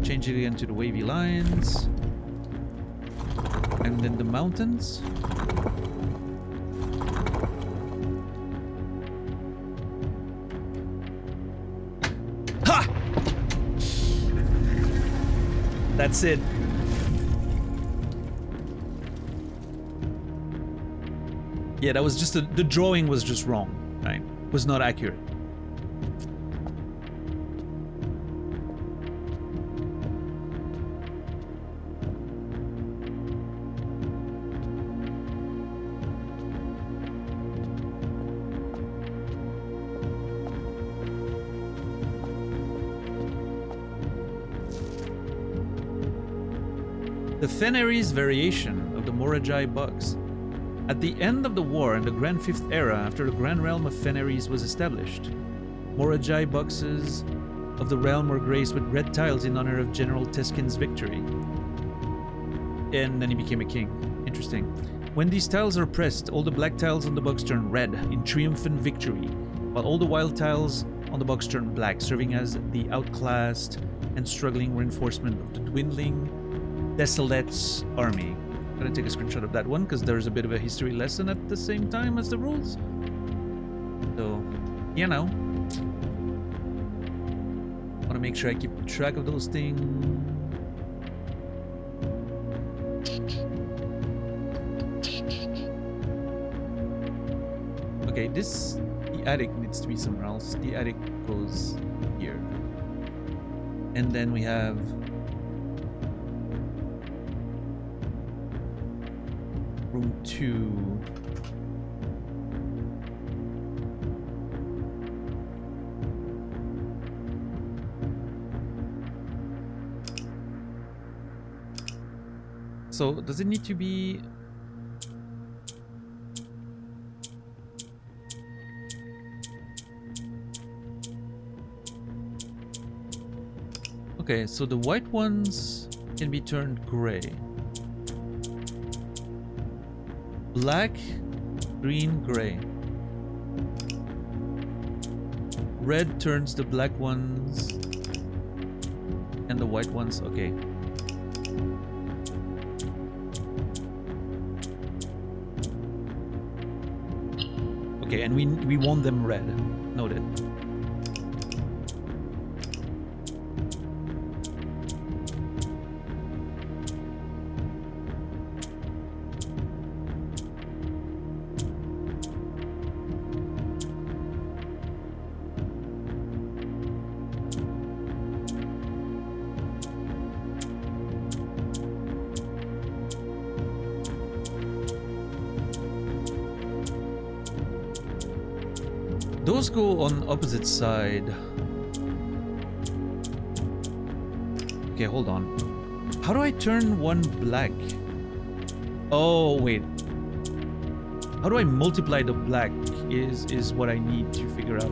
Change it again to the wavy lines. And then the mountains. Ha! That's it. Yeah, that was just the drawing was just wrong, right? Was not accurate. The Fennery's variation of the Moragi bugs. At the end of the war and the Grand Fifth Era, after the Grand Realm of Fenneries was established, Moragi boxes of the realm were graced with red tiles in honor of General Teskin's victory. And then he became a king. interesting. When these tiles are pressed, all the black tiles on the box turn red in triumphant victory, while all the wild tiles on the box turn black, serving as the outclassed and struggling reinforcement of the dwindling Desolate's army. I'm gonna take a screenshot of that one because there's a bit of a history lesson at the same time as the rules. So, you know. Want to make sure I keep track of those things. Okay, the attic needs to be somewhere else. The attic goes here. And then we have room 2. So, does it need to be... Okay, so the white ones can be turned gray. Black, green, gray. Red turns the black ones and the white ones, okay. Okay, and we want them red. Noted. Those go on opposite side. Okay, hold on. How do I turn one black? Oh, wait. How do I multiply the black is what I need to figure out.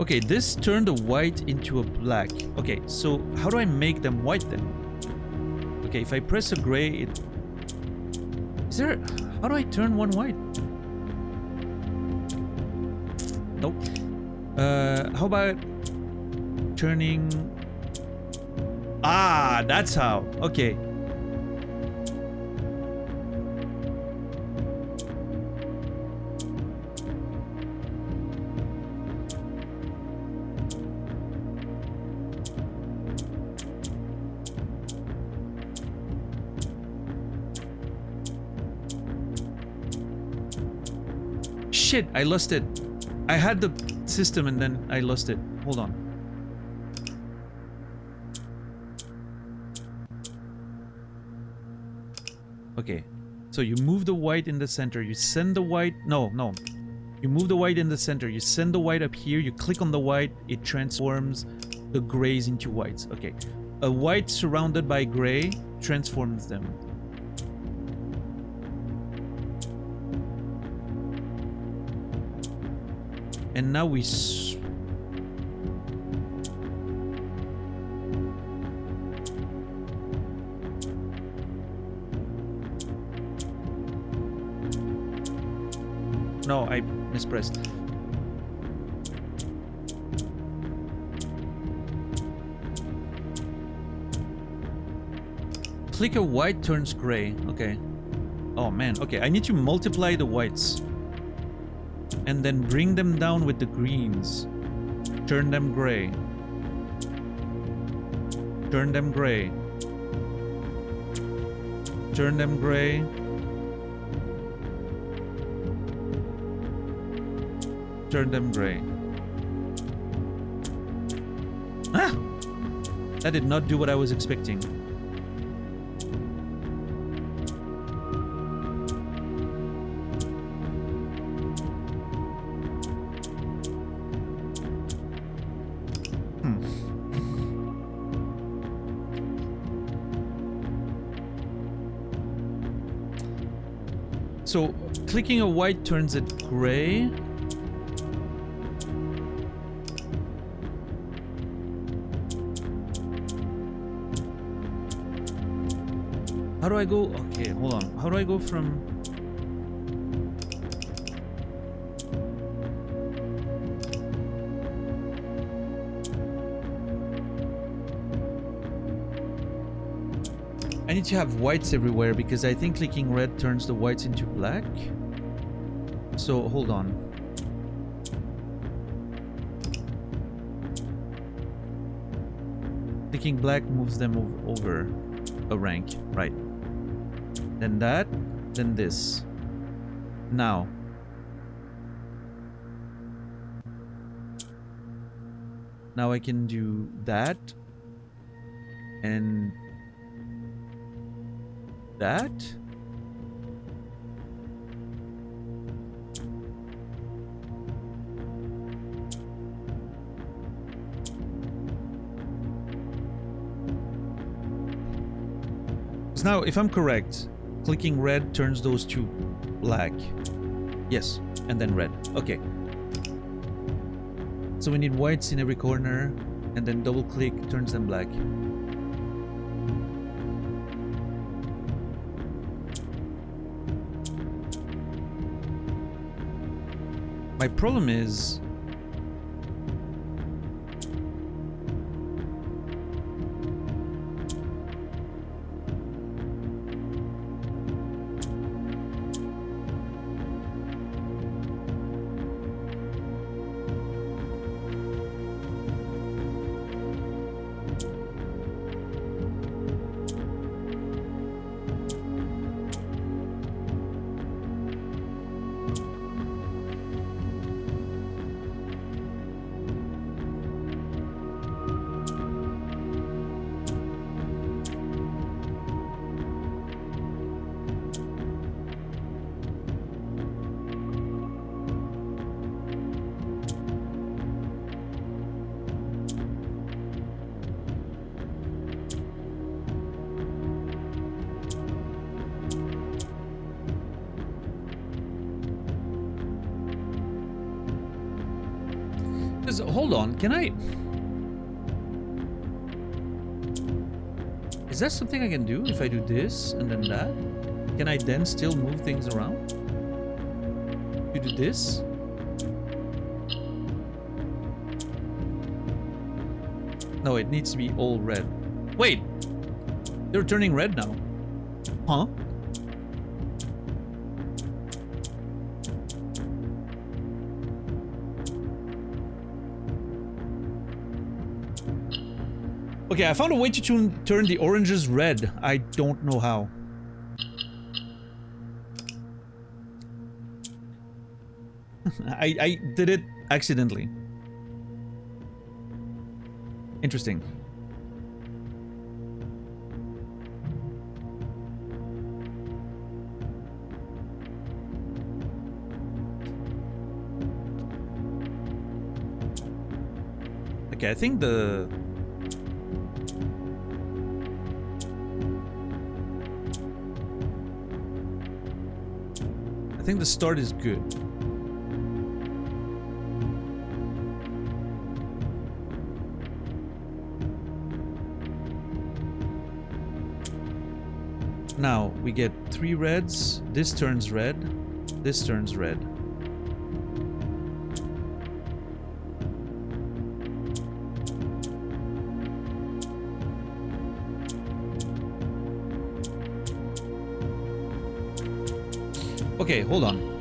Okay, this turned the white into a black. Okay, so how do I make them white then? Okay, if I press a gray, it... Is there... How do I turn one white? Nope. How about turning... Ah, that's how. Okay. Shit, I lost it. I had the system and then I lost it. Hold on. Okay. So you move the white in the center. You send the white... No. You move the white in the center. You send the white up here. You click on the white. It transforms the grays into whites. Okay. A white surrounded by gray transforms them. And now we... No, I mispressed. Click a white turns gray. Okay. Oh man, okay. I need to multiply the whites. And then bring them down with the greens. Turn them gray. Turn them gray. Turn them gray. Turn them gray. Ah! That did not do what I was expecting. So clicking a white turns it gray. How do I go? Okay, hold on. How do I go from... I need to have whites everywhere because I think clicking red turns the whites into black. So, hold on. Clicking black moves them over a rank. Right. Then that. Then this. Now. Now I can do that. And... that. So now, if I'm correct, clicking red turns those two black. Yes, and then red. Okay. So we need whites in every corner, and then double click turns them black. My problem is... hold on, can I... Is that something I can do if I do this and then that? Can I then still move things around? You do this? No, it needs to be all red. Wait! They're turning red now. Huh? Okay, I found a way to turn the oranges red. I don't know how. I did it accidentally. Interesting. Okay, I think the... I think the start is good. Now we get 3 reds. This turns red. This turns red. Okay, hold on.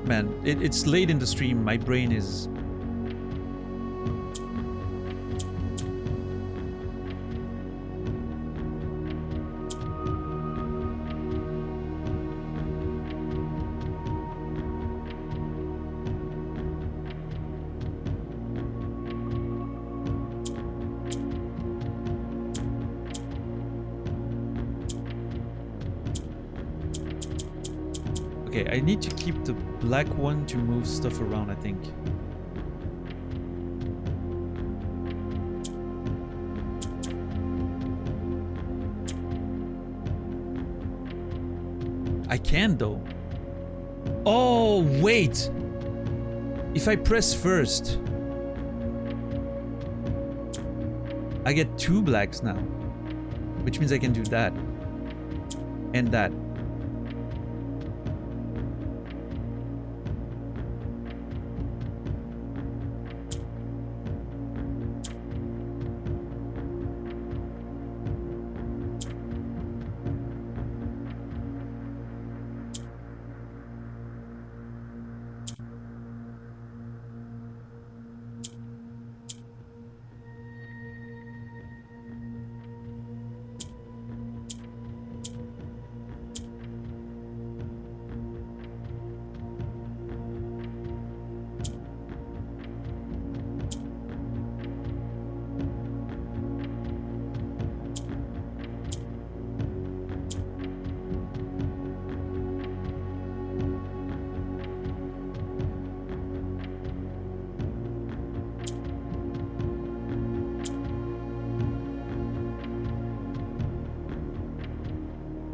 Man, it's late in the stream. My brain is... I need to keep the black one to move stuff around, I think. I can though. Oh, wait. If I press first, I get 2 blacks now, which means I can do that and that.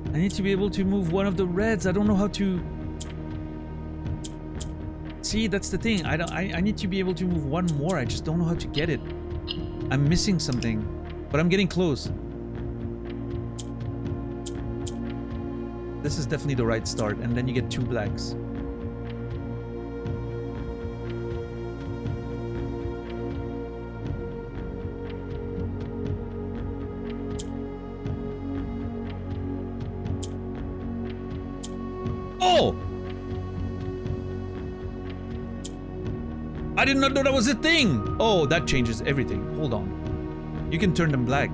I need to be able to move one of the reds. I don't know how to... See, that's the thing. I need to be able to move one more. I just don't know how to get it. I'm missing something. But I'm getting close. This is definitely the right start. And then you get 2 blacks. Oh! I did not know that was a thing! Oh, that changes everything. Hold on. You can turn them black.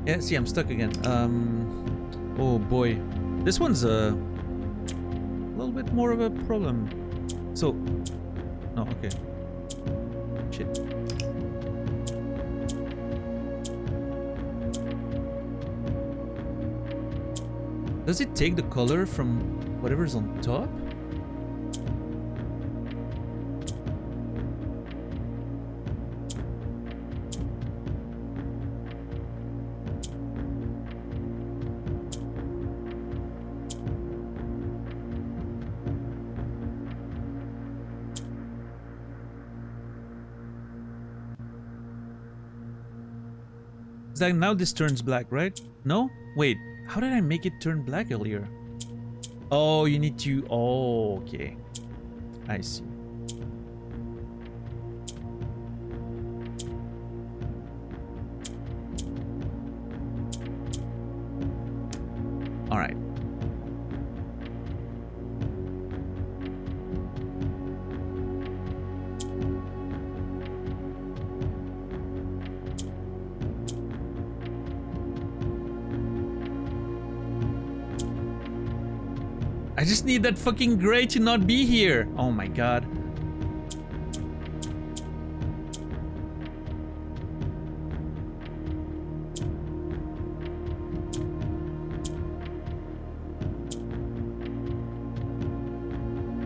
Yeah, see, I'm stuck again. Oh boy. This one's a little bit more of a problem. So... No, okay. Shit. Does it take the color from whatever's on top? Like now this turns black, right? No? Wait, how did I make it turn black earlier? Oh, you need to... Oh, okay. I see. Alright. I just need that fucking gray to not be here. Oh my god.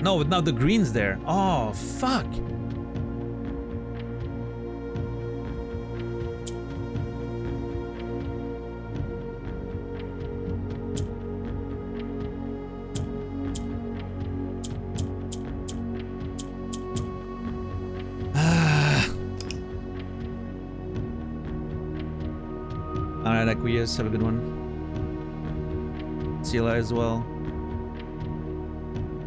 No, but now the green's there. Oh, fuck. Yes, have a good one. CLI as well.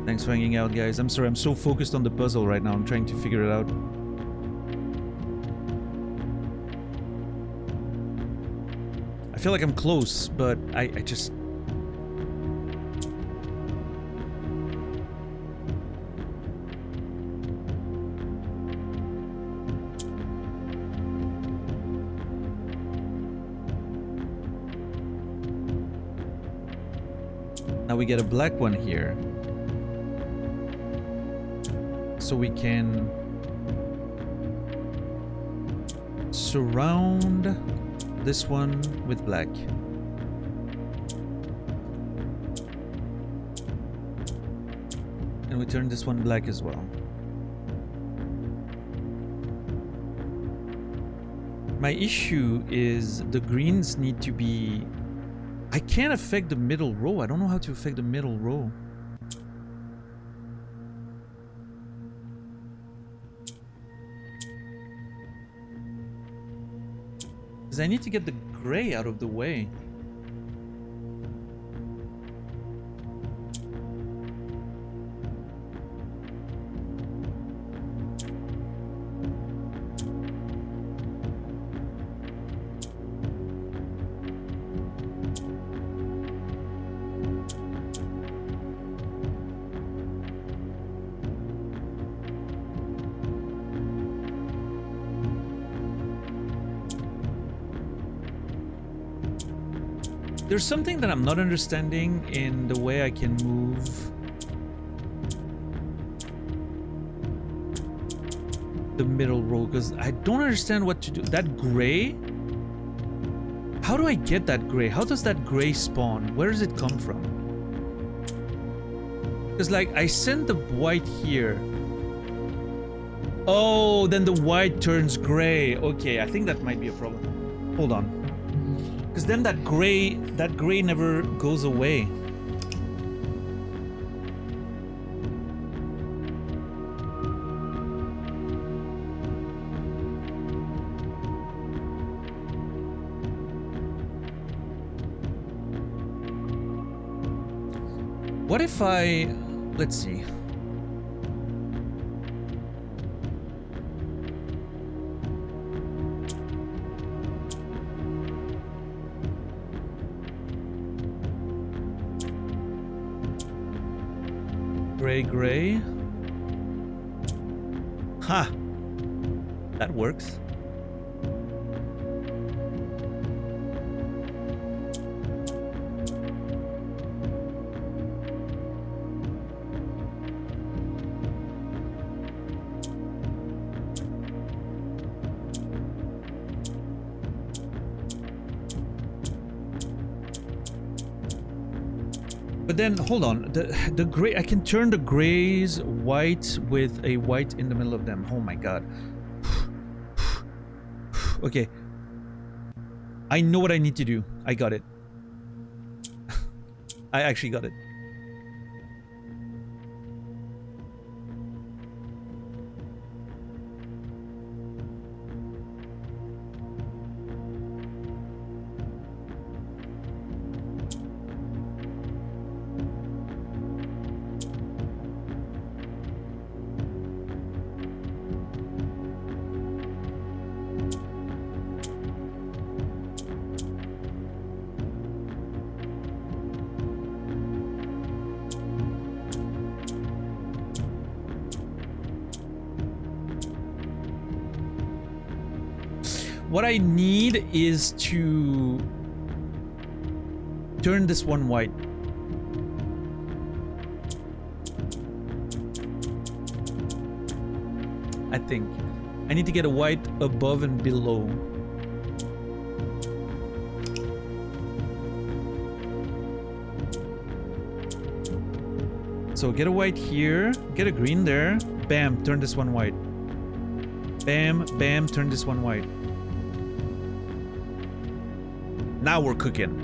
Thanks for hanging out, guys. I'm sorry, I'm so focused on the puzzle right now. I'm trying to figure it out. I feel like I'm close, but I just... Now we get a black one here. So we can surround this one with black. And we turn this one black as well. My issue is the greens need to be... I can't affect the middle row. I don't know how to affect the middle row. Because I need to get the gray out of the way. There's something that I'm not understanding in the way I can move the middle row, because I don't understand what to do. That gray? How do I get that gray? How does that gray spawn? Where does it come from? Because like I send the white here. Oh, then the white turns gray. Okay, I think that might be a problem. Hold on. Because then that gray never goes away. What if I... Let's see. Gray. Ha! That works. But then, hold on, the gray, I can turn the grays white with a white in the middle of them. Oh my god. Okay. I know what I need to do. I got it. I actually got it. What I need is to turn this one white. I think. I need to get a white above and below. So get a white here, get a green there. Bam, turn this one white. Bam, bam, turn this one white. Now we're cooking.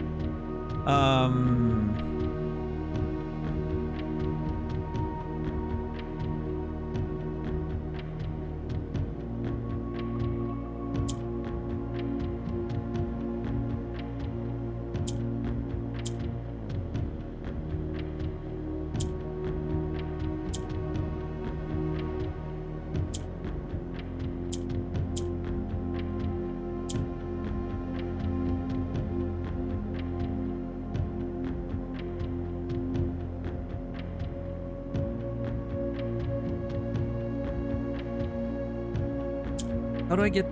How do I get...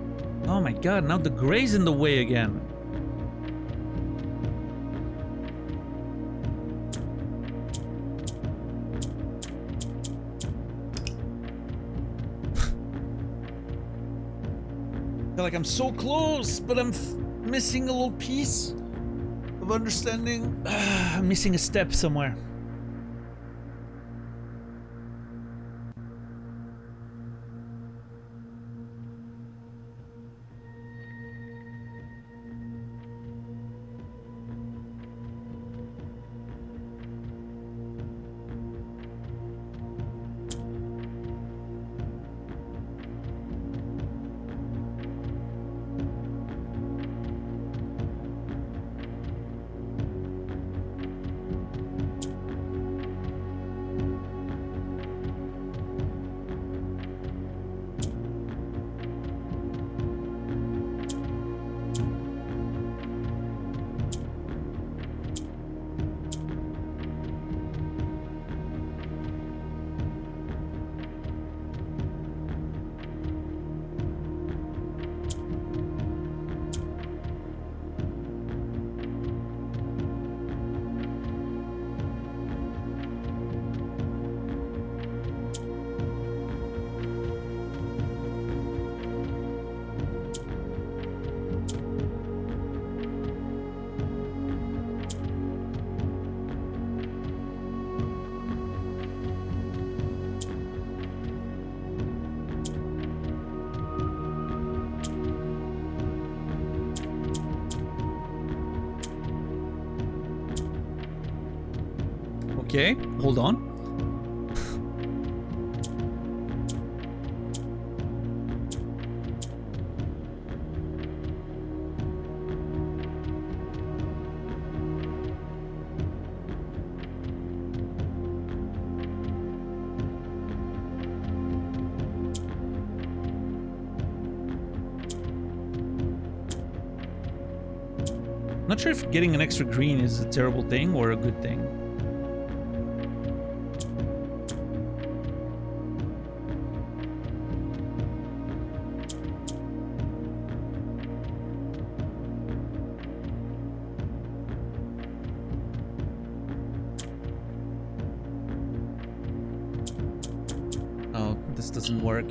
Oh my god, now the gray's in the way again. I feel like I'm so close, but I'm Missing a little piece of understanding. I'm missing a step somewhere. Okay, hold on. Not sure if getting an extra green is a terrible thing or a good thing. Oh, this doesn't work.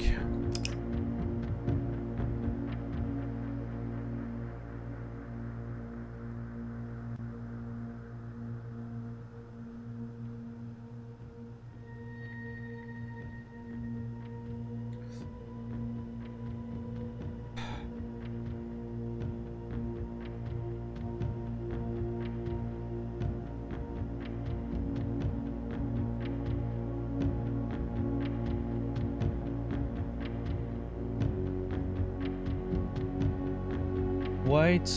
White.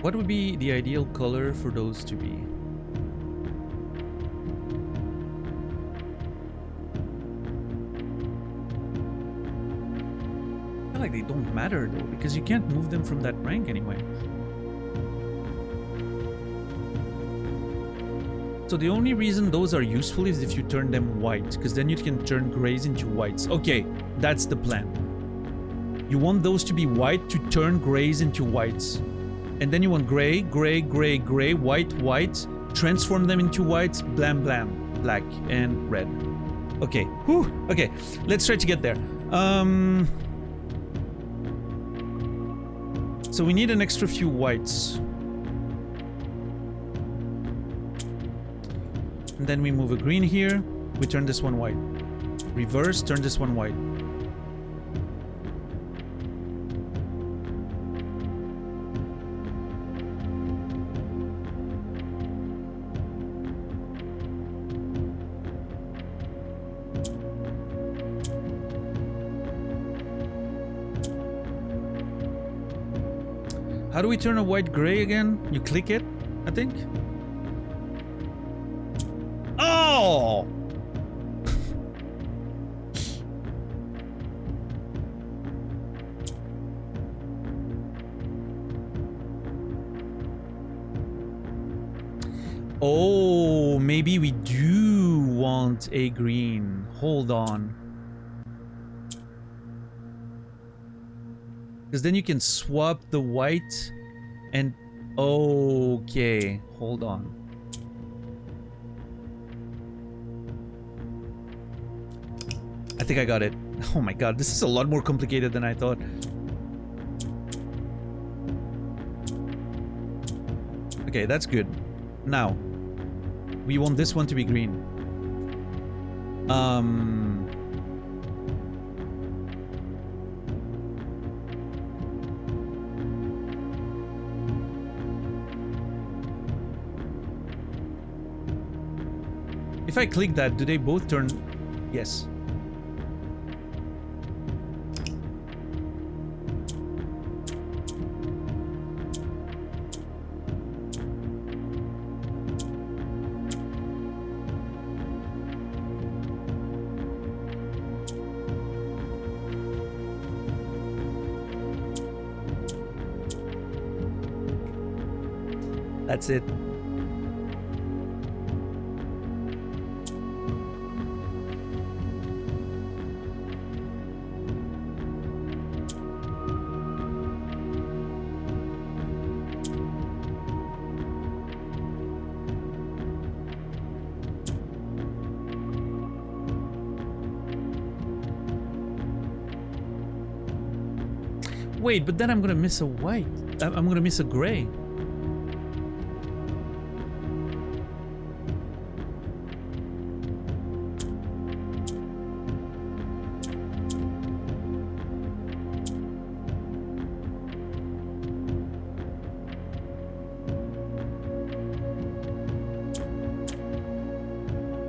What would be the ideal color for those to be? Like they don't matter though, because you can't move them from that rank anyway. So the only reason those are useful is if you turn them white, because then you can turn grays into whites. Okay, that's the plan. You want those to be white to turn grays into whites. And then you want gray, white, transform them into whites, blam, black and red. Okay, whew, okay, let's try to get there. So we need an extra few whites. And then we move a green here. We turn this one white. Reverse, turn this one white. How do we turn a white gray again? You click it, I think. Oh! Oh, maybe we do want a green. Hold on. Because then you can swap the white and... Okay, hold on. I think I got it. Oh my god, this is a lot more complicated than I thought. Okay, that's good. Now, we want this one to be green. If I click that, do they both turn... Yes. That's it. Wait, but then I'm gonna miss a white. I'm gonna miss a gray.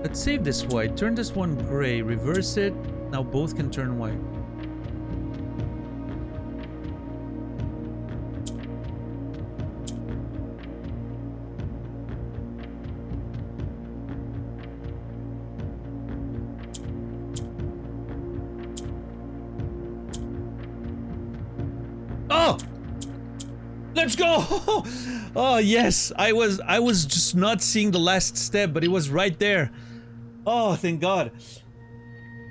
Let's save this white. Turn this one gray. Reverse it. Now both can turn white. Let's go! Oh yes, I was just not seeing the last step, but it was right there. Oh, thank God.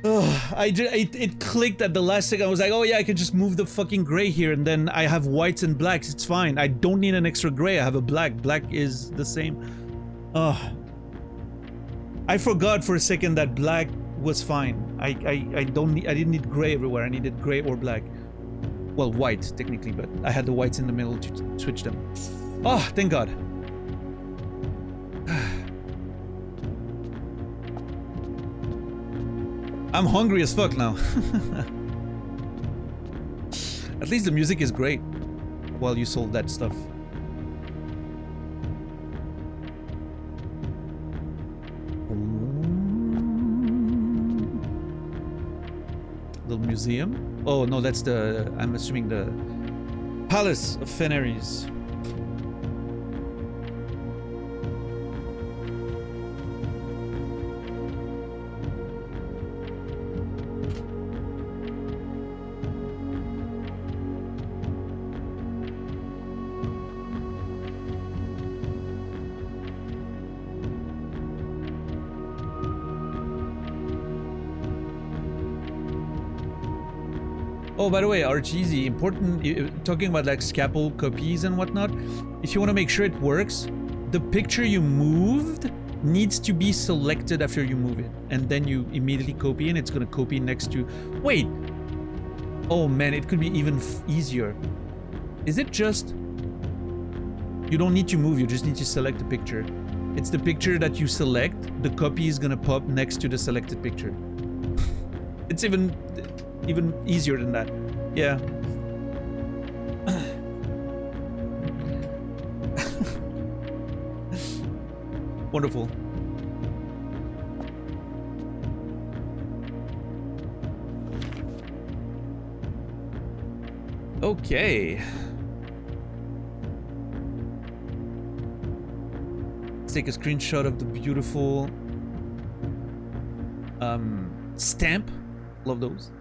Oh, it clicked at the last second. I was like, oh yeah, I can just move the fucking gray here, and then I have whites and blacks. It's fine. I don't need an extra gray. I have a black. Black is the same. Oh, I forgot for a second that black was fine. I didn't need gray everywhere. I needed gray or black. Well, white, technically, but I had the whites in the middle to switch them. Oh, thank God. I'm hungry as fuck now. At least the music is great while you solve that stuff. Little museum. Oh no, that's the, I'm assuming the Palace of Fenneries. Oh, by the way, RGZ, important, talking about like scalpel copies and whatnot, if you want to make sure it works, the picture you moved needs to be selected after you move it. And then you immediately copy and it's going to copy next to... Wait! Oh man, it could be even easier. Is it just... You don't need to move, you just need to select the picture. It's the picture that you select, the copy is going to pop next to the selected picture. It's even easier than that. Yeah. Wonderful. Okay. Let's take a screenshot of the beautiful stamp. Love those.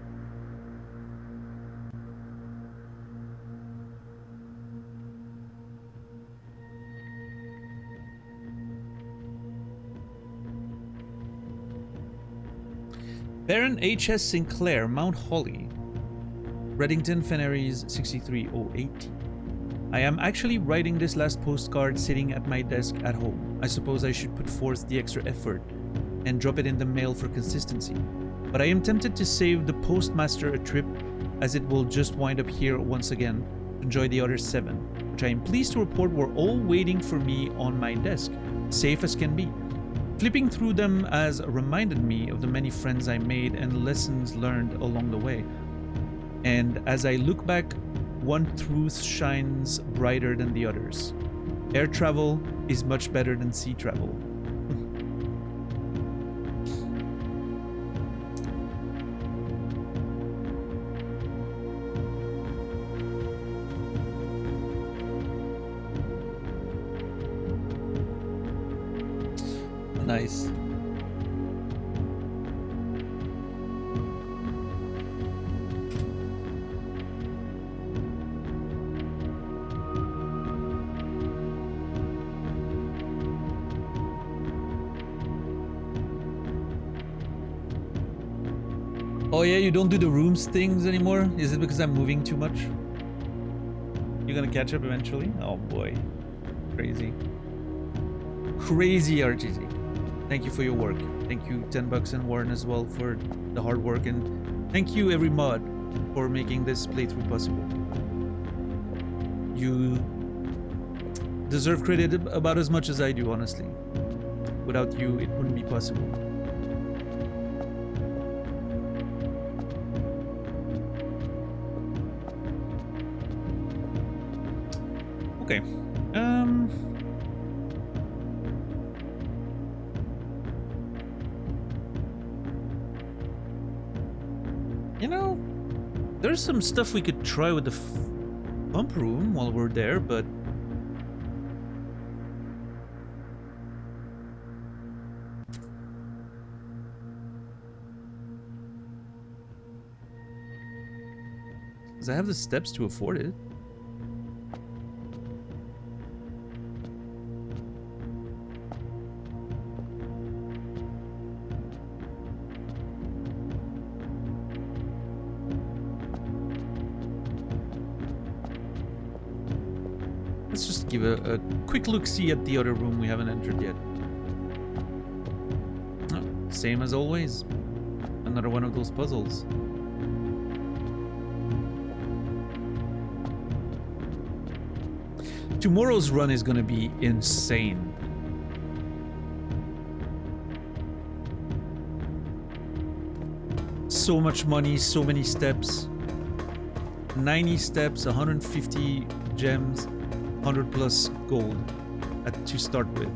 Baron H.S. Sinclair, Mount Holly. Reddington Fenneries 6308. I am actually writing this last postcard sitting at my desk at home. I suppose I should put forth the extra effort and drop it in the mail for consistency. But I am tempted to save the postmaster a trip, as it will just wind up here once again to enjoy the other 7, which I am pleased to report were all waiting for me on my desk, safe as can be. Flipping through them has reminded me of the many friends I made and lessons learned along the way. And as I look back, one truth shines brighter than the others. Air travel is much better than sea travel. Nice. Oh yeah, you don't do the rooms things anymore? Is it because I'm moving too much? You're gonna catch up eventually? Oh boy. Crazy. Crazy RGZ. Thank you for your work. Thank you $10 and Warren as well for the hard work, and thank you every mod for making this playthrough possible. You deserve credit about as much as I do, honestly. Without you, it wouldn't be possible. Okay. You know, there's some stuff we could try with the pump room while we're there, but because I have the steps to afford it. Let's just give a quick look-see at the other room we haven't entered yet. Oh, same as always. Another one of those puzzles. Tomorrow's run is gonna be insane. So much money, so many steps. 90 steps, 150 gems. 100 plus gold to start with.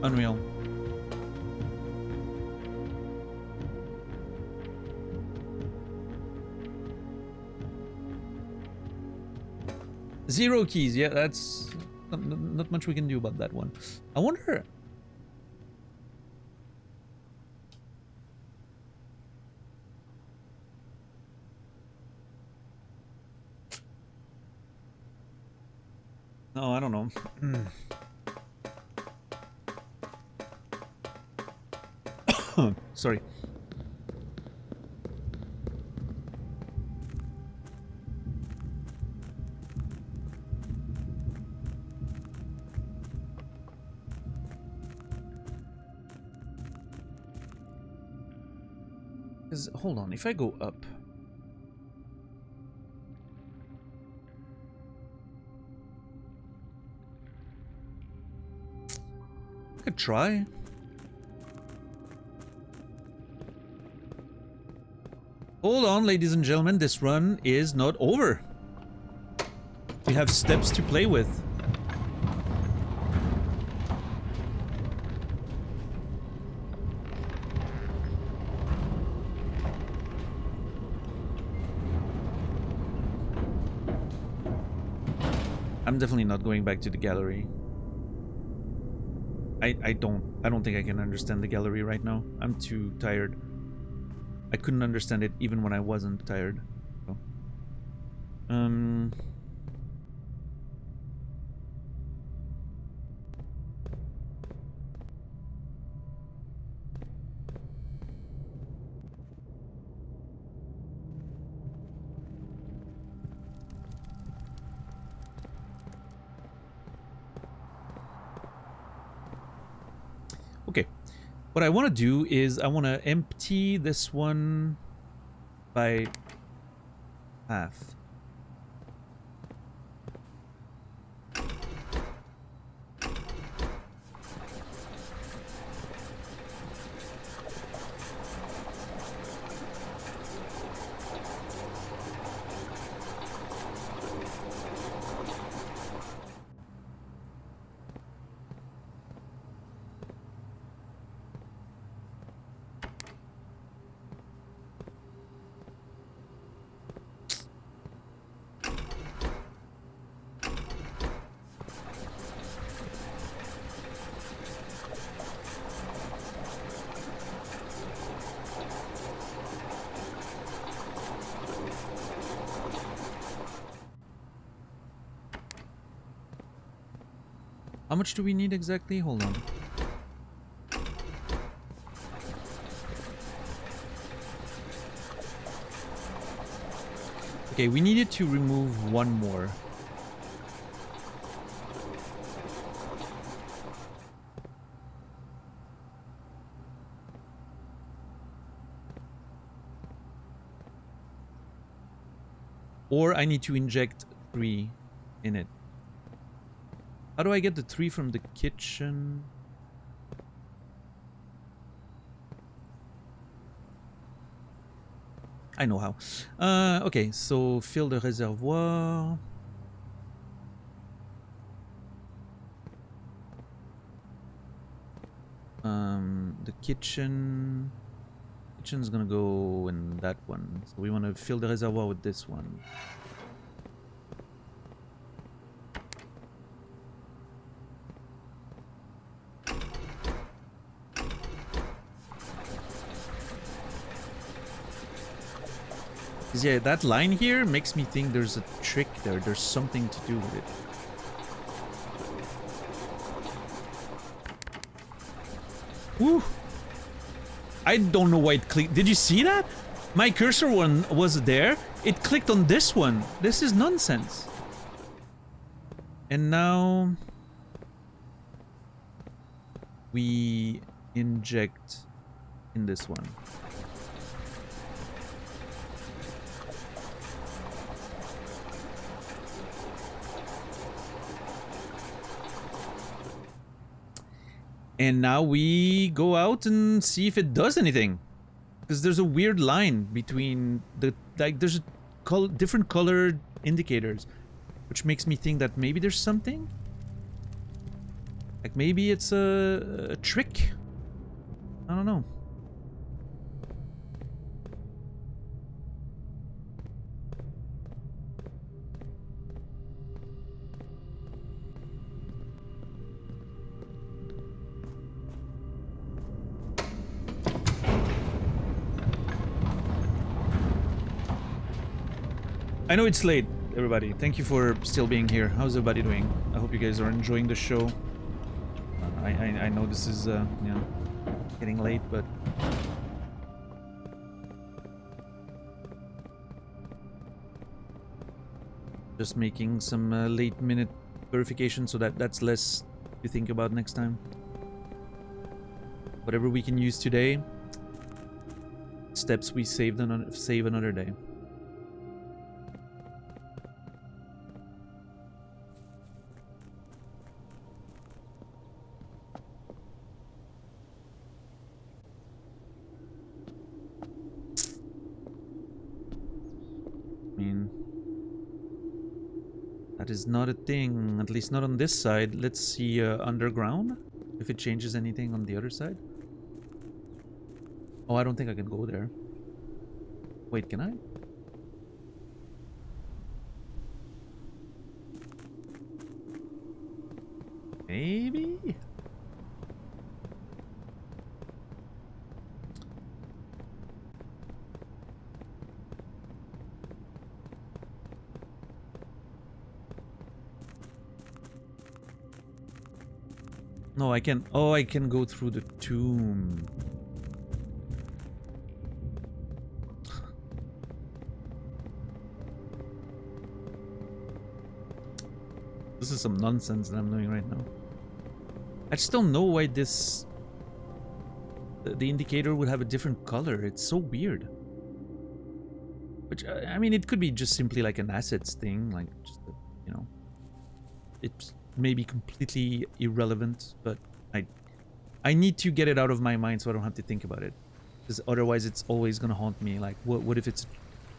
Unreal. Zero keys, yeah, that's not much we can do about that one. I wonder. No, I don't know. Sorry. Hold on, if I go up. I could try. Hold on, ladies and gentlemen, this run is not over. We have steps to play with. I'm definitely not going back to the gallery. I don't think I can understand the gallery right now. I'm too tired. I couldn't understand it even when I wasn't tired. So. What I want to do is I want to empty this one by half. How much do we need exactly? Hold on. Okay, we needed to remove one more. Or I need to inject 3 in it. How do I get the 3 from the kitchen? I know how. Okay, so fill the reservoir. The kitchen. Kitchen's gonna go in that one. So we want to fill the reservoir with this one. Yeah, that line here makes me think there's a trick there. There's something to do with it. Woo! I don't know why it clicked. Did you see that? My cursor one was there. It clicked on this one. This is nonsense. And now we inject in this one. And now we go out and see if it does anything. Because there's a weird line between the... Like, there's different colored indicators. Which makes me think that maybe there's something? Like, maybe it's a trick? I don't know. I know it's late, everybody. Thank you for still being here. How's everybody doing? I hope you guys are enjoying the show. I know this is, you know, getting late, but... Just making some late-minute verification so that that's less to think about next time. Whatever we can use today, steps we save another day. That is not a thing, at least not on this side. Let's see underground, if it changes anything on the other side. Oh, I don't think I can go there. Wait, can I? Maybe? No, I can... Oh, I can go through the tomb. This is some nonsense that I'm doing right now. I just don't know why this the indicator would have a different color. It's so weird. Which, I mean, it could be just simply like an assets thing, like just, you know, it's maybe completely irrelevant, but I need to get it out of my mind so I don't have to think about it, because otherwise it's always gonna haunt me. Like, what if it's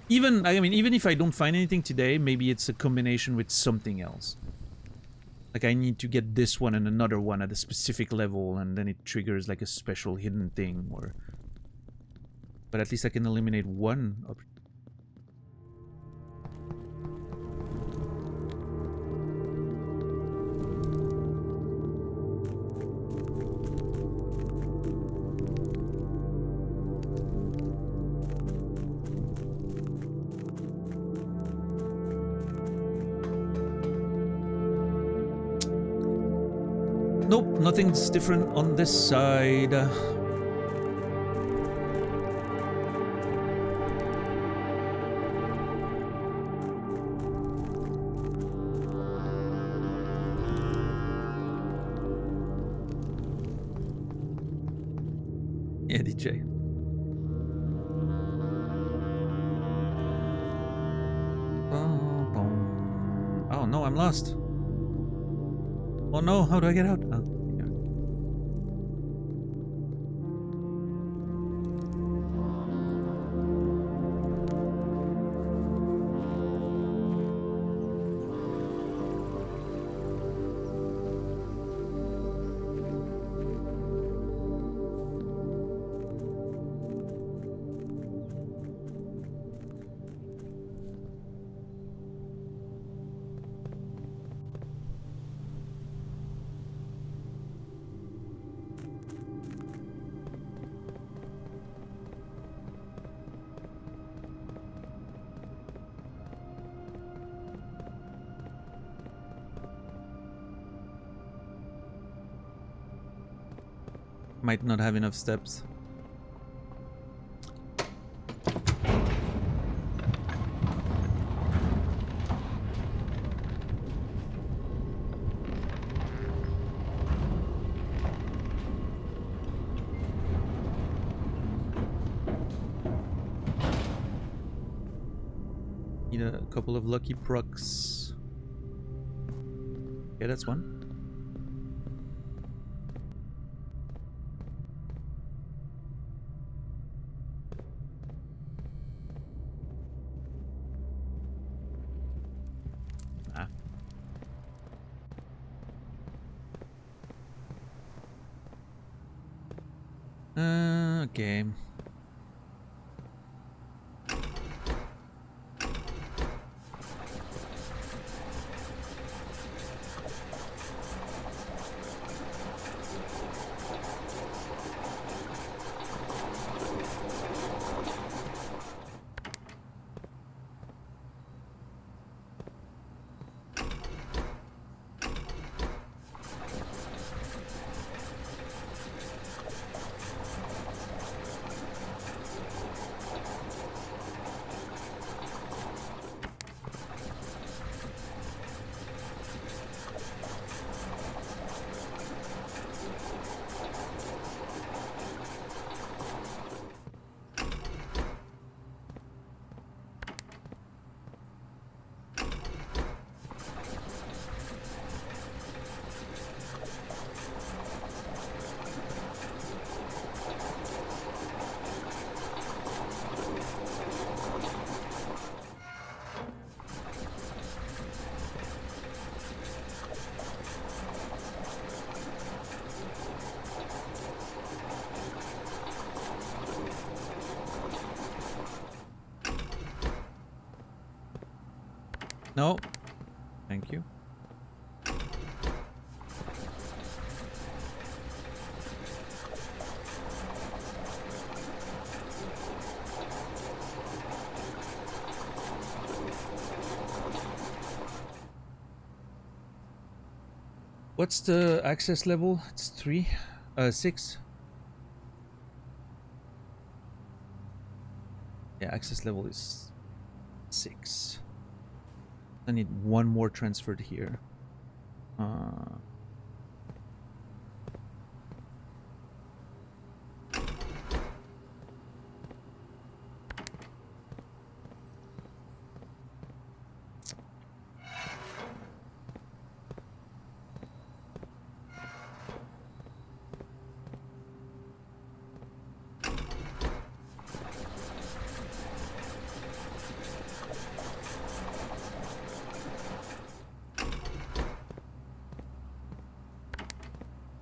even, I mean, even if I don't find anything today, maybe it's a combination with something else. Like, I need to get this one and another one at a specific level, and then it triggers like a special hidden thing, or... But at least I can eliminate one. Nope, nothing's different on this side. Yeah, DJ. Oh no, I'm lost. Oh no, how do I get out? Oh, yeah. Might not have enough steps. Need a couple of lucky procs. Okay, that's one. Okay. No. Thank you. What's the access level? It's 3? 6? Yeah, access level is 6. I need one more transferred here.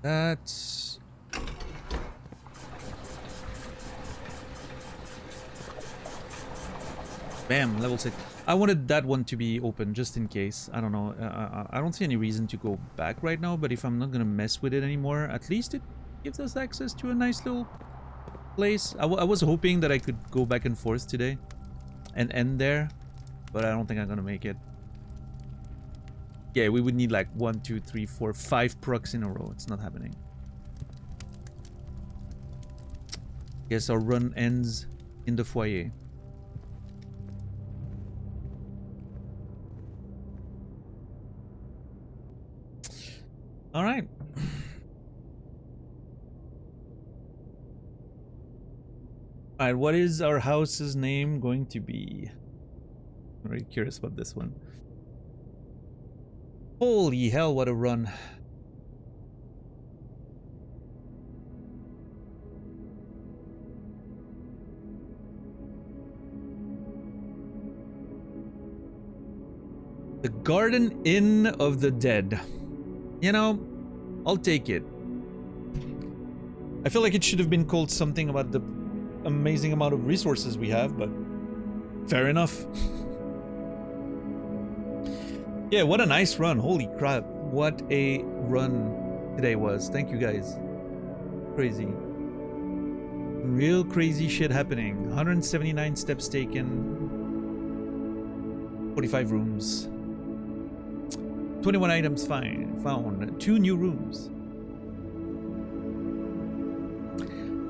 That's... Bam, level 6. I wanted that one to be open just in case. I don't know. I don't see any reason to go back right now, but if I'm not gonna mess with it anymore, at least it gives us access to a nice little place. I was hoping that I could go back and forth today and end there, but I don't think I'm gonna make it. Yeah, we would need like 1, 2, 3, 4, 5 procs in a row. It's not happening. Guess our run ends in the foyer. All right. All right, what is our house's name going to be? I'm very curious about this one. Holy hell, what a run. The Garden Inn of the Dead. You know, I'll take it. I feel like it should have been called something about the amazing amount of resources we have, but fair enough. Yeah, what a nice run. Holy crap. What a run today was. Thank you guys. Crazy. Real crazy shit happening. 179 steps taken. 45 rooms. 21 items found. 2 new rooms.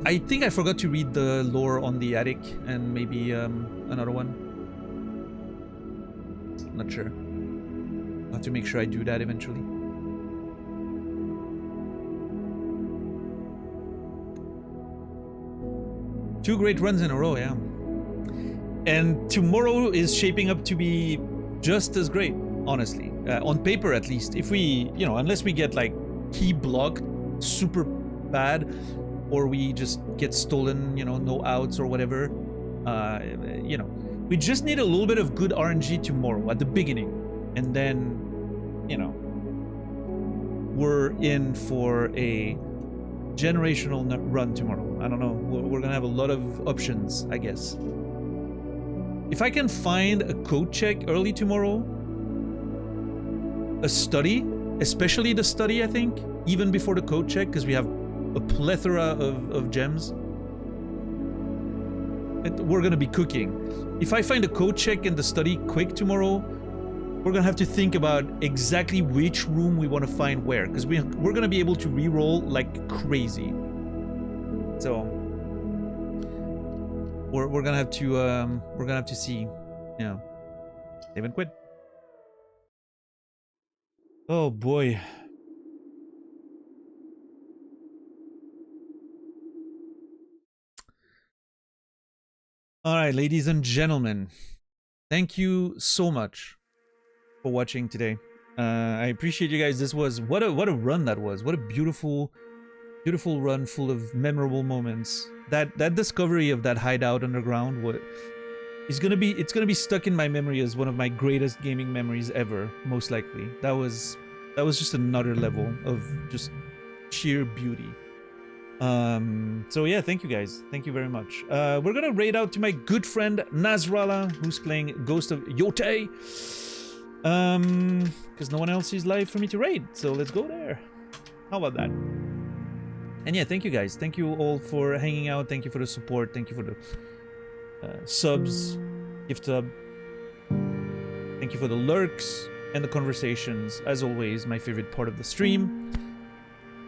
I think I forgot to read the lore on the attic and maybe another one. Not sure. I'll have to make sure I do that eventually. Two great runs in a row, yeah. And tomorrow is shaping up to be just as great, honestly. On paper, at least. If we, you know, unless we get like key blocked super bad, or we just get stolen, you know, no outs or whatever, you know, we just need a little bit of good RNG tomorrow at the beginning, and then, you know, we're in for a generational run tomorrow. I don't know. We're gonna have a lot of options, I guess. If I can find a code check early tomorrow, a study, especially the study, I think, even before the code check, because we have a plethora of gems. We're gonna be cooking. If I find a code check in the study quick tomorrow, we're gonna have to think about exactly which room we want to find where, because we're gonna be able to re-roll like crazy. So we're gonna have to see, you know, save and quit. Oh boy. All right, ladies and gentlemen, thank you so much for watching today. I appreciate you guys. This was what a run that was. What a beautiful run full of memorable moments. That discovery of that hideout underground, it's gonna be stuck in my memory as one of my greatest gaming memories ever, most likely. That was just another level of just sheer beauty. So yeah, thank you guys. Thank you very much. We're gonna raid out to my good friend Nasrallah, who's playing Ghost of Yote. Because no one else is live for me to raid, so let's go there. How about that? And yeah, thank you guys. Thank you all for hanging out. Thank you for the support. Thank you for the subs, gift sub. Thank you for the lurks and the conversations. As always, my favorite part of the stream.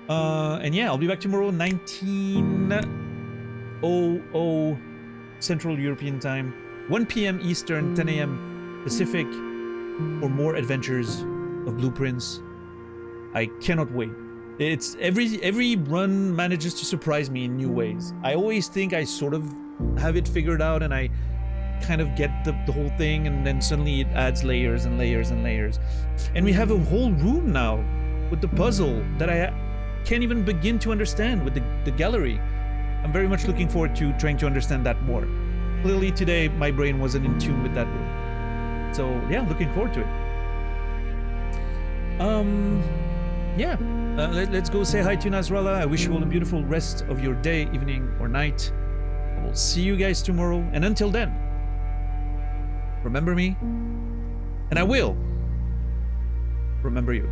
And yeah, I'll be back tomorrow, 19:00 Central European Time, 1 p.m. Eastern, 10 a.m. Pacific, for more adventures of Blueprints. I cannot wait. It's every run manages to surprise me in new ways. I always think I sort of have it figured out and I kind of get the whole thing, and then suddenly it adds layers and layers and layers. And we have a whole room now with the puzzle that I can't even begin to understand with the gallery. I'm very much looking forward to trying to understand that more. Clearly today my brain wasn't in tune with that room. So yeah, looking forward to it. yeah, let's go say hi to Nasrallah. I wish you all a beautiful rest of your day, evening, or night. I will see you guys tomorrow. And until then, remember me, and I will remember you.